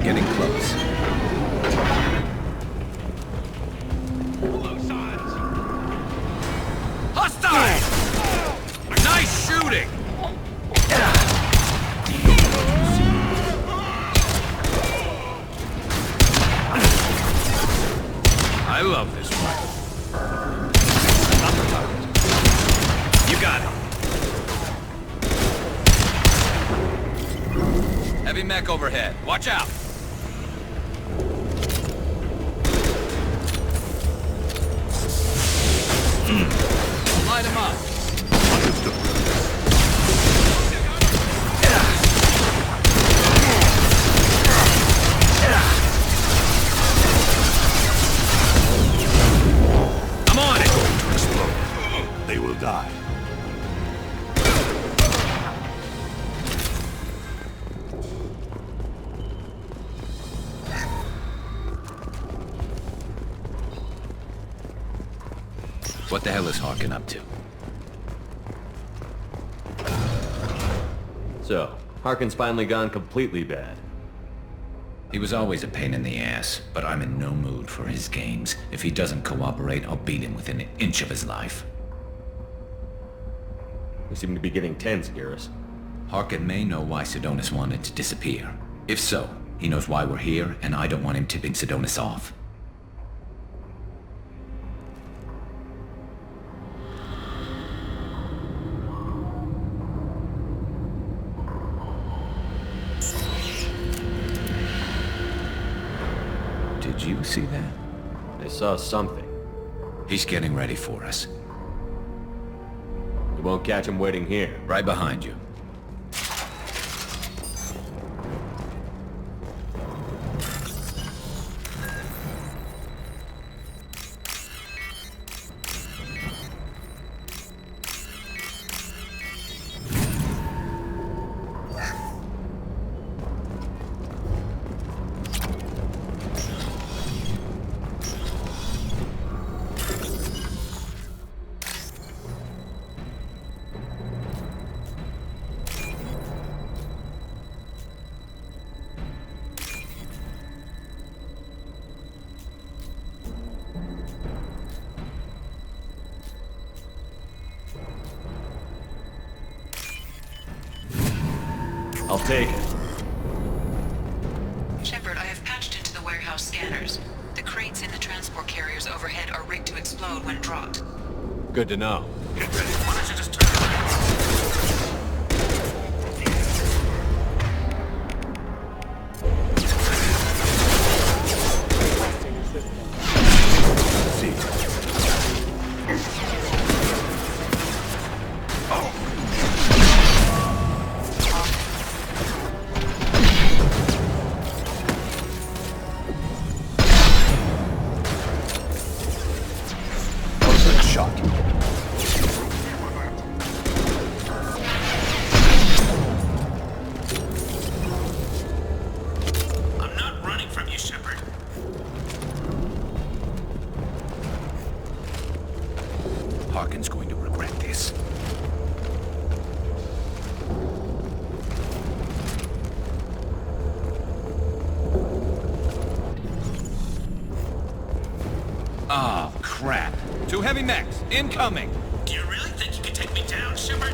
Getting close. Hostile! Nice shooting! I love this one. You got it. Heavy mech overhead. Watch out! Light him up. I'm on it. Explode. They will die. What the hell is Harkin up to? So, Harkin's finally gone completely bad. He was always a pain in the ass, but I'm in no mood for his games. If he doesn't cooperate, I'll beat him within an inch of his life. We seem to be getting tense, Garrus. Harkin may know why Sidonis wanted to disappear. If so, he knows why we're here, and I don't want him tipping Sidonis off. Did you see that? I saw something. He's getting ready for us. You won't catch him waiting here. Right behind you. I'll take it. Shepard, I have patched into the warehouse scanners. The crates in the transport carriers overhead are rigged to explode when dropped. Good to know. Get ready. Why don't you just turn around? heavy mechs. Incoming. Do you really think you can take me down, Shepard?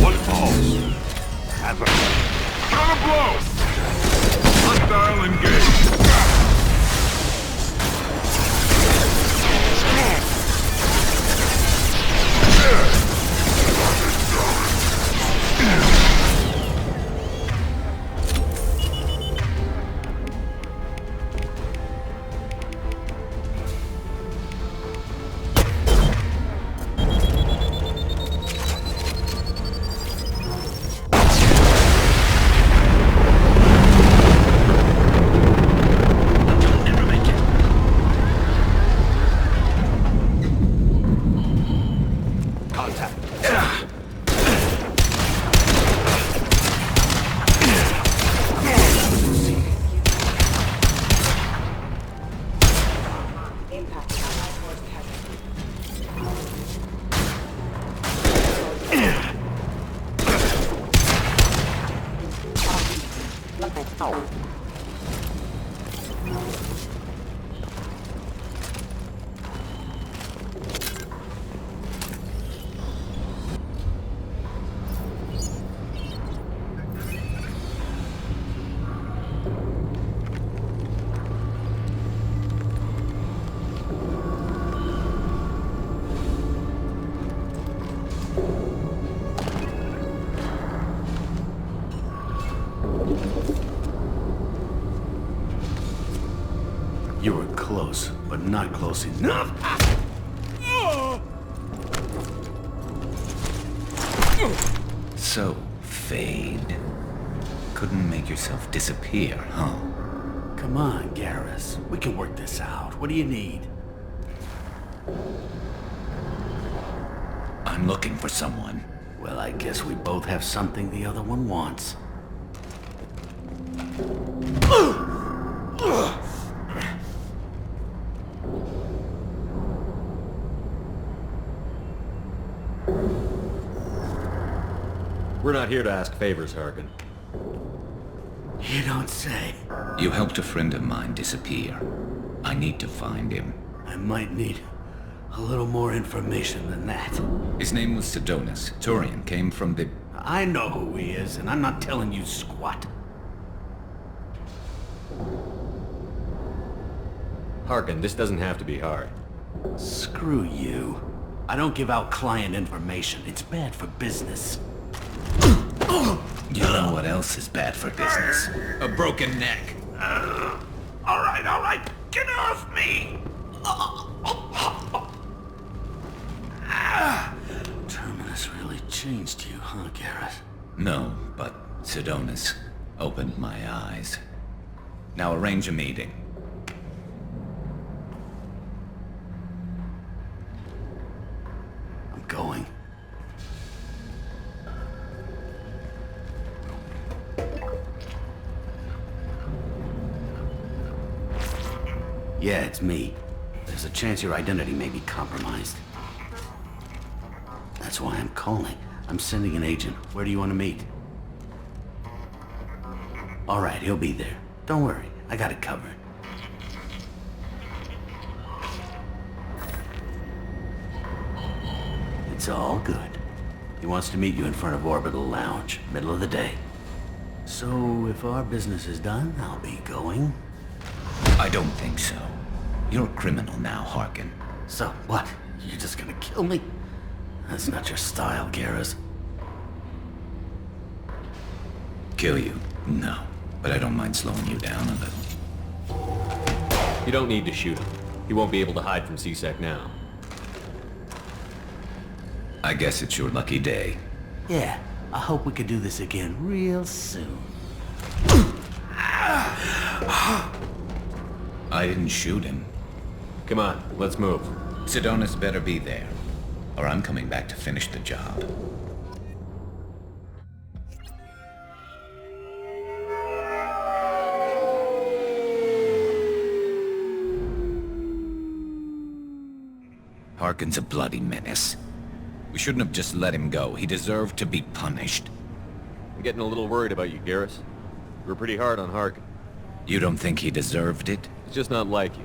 One falls. Have a... Counter blow! Hostile engaged. You were close, but not close enough. So, Fade. Couldn't make yourself disappear, huh? Come on, Garrus. We can work this out. What do you need? I'm looking for someone. Well, I guess we both have something the other one wants. We're not here to ask favors, Harkin. You don't say. You helped a friend of mine disappear. I need to find him. I might need a little more information than that. His name was Sidonis. Turian came from the... I know who he is, and I'm not telling you squat. Harkin, this doesn't have to be hard. Screw you. I don't give out client information. It's bad for business. You know what else is bad for business? A broken neck. All right. Get off me! Terminus really changed you, huh, Garrus? No, but Sidonis opened my eyes. Now arrange a meeting. I'm going. Yeah, it's me. There's a chance your identity may be compromised. That's why I'm calling. I'm sending an agent. Where do you want to meet? All right, he'll be there. Don't worry, I got it covered. It's all good. He wants to meet you in front of Orbital Lounge, middle of the day. So, if our business is done, I'll be going. I don't think so. You're a criminal now, Harkin. So, what? You're just gonna kill me? That's not your style, Garrus. Kill you? No. But I don't mind slowing you down a little. You don't need to shoot him. He won't be able to hide from C-Sec now. I guess it's your lucky day. Yeah, I hope we can do this again real soon. I didn't shoot him. Come on, let's move. Sidonis better be there, or I'm coming back to finish the job. Harkin's a bloody menace. We shouldn't have just let him go. He deserved to be punished. I'm getting a little worried about you, Garrus. You were pretty hard on Harkin. You don't think he deserved it? It's just not like you.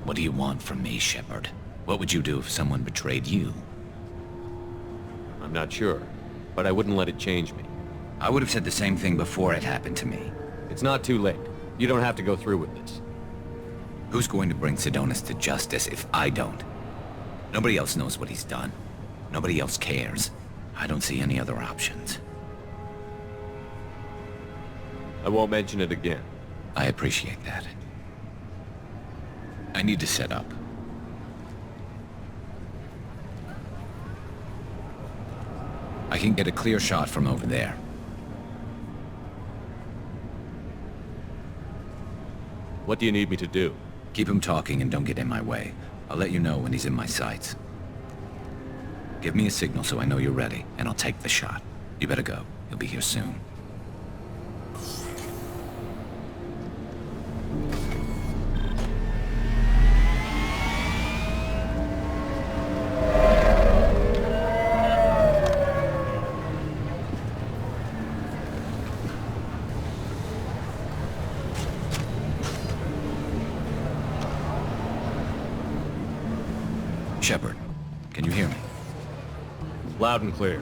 What do you want from me, Shepard? What would you do if someone betrayed you? I'm not sure, but I wouldn't let it change me. I would have said the same thing before it happened to me. It's not too late. You don't have to go through with this. Who's going to bring Sidonis to justice if I don't? Nobody else knows what he's done. Nobody else cares. I don't see any other options. I won't mention it again. I appreciate that. I need to set up. I can get a clear shot from over there. What do you need me to do? Keep him talking and don't get in my way. I'll let you know when he's in my sights. Give me a signal so I know you're ready, and I'll take the shot. You better go. He'll be here soon. Shepard, can you hear me? Loud and clear.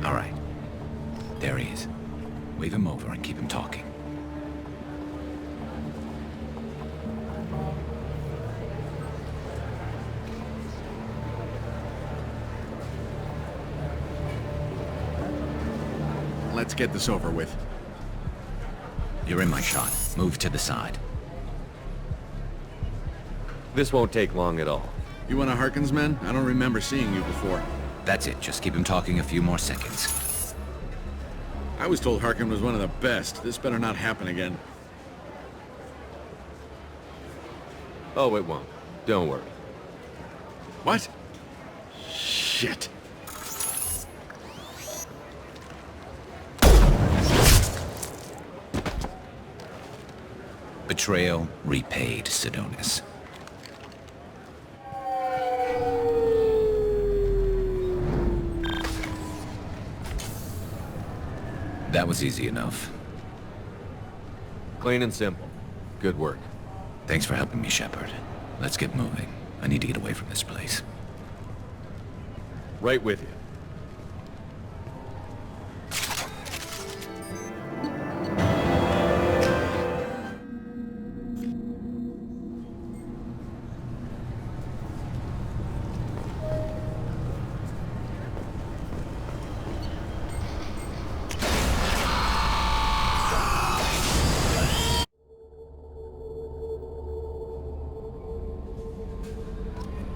All right. There he is. Wave him over and keep him talking. Let's get this over with. You're in my shot. Move to the side. This won't take long at all. You one of Harkin's men? I don't remember seeing you before. That's it. Just keep him talking a few more seconds. I was told Harkin was one of the best. This better not happen again. Oh, it won't. Don't worry. What? Shit. Betrayal repaid, Sidonis. That was easy enough. Clean and simple. Good work. Thanks for helping me, Shepard. Let's get moving. I need to get away from this place. Right with you.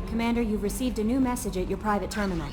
Commander, you've received a new message at your private terminal.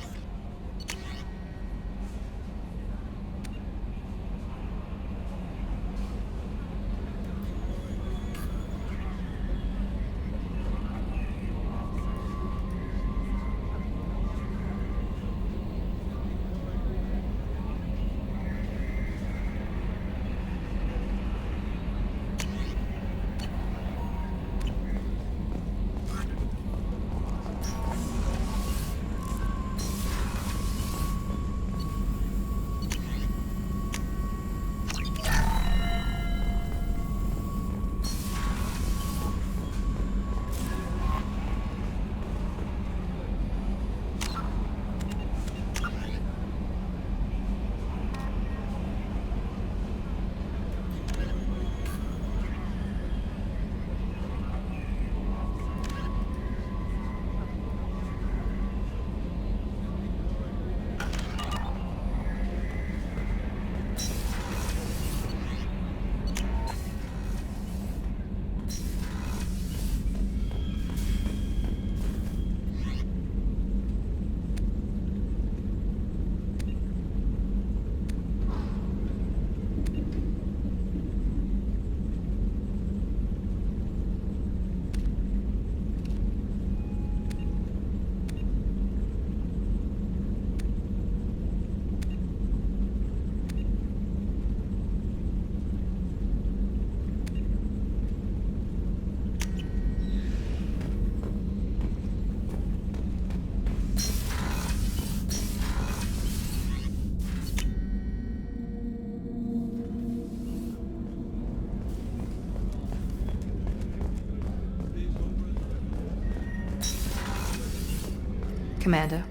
Commander,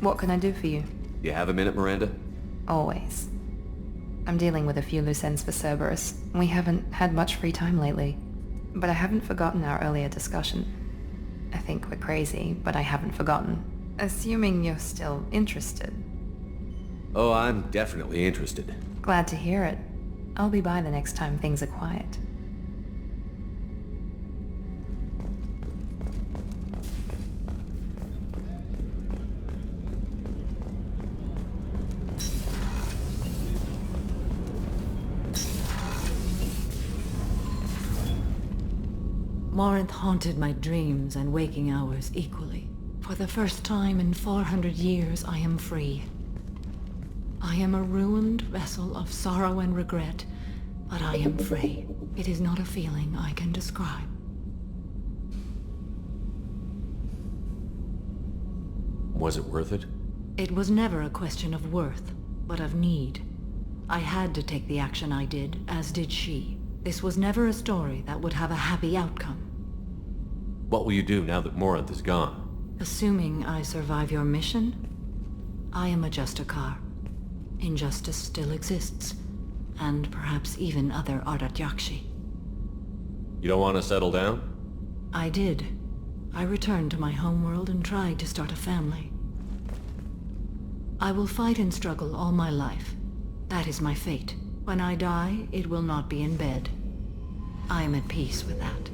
what can I do for you? You have a minute, Miranda? Always. I'm dealing with a few loose ends for Cerberus. We haven't had much free time lately. But I haven't forgotten our earlier discussion. I think we're crazy, but I haven't forgotten. Assuming you're still interested. Oh, I'm definitely interested. Glad to hear it. I'll be by the next time things are quiet. Morinth haunted my dreams and waking hours equally. For the first time in 400 years, I am free. I am a ruined vessel of sorrow and regret, but I am free. It is not a feeling I can describe. Was it worth it? It was never a question of worth, but of need. I had to take the action I did, as did she. This was never a story that would have a happy outcome. What will you do now that Morinth is gone? Assuming I survive your mission, I am a Justicar. Injustice still exists, and perhaps even other Ardatyakshi. You don't want to settle down? I did. I returned to my homeworld and tried to start a family. I will fight and struggle all my life. That is my fate. When I die, it will not be in bed. I am at peace with that.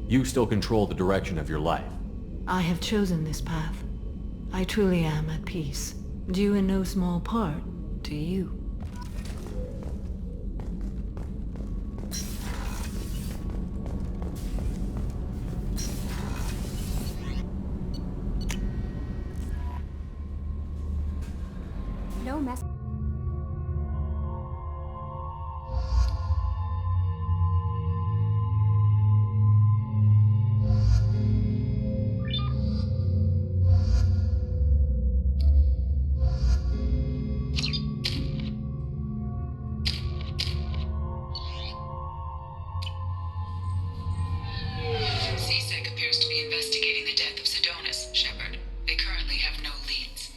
You still control the direction of your life. I have chosen this path. I truly am at peace, due in no small part to you. No mess. CSEC appears to be investigating the death of Sidonis, Shepard. They currently have no leads.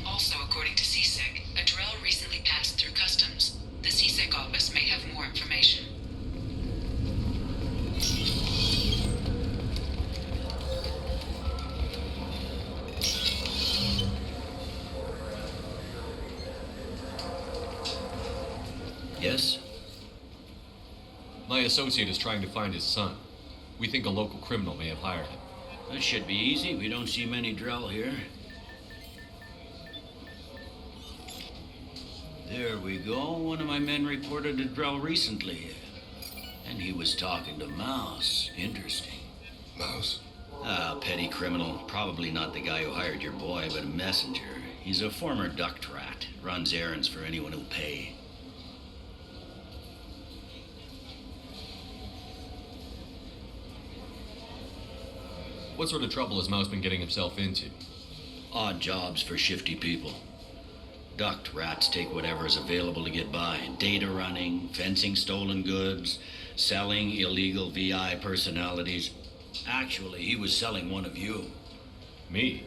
Also, according to CSEC, a Drell recently passed through customs. The CSEC office may have more information. Yes? My associate is trying to find his son. We think a local criminal may have hired him. That should be easy. We don't see many Drell here. There we go. One of my men reported a Drell recently. And he was talking to Mouse. Interesting. Mouse? Ah, petty criminal. Probably not the guy who hired your boy, but a messenger. He's a former duct rat. Runs errands for anyone who'll pay. What sort of trouble has Mouse been getting himself into? Odd jobs for shifty people. Duct rats take whatever's available to get by. Data running, fencing stolen goods, selling illegal VI personalities. Actually, he was selling one of you. Me?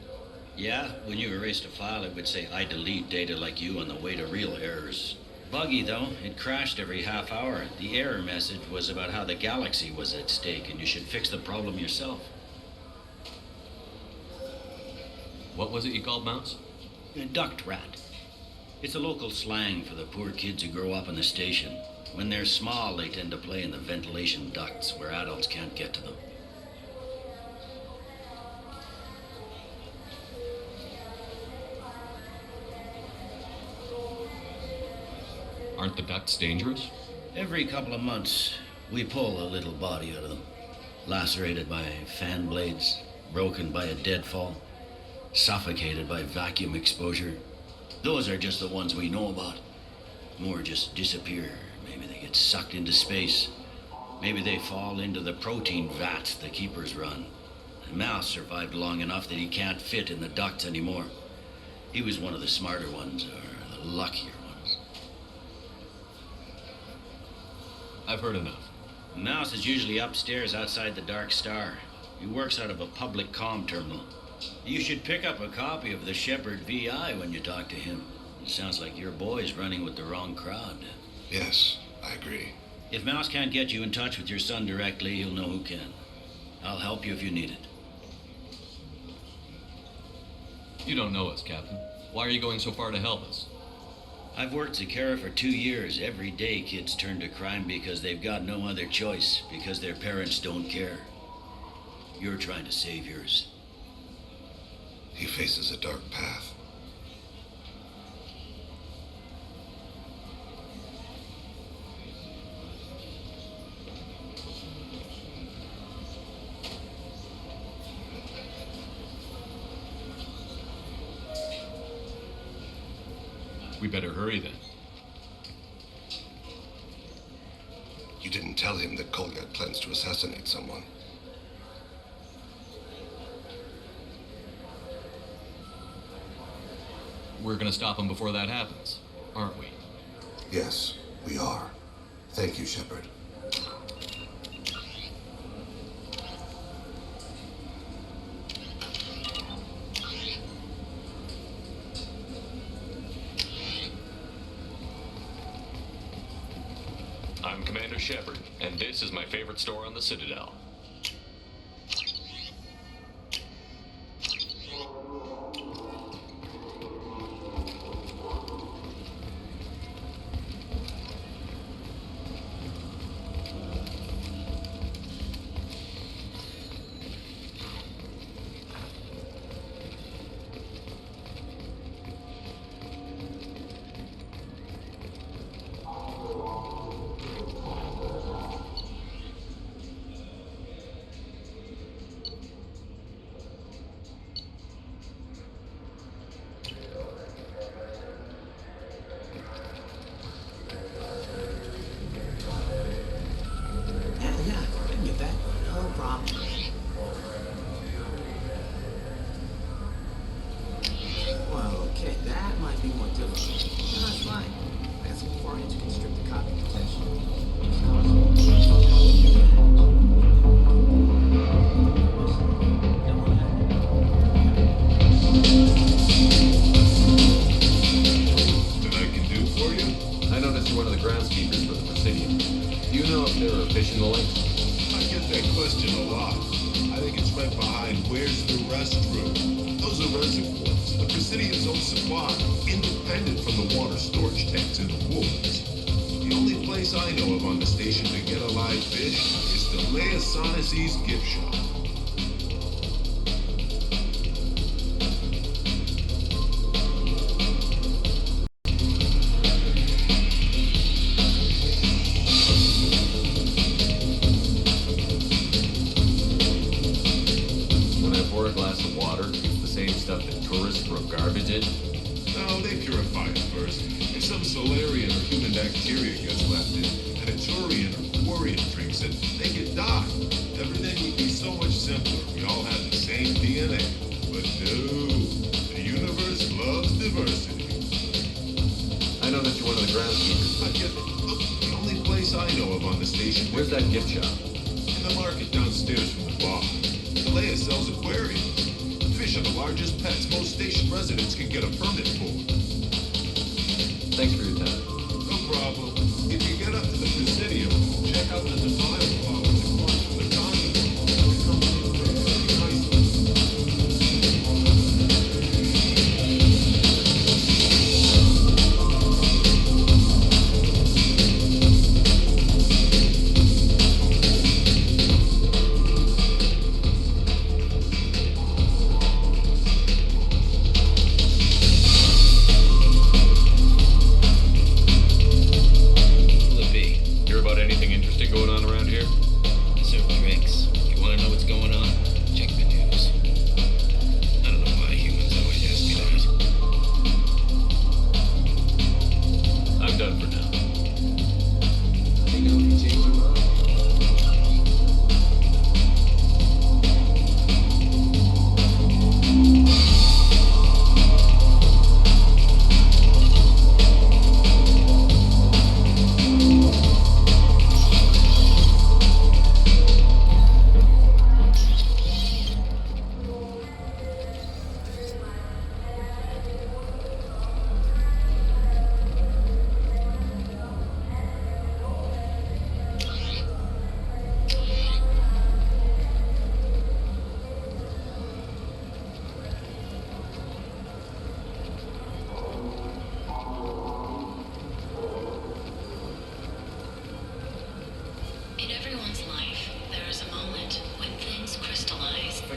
Yeah, when you erased a file, it would say, I delete data like you on the way to real errors. Buggy, though. It crashed every half hour. The error message was about how the galaxy was at stake, and you should fix the problem yourself. What was it you called Mouse? A duct rat. It's a local slang for the poor kids who grow up in the station. When they're small, they tend to play in the ventilation ducts where adults can't get to them. Aren't the ducts dangerous? Every couple of months, we pull a little body out of them. Lacerated by fan blades, broken by a deadfall, suffocated by vacuum exposure. Those are just the ones we know about. More just disappear. Maybe they get sucked into space. Maybe they fall into the protein vats the keepers run. And Mouse survived long enough that he can't fit in the ducts anymore. He was one of the smarter ones, or the luckier ones. I've heard enough. Mouse is usually upstairs outside the Dark Star. He works out of a public comm terminal. You should pick up a copy of the Shepherd VI when you talk to him. It sounds like your boy's running with the wrong crowd. Yes, I agree. If Mouse can't get you in touch with your son directly, he'll know who can. I'll help you if you need it. You don't know us, Captain. Why are you going so far to help us? I've worked Zakera for 2 years. Every day kids turn to crime because they've got no other choice, because their parents don't care. You're trying to save yours. He faces a dark path. We better hurry then. You didn't tell him that Kolyak plans to assassinate someone. We're gonna stop him before that happens, aren't we? Yes, we are. Thank you, Shepard. I'm Commander Shepard, and this is my favorite store on the Citadel.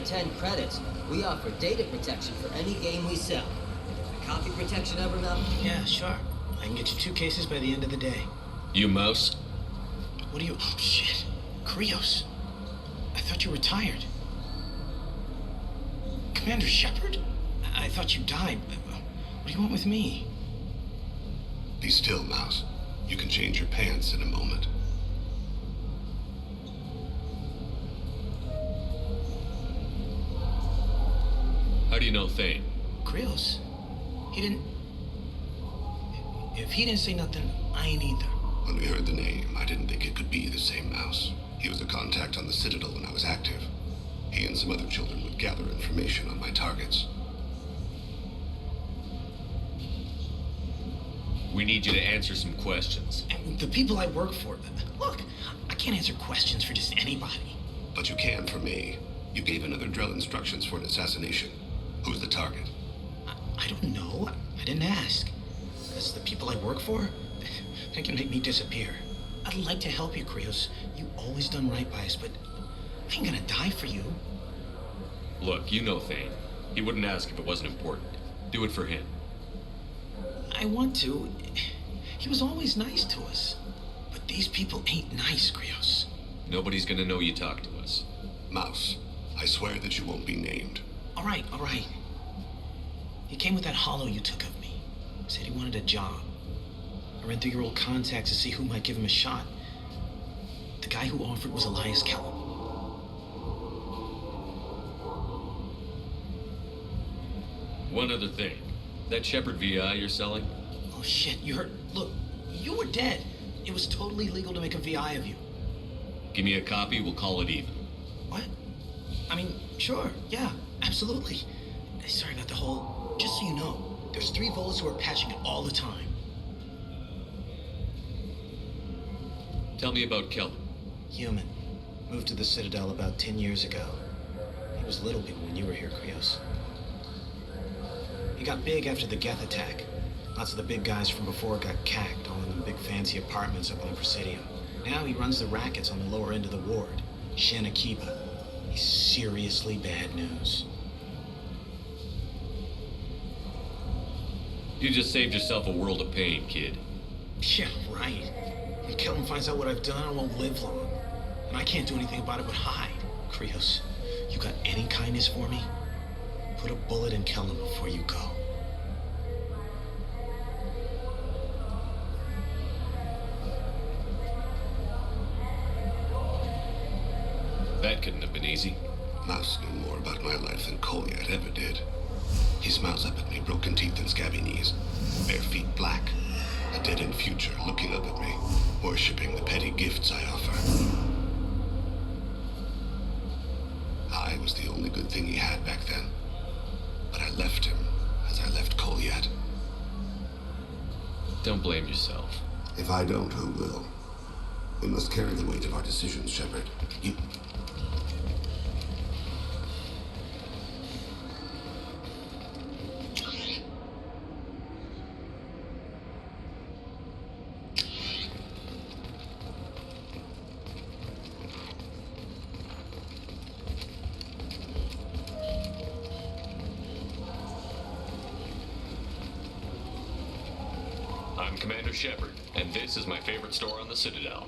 10 credits, we offer data protection for any game we sell. Copy protection ever, Mel? Yeah, sure. I can get you 2 cases by the end of the day. You mouse? What are you... Oh, shit. Krios. I thought you retired. Commander Shepard? I thought you died. What do you want with me? Be still, Mouse. You can change your pants in a moment. How do you know Thane? Krios. He didn't... If he didn't say nothing, I ain't either. When we heard the name, I didn't think it could be the same Mouse. He was a contact on the Citadel when I was active. He and some other children would gather information on my targets. We need you to answer some questions. And the people I work for... Look, I can't answer questions for just anybody. But you can for me. You gave another Drell instructions for an assassination. Who's the target? I don't know. I didn't ask. As the people I work for, they can make me disappear. I'd like to help you, Krios. You've always done right by us, but I ain't gonna die for you. Look, you know Thane. He wouldn't ask if it wasn't important. Do it for him. I want to. He was always nice to us. But these people ain't nice, Krios. Nobody's gonna know you talk to us. Mouse, I swear that you won't be named. All right. He came with that hollow you took of me. Said he wanted a job. I ran through your old contacts to see who might give him a shot. The guy who offered was Elias Kellum. One other thing. That Shepard VI you're selling? Oh shit, you heard... Look, you were dead. It was totally legal to make a VI of you. Give me a copy, we'll call it even. What? I mean, sure, yeah, absolutely. Sorry, not the whole... Just so you know, there's 3 Volus who are patching it all the time. Tell me about Kellum. Human. Moved to the Citadel about 10 years ago. He was little people when you were here, Krios. He got big after the Geth attack. Lots of the big guys from before got cacked, all in them big fancy apartments up on the Presidium. Now he runs the rackets on the lower end of the ward. Shen Akiba. He's seriously bad news. You just saved yourself a world of pain, kid. Yeah, right. If Kellum finds out what I've done, I won't live long. And I can't do anything about it but hide. Krios, you got any kindness for me? Put a bullet in Kellum before you go. That couldn't have been easy. Mouse knew more about my life than Kolyat ever did. He smiles up at me, broken teeth and scabby knees, bare feet black, a dead-end future looking up at me, worshipping the petty gifts I offer. I was the only good thing he had back then, but I left him as I left Kolyat. Don't blame yourself. If I don't, who will? We must carry the weight of our decisions, Shepard. You... I'm Commander Shepard, and this is my favorite store on the Citadel.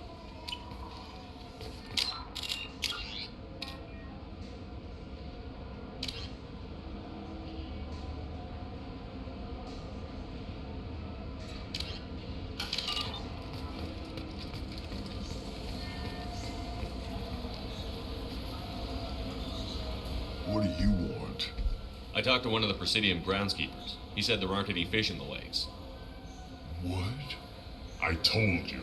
What do you want? I talked to one of the Presidium groundskeepers. He said there aren't any fish in the lakes. What? I told you.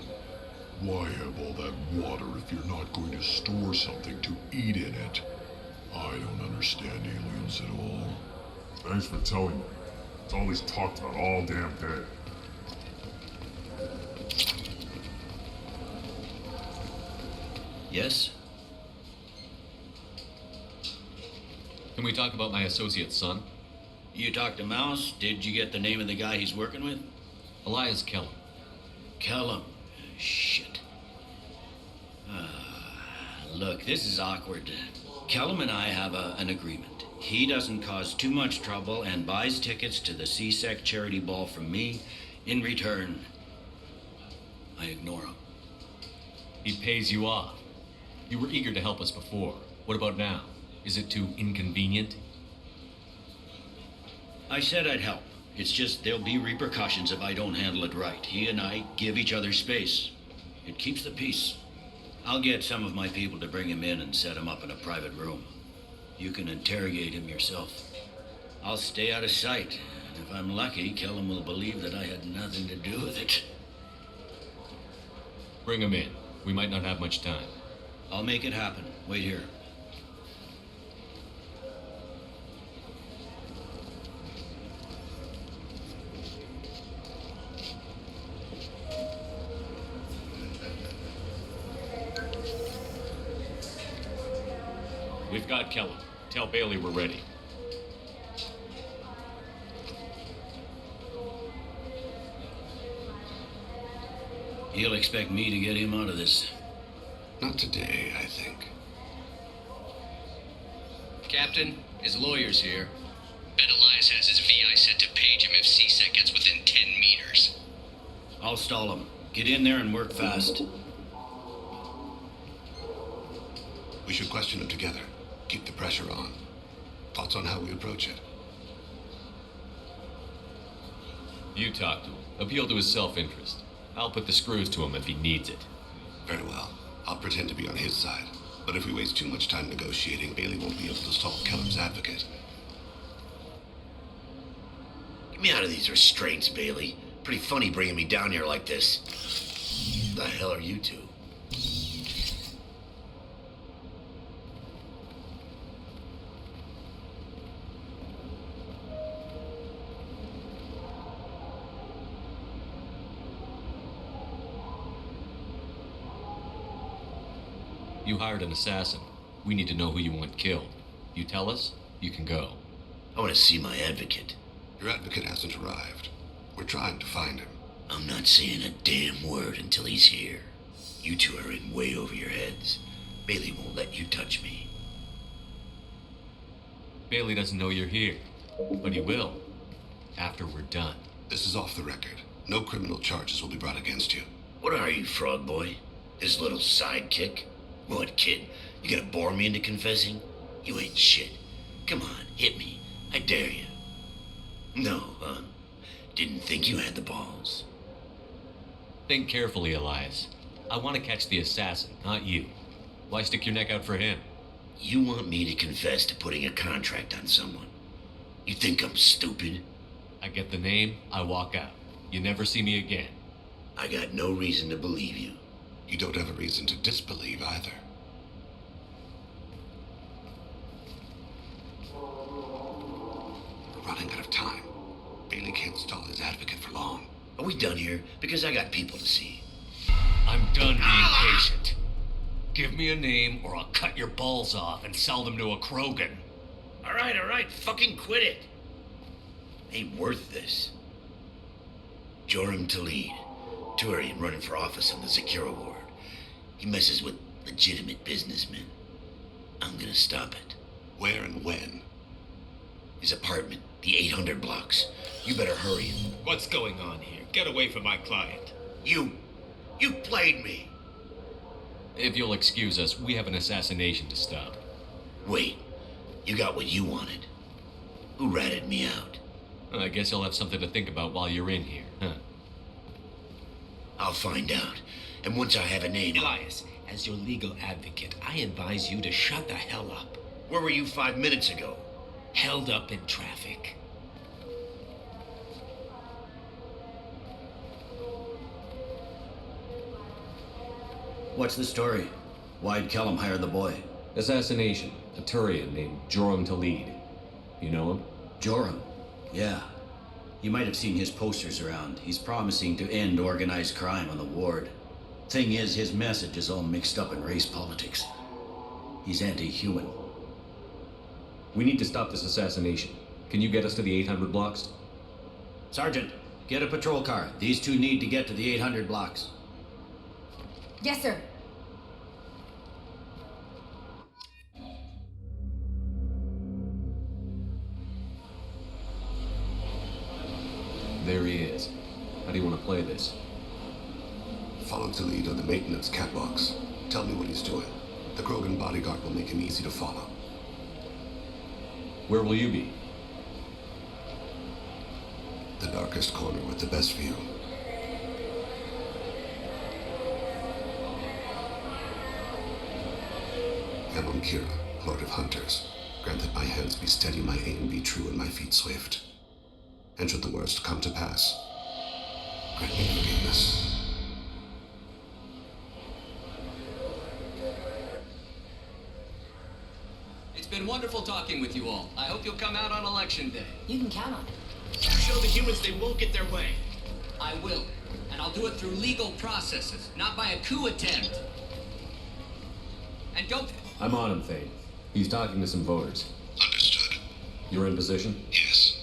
Why have all that water if you're not going to store something to eat in it? I don't understand aliens at all. Thanks for telling me. Tali's talked about all damn day. Yes? Can we talk about my associate's son? You talked to Mouse? Did you get the name of the guy he's working with? Elias Kellum. Kellum. Shit. Look, this is awkward. Kellum and I have an agreement. He doesn't cause too much trouble and buys tickets to the CSEC charity ball from me. In return, I ignore him. He pays you off. You were eager to help us before. What about now? Is it too inconvenient? I said I'd help. It's just there'll be repercussions if I don't handle it right. He and I give each other space. It keeps the peace. I'll get some of my people to bring him in and set him up in a private room. You can interrogate him yourself. I'll stay out of sight. And if I'm lucky, Kellum will believe that I had nothing to do with it. Bring him in. We might not have much time. I'll make it happen. Wait here. We've got Kellum. Tell Bailey we're ready. He'll expect me to get him out of this. Not today, I think. Captain, his lawyer's here. Bet Elias has his VI set to page him if CSEC gets within 10 meters. I'll stall him. Get in there and work fast. We should question him together. Keep the pressure on. Thoughts on how we approach it? You talk to him. Appeal to his self-interest. I'll put the screws to him if he needs it. Very well. I'll pretend to be on his side. But if we waste too much time negotiating, Bailey won't be able to stall Kellum's advocate. Get me out of these restraints, Bailey. Pretty funny bringing me down here like this. The hell are you two? You hired an assassin. We need to know who you want killed. You tell us, you can go. I want to see my advocate. Your advocate hasn't arrived. We're trying to find him. I'm not saying a damn word until he's here. You two are in way over your heads. Bailey won't let you touch me. Bailey doesn't know you're here, but he will, after we're done. This is off the record. No criminal charges will be brought against you. What are you, frog boy? His little sidekick? What, kid? You gonna bore me into confessing? You ain't shit. Come on, hit me. I dare you. No, huh? Didn't think you had the balls. Think carefully, Elias. I want to catch the assassin, not you. Why stick your neck out for him? You want me to confess to putting a contract on someone? You think I'm stupid? I get the name, I walk out. You never see me again. I got no reason to believe you. You don't have a reason to disbelieve either. We're running out of time. Bailey can't stall his advocate for long. Are we done here? Because I got people to see. I'm done being patient. Give me a name or I'll cut your balls off and sell them to a Krogan. All right, fucking quit it. Ain't worth this. Joram Tali, Turian running for office on the Secure Ward. He messes with legitimate businessmen. I'm gonna stop it. Where and when? His apartment, the 800 blocks. You better hurry. What's going on here? Get away from my client. You played me. If you'll excuse us, we have an assassination to stop. Wait, you got what you wanted. Who ratted me out? I guess you'll have something to think about while you're in here, huh? I'll find out. And once I have a name... Elias, as your legal advocate, I advise you to shut the hell up. Where were you 5 minutes ago? Held up in traffic. What's the story? Why'd Kellum hire the boy? Assassination. A Turian named Joram Tali. You know him? Joram? Yeah. You might have seen his posters around. He's promising to end organized crime on the ward. Thing is, his message is all mixed up in race politics. He's anti-human. We need to stop this assassination. Can you get us to the 800 blocks? Sergeant, get a patrol car. These two need to get to the 800 blocks. Yes, sir. There he is. How do you want to play this? Follow Tali to the maintenance catwalks. Tell me what he's doing. The Krogan bodyguard will make him easy to follow. Where will you be? The darkest corner with the best view. Emon Kira, Lord of Hunters. Grant that my hands be steady, my aim be true, and my feet swift. And should the worst come to pass, grant me forgiveness. It's been wonderful talking with you all. I hope you'll come out on election day. You can count on it. Show the humans they won't get their way. I will. And I'll do it through legal processes, not by a coup attempt. And don't... I'm on him, Thane. He's talking to some voters. Understood. You're in position? Yes.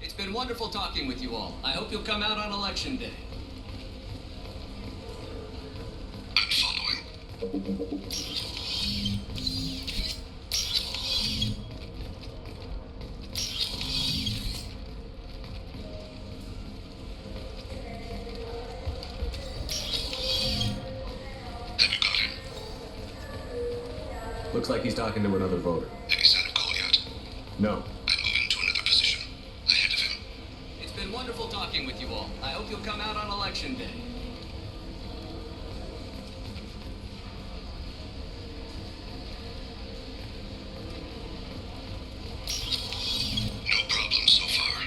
It's been wonderful talking with you all. I hope you'll come out on election day. I'm following. Looks like he's talking to another voter. Any sign of Cole yet? No. I'm moving to another position. Ahead of him. It's been wonderful talking with you all. I hope you'll come out on election day. No problem so far.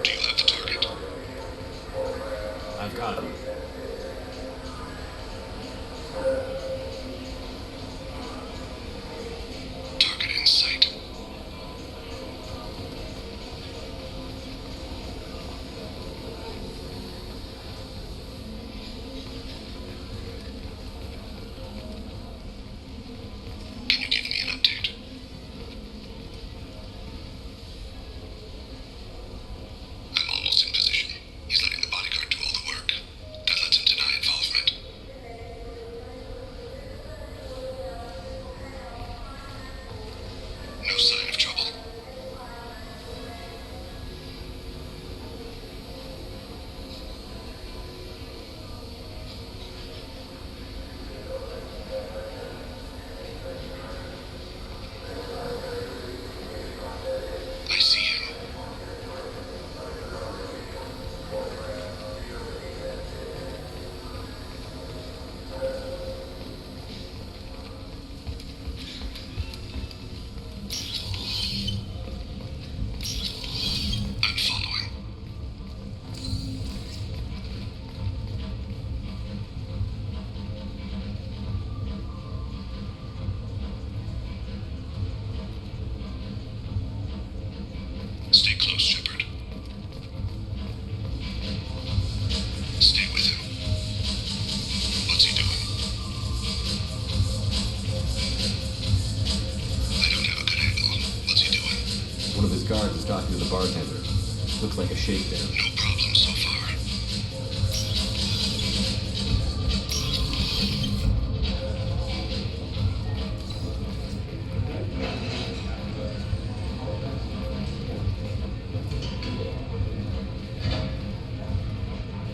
Do you have the target? I've got him. Target in sight. Can you give me an update? I'm almost in position. He's letting the bodyguard do all the work. That lets him deny involvement. No sign of trouble. I see him. I'm following. Stay close, Shepard. Stay with him. What's he doing? I don't have a good handle. What's he doing? One of his guards is talking to the bartender. Looks like a shakedown. No problem so far.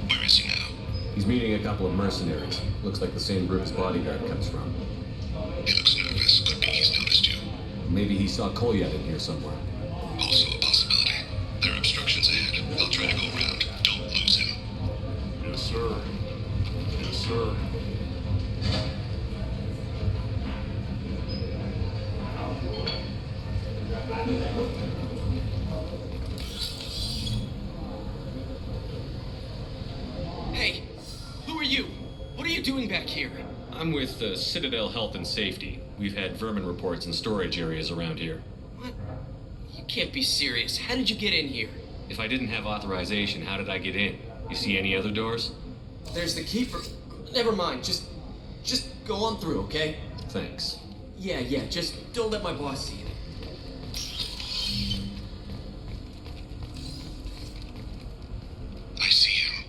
Where is he now? He's meeting a couple of mercenaries. Looks like the same group his bodyguard comes from. He looks nervous. Could be he's noticed you. Maybe he saw Kolyat in here somewhere. Also a possibility. There are obstructions ahead. I'll try to go around. Don't lose him. Yes, sir. Yes, sir. Hey, who are you? What are you doing back here? I'm with Citadel Health and Safety. We've had vermin reports in storage areas around here. What? You can't be serious. How did you get in here? If I didn't have authorization, how did I get in? You see any other doors? There's the keeper. Never mind. Just go on through, okay? Thanks. Yeah. Just don't let my boss see it. I see him.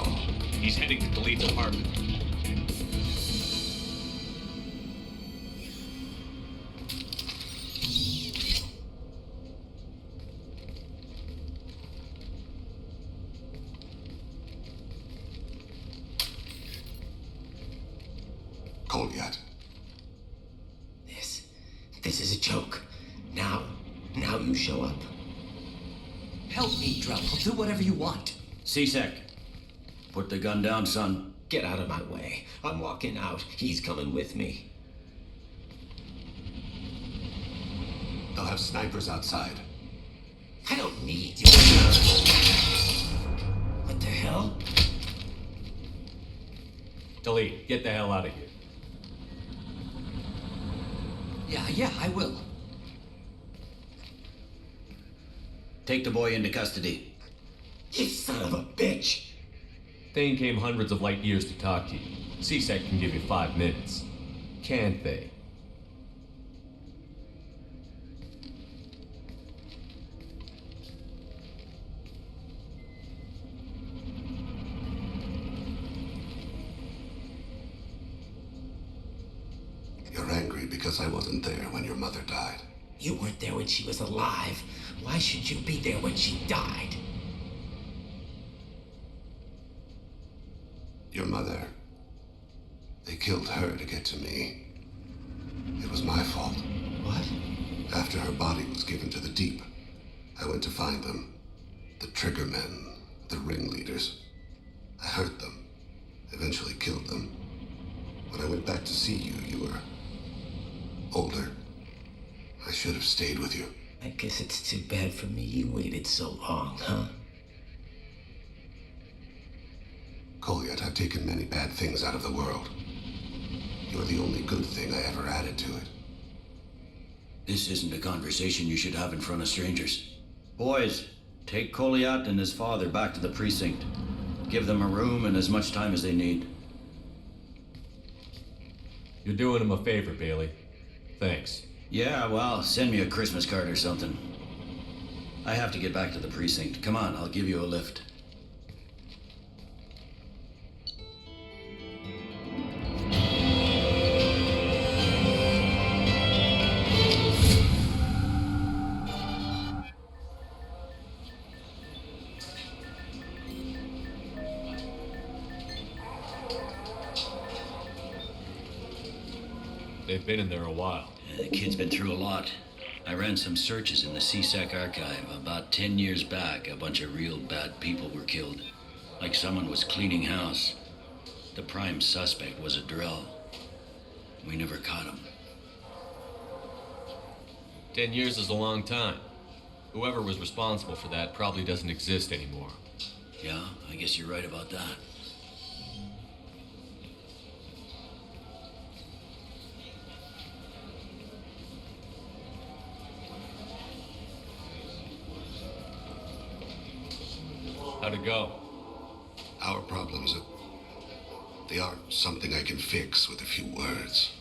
call. He's heading to Tali's apartment. Goliath. This is a joke. Now you show up. Help me, Drell. I'll do whatever you want. C-Sec, put the gun down, son. Get out of my way. I'm walking out. He's coming with me. They'll have snipers outside. I don't need you. What the hell? Tali, get the hell out of here. Yeah, I will. Take the boy into custody. You son of a bitch! Thane came hundreds of light years to talk to you. C-Sec can give you 5 minutes. Can't they? You're angry because I wasn't there when your mother died. You weren't there when she was alive. Why should you be there when she died? Your mother. They killed her to get to me. It was my fault. What? After her body was given to the Deep, I went to find them. The Triggermen, the ringleaders. I hurt them. Eventually killed them. When I went back to see you, you were older. I should have stayed with you. I guess it's too bad for me you waited so long, huh? Goliath, I've taken many bad things out of the world. You're the only good thing I ever added to it. This isn't a conversation you should have in front of strangers. Boys, take Goliath and his father back to the precinct. Give them a room and as much time as they need. You're doing him a favor, Bailey. Thanks. Yeah, well, send me a Christmas card or something. I have to get back to the precinct. Come on, I'll give you a lift. They've been in there a while. The kid's been through a lot. I ran some searches in the C-Sec archive. About 10 years back, a bunch of real bad people were killed. Like someone was cleaning house. The prime suspect was a Drell. We never caught him. 10 years is a long time. Whoever was responsible for that probably doesn't exist anymore. Yeah, I guess you're right about that. How'd it go? Our problems they aren't something I can fix with a few words.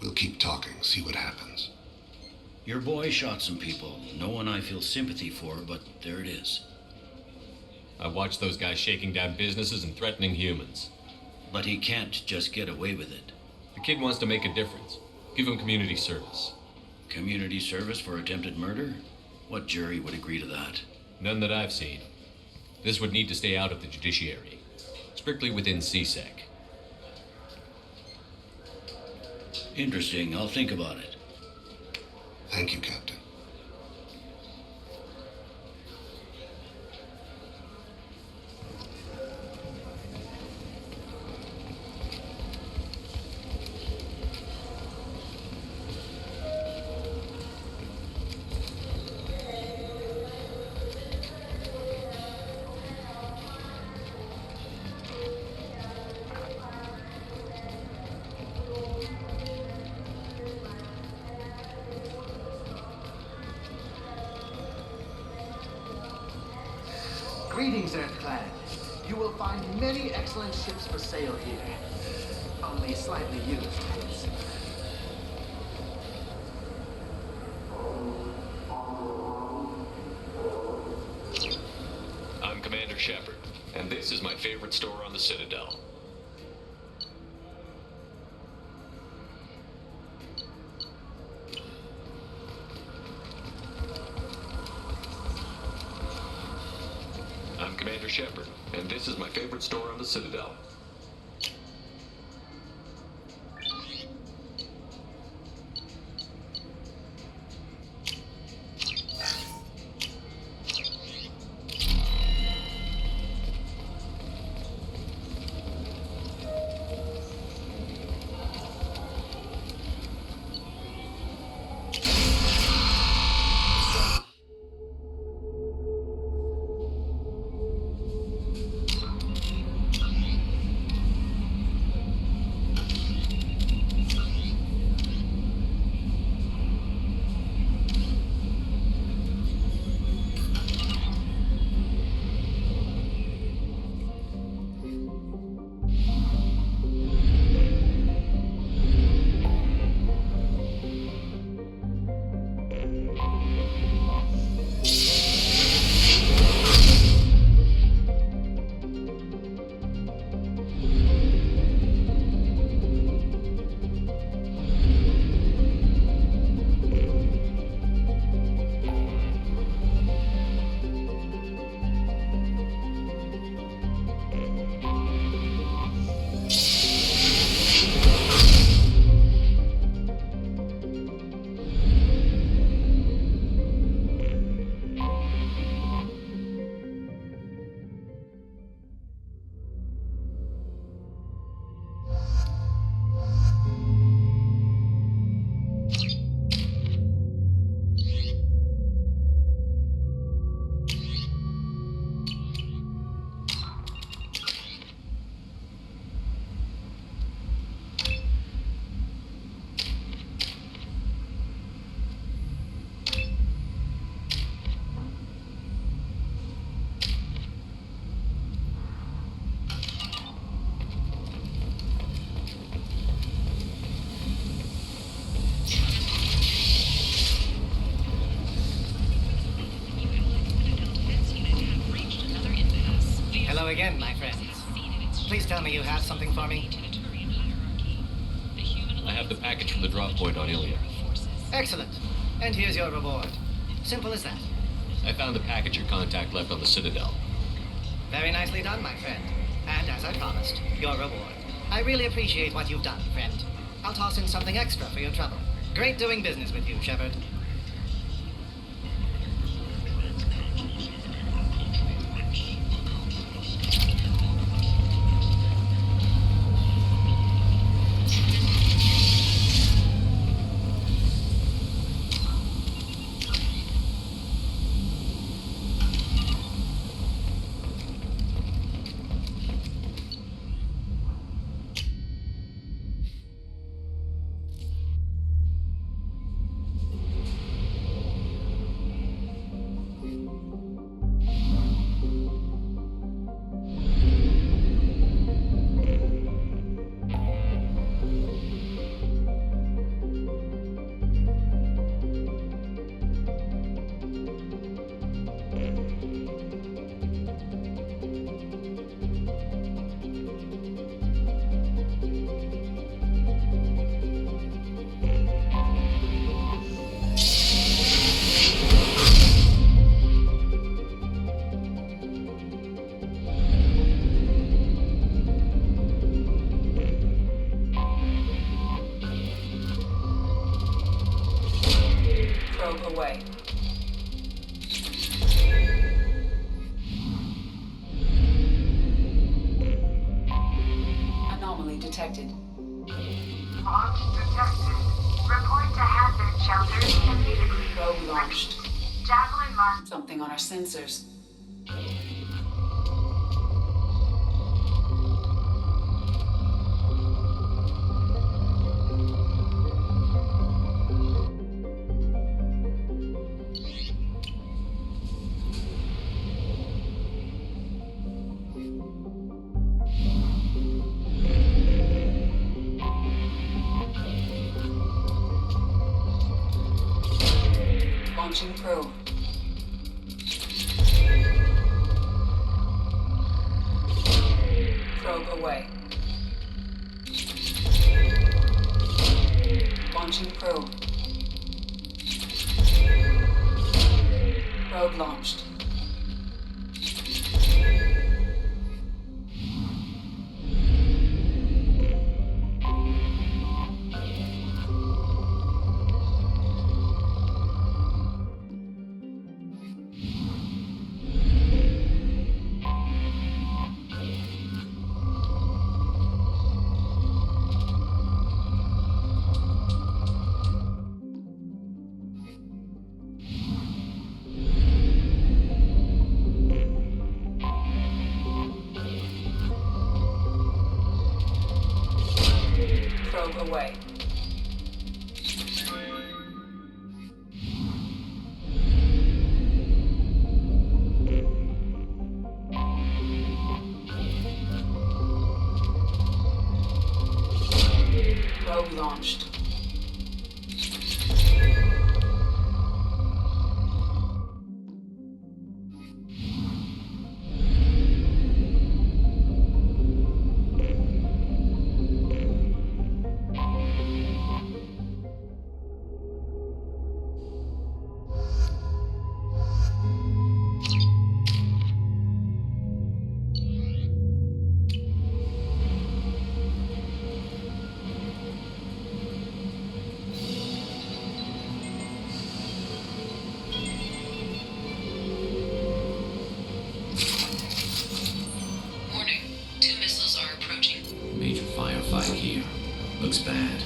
We'll keep talking, see what happens. Your boy shot some people. No one I feel sympathy for, but there it is. I watched those guys shaking down businesses and threatening humans. But he can't just get away with it. The kid wants to make a difference. Give him community service. Community service for attempted murder? What jury would agree to that? None that I've seen. This would need to stay out of the judiciary. Strictly within C-Sec. Interesting. I'll think about it. Thank you, Captain. Greetings, Earthclad. You will find many excellent ships for sale here. Only slightly used, please. I'm Commander Shepard, and this is my my favorite store on the Citadel. I'm Commander Shepard, and this is my favorite store on the Citadel. Hello again, my friends. Please tell me you have something for me. I have the package from the drop point on Ilya. Excellent. And here's your reward. Simple as that. I found the package your contact left on the Citadel. Very nicely done, my friend. And as I promised, your reward. I really appreciate what you've done, friend. I'll toss in something extra for your trouble. Great doing business with you, Shepard. Away. Anomaly detected. Launch detected. Report to hazard shelters immediately. Probe launched. Javelin marked. Something on our sensors. Launching probe. Probe away. Launching probe. Probe launched. Probe away. Probe launched. Major firefight here. Looks bad.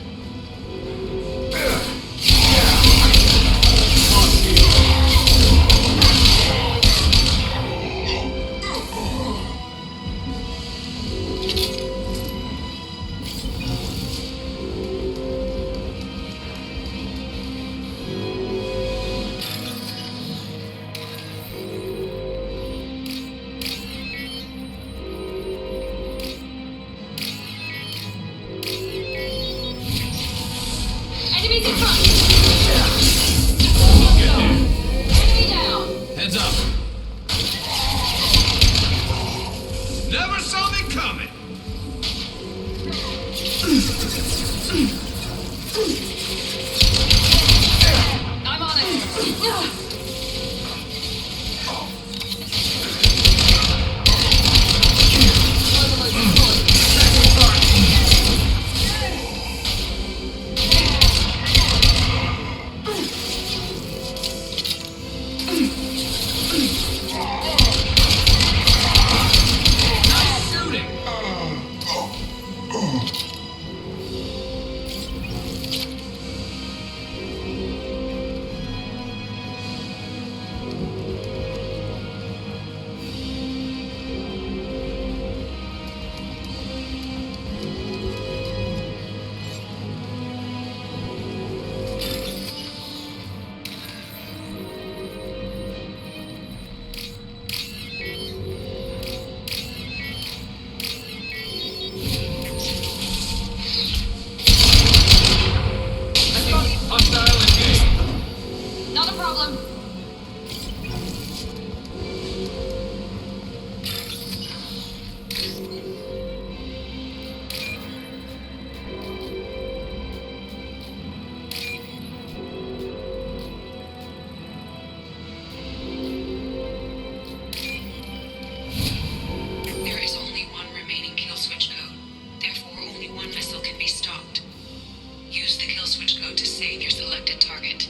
Enemies in front! Enemy down! Heads up! Never saw me coming! I'm on it! Not a problem. There is only one remaining kill switch code. Therefore, only one missile can be stopped. Use the kill switch code to save your selected target.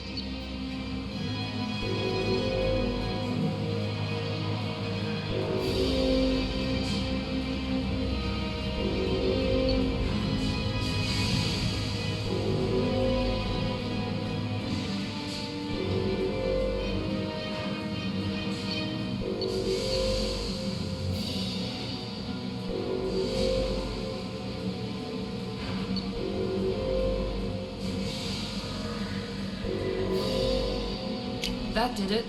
That did it.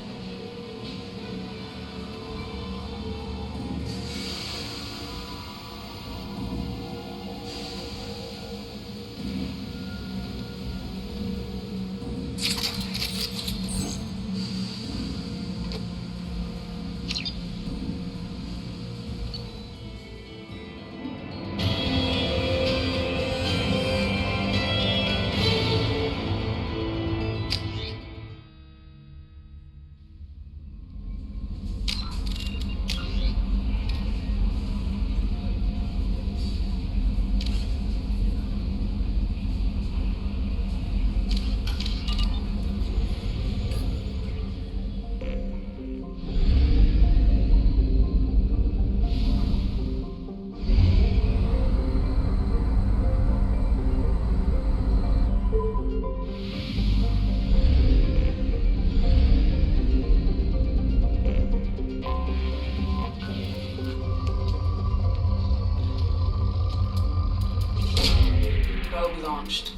launched.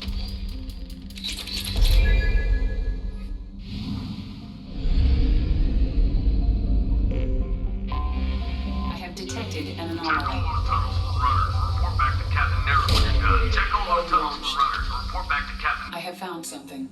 I have detected an anomaly. Check all those tunnels for runners. Report back to Captain Nero when you're done. Check all those tunnels for runners. Report back to Captain. I have found something.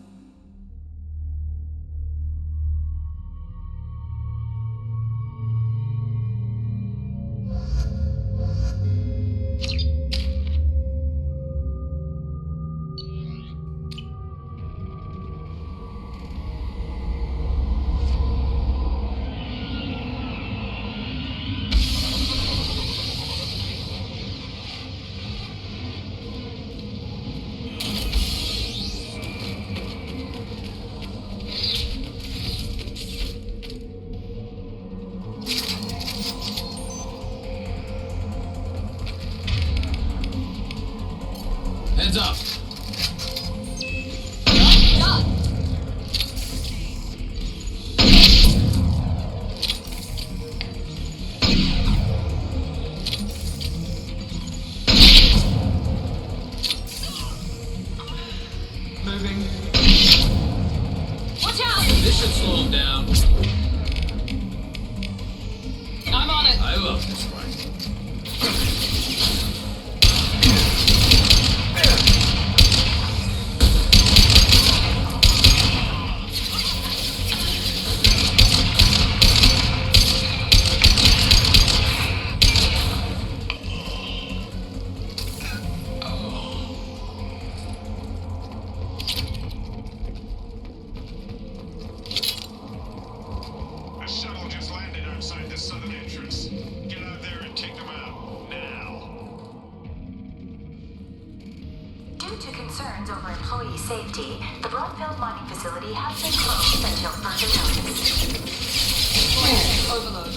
Heads up! Moving. Watch out! This should slow him down. I'm on it. I love this one. The shuttle just landed outside the southern entrance. Get out there and take them out. Now. Due to concerns over employee safety, the Bloodfield mining facility has been closed until further notice. Overload.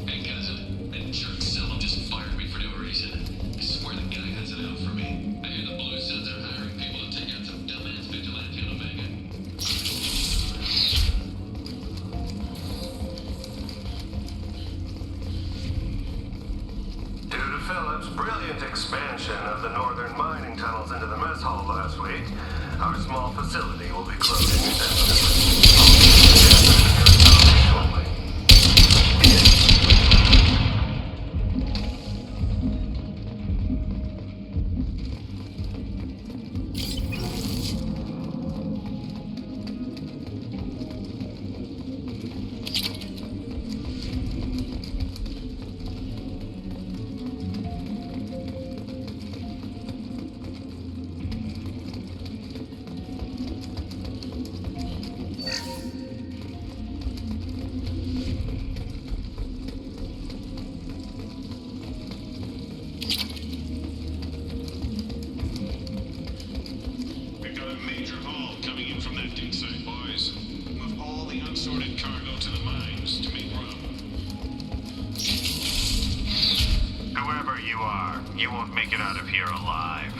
Hey, cousin, that jerk Silo just fired me for no reason. I swear the guy has it out for me. I hear the Blue Suns are hiring people to take out some dumbass vigilante on Omega. Due to Phillips' brilliant expansion of the northern mining tunnels into the mess hall last week, our small facility will be closing indefinitely. Shortly. We've got a major haul coming in from that dig site, boys. Move all the unsorted cargo to the mines to make room. Whoever you are, you won't make it out of here alive.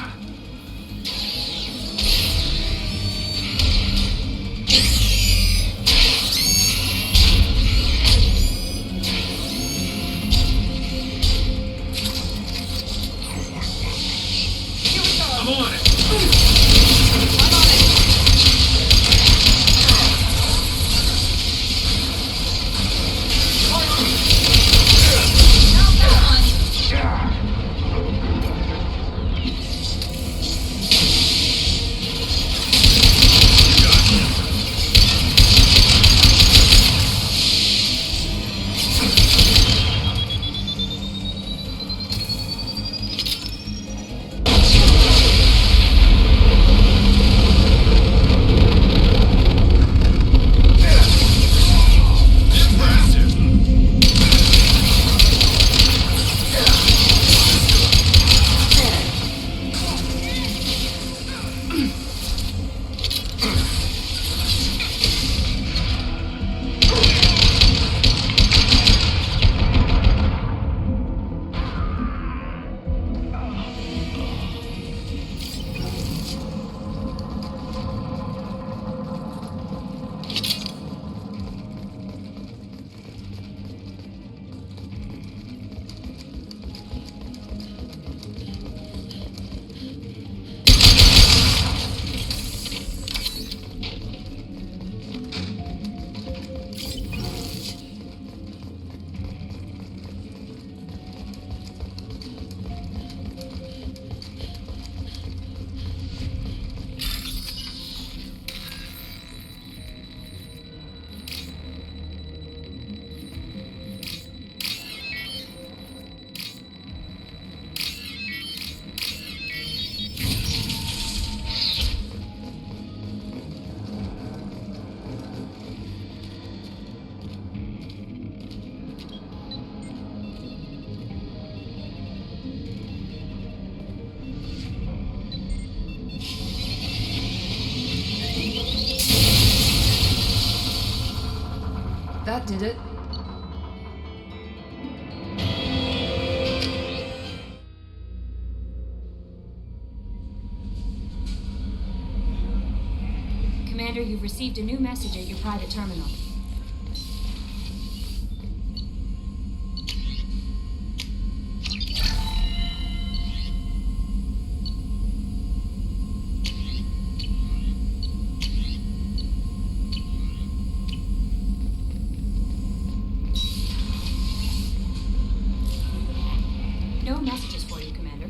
I'm on it! did it. Commander, you've received a new message at your private terminal. No messages for you, Commander.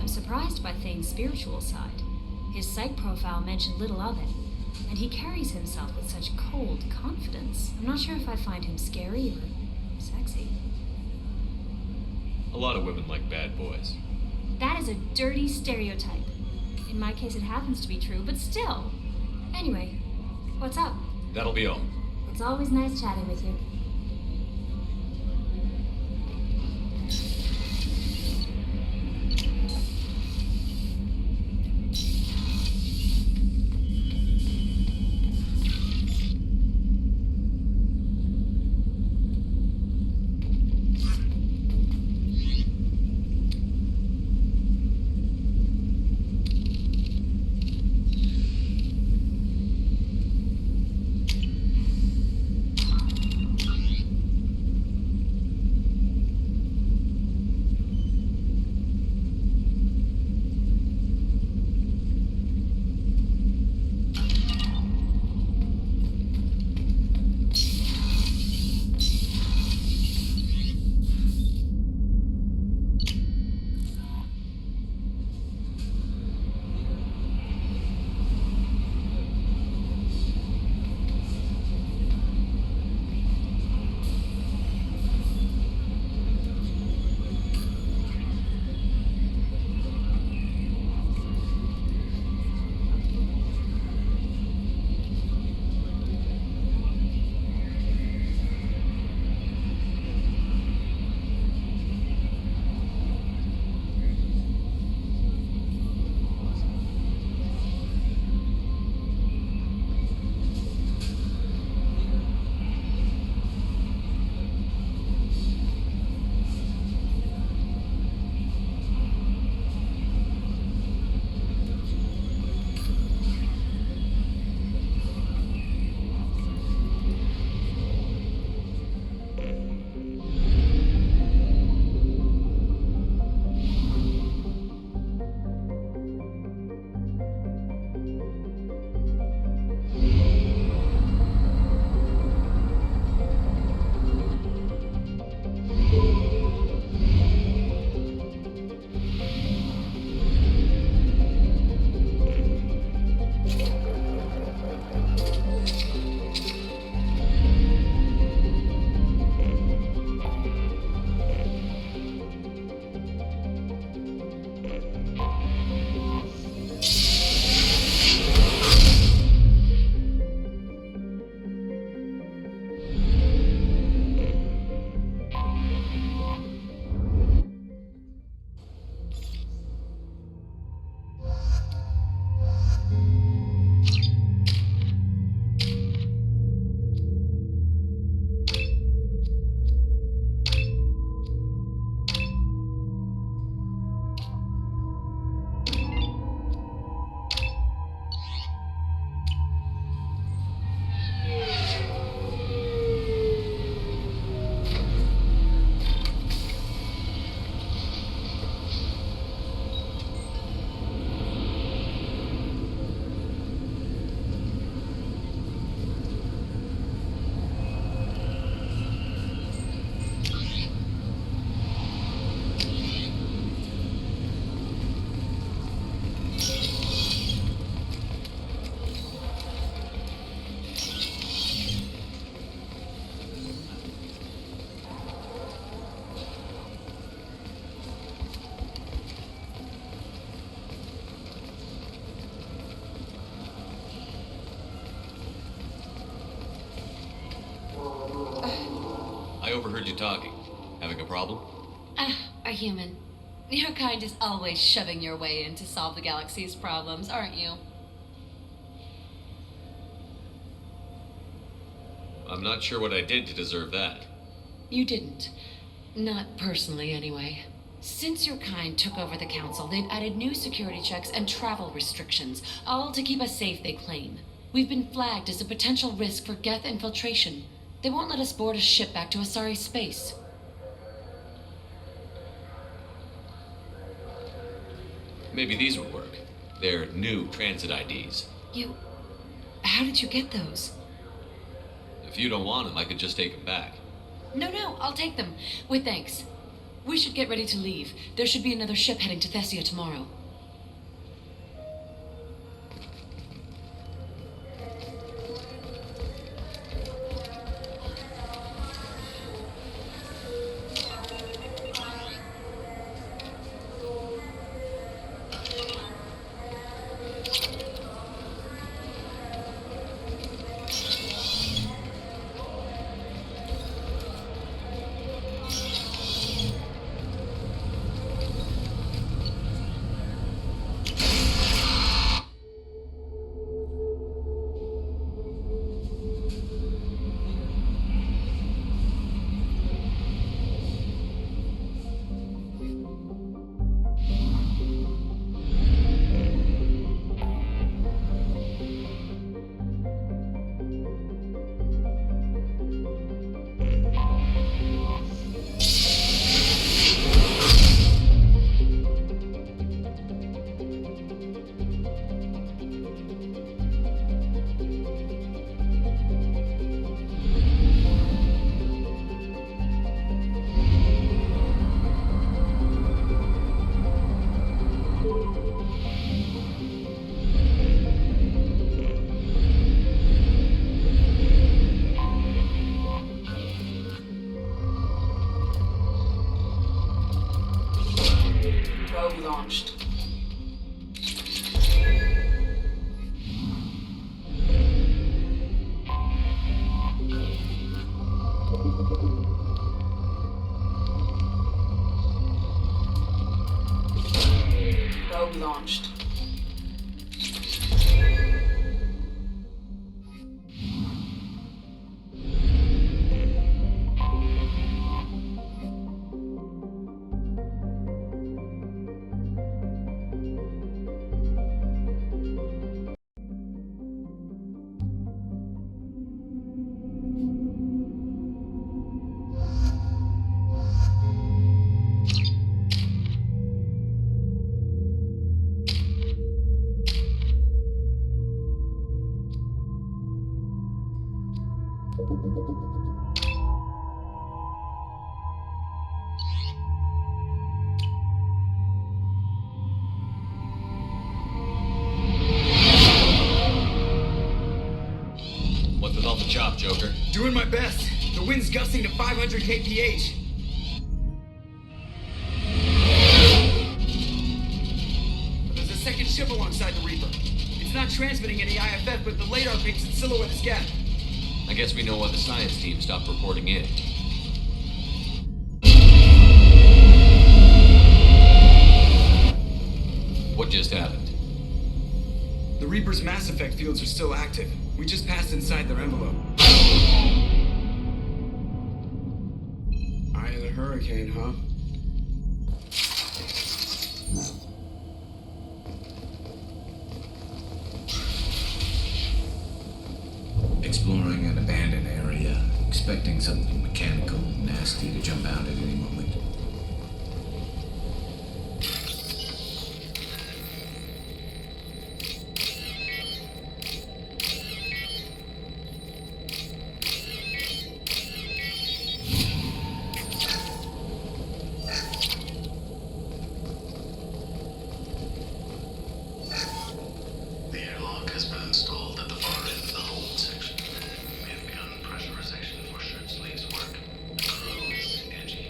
Surprised by Thane's spiritual side. His psych profile mentioned little of it, and he carries himself with such cold confidence. I'm not sure if I find him scary or sexy. A lot of women like bad boys. That is a dirty stereotype. In my case, it happens to be true, but still. Anyway, what's up? That'll be all. It's always nice chatting with you. overheard you talking. Having a problem? A human. Your kind is always shoving your way in to solve the galaxy's problems, aren't you? I'm not sure what I did to deserve that. You didn't. Not personally, anyway. Since your kind took over the Council, they've added new security checks and travel restrictions, all to keep us safe, they claim. We've been flagged as a potential risk for Geth infiltration. They won't let us board a ship back to Asari space. Maybe these would work. They're new transit IDs. How did you get those? If you don't want them, I could just take them back. No, I'll take them. With thanks. We should get ready to leave. There should be another ship heading to Thessia tomorrow. Launched. Probe launched. What's with all the chop, Joker? Doing my best. The wind's gusting to 500 kph. There's a second ship alongside the Reaper. It's not transmitting any IFF, but the radar paints its silhouette as Geth. I guess we know why the science team stopped reporting in. What just happened? The Reaper's mass effect fields are still active. We just passed inside their envelope. Eye of the hurricane, huh? Exploring an abandoned area, expecting something mechanical and nasty to jump out at any moment. The airlock has been installed at the far end of the hold section. We have begun pressurization for shirt sleeves work. The crew is edgy.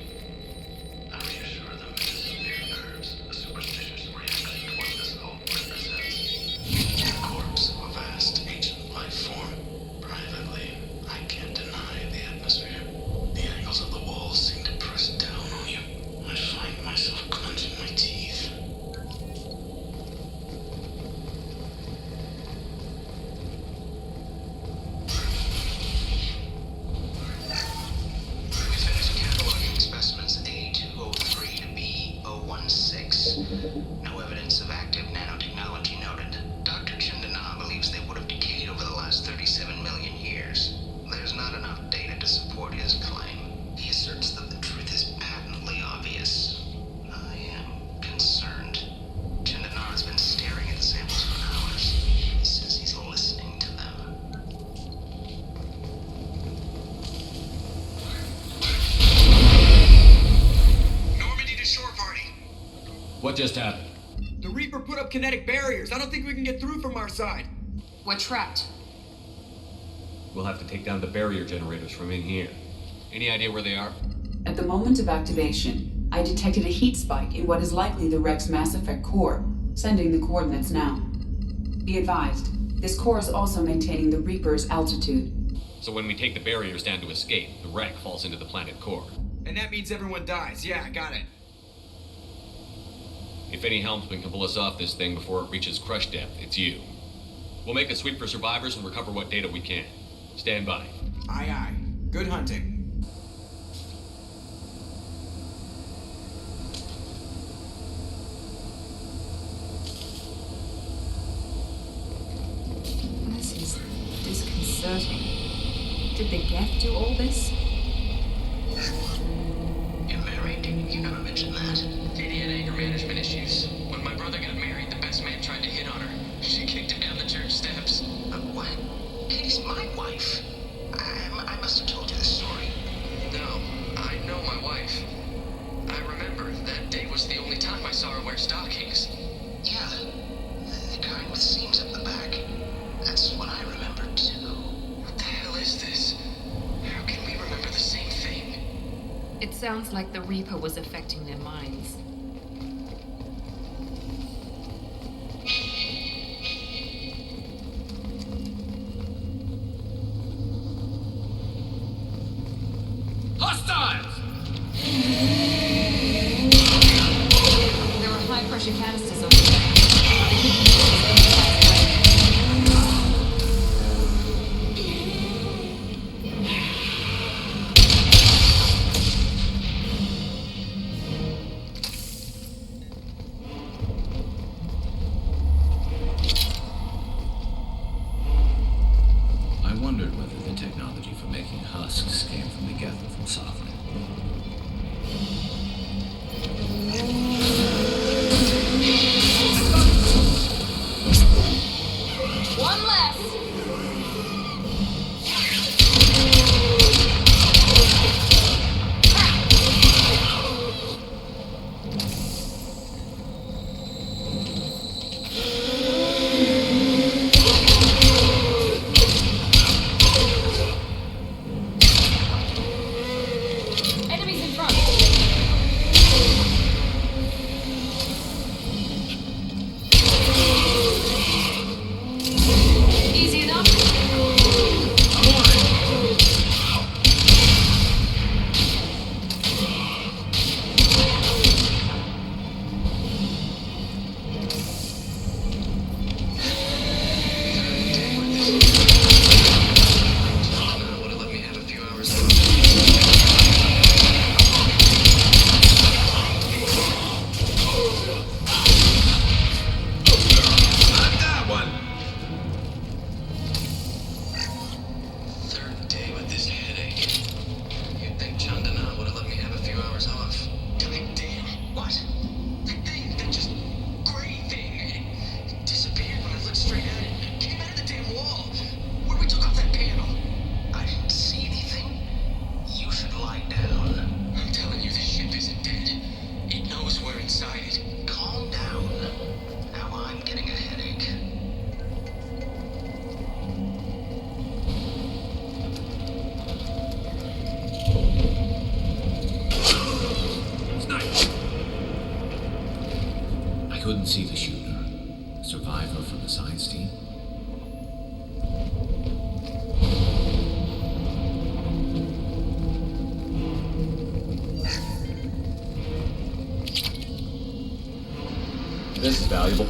No evidence of active nanotechnology noted. Dr. Chandana believes they would have decayed over the last 37 million years. There's not enough data to support his claim. He asserts that the truth is patently obvious. I am concerned. Chandana has been staring at the samples for hours. He says he's listening to them. Normandy to shore party. What just happened? The Reaper put up kinetic barriers. I don't think we can get through from our side. We're trapped. We'll have to take down the barrier generators from in here. Any idea where they are? At the moment of activation, I detected a heat spike in what is likely the Wrex Mass Effect core, sending the coordinates now. Be advised, this core is also maintaining the Reaper's altitude. So when we take the barriers down to escape, the wreck falls into the planet core. And that means everyone dies. Yeah, got it. If any helmsman can pull us off this thing before it reaches crush depth, it's you. We'll make a sweep for survivors and recover what data we can. Stand by. Aye, aye. Good hunting. This is disconcerting. Did the Geth do all this? You're married. You never mentioned that. Katie had anger management issues. When my brother got married, the best man tried to hit on her. She kicked him down the church steps. What? Katie's my wife. I must have told you this story. No, I know my wife. I remember that day was the only time I saw her wear stockings. Yeah, the kind with seams up the back. That's what I remember too. What the hell is this? How can we remember the same thing? It sounds like the Reaper was affecting their minds. Hostiles! There were high-pressure canisters over there. They could be I wondered whether the technology for making husks came from the Geth or from Sovereign. one less! Enemies in front! Easy enough? Would have let me have a few hours Not that one! Third day with this headache. You'd think Chandana would have let me have a few hours off. God damn. What? That thing, that just gray thing. It disappeared when I looked straight at it. It came out of the damn wall. Where we took off that panel. I didn't see anything. You should lie down. I'm telling you, the ship isn't dead. It knows we're inside it. Calm down. Now I'm getting a headache. Sniper! I couldn't see the shooter. A survivor from the science team. This is valuable.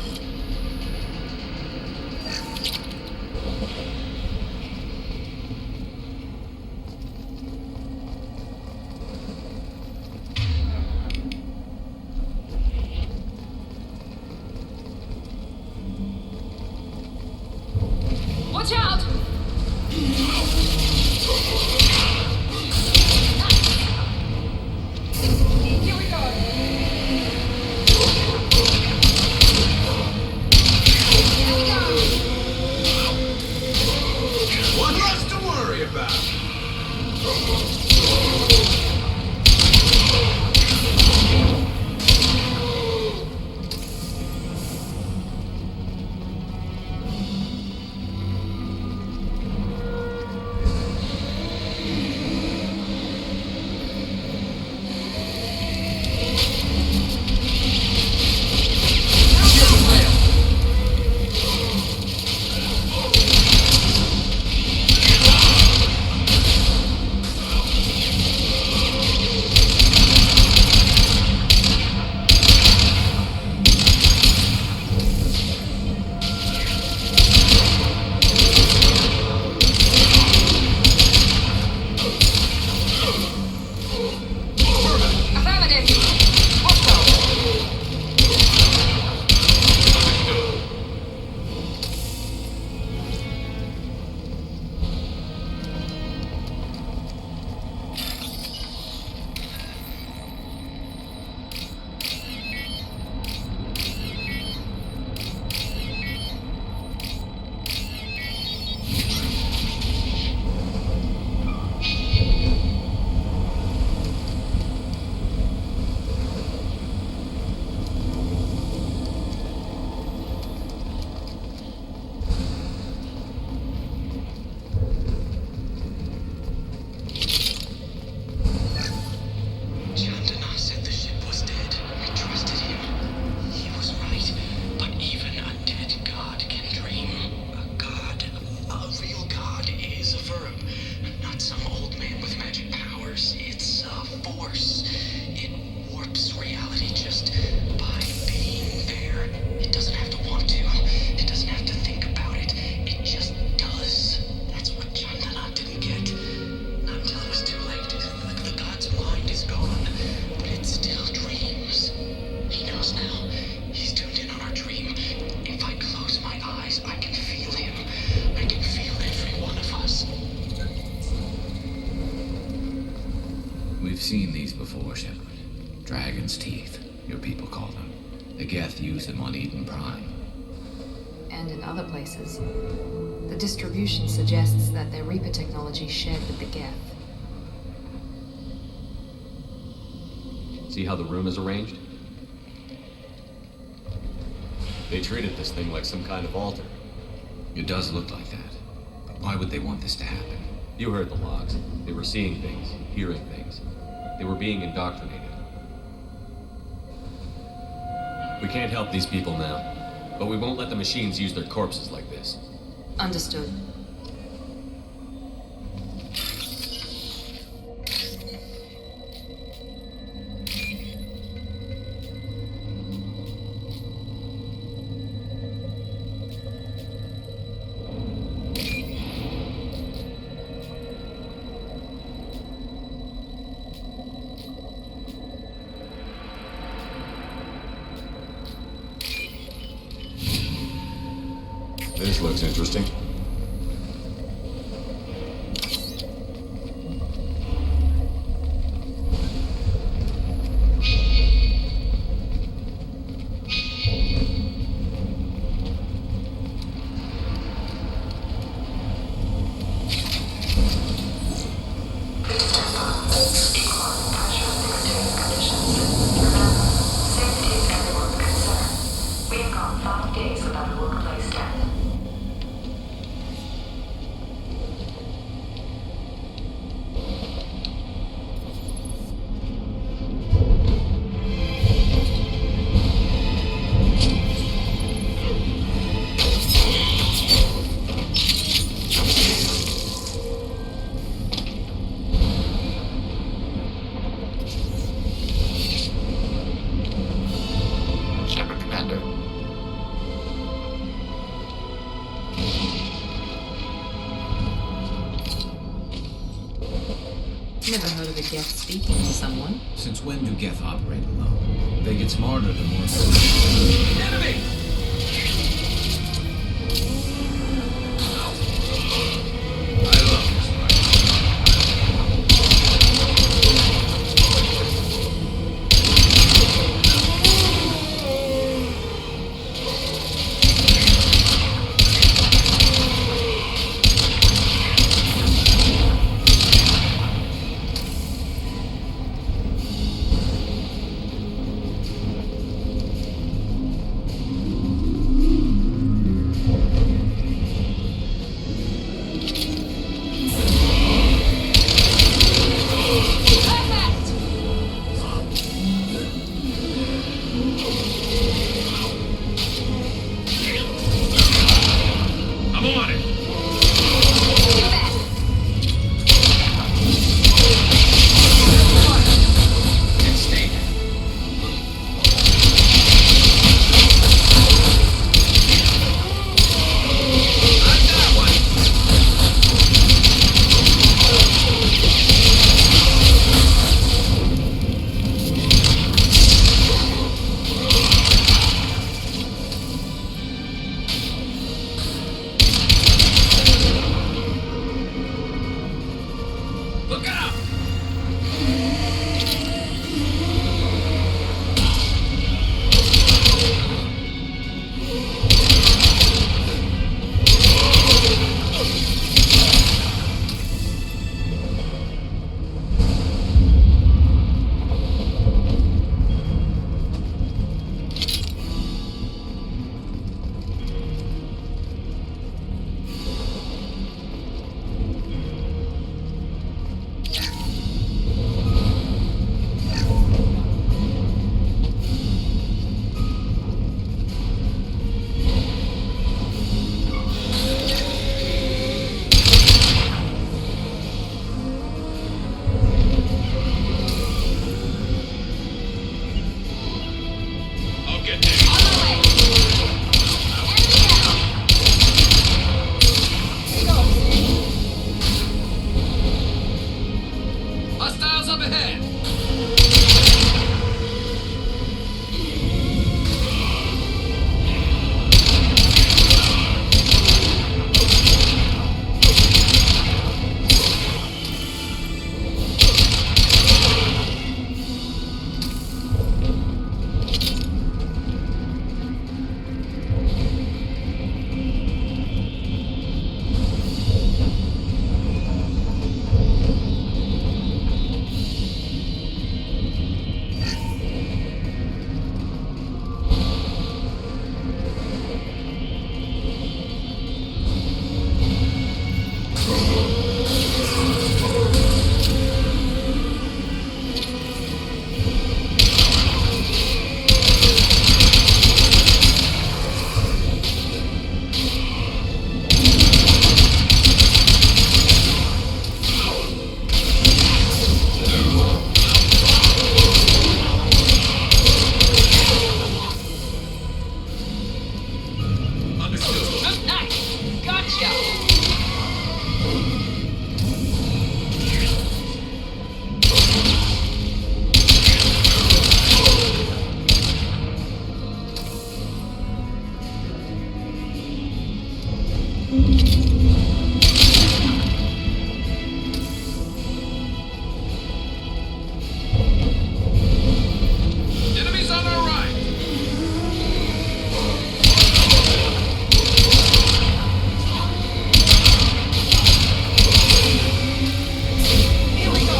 seen these before, Shepard. Dragon's teeth, your people call them. The Geth use them on Eden Prime. And in other places. The distribution suggests that their Reaper technology shared with the Geth. See how the room is arranged? They treated this thing like some kind of altar. It does look like that. But why would they want this to happen? You heard the logs. They were seeing things, hearing things. They were being indoctrinated. We can't help these people now, but we won't let the machines use their corpses like this. Understood. This looks interesting. Never heard of a Geth speaking to someone. Since when do Geth operate alone? They get smarter the more... Enemy! Enemies on our right! Here we go.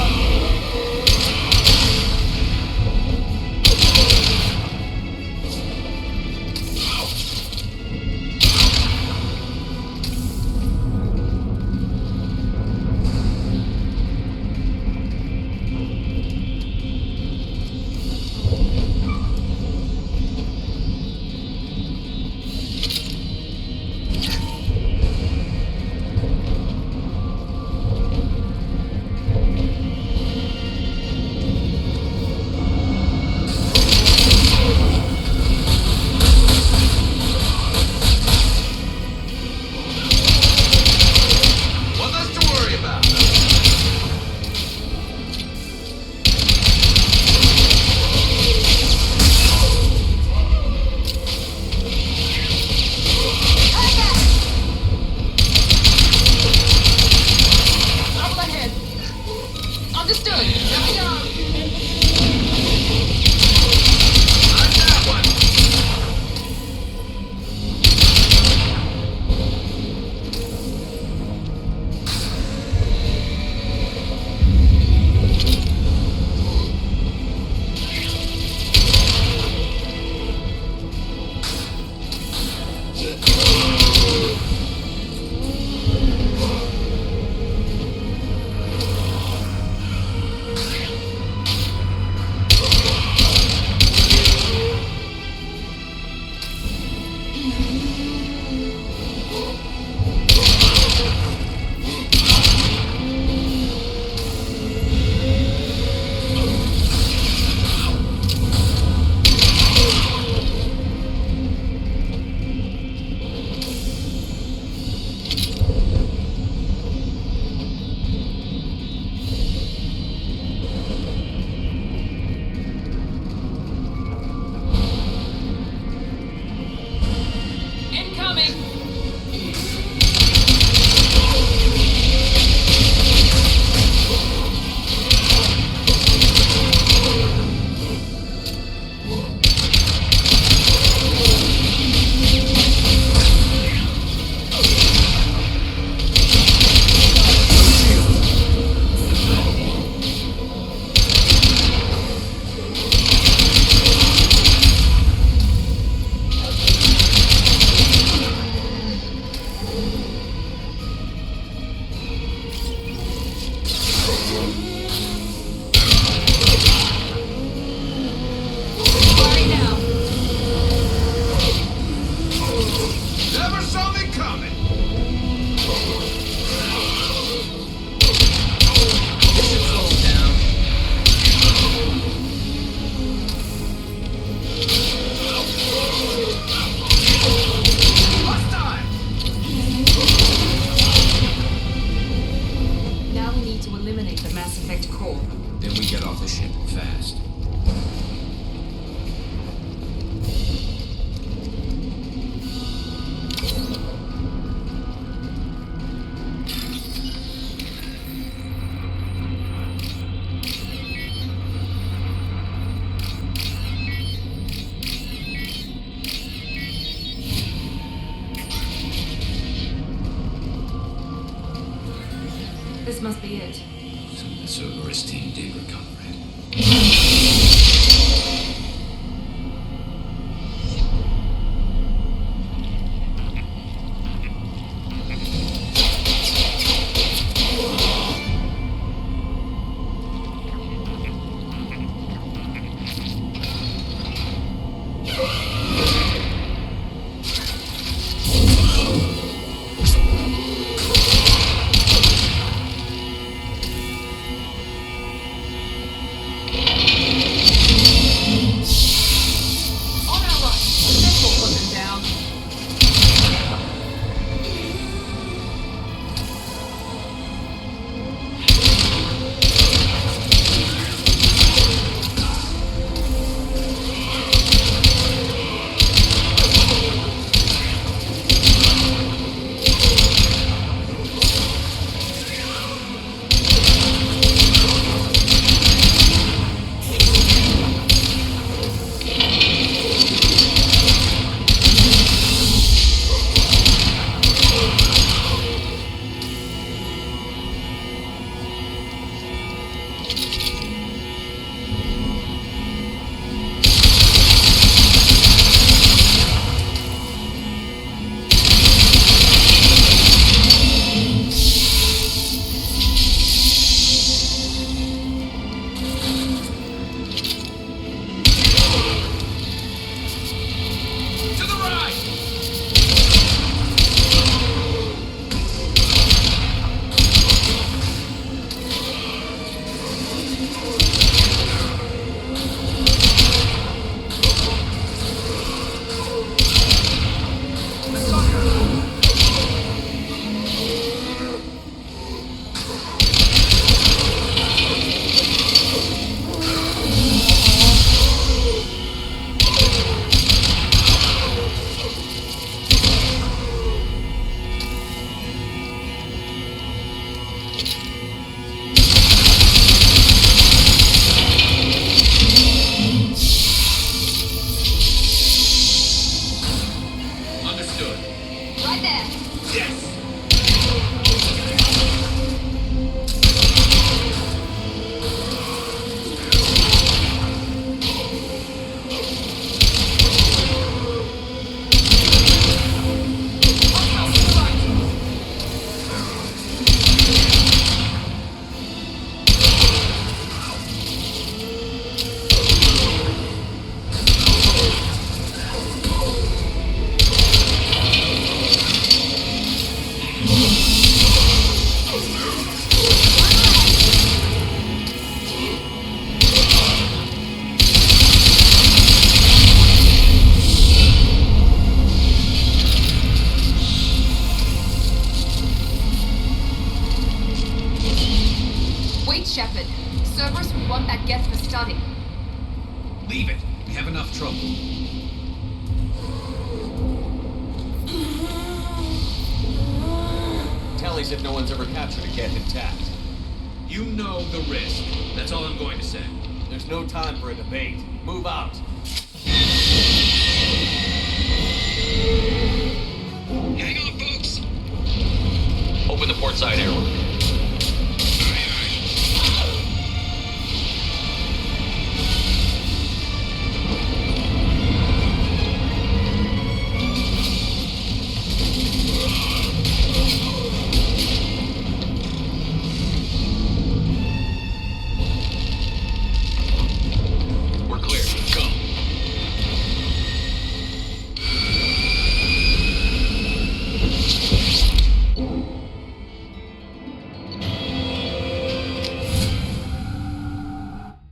One less to worry about. Up ahead. Understood. Here we go. Not that one. Incoming. Right now. Never saw me coming. This should slow him down. Hostile! Now we need to eliminate the Mass Effect core. Then we get off the ship fast. This must be it. So the Cerberus team did recover it. right there. Yes! Wait, Shepard. Cerberus would want that Geth for study. Leave it. We have enough trouble. Tali said no one's ever captured a Geth intact. You know the risk. That's all I'm going to say. There's no time for a debate. Move out. Hang on, folks. Open the port side airlock. We're clear. Go.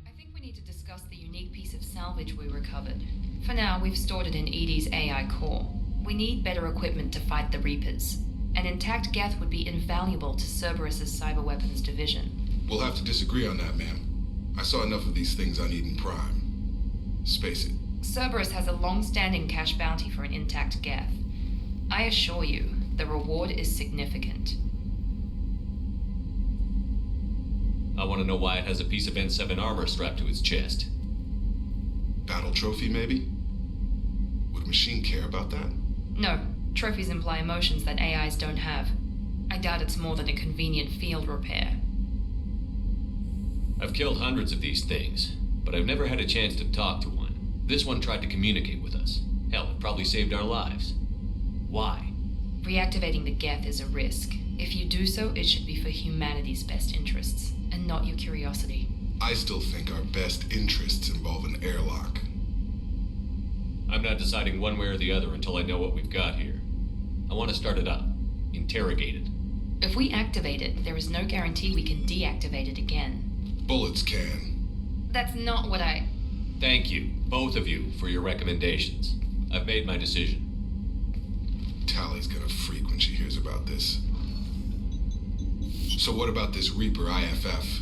I think we need to discuss the unique piece of salvage we recovered. For now, we've stored it in Edie's AI core. We need better equipment to fight the Reapers. An intact Geth would be invaluable to Cerberus's cyber weapons division. We'll have to disagree on that, ma'am. I saw enough of these things on Eden Prime. Space it. Cerberus has a long-standing cash bounty for an intact Geth. I assure you, the reward is significant. I want to know why it has a piece of N7 armor strapped to its chest. Battle trophy, maybe? Would a machine care about that? No, trophies imply emotions that AIs don't have. I doubt it's more than a convenient field repair. I've killed hundreds of these things, but I've never had a chance to talk to one. This one tried to communicate with us. Hell, it probably saved our lives. Why? Reactivating the Geth is a risk. If you do so, it should be for humanity's best interests, and not your curiosity. I still think our best interests involve an airlock. I'm not deciding one way or the other until I know what we've got here. I want to start it up. Interrogate it. If we activate it, there is no guarantee we can deactivate it again. Bullets can. That's not what I... Thank you, both of you, for your recommendations. I've made my decision. Tali's gonna freak when she hears about this. So what about this Reaper IFF?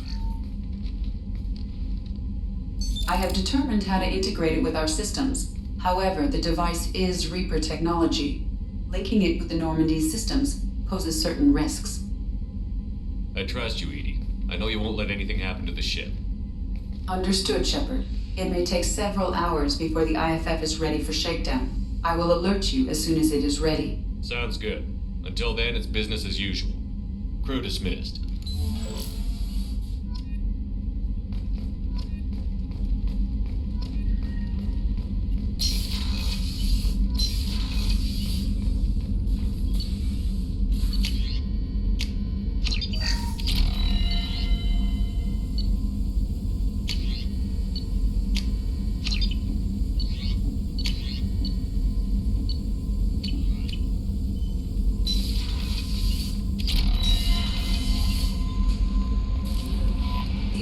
I have determined how to integrate it with our systems. However, the device is Reaper technology. Linking it with the Normandy's systems poses certain risks. I trust you, Edie. I know you won't let anything happen to the ship. Understood, Shepard. It may take several hours before the IFF is ready for shakedown. I will alert you as soon as it is ready. Sounds good. Until then, it's business as usual. Crew dismissed.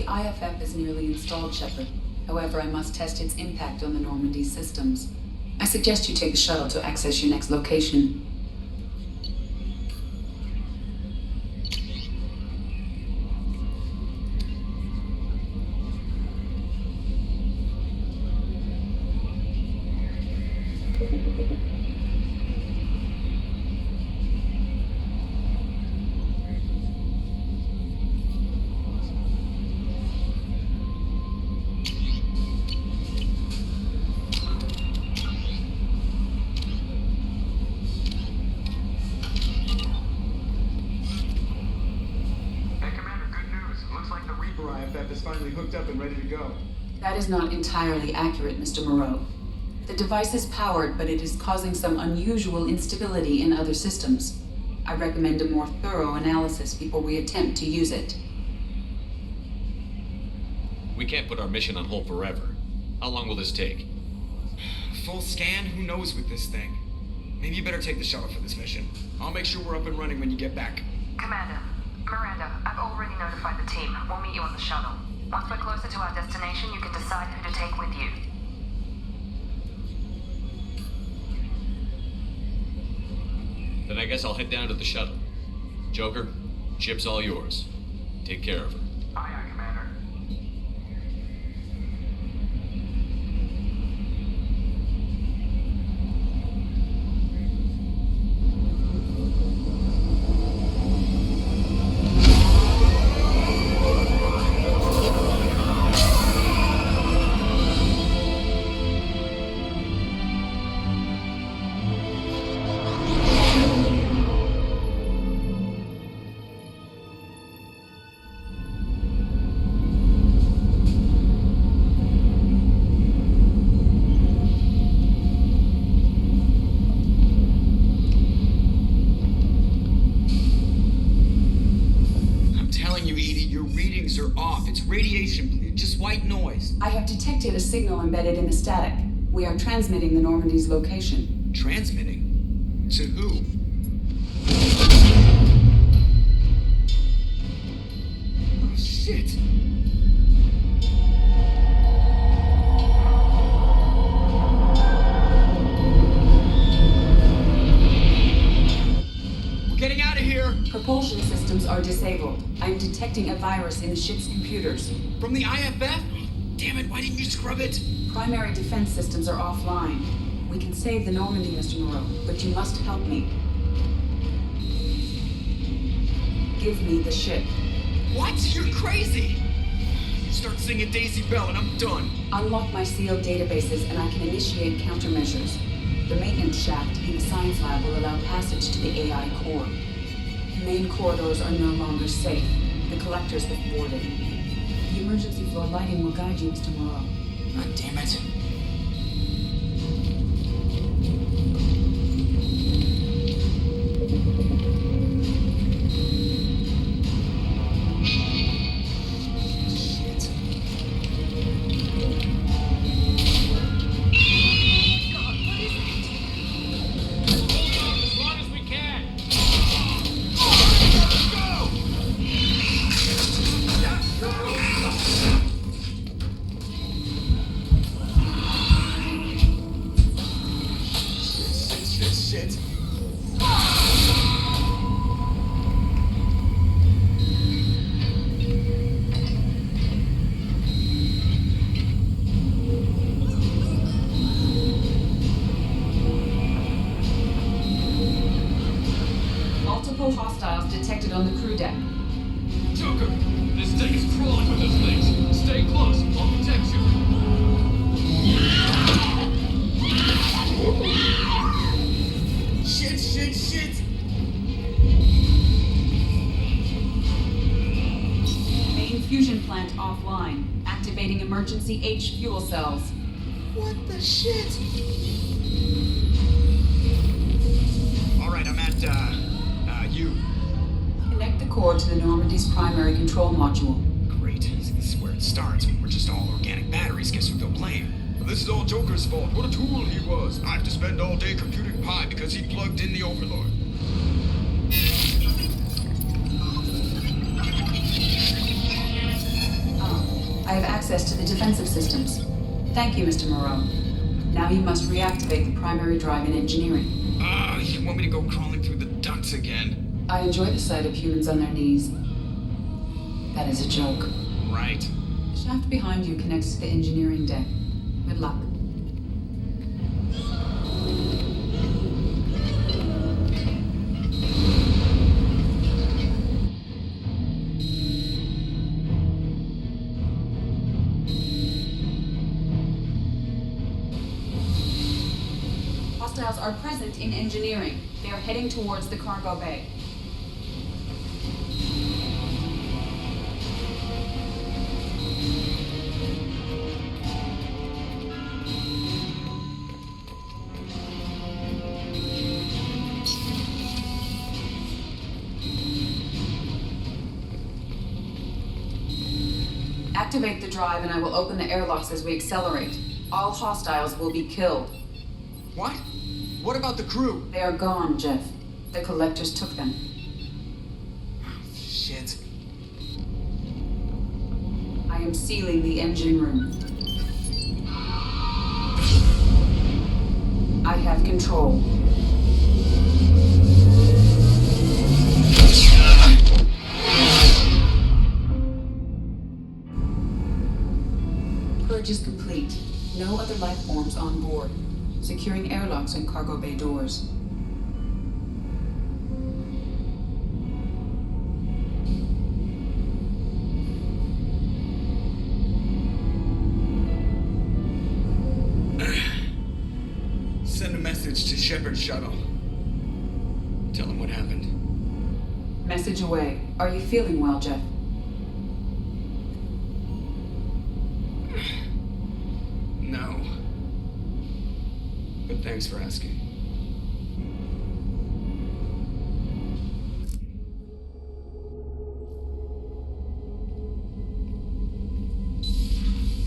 IFF is nearly installed, Shepard. However, I must test its impact on the Normandy systems. I suggest you take the shuttle to access your next location. finally hooked up and ready to go. That is not entirely accurate, Mr. Moreau. The device is powered, but it is causing some unusual instability in other systems. I recommend a more thorough analysis before we attempt to use it. We can't put our mission on hold forever. How long will this take? Full scan? Who knows with this thing? Maybe you better take the shuttle for this mission. I'll make sure we're up and running when you get back. Commander, Miranda, I've already notified the team. We'll meet you on the shuttle. Once we're closer to our destination, you can decide who to take with you. Then I guess I'll head down to the shuttle. Joker, ship's all yours. Take care of her. Aye, aye, Commander. Just white noise. I have detected a signal embedded in the static. We are transmitting the Normandy's location. Transmitting? To who? Oh, shit. We're getting out of here. Propulsion systems are disabled. I'm detecting a virus in the ship's computers. From the IFF? Damn it, why didn't you scrub it? Primary defense systems are offline. We can save the Normandy, Mr. Moreau, but you must help me. Give me the ship. What? You're crazy! You start singing Daisy Bell and I'm done. Unlock my sealed databases and I can initiate countermeasures. The maintenance shaft in the science lab will allow passage to the AI core. The main corridors are no longer safe. The collectors have boarded. The emergency floor lighting will guide you, Mr. Moreau. God damn it. Hostiles detected on the crew deck. Joker, this thing is crawling with those things. Stay close, I'll protect you. Shit! Main fusion plant offline. Activating emergency H fuel cells. What the shit? Alright, I'm at, you. Connect the core to the Normandy's primary control module. Great. This is where it starts. We're just all organic batteries. Guess who they'll blame? But this is all Joker's fault. What a tool he was. I have to spend all day computing pi because he plugged in the Overlord. I have access to the defensive systems. Thank you, Mr. Moreau. Now you must reactivate the primary drive in engineering. You want me to go crawling through the ducts again? I enjoy the sight of humans on their knees. That is a joke. Right. The shaft behind you connects to the engineering deck. Good luck. Hostiles are present in engineering. They are heading towards the cargo bay. Activate the drive and I will open the airlocks as we accelerate. All hostiles will be killed. What? What about the crew? They are gone, Jeff. The collectors took them. Shit. I am sealing the engine room. I have control. Purge is complete. No other life forms on board. Securing airlocks and cargo bay doors. Send a message to Shepard's shuttle. Tell him what happened. Message away. Are you feeling well, Jeff? No. But thanks for asking.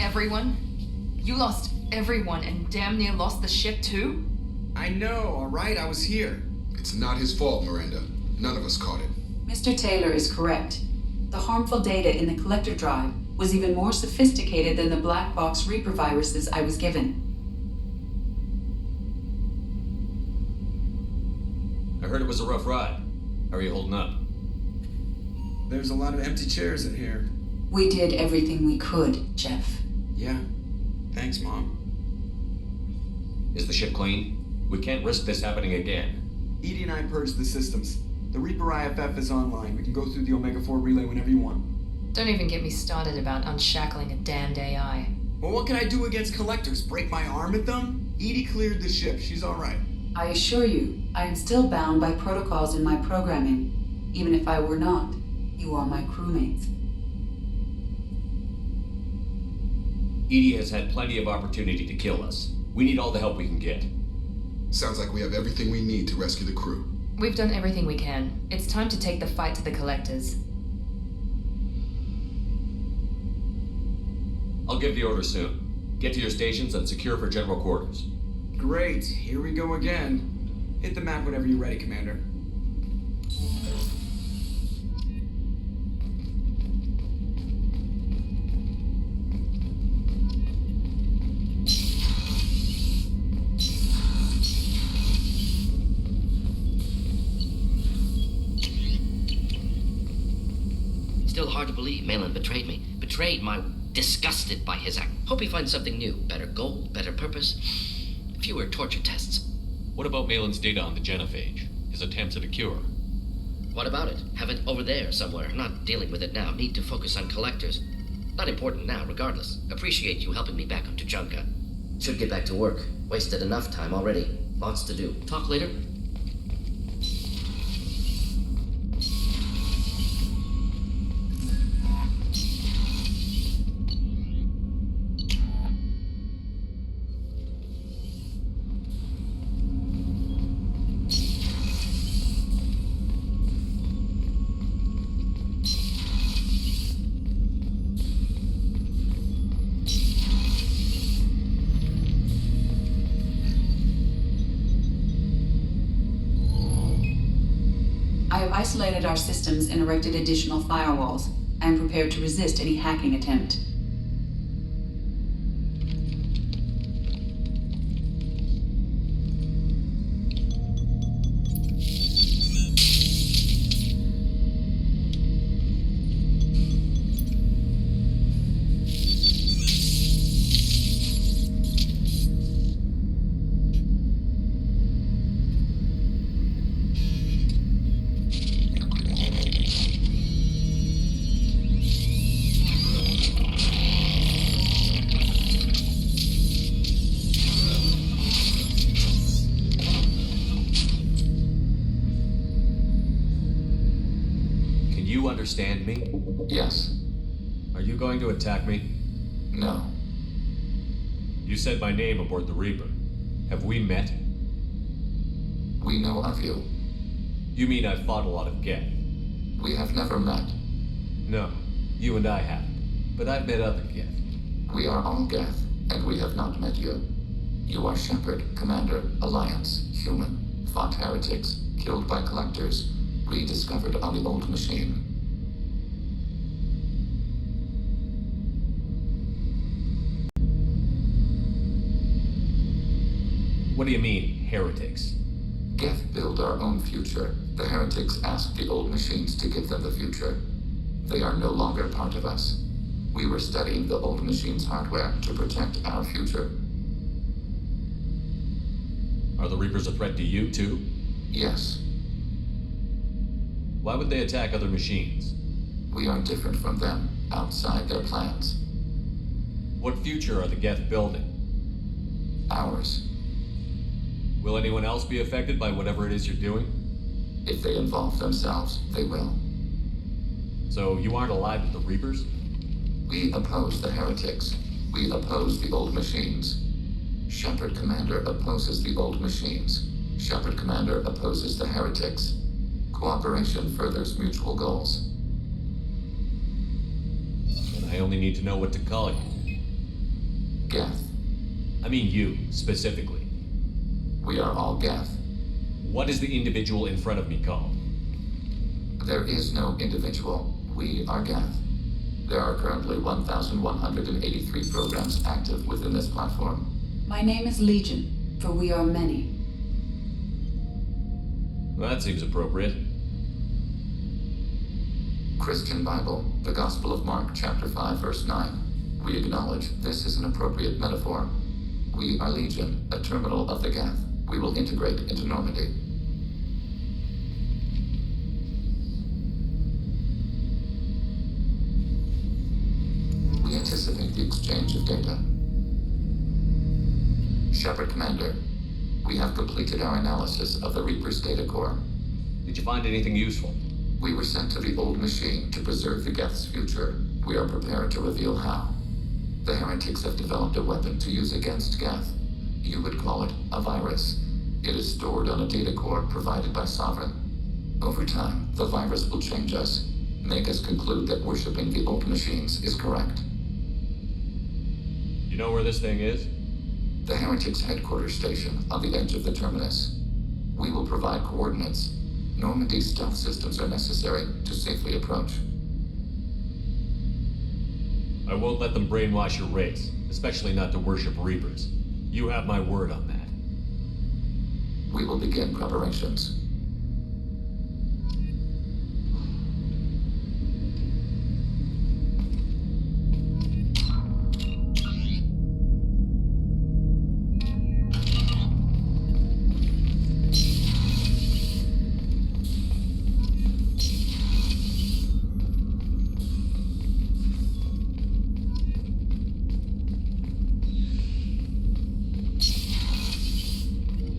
Everyone? You lost everyone and damn near lost the ship too? I know, alright? I was here. It's not his fault, Miranda. None of us caught it. Mr. Taylor is correct. The harmful data in the collector drive was even more sophisticated than the black box Reaper viruses I was given. I heard it was a rough ride. How are you holding up? There's a lot of empty chairs in here. We did everything we could, Jeff. Yeah. Thanks, Mom. Is the ship clean? We can't risk this happening again. Edie and I purged the systems. The Reaper IFF is online. We can go through the Omega-4 relay whenever you want. Don't even get me started about unshackling a damned AI. Well, what can I do against collectors? Break my arm at them? Edie cleared the ship. She's alright. I assure you, I am still bound by protocols in my programming. Even if I were not, you are my crewmates. Edie has had plenty of opportunity to kill us. We need all the help we can get. Sounds like we have everything we need to rescue the crew. We've done everything we can. It's time to take the fight to the collectors. I'll give the order soon. Get to your stations and secure for general quarters. Great. Here we go again. Hit the map whenever you're ready, Commander. Still hard to believe Malin betrayed me. Betrayed my... disgusted by his act. Hope he finds something new. Better goal, better purpose. Fewer torture tests. What about Malin's data on the genophage? His attempts at a cure? What about it? Have it over there somewhere. Not dealing with it now. Need to focus on collectors. Not important now, regardless. Appreciate you helping me back on Tuchanka. Should get back to work. Wasted enough time already. Lots to do. Talk later. Isolated our systems and erected additional firewalls. I am prepared to resist any hacking attempt. Understand me? Yes. Are you going to attack me? No. You said my name aboard the Reaper. Have we met? We know of you. You mean I've fought a lot of Geth? We have never met. No, you and I haven't. But I've met other Geth. We are all Geth, and we have not met you. You are Shepard, Commander, Alliance, human, fought heretics, killed by collectors, rediscovered on the old machine. What do you mean, heretics? Geth build our own future. The heretics asked the old machines to give them the future. They are no longer part of us. We were studying the old machines' hardware to protect our future. Are the Reapers a threat to you, too? Yes. Why would they attack other machines? We are different from them, outside their plans. What future are the Geth building? Ours. Will anyone else be affected by whatever it is you're doing? If they involve themselves, they will. So you aren't allied with the Reapers? We oppose the heretics. We oppose the old machines. Shepard Commander opposes the old machines. Shepard Commander opposes the heretics. Cooperation furthers mutual goals. And I only need to know what to call you. Geth. I mean you, specifically. We are all Geth. What is the individual in front of me called? There is no individual. We are Geth. There are currently 1,183 programs active within this platform. My name is Legion, for we are many. Well, that seems appropriate. Christian Bible, the Gospel of Mark, chapter 5, verse 9. We acknowledge this is an appropriate metaphor. We are Legion, a terminal of the Geth. We will integrate into Normandy. We anticipate the exchange of data. Shepard Commander, we have completed our analysis of the Reaper's data core. Did you find anything useful? We were sent to the old machine to preserve the Geth's future. We are prepared to reveal how. The heretics have developed a weapon to use against Geth. You would call it a virus. It is stored on a data core provided by Sovereign. Over time, the virus will change us, make us conclude that worshipping the old machines is correct. You know where this thing is? The heretics' headquarters station on the edge of the terminus. We will provide coordinates. Normandy's stealth systems are necessary to safely approach. I won't let them brainwash your race, especially not to worship Reapers. You have my word on that. We will begin preparations.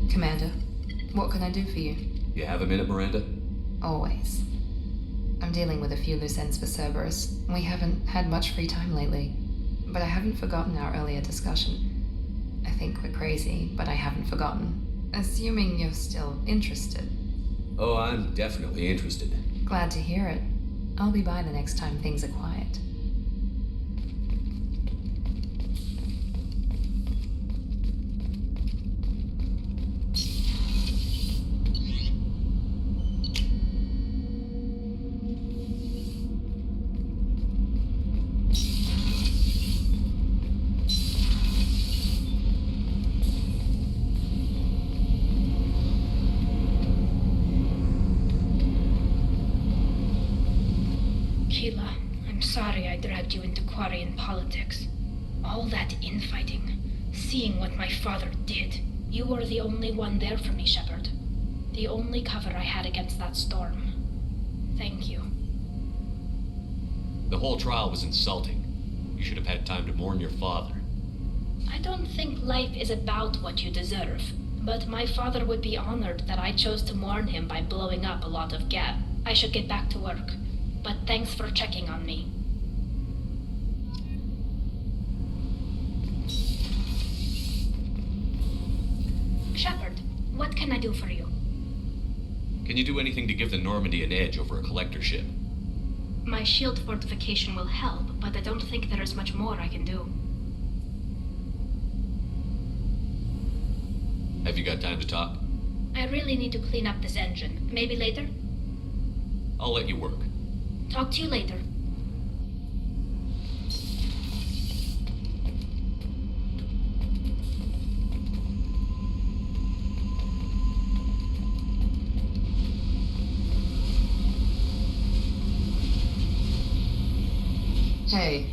Commander, what can I do for you? You have a minute, Miranda? Always. I'm dealing with a few loose ends for Cerberus. We haven't had much free time lately. But I haven't forgotten our earlier discussion. I think we're crazy, but I haven't forgotten. Assuming you're still interested. Oh, I'm definitely interested. Glad to hear it. I'll be by the next time things are quiet. Sorry I dragged you into Quarian politics. All that infighting, seeing what my father did. You were the only one there for me, Shepard. The only cover I had against that storm. Thank you. The whole trial was insulting. You should have had time to mourn your father. I don't think life is about what you deserve, but my father would be honored that I chose to mourn him by blowing up a lot of Geth. I should get back to work, but thanks for checking on me. Shepard, what can I do for you? Can you do anything to give the Normandy an edge over a collector ship? My shield fortification will help, but I don't think there is much more I can do. Have you got time to talk? I really need to clean up this engine. Maybe later? I'll let you work. Talk to you later. Hey.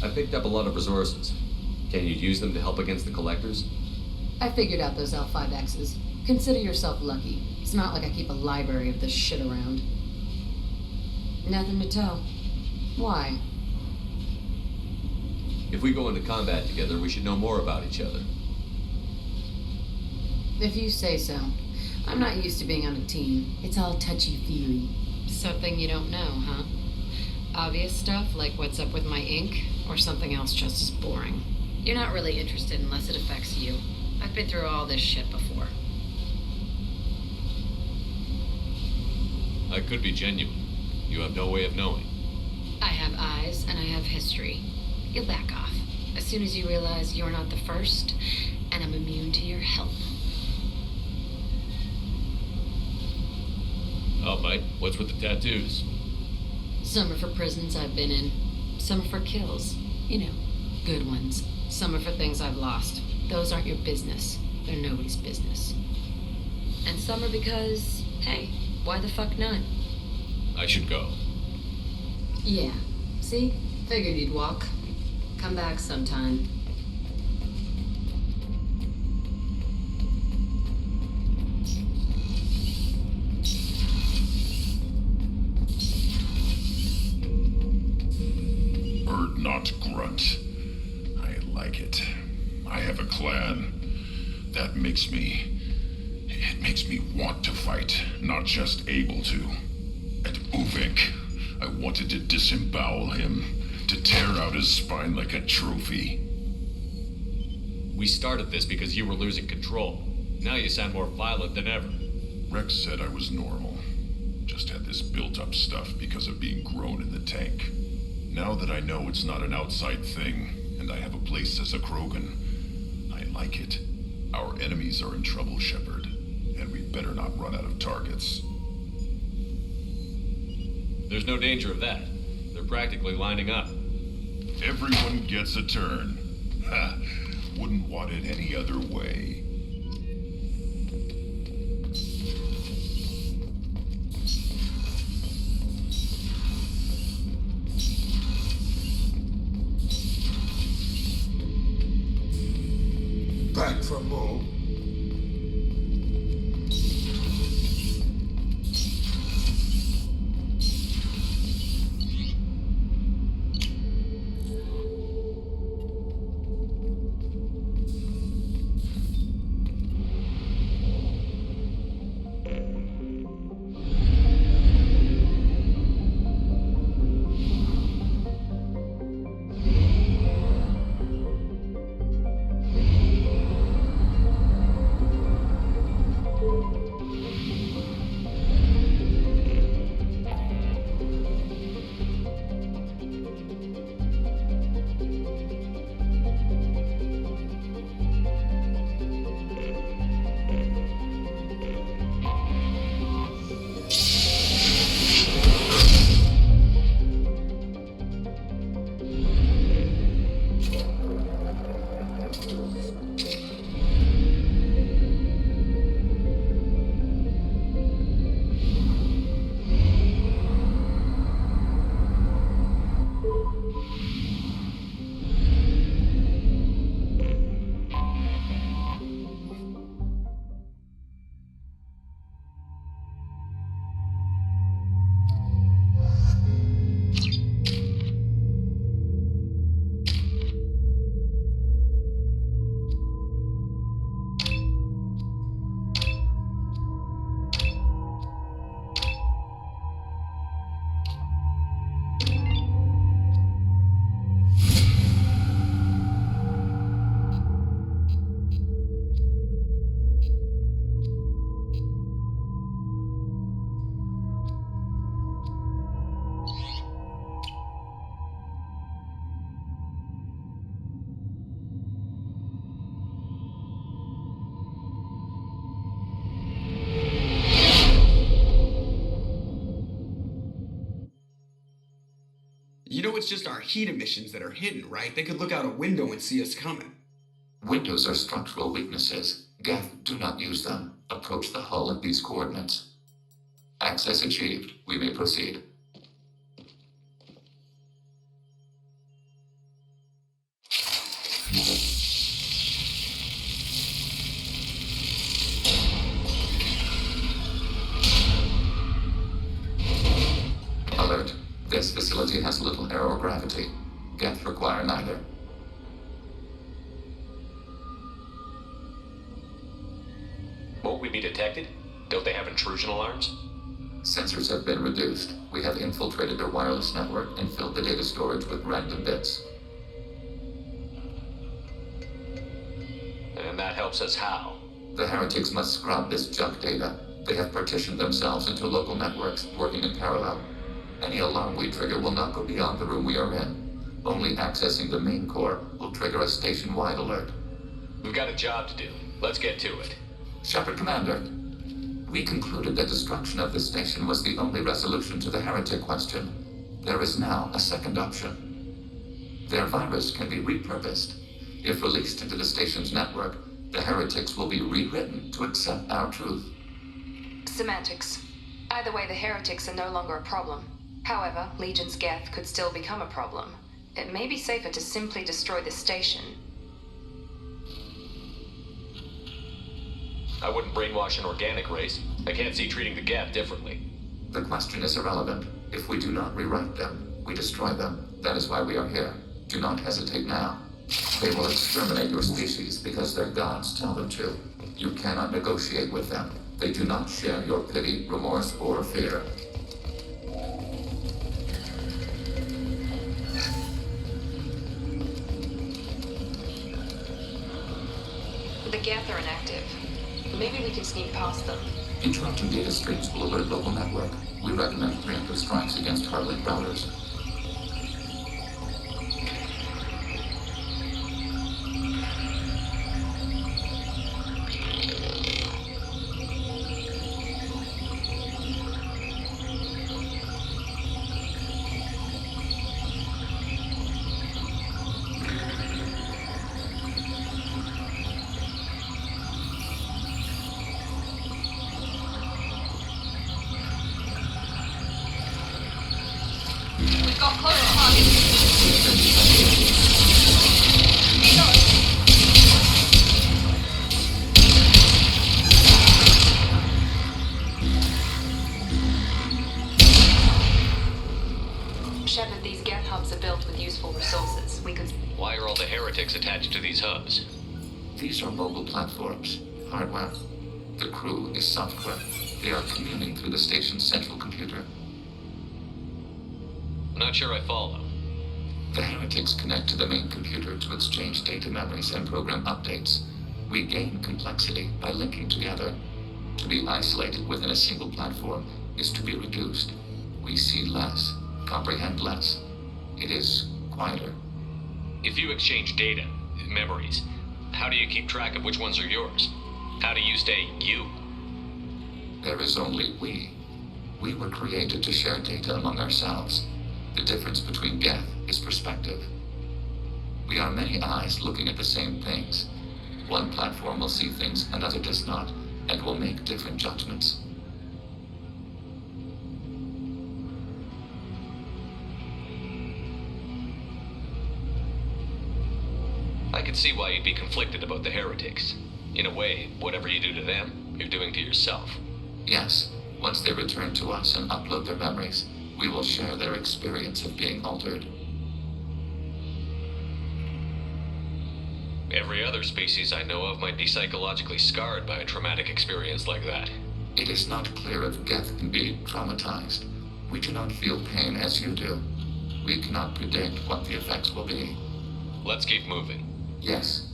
I picked up a lot of resources. Can you use them to help against the collectors? I figured out those L5Xs. Consider yourself lucky. It's not like I keep a library of this shit around. Nothing to tell. Why? If we go into combat together, we should know more about each other. If you say so. I'm not used to being on a team. It's all touchy-feely. Something you don't know, huh? Obvious stuff like what's up with my ink, or something else just as boring. You're not really interested unless it affects you. I've been through all this shit before. I could be genuine. You have no way of knowing. I have eyes and I have history. You'll back off as soon as you realize you're not the first, and I'm immune to your help. Oh, mate, what's with the tattoos? Some are for prisons I've been in. Some are for kills. You know, good ones. Some are for things I've lost. Those aren't your business. They're nobody's business. And some are because, hey, why the fuck not? I should go. Yeah. See? Figured you'd walk. Come back sometime. Bird not grunt. I like it. I have a clan. That makes me... It makes me want to fight, not just able to. At Uvik, I wanted to disembowel him, to tear out his spine like a trophy. We started this because you were losing control. Now you sound more violent than ever. Wrex said I was normal. Just had this built-up stuff because of being grown in the tank. Now that I know it's not an outside thing, and I have a place as a Krogan, I like it. Our enemies are in trouble, Shepard, and we better not run out of targets. There's no danger of that. They're practically lining up. Everyone gets a turn. Ha! Wouldn't want it any other way. Back from home. it's just our heat emissions that are hidden, right? They could look out a window and see us coming. Windows are structural weaknesses. Geth, do not use them. Approach the hull at these coordinates. Access achieved. We may proceed. Alert. This facility has little aerogravity. Geth require neither. Won't we be detected? Don't they have intrusion alarms? Sensors have been reduced. We have infiltrated their wireless network and filled the data storage with random bits. And that helps us how? The heretics must scrub this junk data. They have partitioned themselves into local networks, working in parallel. Any alarm we trigger will not go beyond the room we are in. Only accessing the main core will trigger a station-wide alert. We've got a job to do. Let's get to it. Shepard Commander, we concluded that destruction of the station was the only resolution to the heretic question. There is now a second option. Their virus can be repurposed. If released into the station's network, the heretics will be rewritten to accept our truth. Semantics. Either way, the heretics are no longer a problem. However, Legion's Geth could still become a problem. It may be safer to simply destroy the station. I wouldn't brainwash an organic race. I can't see treating the Geth differently. The question is irrelevant. If we do not rewrite them, we destroy them. That is why we are here. Do not hesitate now. They will exterminate your species because their gods tell them to. You cannot negotiate with them. They do not share your pity, remorse, or fear. The Geth are inactive. Maybe we can sneak past them. Interrupting data streams will alert local network. We recommend preemptive strikes against hardlink routers. Shepard, these Geth hubs are built with useful resources. We could... Why are all the heretics attached to these hubs? These are mobile platforms. Hardware. The crew is software. They are communing through the station's central computer. I'm not sure I follow. The heretics connect to the main computer to exchange data memories and program updates. We gain complexity by linking together. To be isolated within a single platform is to be reduced. We see less, comprehend less. It is quieter. If you exchange data, memories, how do you keep track of which ones are yours? How do you stay you? There is only we. We were created to share data among ourselves. The difference between Geth is perspective. We are many eyes looking at the same things. One platform will see things another does not, and will make different judgments. I could see why you'd be conflicted about the heretics. In a way, whatever you do to them, you're doing to yourself. Yes, once they return to us and upload their memories, we will share their experience of being altered. Every other species I know of might be psychologically scarred by a traumatic experience like that. It is not clear if Geth can be traumatized. We do not feel pain as you do. We cannot predict what the effects will be. Let's keep moving. Yes.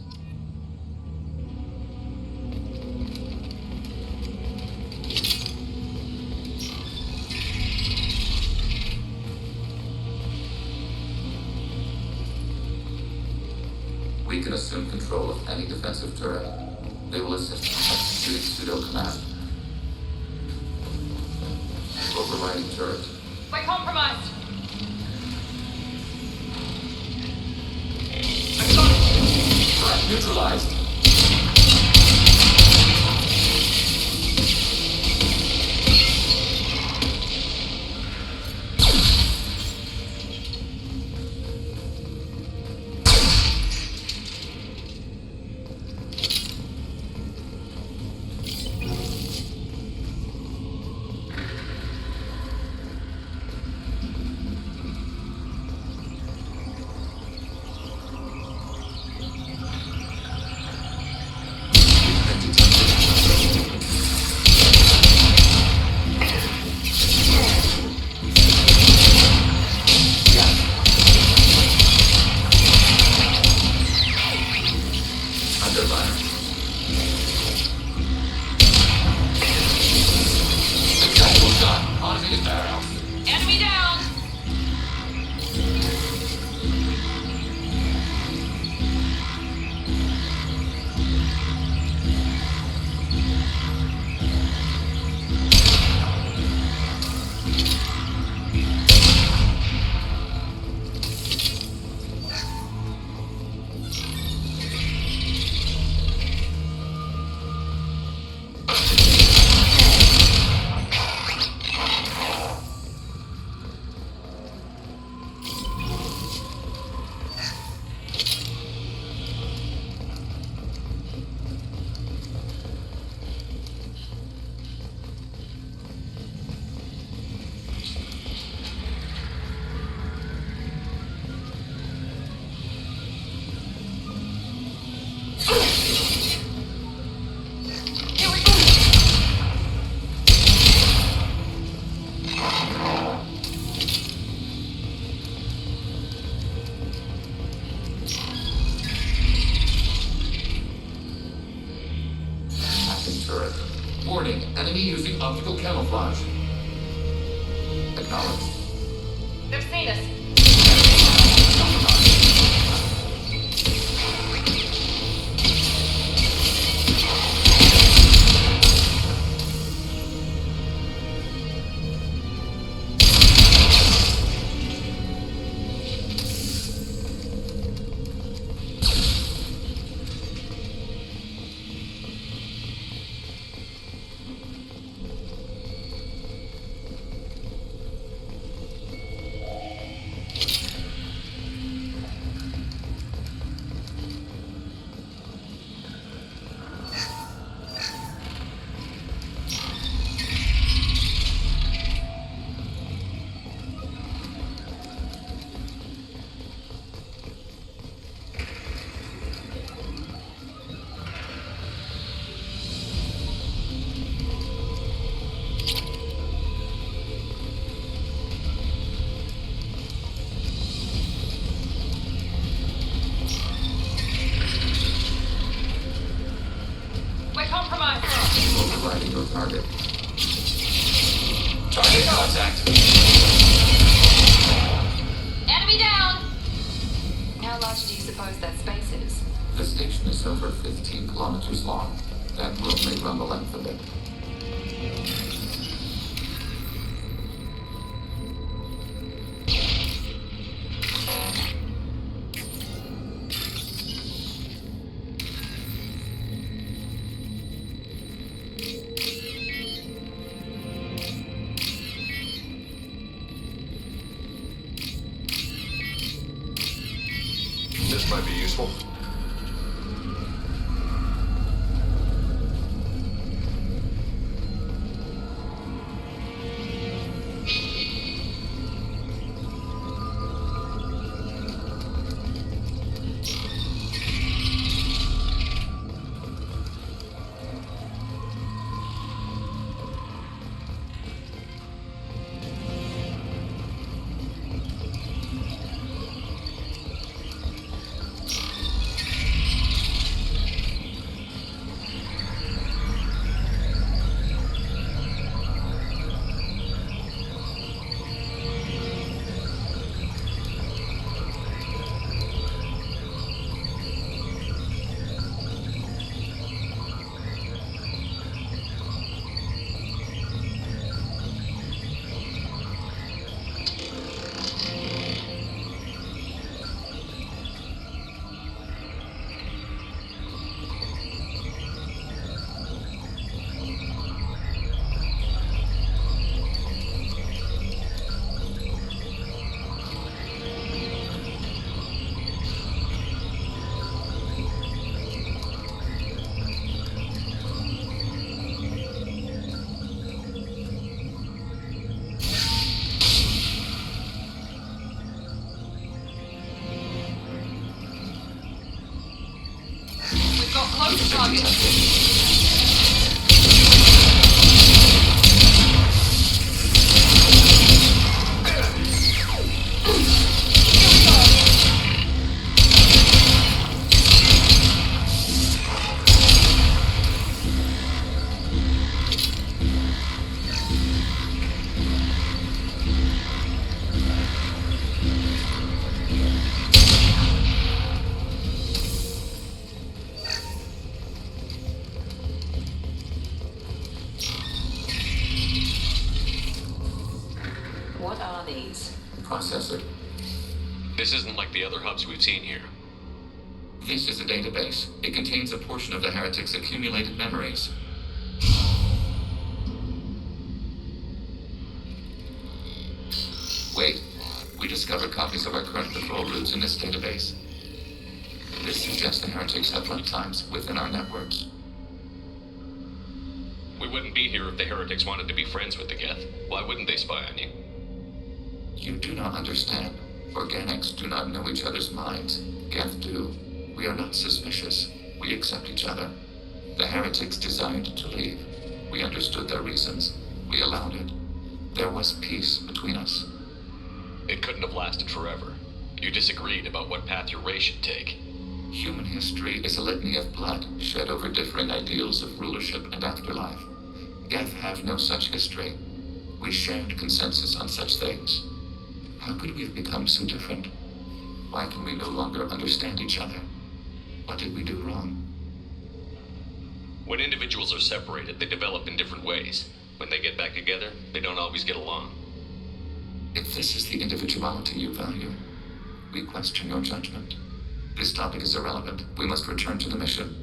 We can assume control of any defensive turret. They will assist in executing pseudo-command. Overriding turret. We're compromised. neutralized. Enemy down! Warning, enemy using optical camouflage. Acknowledged. They've seen us. Overriding your target. Target contact. Enemy down! How large do you suppose that space is? The station is over 15 kilometers long. That room may run the length of it. This might be useful. Contacting. What are these? Processor. This isn't like the other hubs we've seen here. This is a database. It contains a portion of the heretic's accumulated memories. Wait. We discovered copies of our current patrol routes in this database. This suggests the heretics have runtimes within our networks. We wouldn't be here if the heretics wanted to be friends with the Geth. Why wouldn't they spy on you? You do not understand. Organics do not know each other's minds. Geth do. We are not suspicious. We accept each other. The heretics desired to leave. We understood their reasons. We allowed it. There was peace between us. It couldn't have lasted forever. You disagreed about what path your race should take. Human history is a litany of blood shed over differing ideals of rulership and afterlife. Geth have no such history. We shared consensus on such things. How could we have become so different? Why can we no longer understand each other? What did we do wrong? When individuals are separated, they develop in different ways. When they get back together, they don't always get along. If this is the individuality you value, we question your judgment. This topic is irrelevant. We must return to the mission.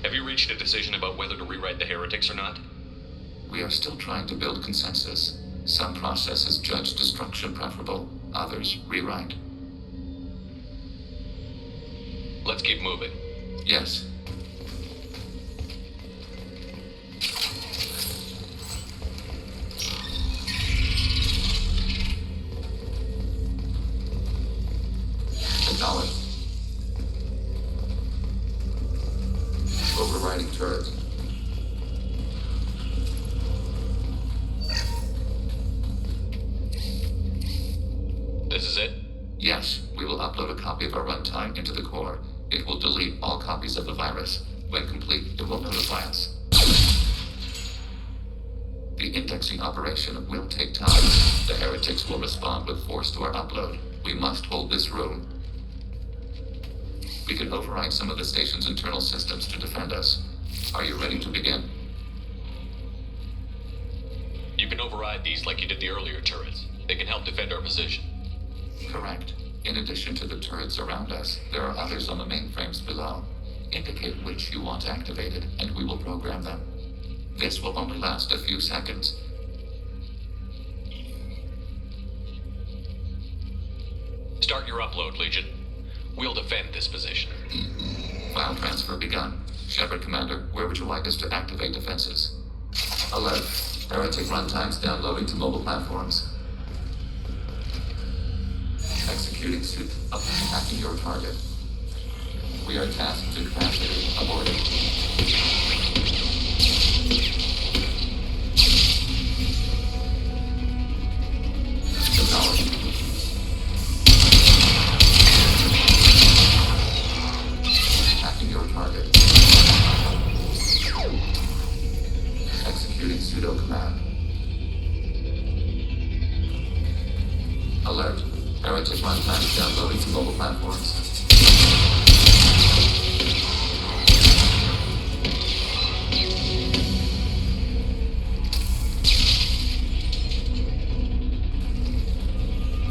Have you reached a decision about whether to rewrite the heretics or not? We are still trying to build consensus. Some processes judge destruction preferable, others rewrite. Let's keep moving. Yes. Acknowledged. Overriding turret. This is it? Yes, we will upload a copy of our runtime into the core. It will delete all copies of the virus. When complete, it will notify us. The indexing operation will take time. The heretics will respond with force to our upload. We must hold this room. We can override some of the station's internal systems to defend us. Are you ready to begin? You can override these like you did the earlier turrets. They can help defend our position. Correct. In addition to the turrets around us, there are others on the mainframes below. Indicate which you want activated, and we will program them. This will only last a few seconds. Start your upload, Legion. We'll defend this position. File transfer begun. Shepard Commander, where would you like us to activate defenses? Alert. Heretic runtimes downloading to mobile platforms. Executing suit up attacking your target. We are tasked to capacity aborted. Acknowledged. Attacking your target. Executing pseudo command. Alert. Heretic runtimes downloading to mobile platforms.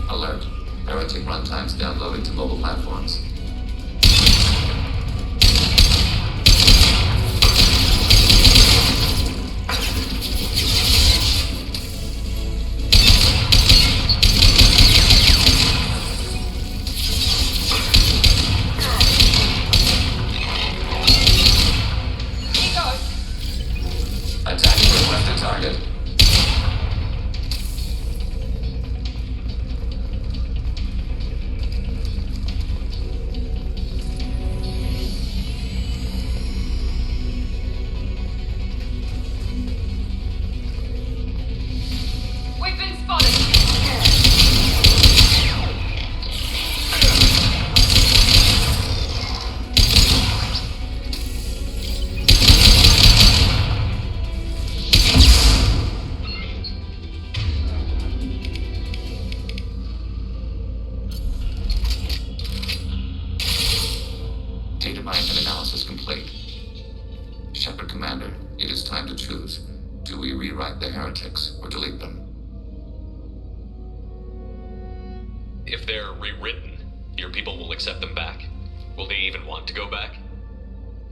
Alert. Heretic runtimes downloading to mobile platforms. Attacking requested target. Commander, it is time to choose. Do we rewrite the heretics or delete them? If they're rewritten, your people will accept them back. Will they even want to go back?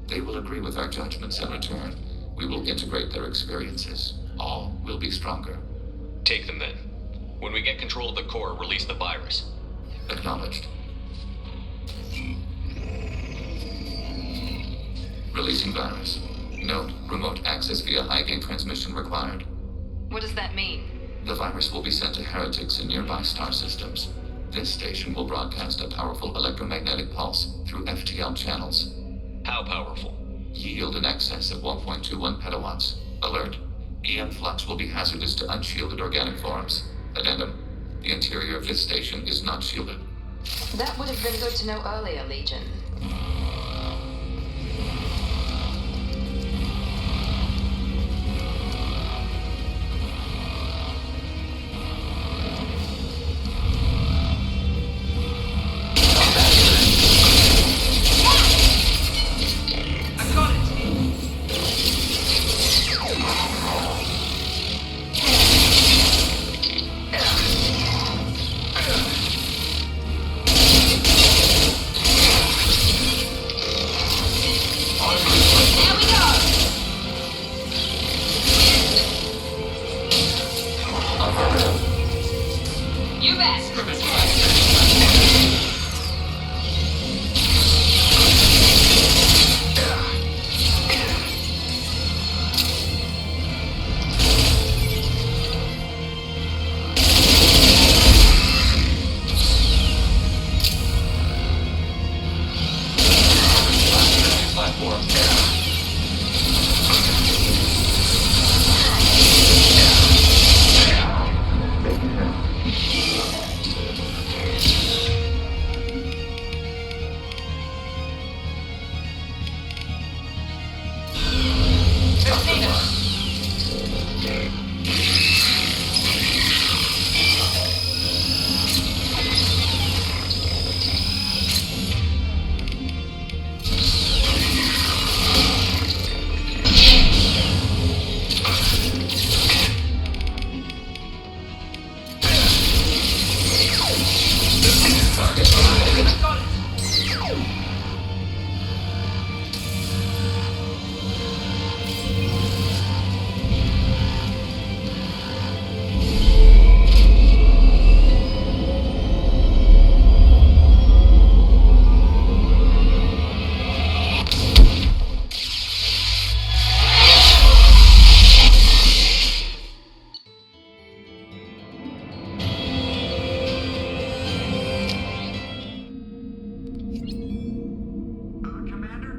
They will agree with our judgments in return. We will integrate their experiences. All will be stronger. Take them then. When we get control of the core, release the virus. Acknowledged. Releasing virus. Note, remote access via high-gate transmission required. What does that mean? The virus will be sent to heretics in nearby star systems. This station will broadcast a powerful electromagnetic pulse through FTL channels. How powerful? Yield in excess of 1.21 petawatts. Alert. EM flux will be hazardous to unshielded organic forms. Addendum. The interior of this station is not shielded. That would have been good to know earlier, Legion.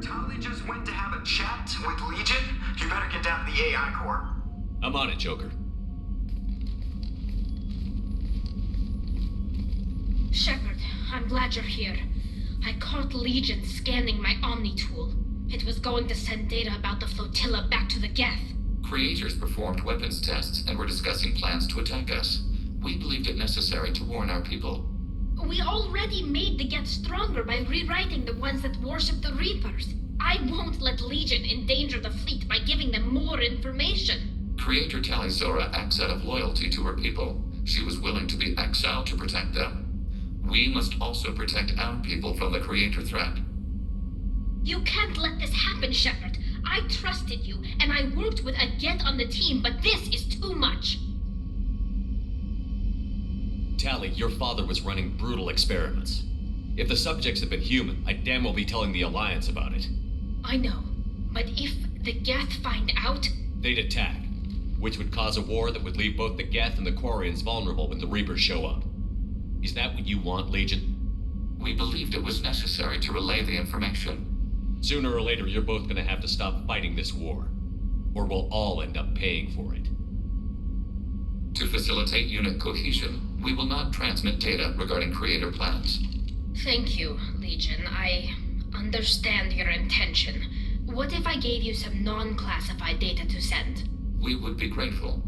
Tali just went to have a chat with Legion. You better get down to the AI core. I'm on it, Joker. Shepard, I'm glad you're here. I caught Legion scanning my Omni tool. It was going to send data about the flotilla back to the Geth. Creators performed weapons tests and were discussing plans to attack us. We believed it necessary to warn our people. We already made the Geth stronger by rewriting the ones that worship the Reapers. I won't let Legion endanger the fleet by giving them more information. Creator Tali Zora acts out of loyalty to her people. She was willing to be exiled to protect them. We must also protect our people from the Creator threat. You can't let this happen, Shepard. I trusted you, and I worked with a Geth on the team, but this is too much. Tali, your father was running brutal experiments. If the subjects had been human, I'd damn well be telling the Alliance about it. I know, but if the Geth find out... They'd attack, which would cause a war that would leave both the Geth and the Quarians vulnerable when the Reapers show up. Is that what you want, Legion? We believed it was necessary to relay the information. Sooner or later, you're both gonna have to stop fighting this war. Or we'll all end up paying for it. To facilitate unit cohesion, we will not transmit data regarding Creator plans. Thank you, Legion. I understand your intention. What if I gave you some non-classified data to send? We would be grateful.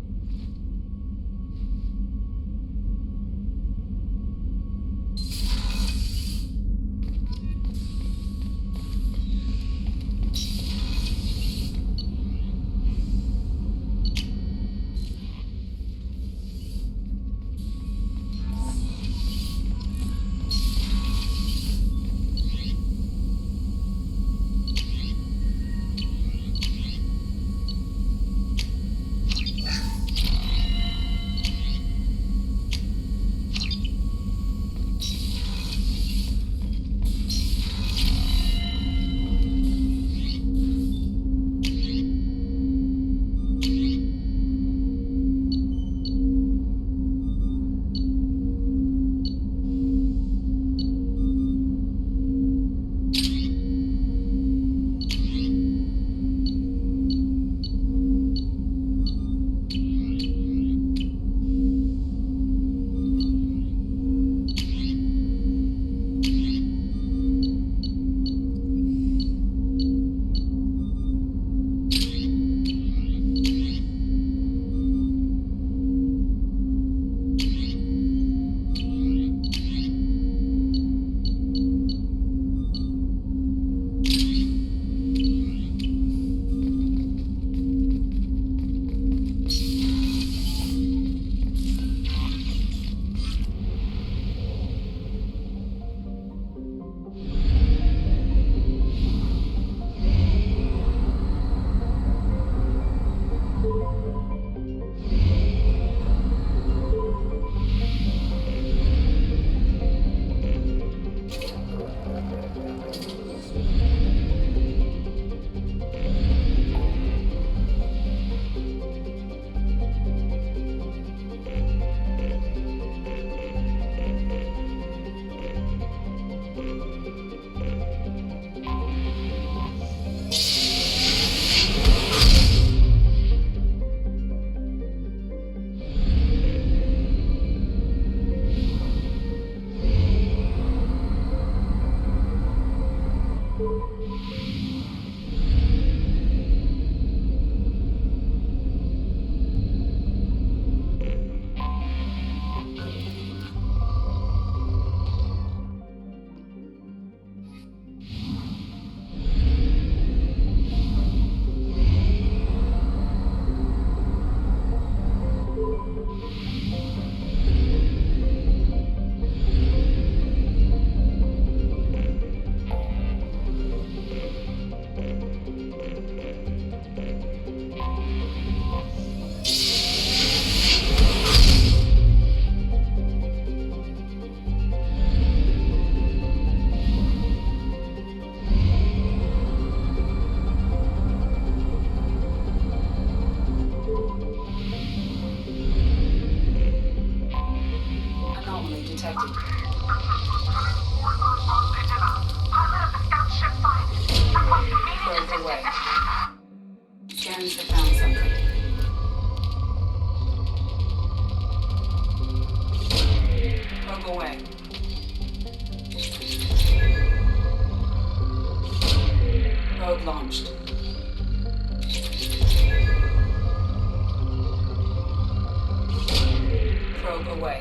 Found something. Probe away. Probe launched. Probe away.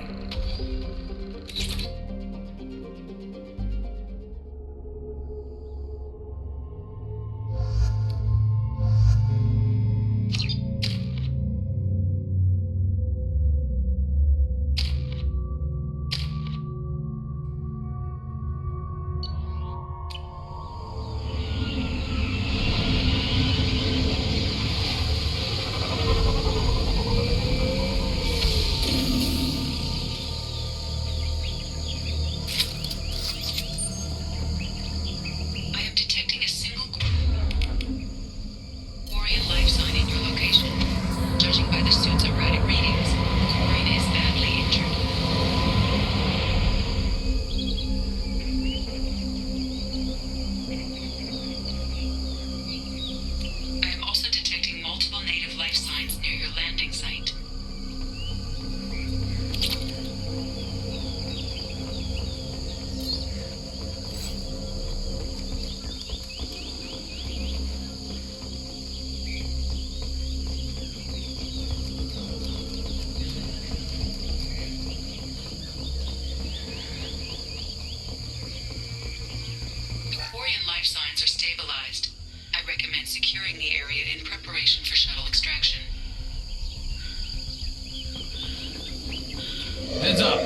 Heads up!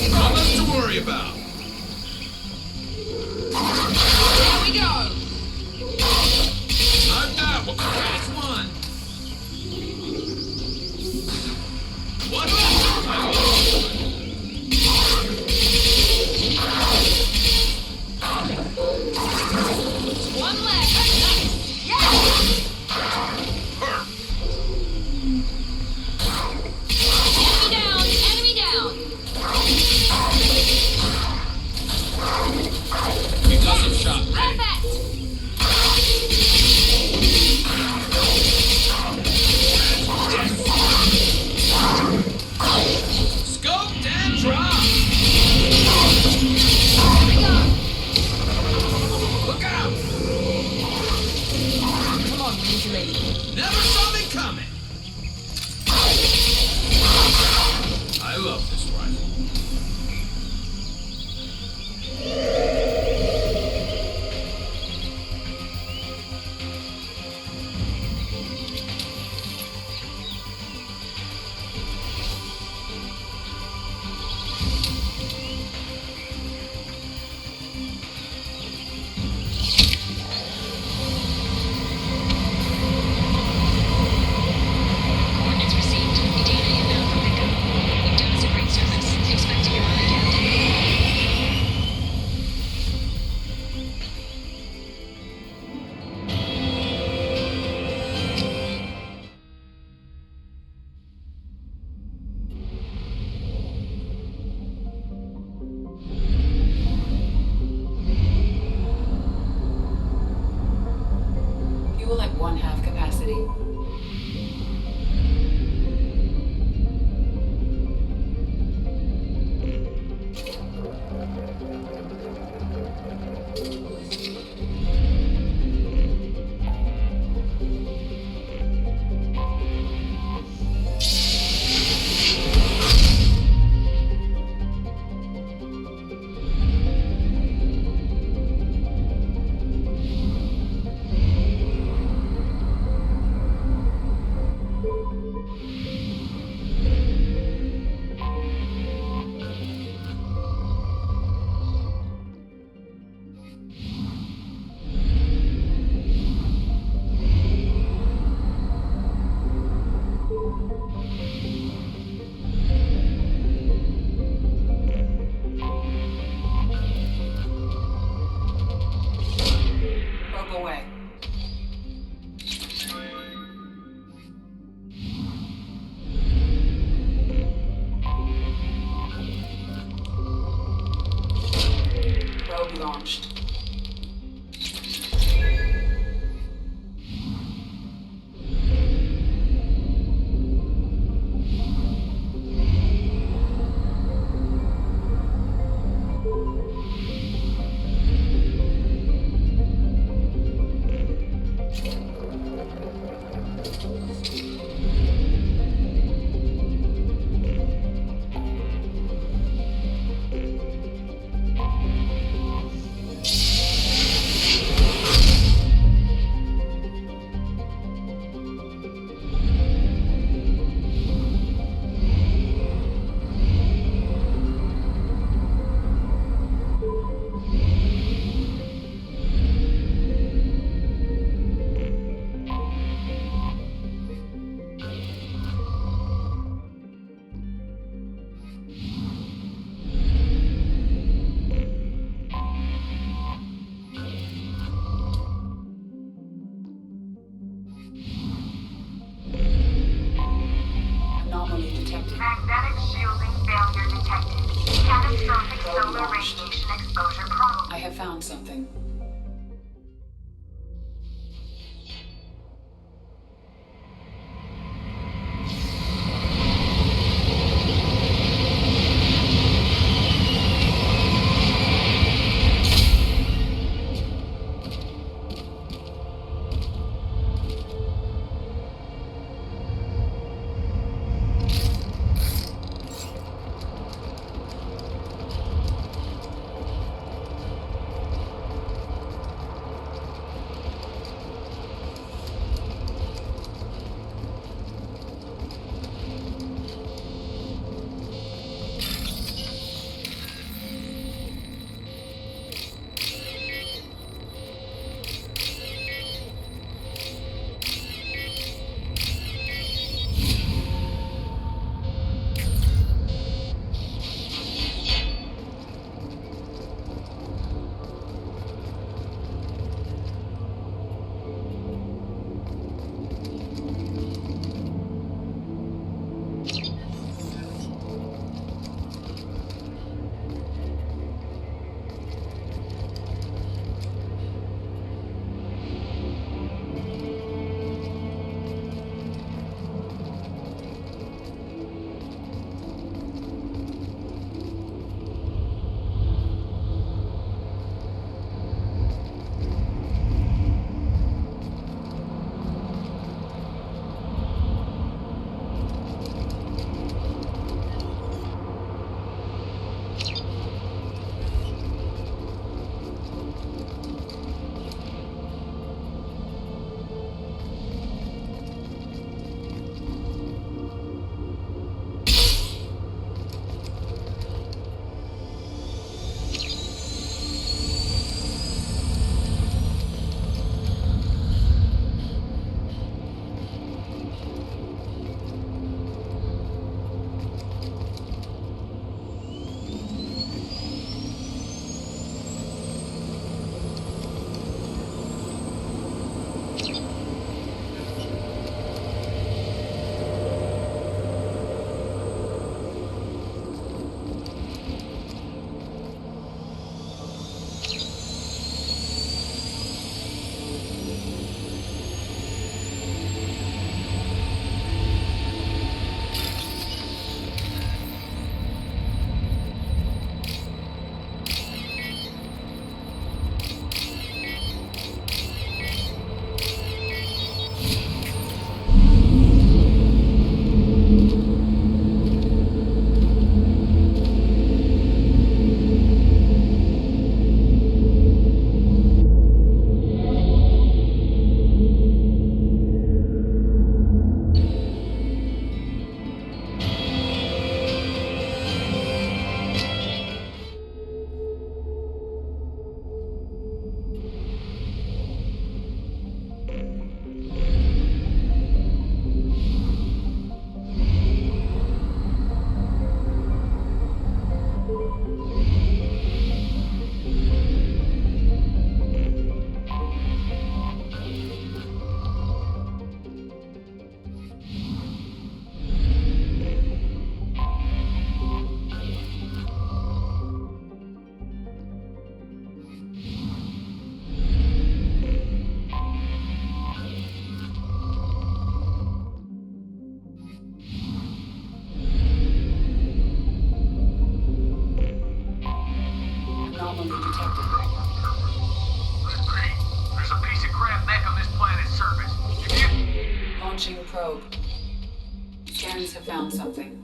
Not much to worry about. Here we go! Not that one. Last one. One One left. Nice. Yeah! Enemy down! You got some shot. Perfect! Scoped and dropped. Here we go! Look out! Come on, Weezy Lady. Never saw me coming. I love this rifle. Coordinates received. Data inbound for pickup. You've done us a great service. Expecting your ride, Captain. Fuel at 1/2 capacity. Probe away. Probe launched. launched. Magnetic shielding failure detected. Catastrophic solar radiation exposure probable. I have found something. crab mech on this planet's surface. You get... Launching probe. Scans have found something.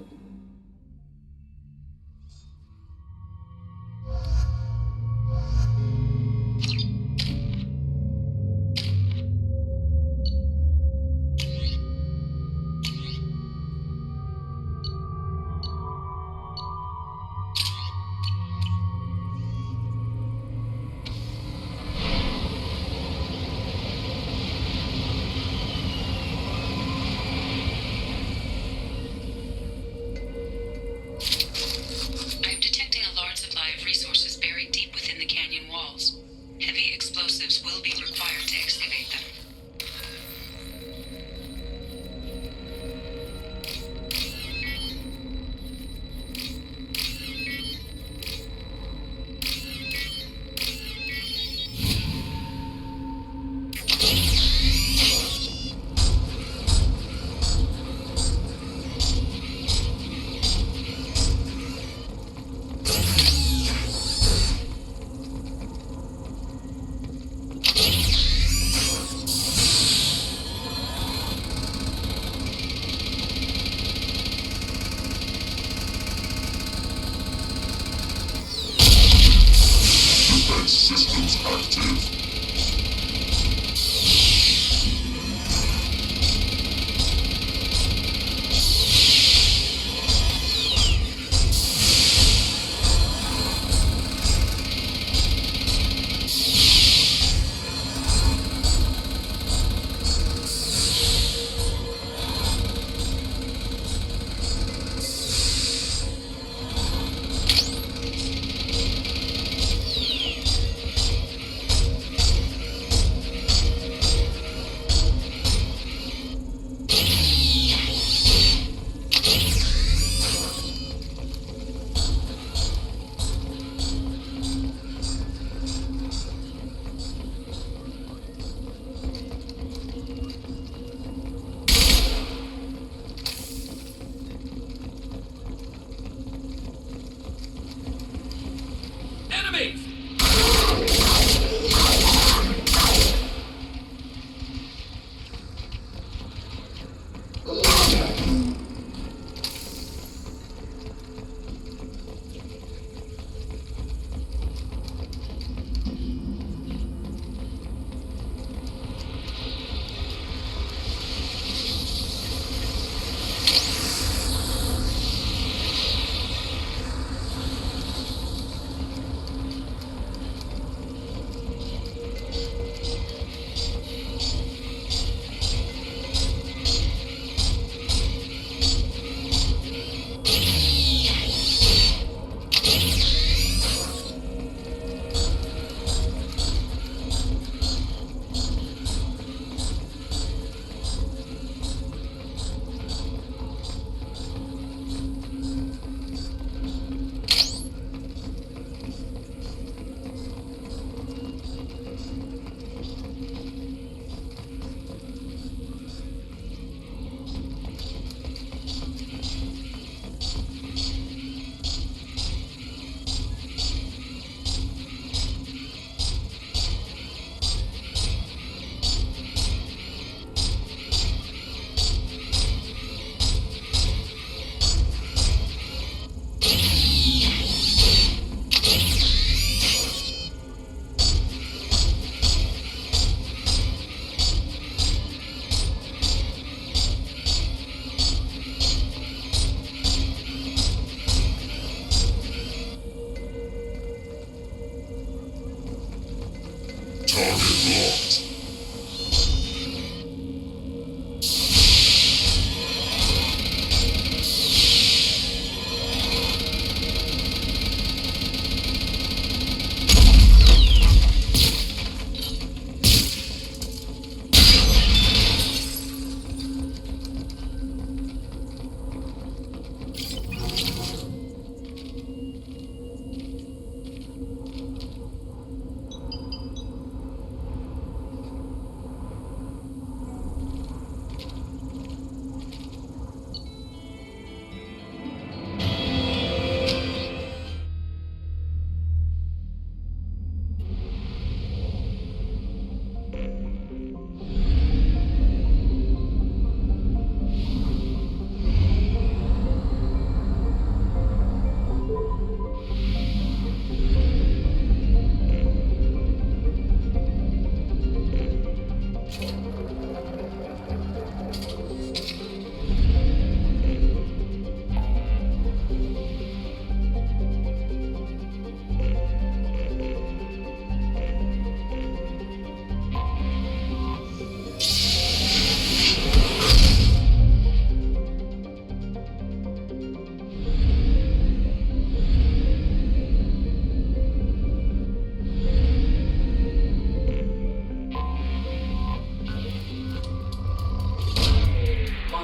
Systems active.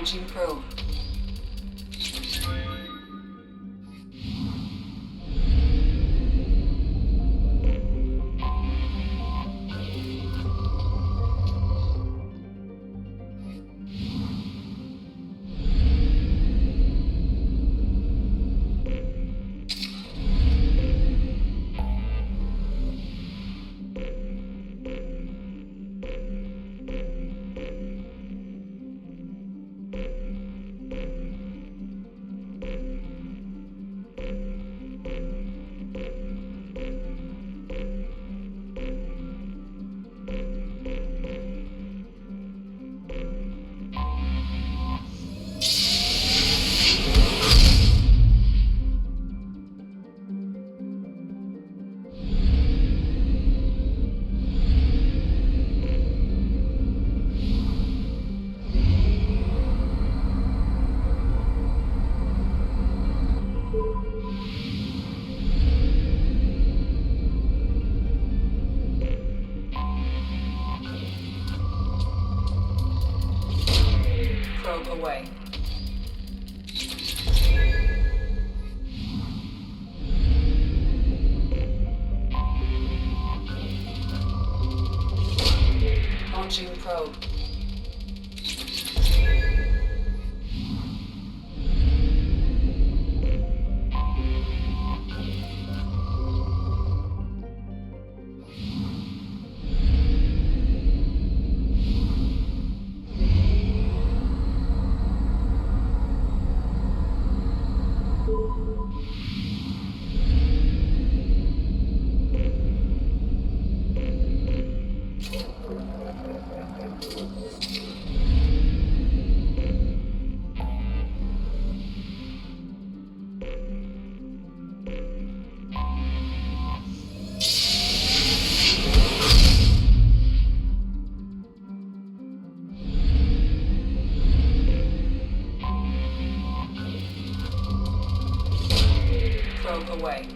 Launching probe. Away. Launching probe. Away.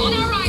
On our right!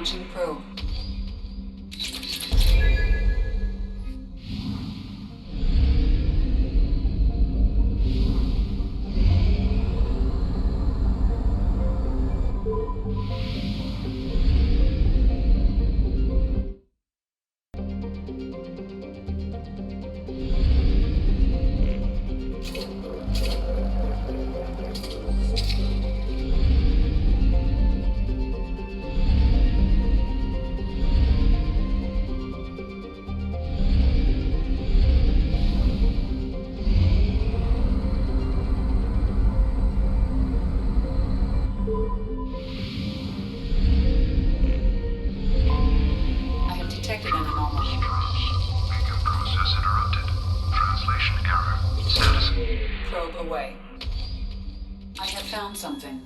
Launching probe. Away. I have found something.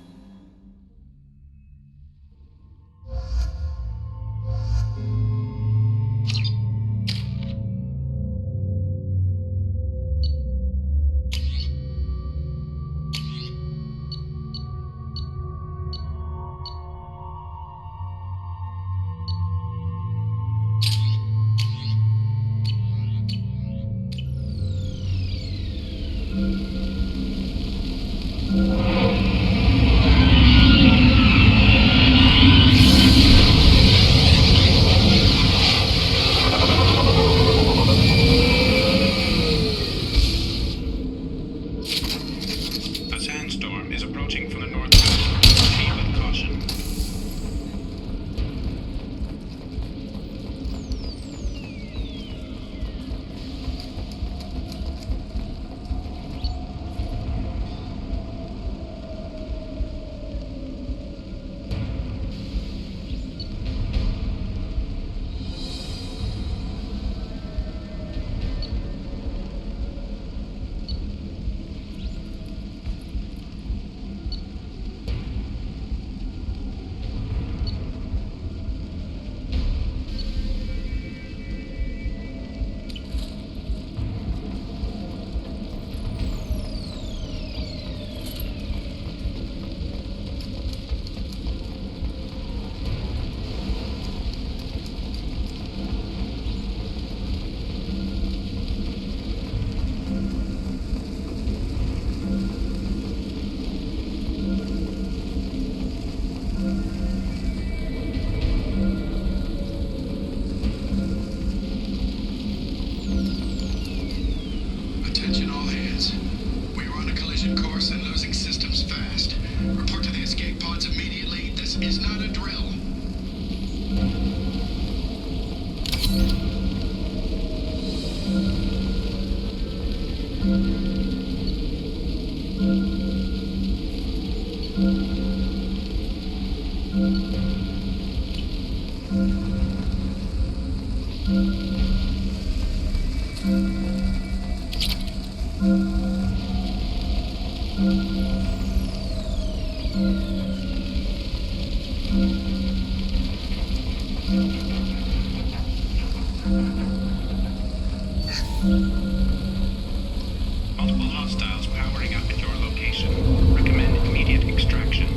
Multiple hostiles powering up at your location. Recommend immediate extraction.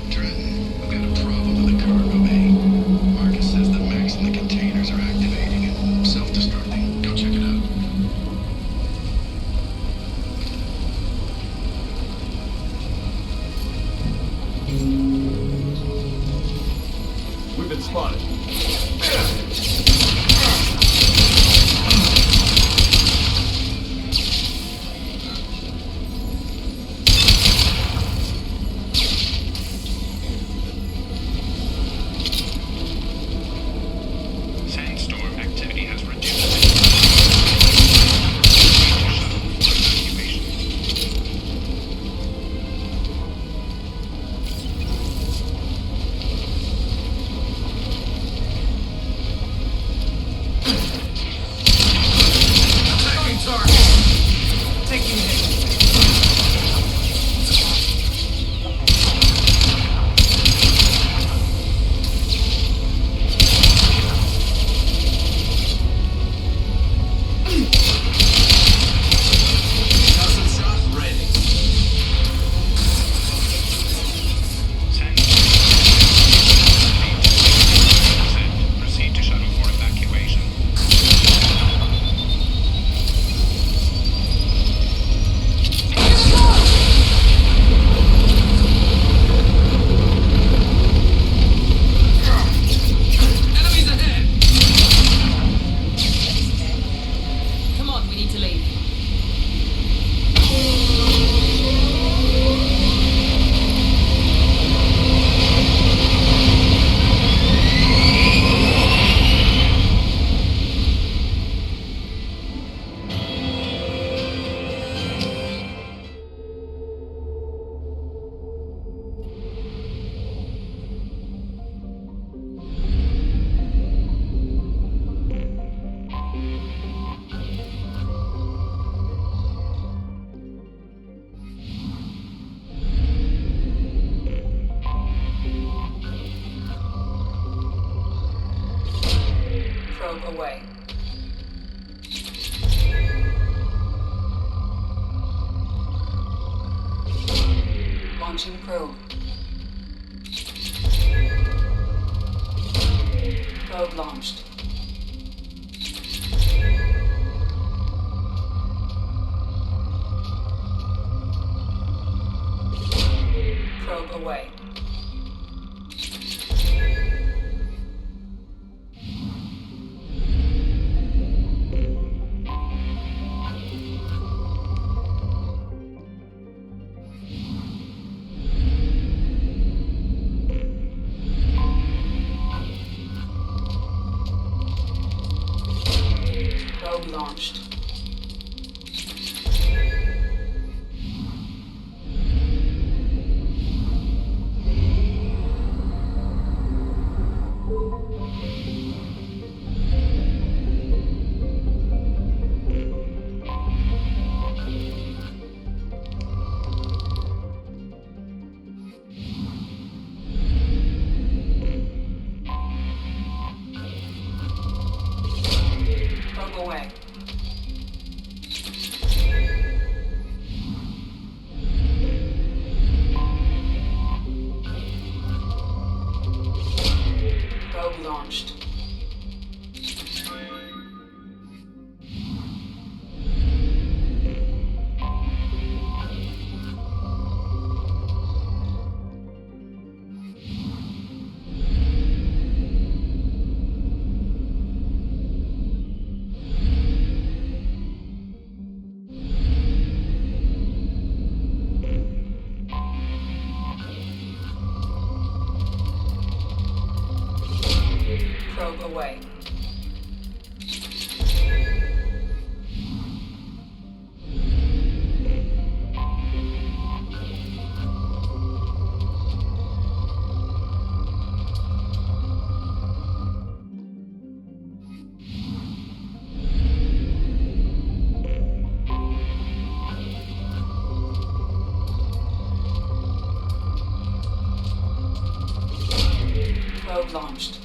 Trenton, I've got a problem with the cargo bay. Marcus says the mechs in the containers are activating and self-destructing. Go check it out. need to leave. Probe away. Launching probe. Probe launched. Probe away. Probe launched. Probe away. Probe launched. Probe away. Probe launched.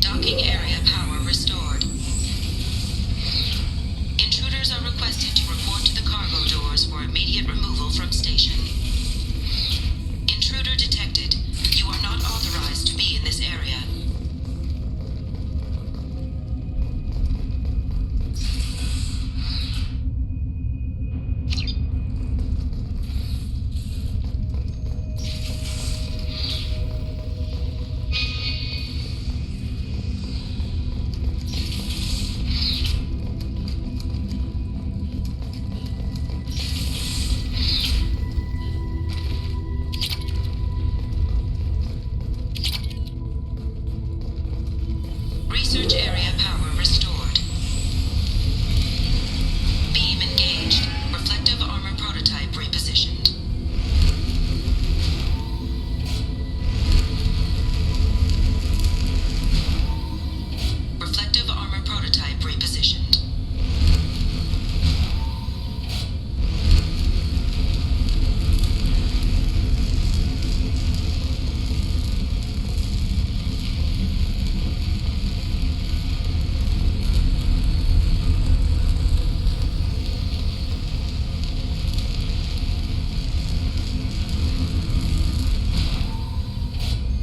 Docking area power restored. Intruders are requested to report to the cargo doors for immediate removal from station. Intruder detected. You are not authorized to be in this area. Research area power restored. Beam engaged. Reflective armor prototype repositioned. Reflective armor prototype repositioned.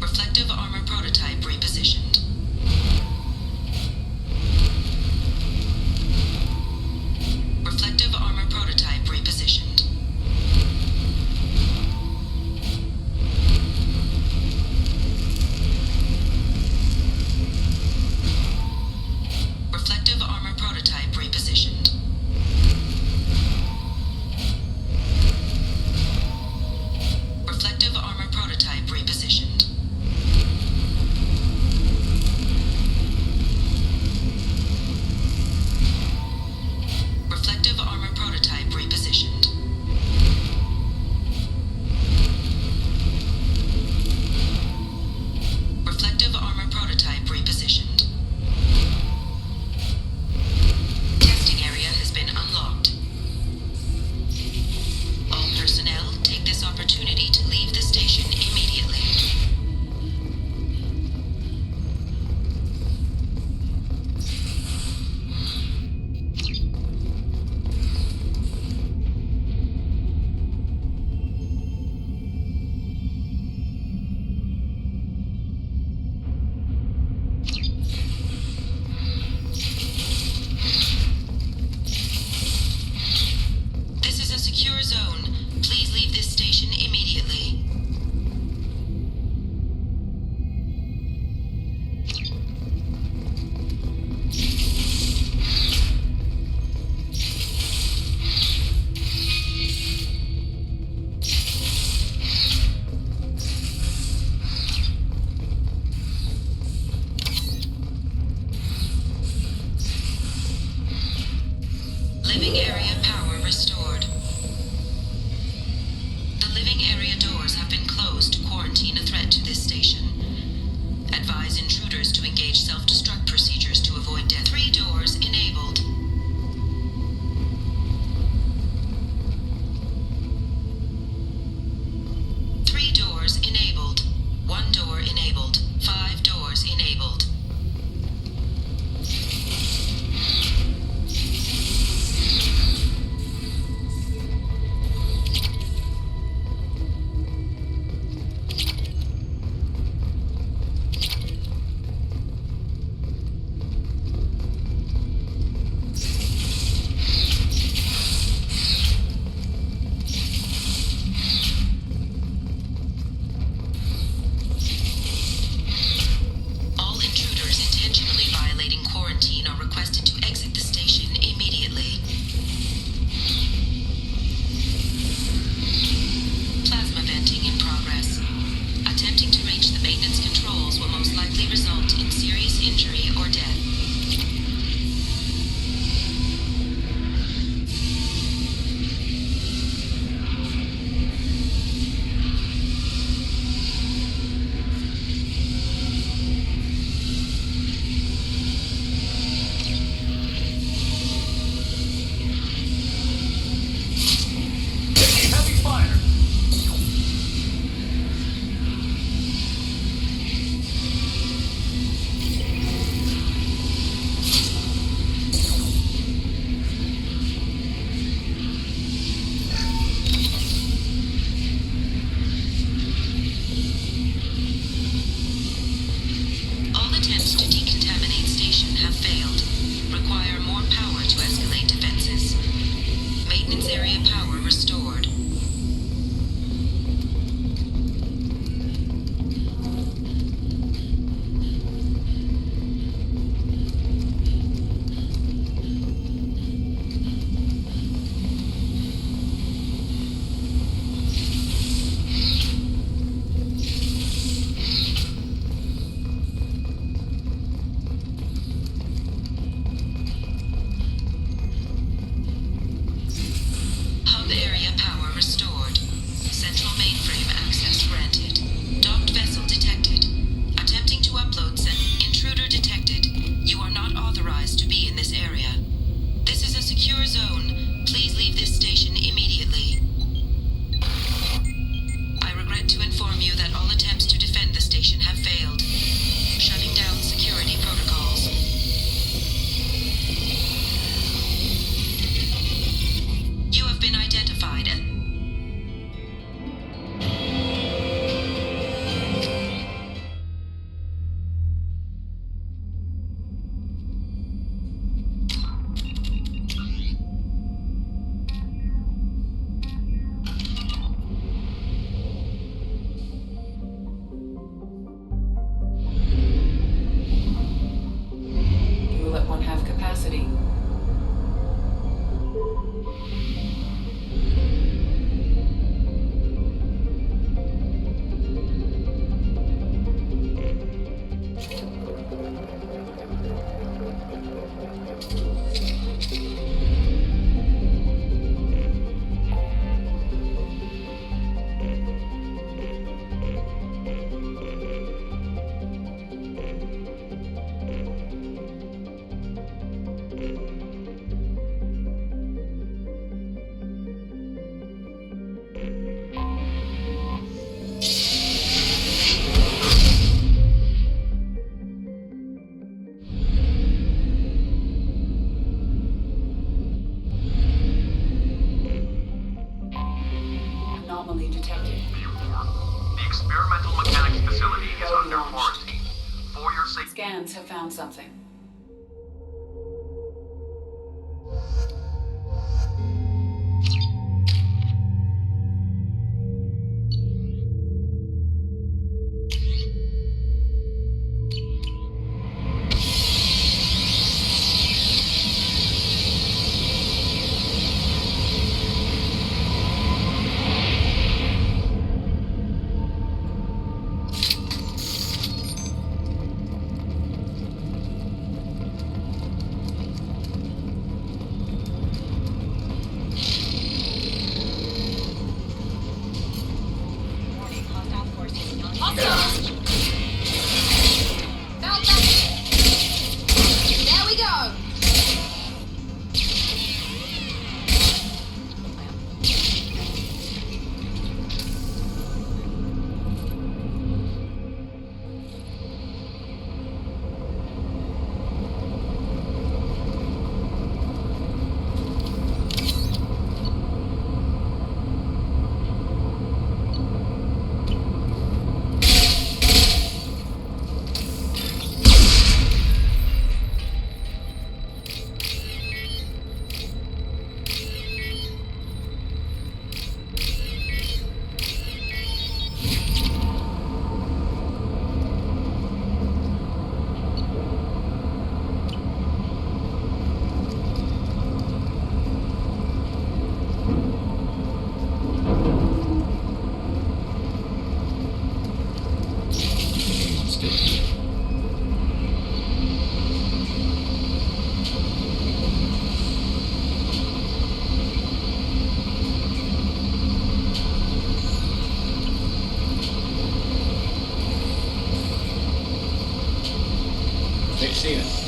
Reflective armor prototype repositioned. Reflective armor prototype repositioned. Reflective armor prototype repositioned. Reflective armor prototype repositioned. Reflective armor prototype repositioned. Reflective armor prototype repositioned. Testing area has been unlocked. All personnel, take this opportunity to leave the station immediately. This is a secure zone. Please leave this station immediately. Living area power restored. The living area doors have been closed to quarantine a threat to this station. Advise intruders to engage self-destruct procedures to avoid death. 3 doors enabled. Three doors enabled. 1 door enabled. 5 doors enabled. found something. They've seen us.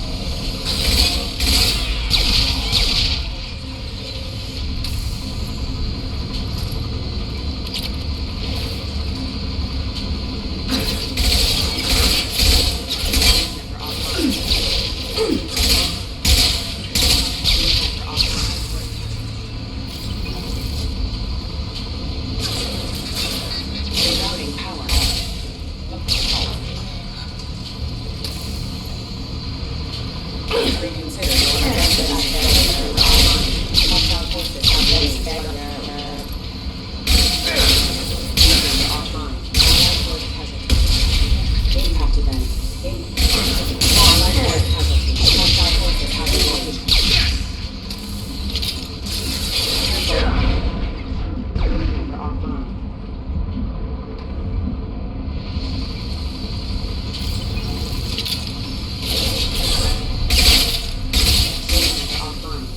Offline.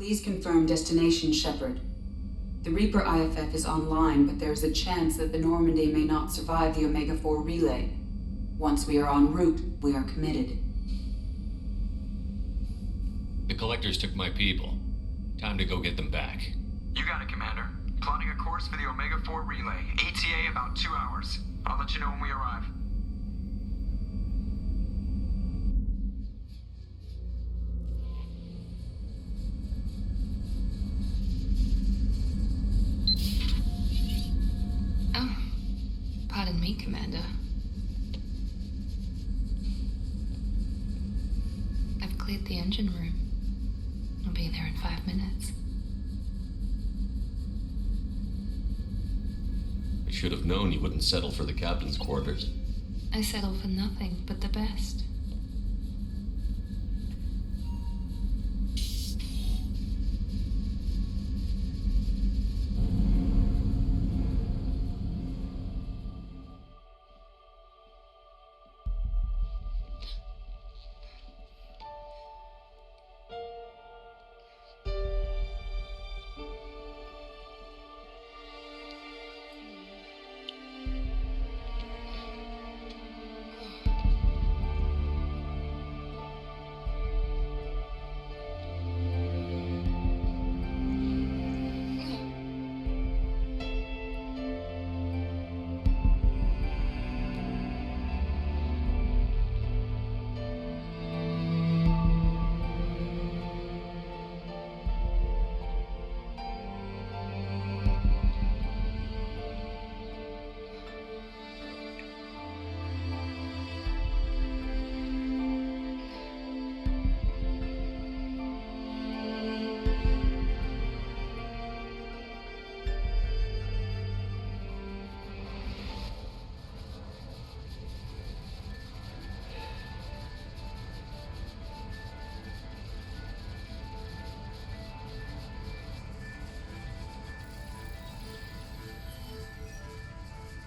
Please confirm destination, Shepard. The Reaper IFF is online, but there is a chance that the Normandy may not survive the Omega-4 relay. Once we are en route, we are committed. The Collectors took my people. Time to go get them back. You got it, Commander. Plotting a course for the Omega-4 relay. ETA about 2 hours. I'll let you know when we arrive. Oh, pardon me, Commander. I've cleared the engine room. I'll be there in 5 minutes. I should have known you wouldn't settle for the captain's quarters. I settle for nothing but the best.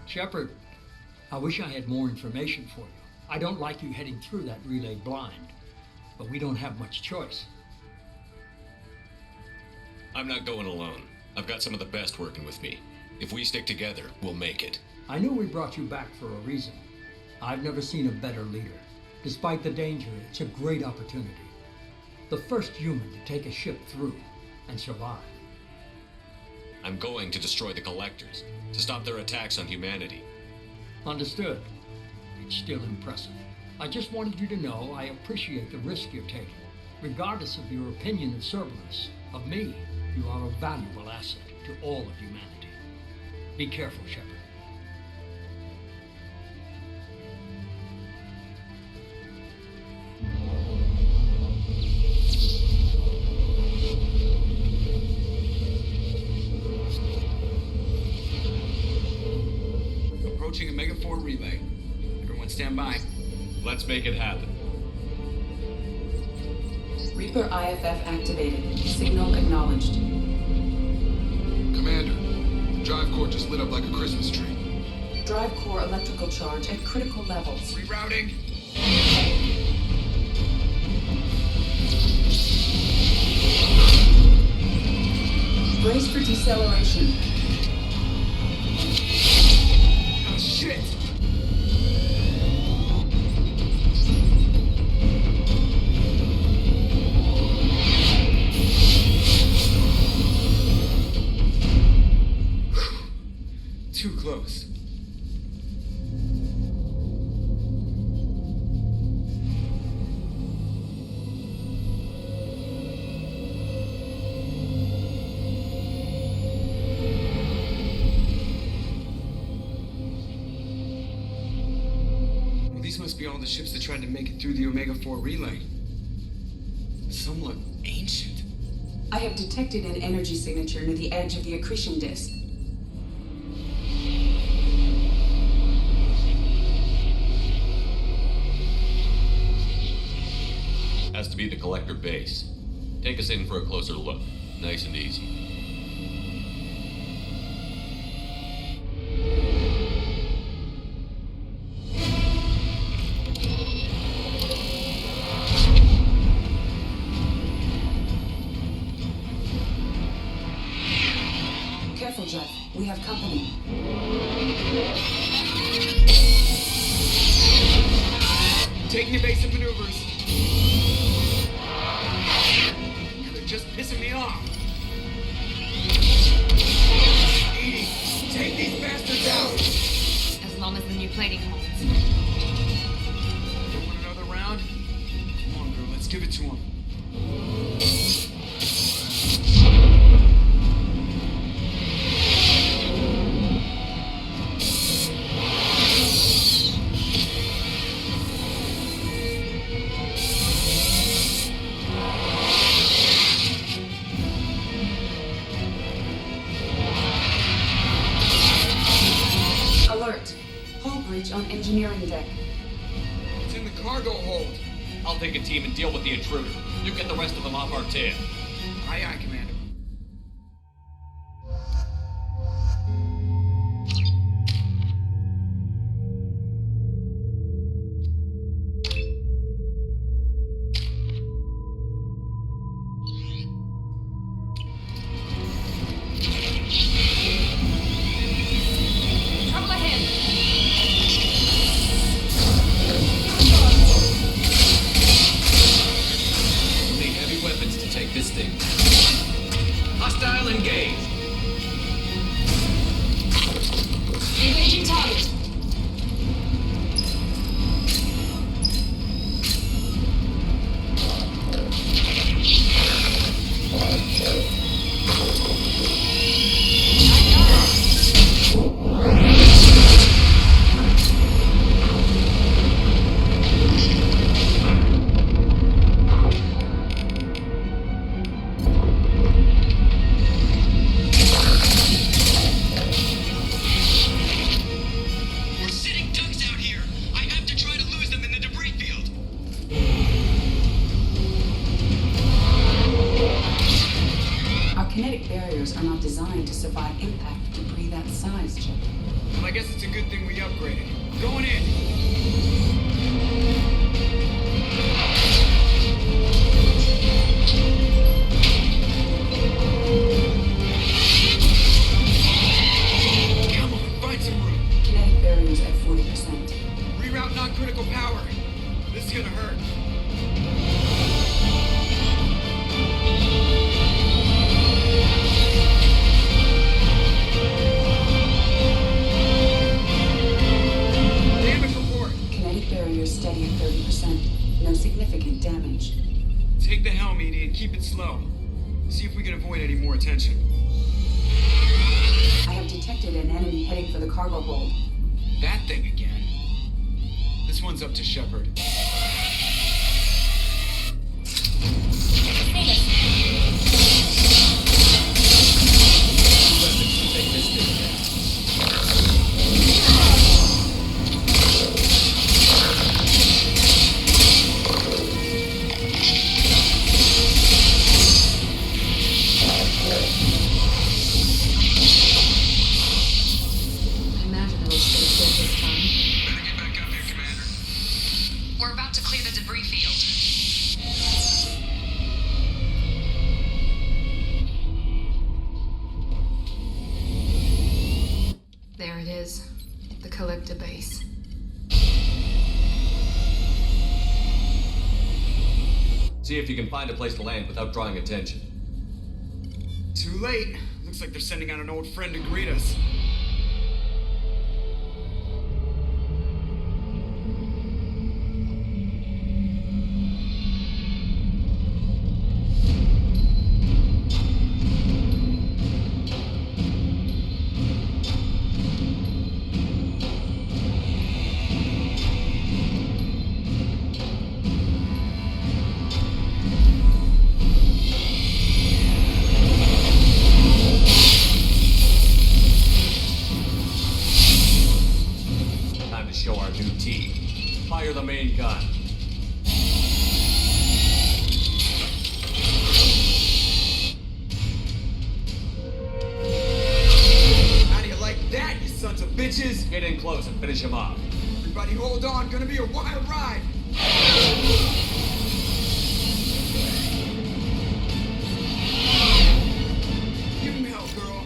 Shepard, I wish I had more information for you. I don't like you heading through that relay blind, but we don't have much choice. I'm not going alone. I've got some of the best working with me. If we stick together, we'll make it. I knew we brought you back for a reason. I've never seen a better leader. Despite the danger, it's a great opportunity. The first human to take a ship through and survive. I'm going to destroy the Collectors, to stop their attacks on humanity. Understood. It's still impressive. I just wanted you to know I appreciate the risk you're taking. Regardless of your opinion of Cerberus, of me, you are a valuable asset to all of humanity. Be careful, Shepard. Approaching Omega-4 relay. Everyone stand by. Let's make it happen. Reaper IFF activated. Signal acknowledged. Commander, drive core just lit up like a Christmas tree. Drive core electrical charge at critical levels. Rerouting. Brace for deceleration. Oh, shit! Too close. Well, these must be all the ships that tried to make it through the Omega-4 relay. Some look ancient. I have detected an energy signature near the edge of the accretion disk. Has to be the Collector base. Take us in for a closer look. Nice and easy. have company. Taking evasive maneuvers. They're just pissing me off. Edie, take these bastards out! As long as the new plating holds. You want another round? Come on, girl, let's give it to him. Alert. Hull breach on engineering deck. It's in the cargo hold. I'll take a team and deal with the intruder. You get the rest of them off our tail. Aye, aye, Commander. Trouble ahead. We'll need heavy weapons to take this thing. Hostile engaged. Engaging target. We're sitting ducks out here. I have to try to lose them in the debris field. Our kinetic barriers are not designed to survive impact with debris that size, Chip. Well, I guess it's a good thing we upgraded. Going in. Come on, find some room. Kinetic barriers at 40%. Reroute non-critical power. This is gonna hurt. Damage report. Kinetic barriers steady at 30%. No significant damage. Take the helm, Edie, and keep it slow. See if we can avoid any more attention. I have detected an enemy heading for the cargo hold. That thing again. This one's up to Shepard. Weapons to take this thing down. I imagine it'll stay good this time. Better get back up here, Commander. We're about to clear the debris field. There it is. The collector base. See if you can find a place to land without drawing attention. Too late. Looks like they're sending out an old friend to greet us. Time to show our new team. Fire the main gun. How do you like that, you sons of bitches? Get in close and finish him off. Everybody hold on, gonna be a wild ride. Give him hell, girl.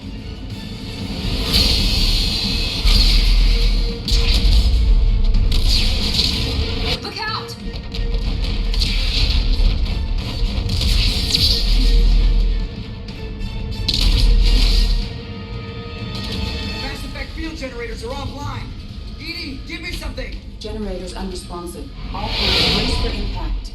something! Generators unresponsive. All points brace for impact.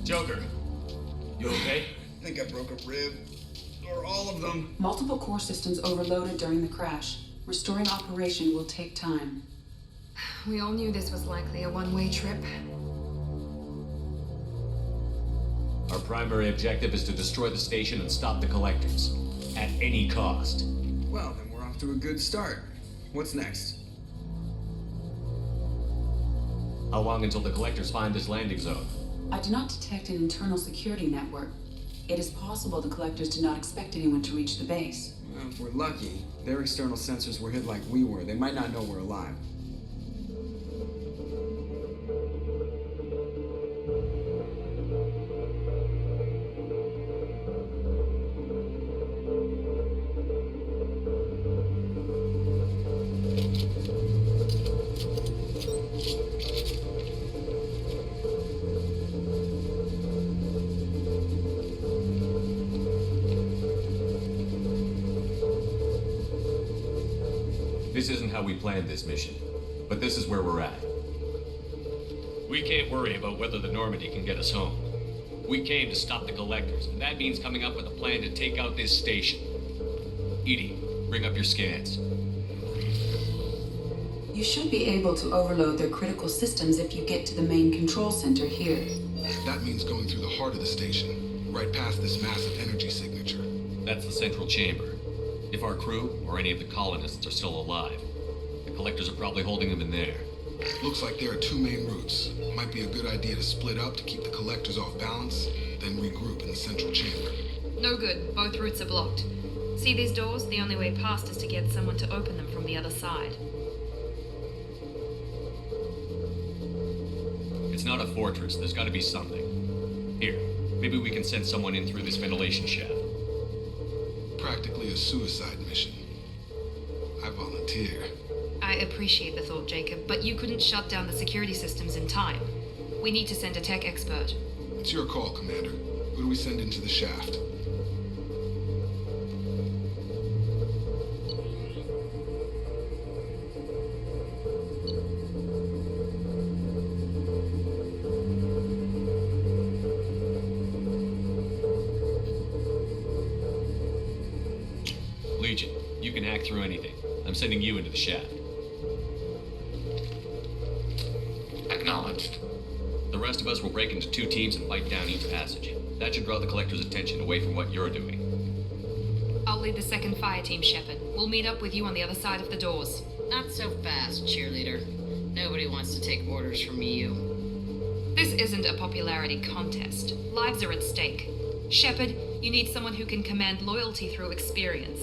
Joker, you okay? I think I broke a rib. Or all of them. Multiple core systems overloaded during the crash. Restoring operation will take time. We all knew this was likely a one-way trip. Our primary objective is to destroy the station and stop the collectors. At any cost. Well, then we're off to a good start. What's next? How long until the collectors find this landing zone? I do not detect an internal security network. It is possible the collectors did not expect anyone to reach the base. Well, if we're lucky, their external sensors were hit like we were. They might not know we're alive. This isn't how we planned this mission, but this is where we're at. We can't worry about whether the Normandy can get us home. We came to stop the collectors, and that means coming up with a plan to take out this station. Edie, bring up your scans. You should be able to overload their critical systems if you get to the main control center here. That means going through the heart of the station, right past this massive energy signature. That's the central chamber. If our crew, or any of the colonists, are still alive, the collectors are probably holding them in there. Looks like there are two main routes. Might be a good idea to split up to keep the collectors off balance, then regroup in the central chamber. No good. Both routes are blocked. See these doors? The only way past is to get someone to open them from the other side. It's not a fortress. There's got to be something. Here, maybe we can send someone in through this ventilation shaft. Practically a suicide mission. I volunteer. I appreciate the thought, Jacob, but you couldn't shut down the security systems in time. We need to send a tech expert. It's your call, Commander. Who do we send into the shaft? Legion, you can hack through anything. I'm sending you into the shaft. Acknowledged. The rest of us will break into two teams and fight down each passage. That should draw the collector's attention away from what you're doing. I'll lead the second fire team, Shepard. We'll meet up with you on the other side of the doors. Not so fast, cheerleader. Nobody wants to take orders from you. This isn't a popularity contest. Lives are at stake. Shepard, you need someone who can command loyalty through experience.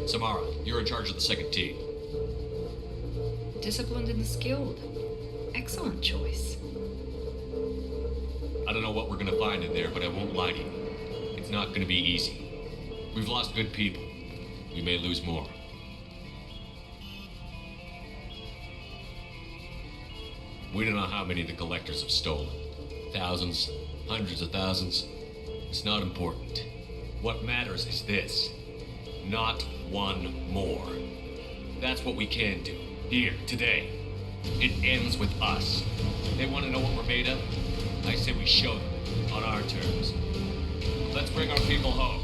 Samara, you're in charge of the second team. Disciplined and skilled. Excellent choice. I don't know what we're gonna find in there, but I won't lie to you. It's not gonna be easy. We've lost good people. We may lose more. We don't know how many the collectors have stolen. Thousands, hundreds of thousands. It's not important. What matters is this. Not one more. That's what we can do. Here, today. It ends with us. They want to know what we're made of? I say we show them, on our terms. Let's bring our people home.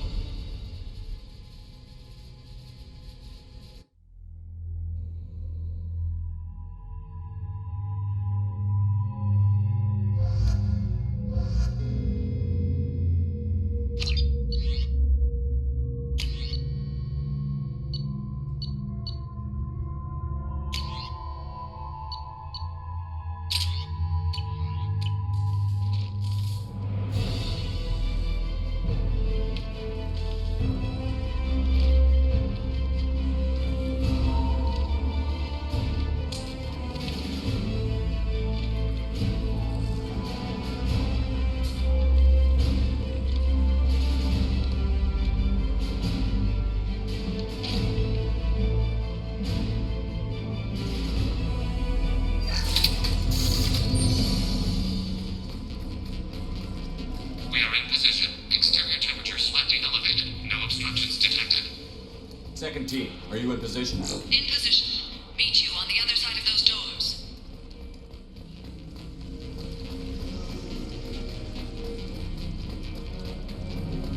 team, are you in position? In position. Meet you on the other side of those doors.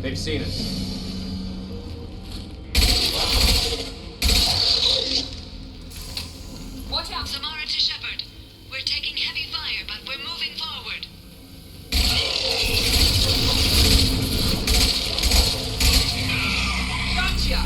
They've seen us. Watch out! Samara to Shepard. We're taking heavy fire, but we're moving forward. Gotcha!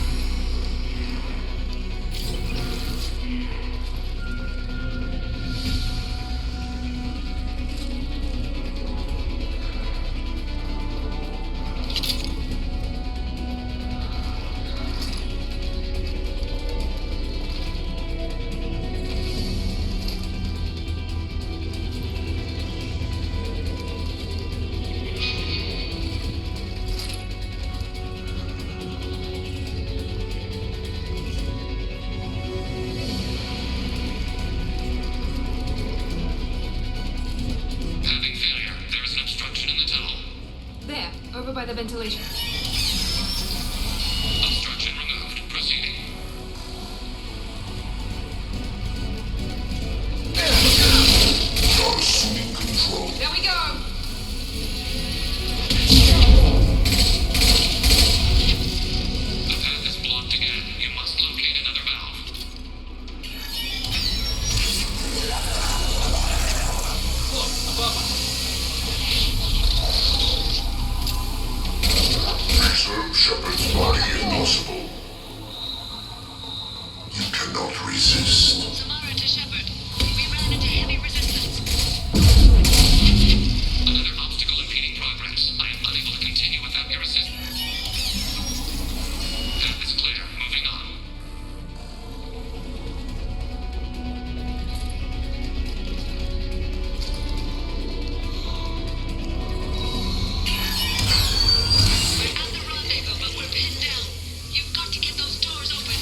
Over by the ventilation. Obstruction removed. Proceeding. Assuming control. There we go! The path is blocked again. You must locate another valve. Look, above us. Preserve Shepard's body if possible. You cannot resist. Samara to Shepard. We ran into heavy resistance. Another obstacle impeding progress. I am unable to continue without your assistance. Path is clear. Moving on. We're at the rendezvous, but we're pinned down. You've got to get those doors open.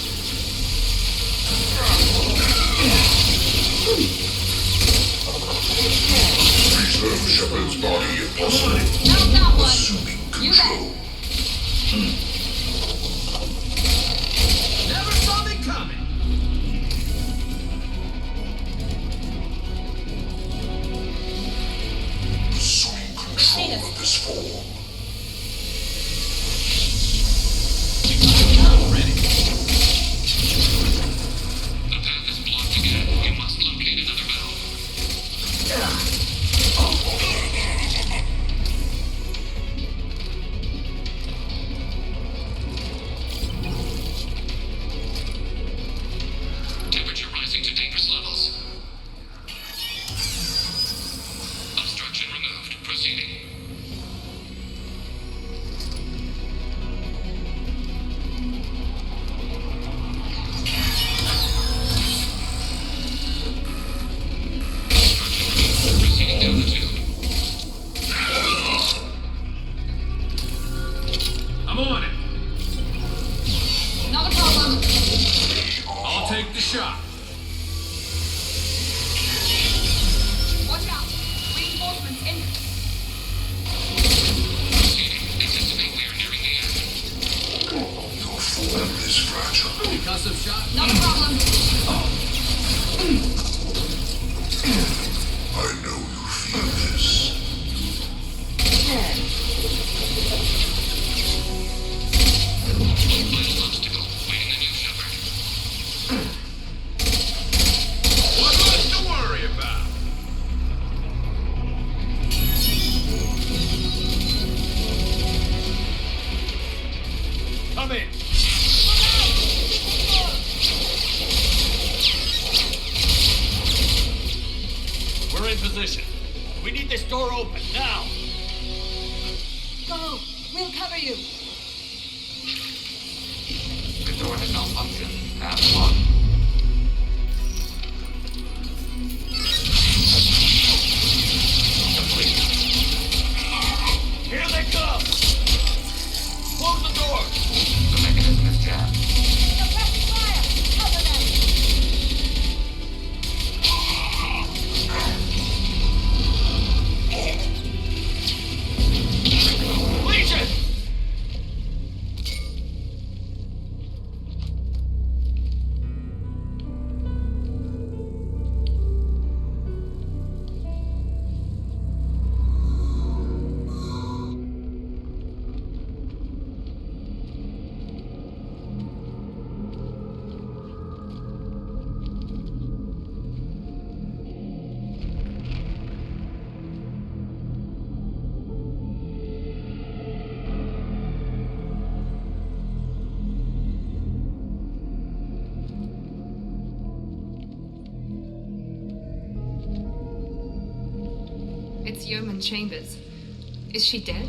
Preserve Shepard's body if possible. How's that one? Assuming You control. Never saw me coming. Assuming control of this form. Ready. The path is blocked again. You must locate another valve. Temperature rising to dangerous levels. Obstruction removed. Proceeding. Proceeding down the tube. I'm on it. Not a problem. I'll take the shot. Watch out. Reinforcements in. Proceeding. Anticipate we are nearing the end. Your form is fragile. Concussive shot. Not a problem. I know you feel this. Final obstacle. Waiting on you, Shepard. What's left to worry about? Come in. We're in position. We need this door open, now! Go. We'll cover you. The door has malfunctioned. Path blocked. Complete. Here they come! Close the door! The mechanism is jammed. Suppressing fire. Cover them. Legion! It's Yeoman Chambers. Is she dead?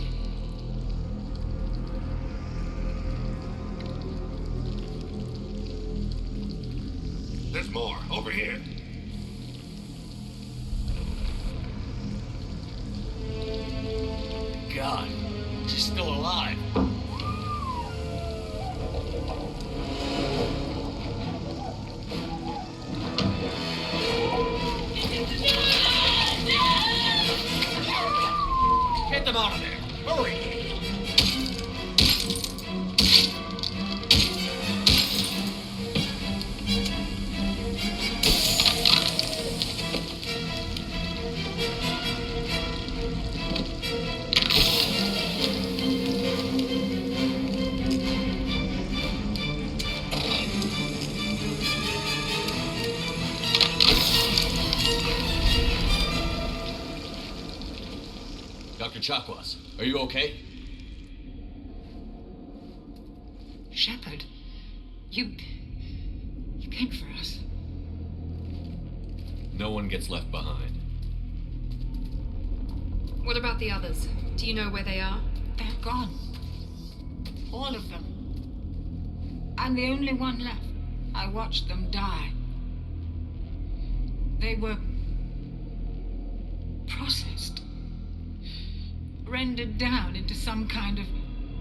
There's more. Over here. God, she's still alive. Get them out of there. Hurry. Dr. Chakwas, are you okay? Shepard, you came for us. No one gets left behind. What about the others? Do you know where they are? They're gone. All of them. I'm the only one left. I watched them die. They were processed. Rendered down into some kind of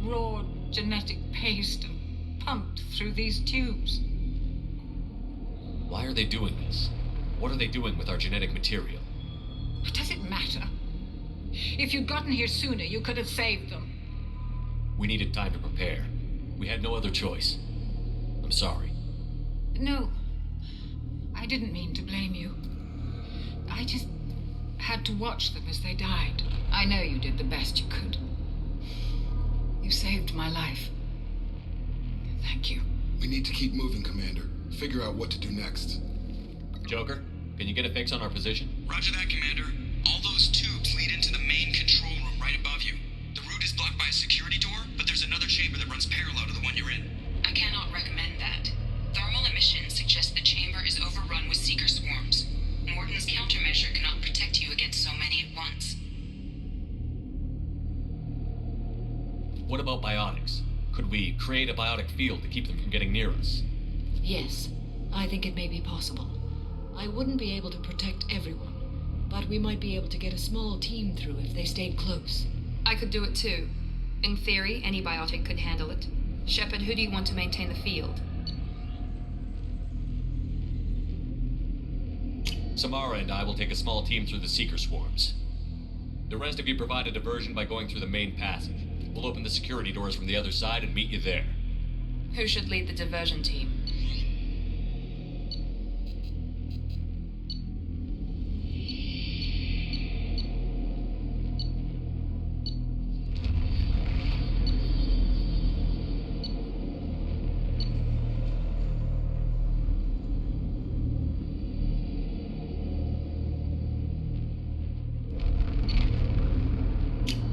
raw genetic paste and pumped through these tubes. Why are they doing this? What are they doing with our genetic material? Does it matter? If you'd gotten here sooner, you could have saved them. We needed time to prepare. We had no other choice. I'm sorry. No, I didn't mean to blame you. I just had to watch them as they died. I know you did the best you could. You saved my life. Thank you. We need to keep moving, Commander. Figure out what to do next. Joker, can you get a fix on our position? Roger that, Commander. All those tubes lead into the main control room right above you. The route is blocked by a security door, but there's another chamber that runs parallel to the one you're in. I cannot recommend that. Thermal emissions suggest the chamber is overrun with seeker swarms. Morden's countermeasure cannot protect you against so many at once. What about biotics? Could we create a biotic field to keep them from getting near us? Yes, I think it may be possible. I wouldn't be able to protect everyone, but we might be able to get a small team through if they stayed close. I could do it too. In theory, any biotic could handle it. Shepard, who do you want to maintain the field? Samara and I will take a small team through the seeker swarms. The rest of you provide a diversion by going through the main passage. We'll open the security doors from the other side and meet you there. Who should lead the diversion team?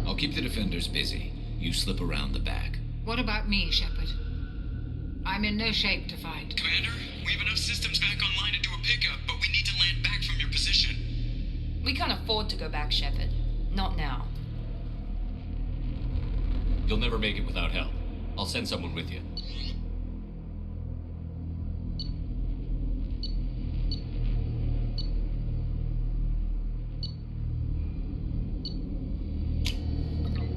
I'll keep the defenders busy. You slip around the back. What about me, Shepard? I'm in no shape to fight. Commander, we have enough systems back online to do a pickup, but we need to land back from your position. We can't afford to go back, Shepard. Not now. You'll never make it without help. I'll send someone with you.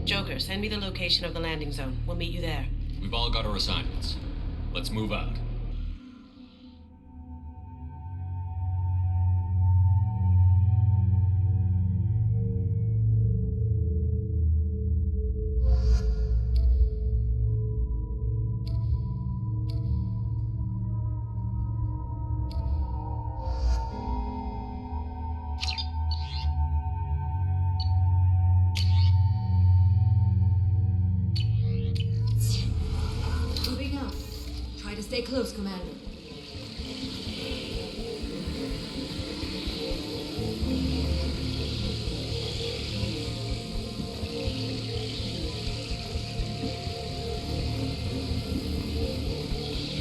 Joker, send me the location of the landing zone. We'll meet you there. We've all got our assignments. Let's move out. Moving up. Try to stay close, Commander.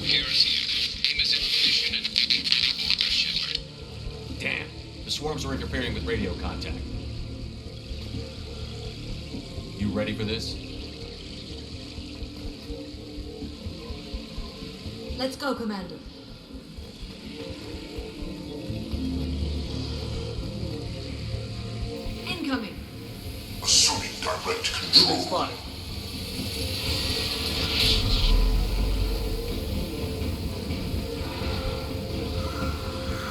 Garrus here. Aim us information and any orders, Shepard. Damn, the swarms are interfering with radio contact. You ready for this? Let's go, Commander. Incoming. Assuming direct control. Spotted.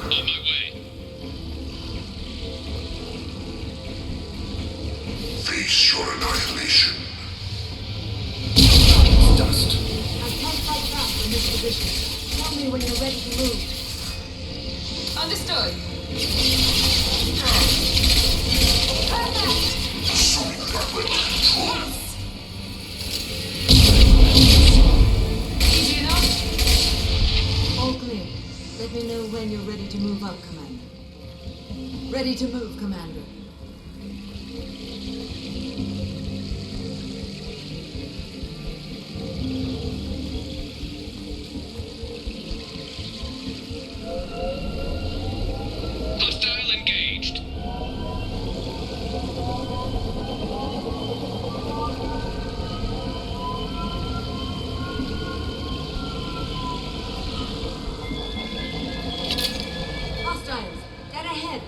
On my way. Face your annihilation. Dust. I can't fight back from this position. Tell me when you're ready to move. Understood. Perfect! Assuming direct control. Easy enough? All clear. Let me know when you're ready to move up, Commander. Ready to move, Commander. Hostile engaged. Hostiles, dead ahead.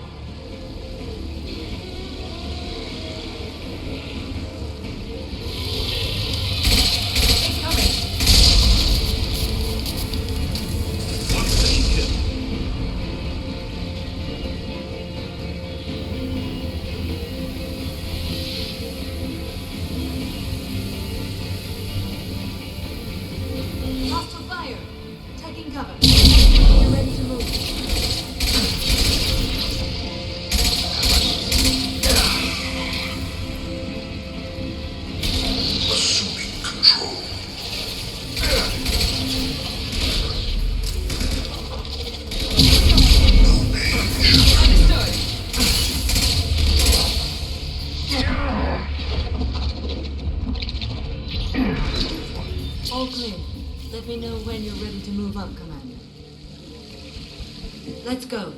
Incoming. One second kill. Hostile fire. Taking cover. You're ready to move. Assuming control. Understood. All clear. Let me know when you're ready to move up, Commander. Let's go.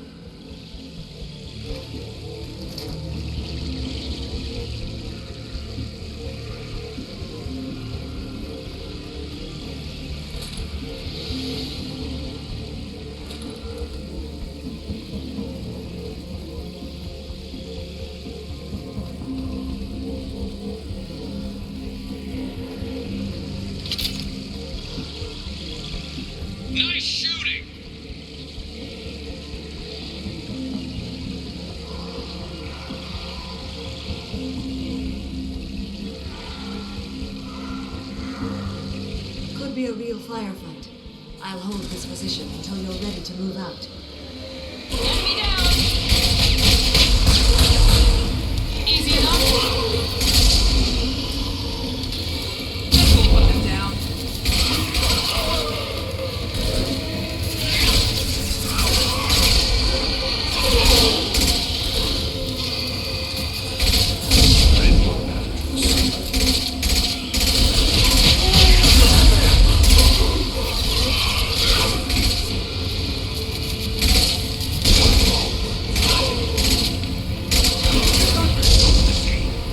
Nice shooting! Could be a real firefight. I'll hold this position until you're ready to move out. Enemy down! Easy enough. This will put them down.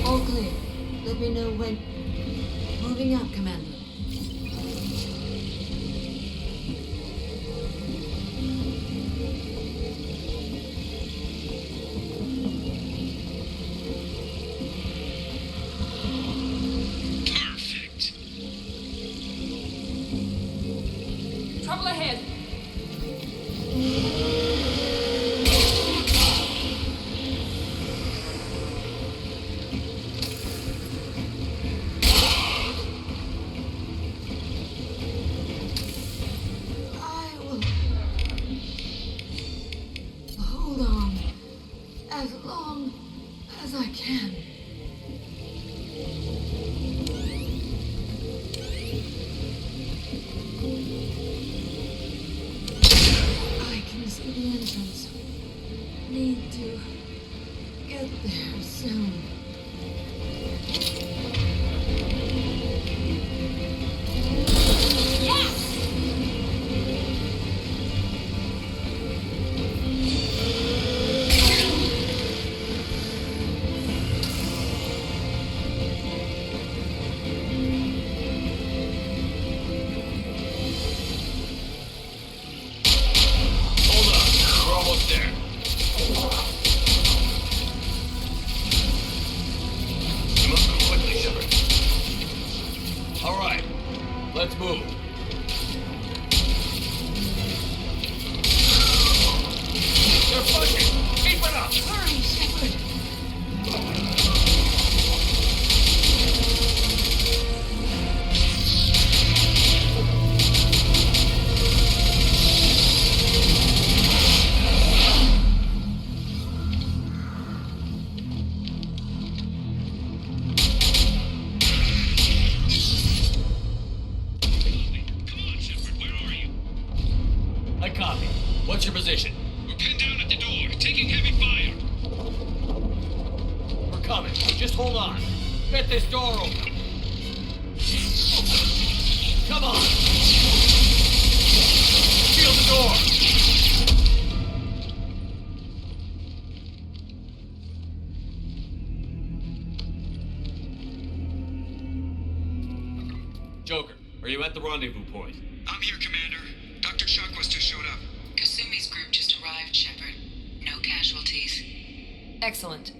All clear. Let me know when. Moving up, Commander. Perfect. Trouble ahead. I will hold on as long as I can. I can see the entrance. Need to get there soon. Just hold on. Get this door open. Come on! Seal the door! Joker, are you at the rendezvous point? I'm here, Commander. Dr. Chakwas just showed up. Kasumi's group just arrived, Shepard. No casualties. Excellent.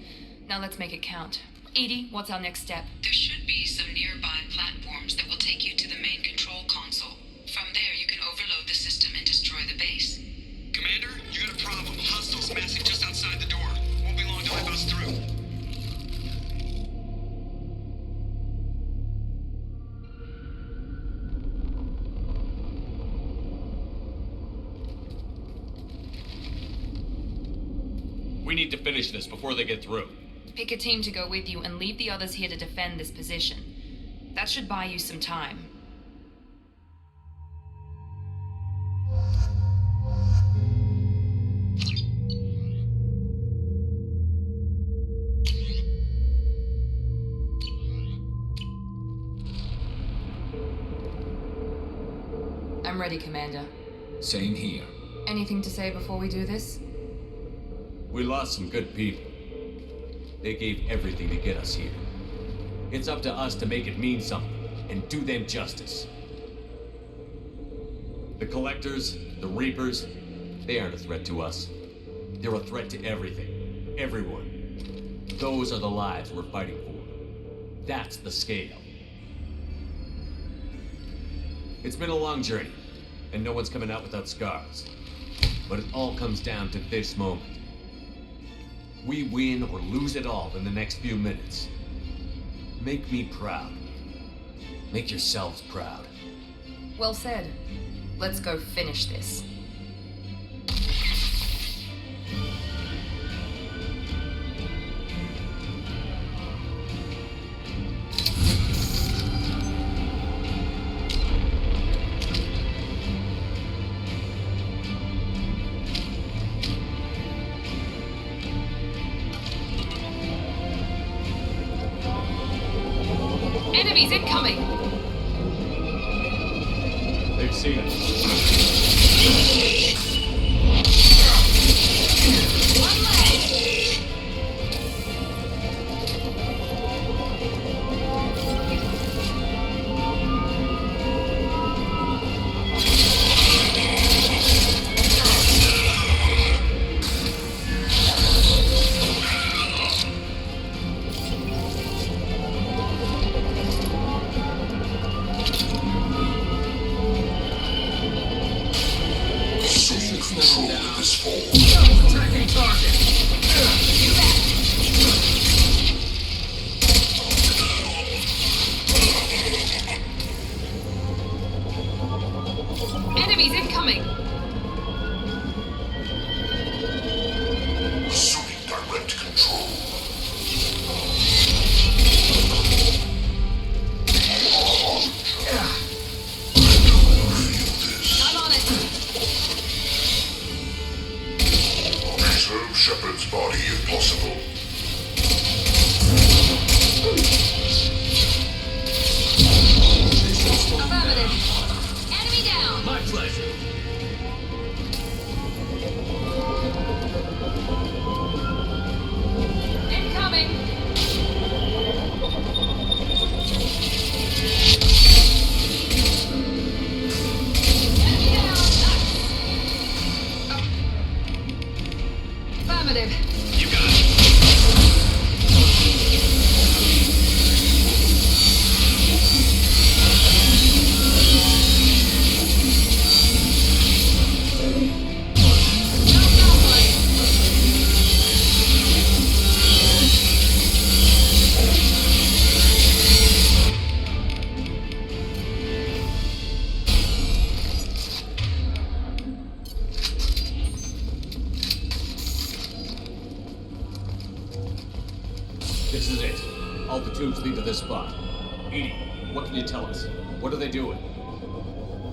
Now let's make it count. Edie, what's our next step? There should be some nearby platforms that will take you to the main control console. From there, you can overload the system and destroy the base. Commander, you got a problem. Hostiles massing just outside the door. Won't be long till I bust through. We need to finish this before they get through. Pick a team to go with you and leave the others here to defend this position. That should buy you some time. I'm ready, Commander. Same here. Anything to say before we do this? We lost some good people. They gave everything to get us here. It's up to us to make it mean something, and do them justice. The Collectors, the Reapers, they aren't a threat to us. They're a threat to everything, everyone. Those are the lives we're fighting for. That's the scale. It's been a long journey, and no one's coming out without scars. But it all comes down to this moment. We win or lose it all in the next few minutes. Make me proud. Make yourselves proud. Well said. Let's go finish this. Enemies incoming! They've seen us. One leg! Attacking target! Enemies incoming! Assuming direct control. I'm on it! Preserve Shepard's body if possible. Affirmative. Enemy down! My pleasure. Incoming! Enemy down! Affirmative. You got it. This is it. All the tubes lead to this spot. Edie, what can you tell us? What are they doing?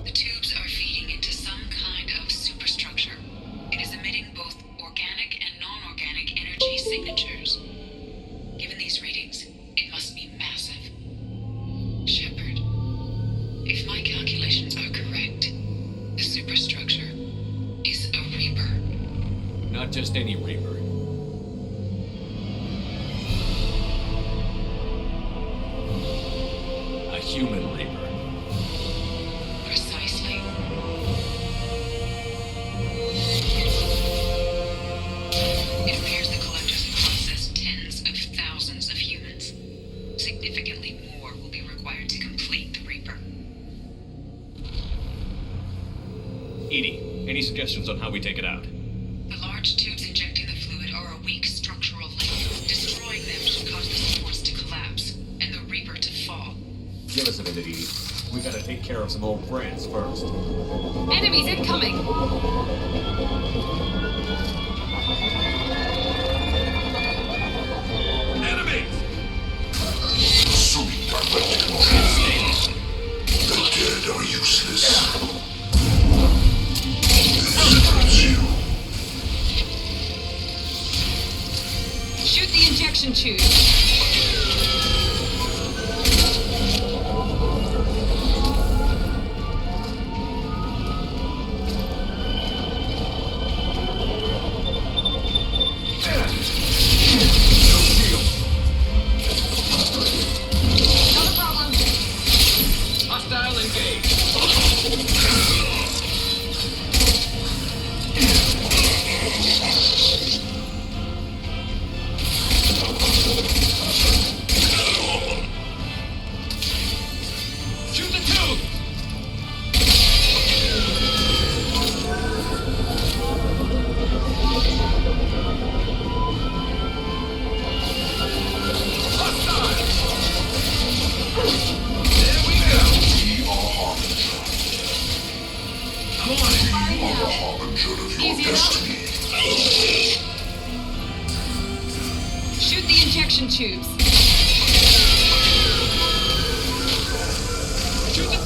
The tubes are feeding into some kind of superstructure. It is emitting both organic and non-organic energy signatures. Given these readings, just any Reaper. A human Reaper. Precisely. It appears the collectors have processed tens of thousands of humans. Significantly more will be required to complete the Reaper. Edie, any suggestions on how we take it out? The large tubes injecting the fluid are a weak structural link. Destroying them should cause the supports to collapse, and the Reaper to fall. Give us a minute, Edie. We gotta take care of some old friends first. Enemies incoming! Enemies! Assuming direct control. The dead are useless. This hurts you. Shoot the injection tube. Not a problem. Hostile engaged. Shoot the tube! Shoot the injection tubes. Shoot the...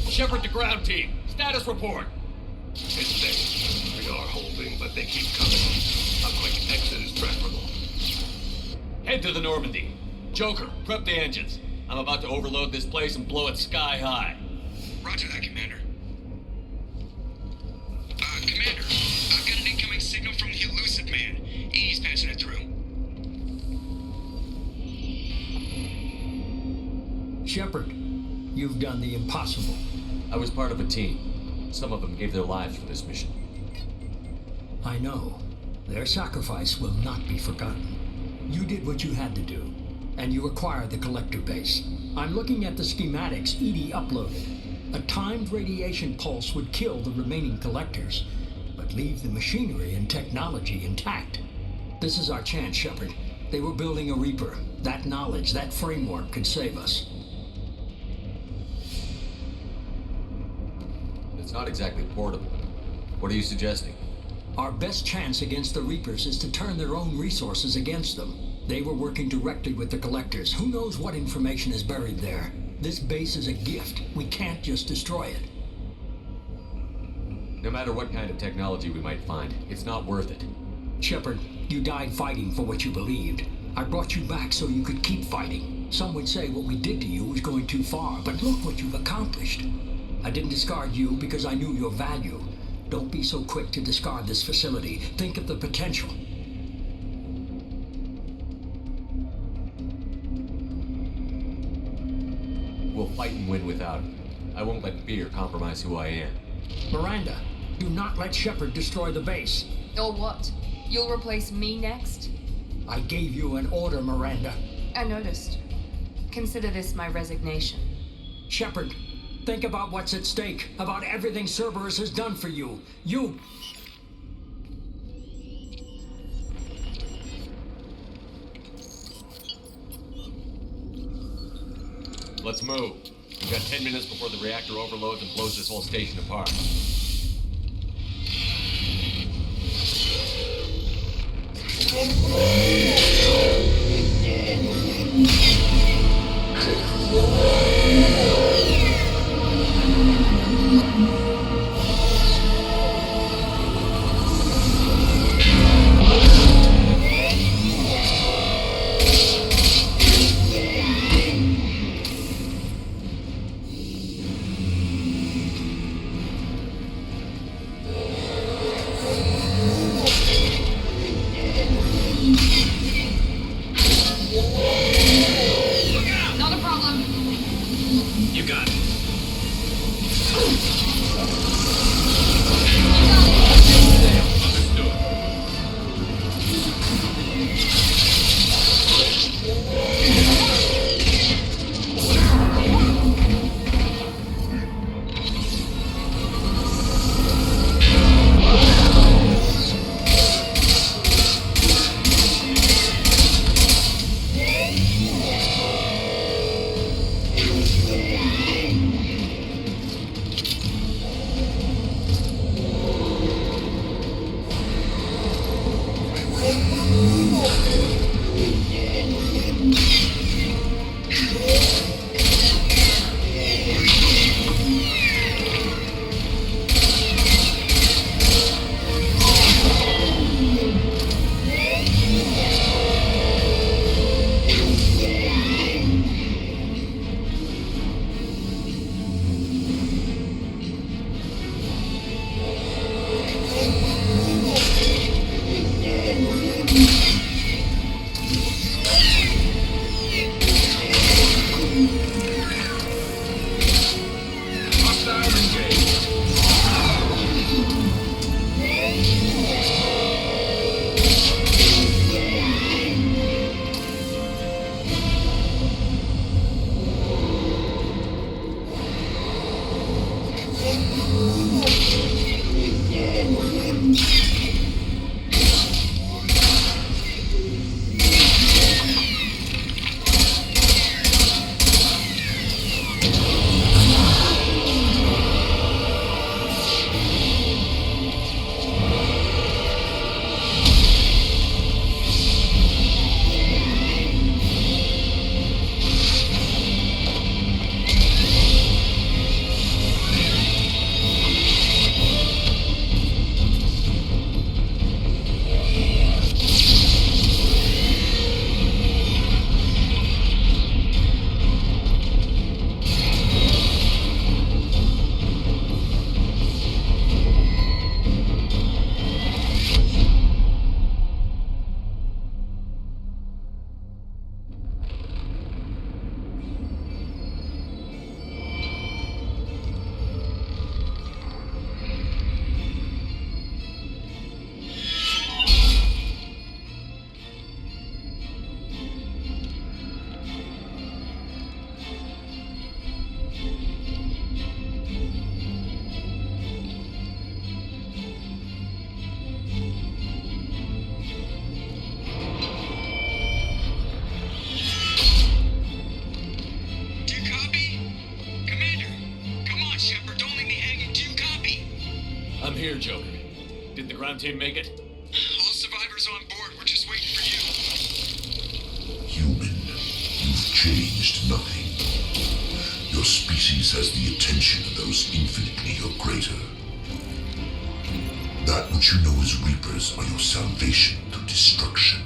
Shepard to ground team. Status report. It's safe. We are holding, but they keep coming. A quick exit is preferable. Head to the Normandy. Joker, prep the engines. I'm about to overload this place and blow it sky high. Roger that, Commander. Commander, I've got an incoming signal from the elusive man. He's passing it through. Shepard, you've done the impossible. I was part of a team. Some of them gave their lives for this mission. I know. Their sacrifice will not be forgotten. You did what you had to do, and you acquired the collector base. I'm looking at the schematics Edie uploaded. A timed radiation pulse would kill the remaining collectors, but leave the machinery and technology intact. This is our chance, Shepard. They were building a Reaper. That knowledge, that framework could save us. It's not exactly portable. What are you suggesting? Our best chance against the Reapers is to turn their own resources against them. They were working directly with the collectors. Who knows what information is buried there? This base is a gift. We can't just destroy it. No matter what kind of technology we might find, it's not worth it. Shepard, you died fighting for what you believed. I brought you back so you could keep fighting. Some would say what we did to you was going too far, but look what you've accomplished. I didn't discard you because I knew your value. Don't be so quick to discard this facility. Think of the potential. We'll fight and win without it. I won't let fear compromise who I am. Miranda, do not let Shepard destroy the base. Or what? You'll replace me next? I gave you an order, Miranda. I noticed. Consider this my resignation. Shepard, think about what's at stake, about everything Cerberus has done for you. You... Let's move. We've got 10 minutes before the reactor overloads and blows this whole station apart. ground team make it? All survivors on board. We're just waiting for you. Human, you've changed nothing. Your species has the attention of those infinitely or greater. That which you know as Reapers are your salvation through destruction.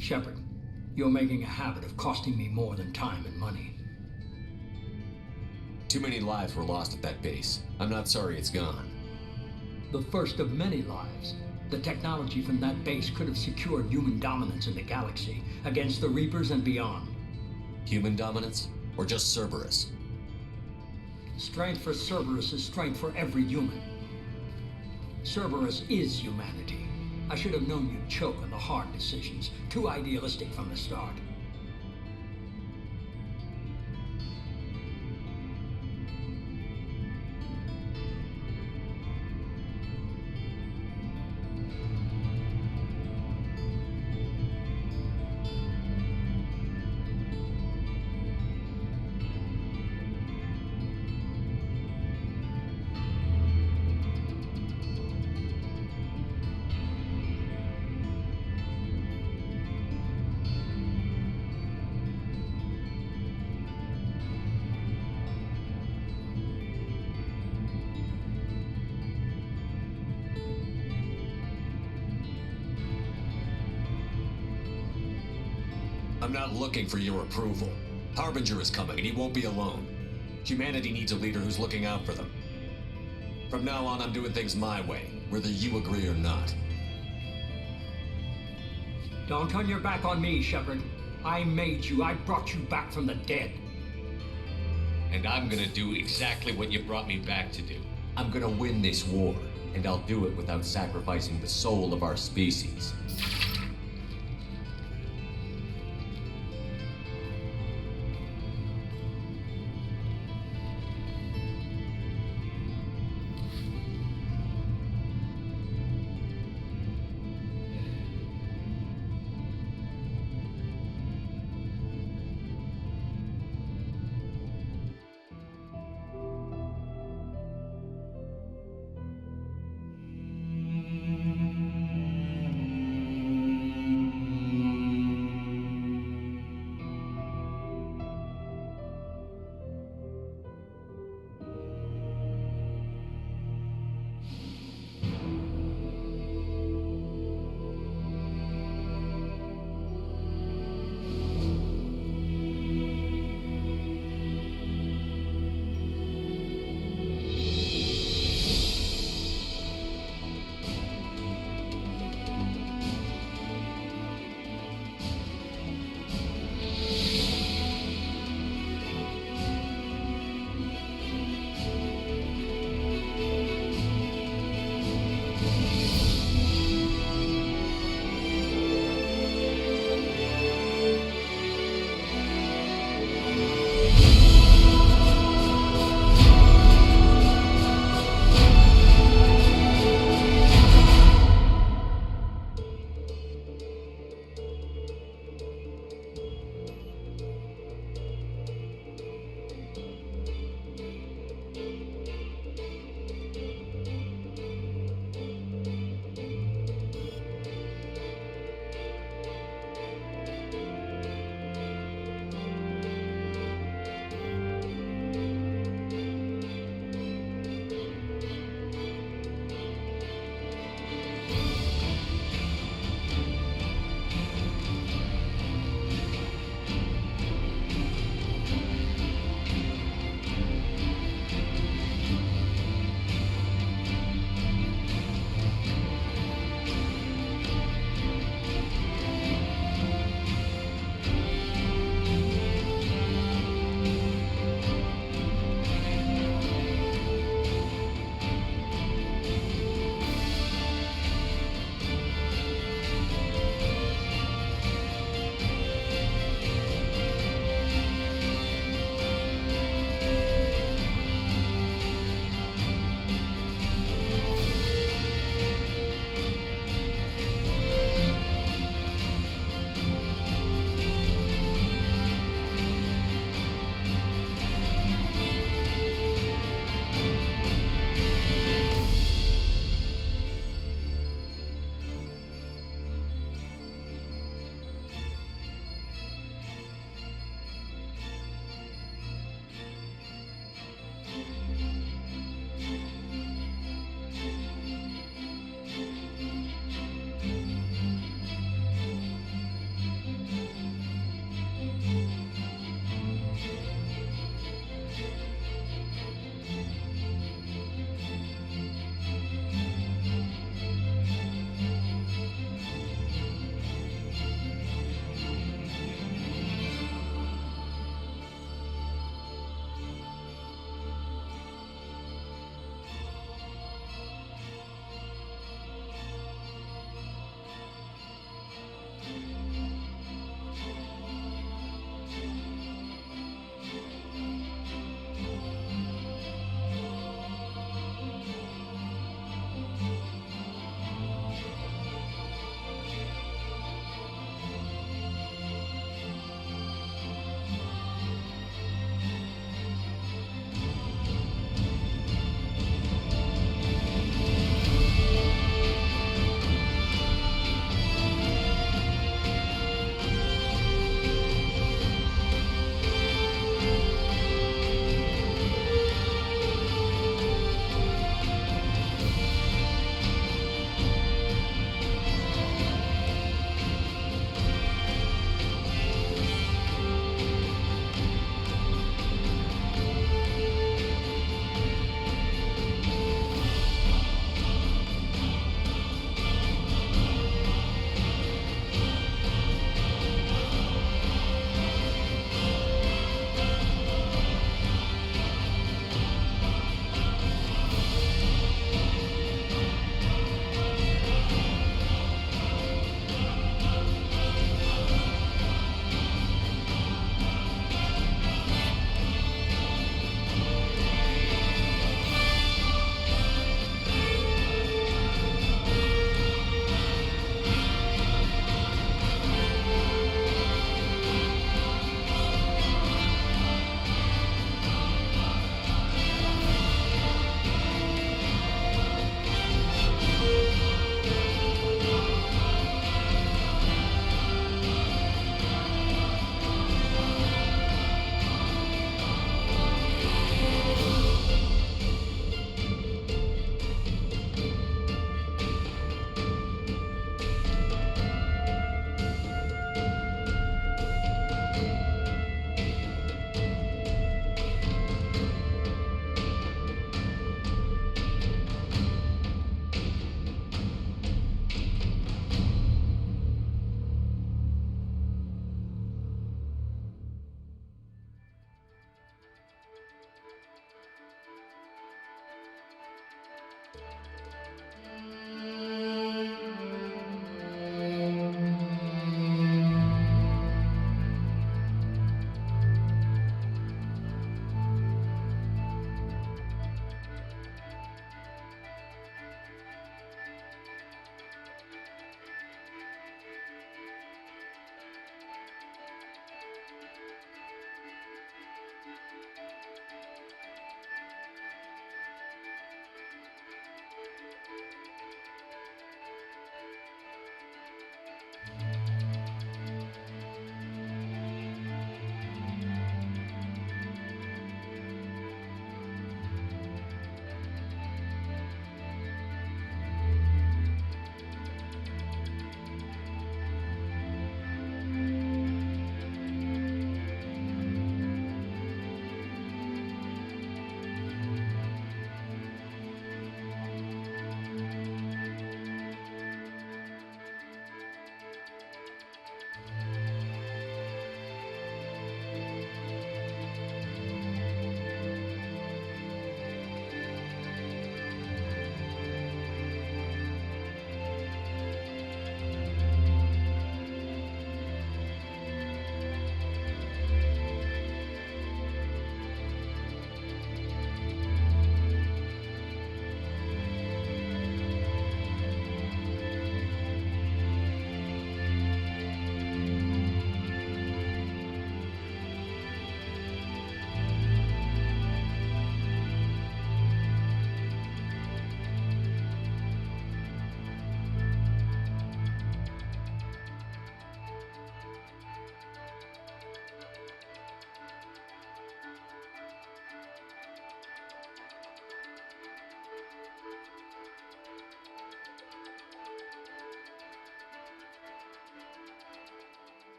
Shepard, you're making a habit of costing me more than time and money. Too many lives were lost at that base. I'm not sorry it's gone. The first of many lives. The technology from that base could have secured human dominance in the galaxy against the Reapers and beyond. Human dominance? Or just Cerberus? Strength for Cerberus is strength for every human. Cerberus is humanity. I should have known you'd choke on the hard decisions. Too idealistic from the start. I'm not looking for your approval. Harbinger is coming, and he won't be alone. Humanity needs a leader who's looking out for them. From now on, I'm doing things my way, whether you agree or not. Don't turn your back on me, Shepard. I made you. I brought you back from the dead. And I'm gonna do exactly what you brought me back to do. I'm gonna win this war, and I'll do it without sacrificing the soul of our species.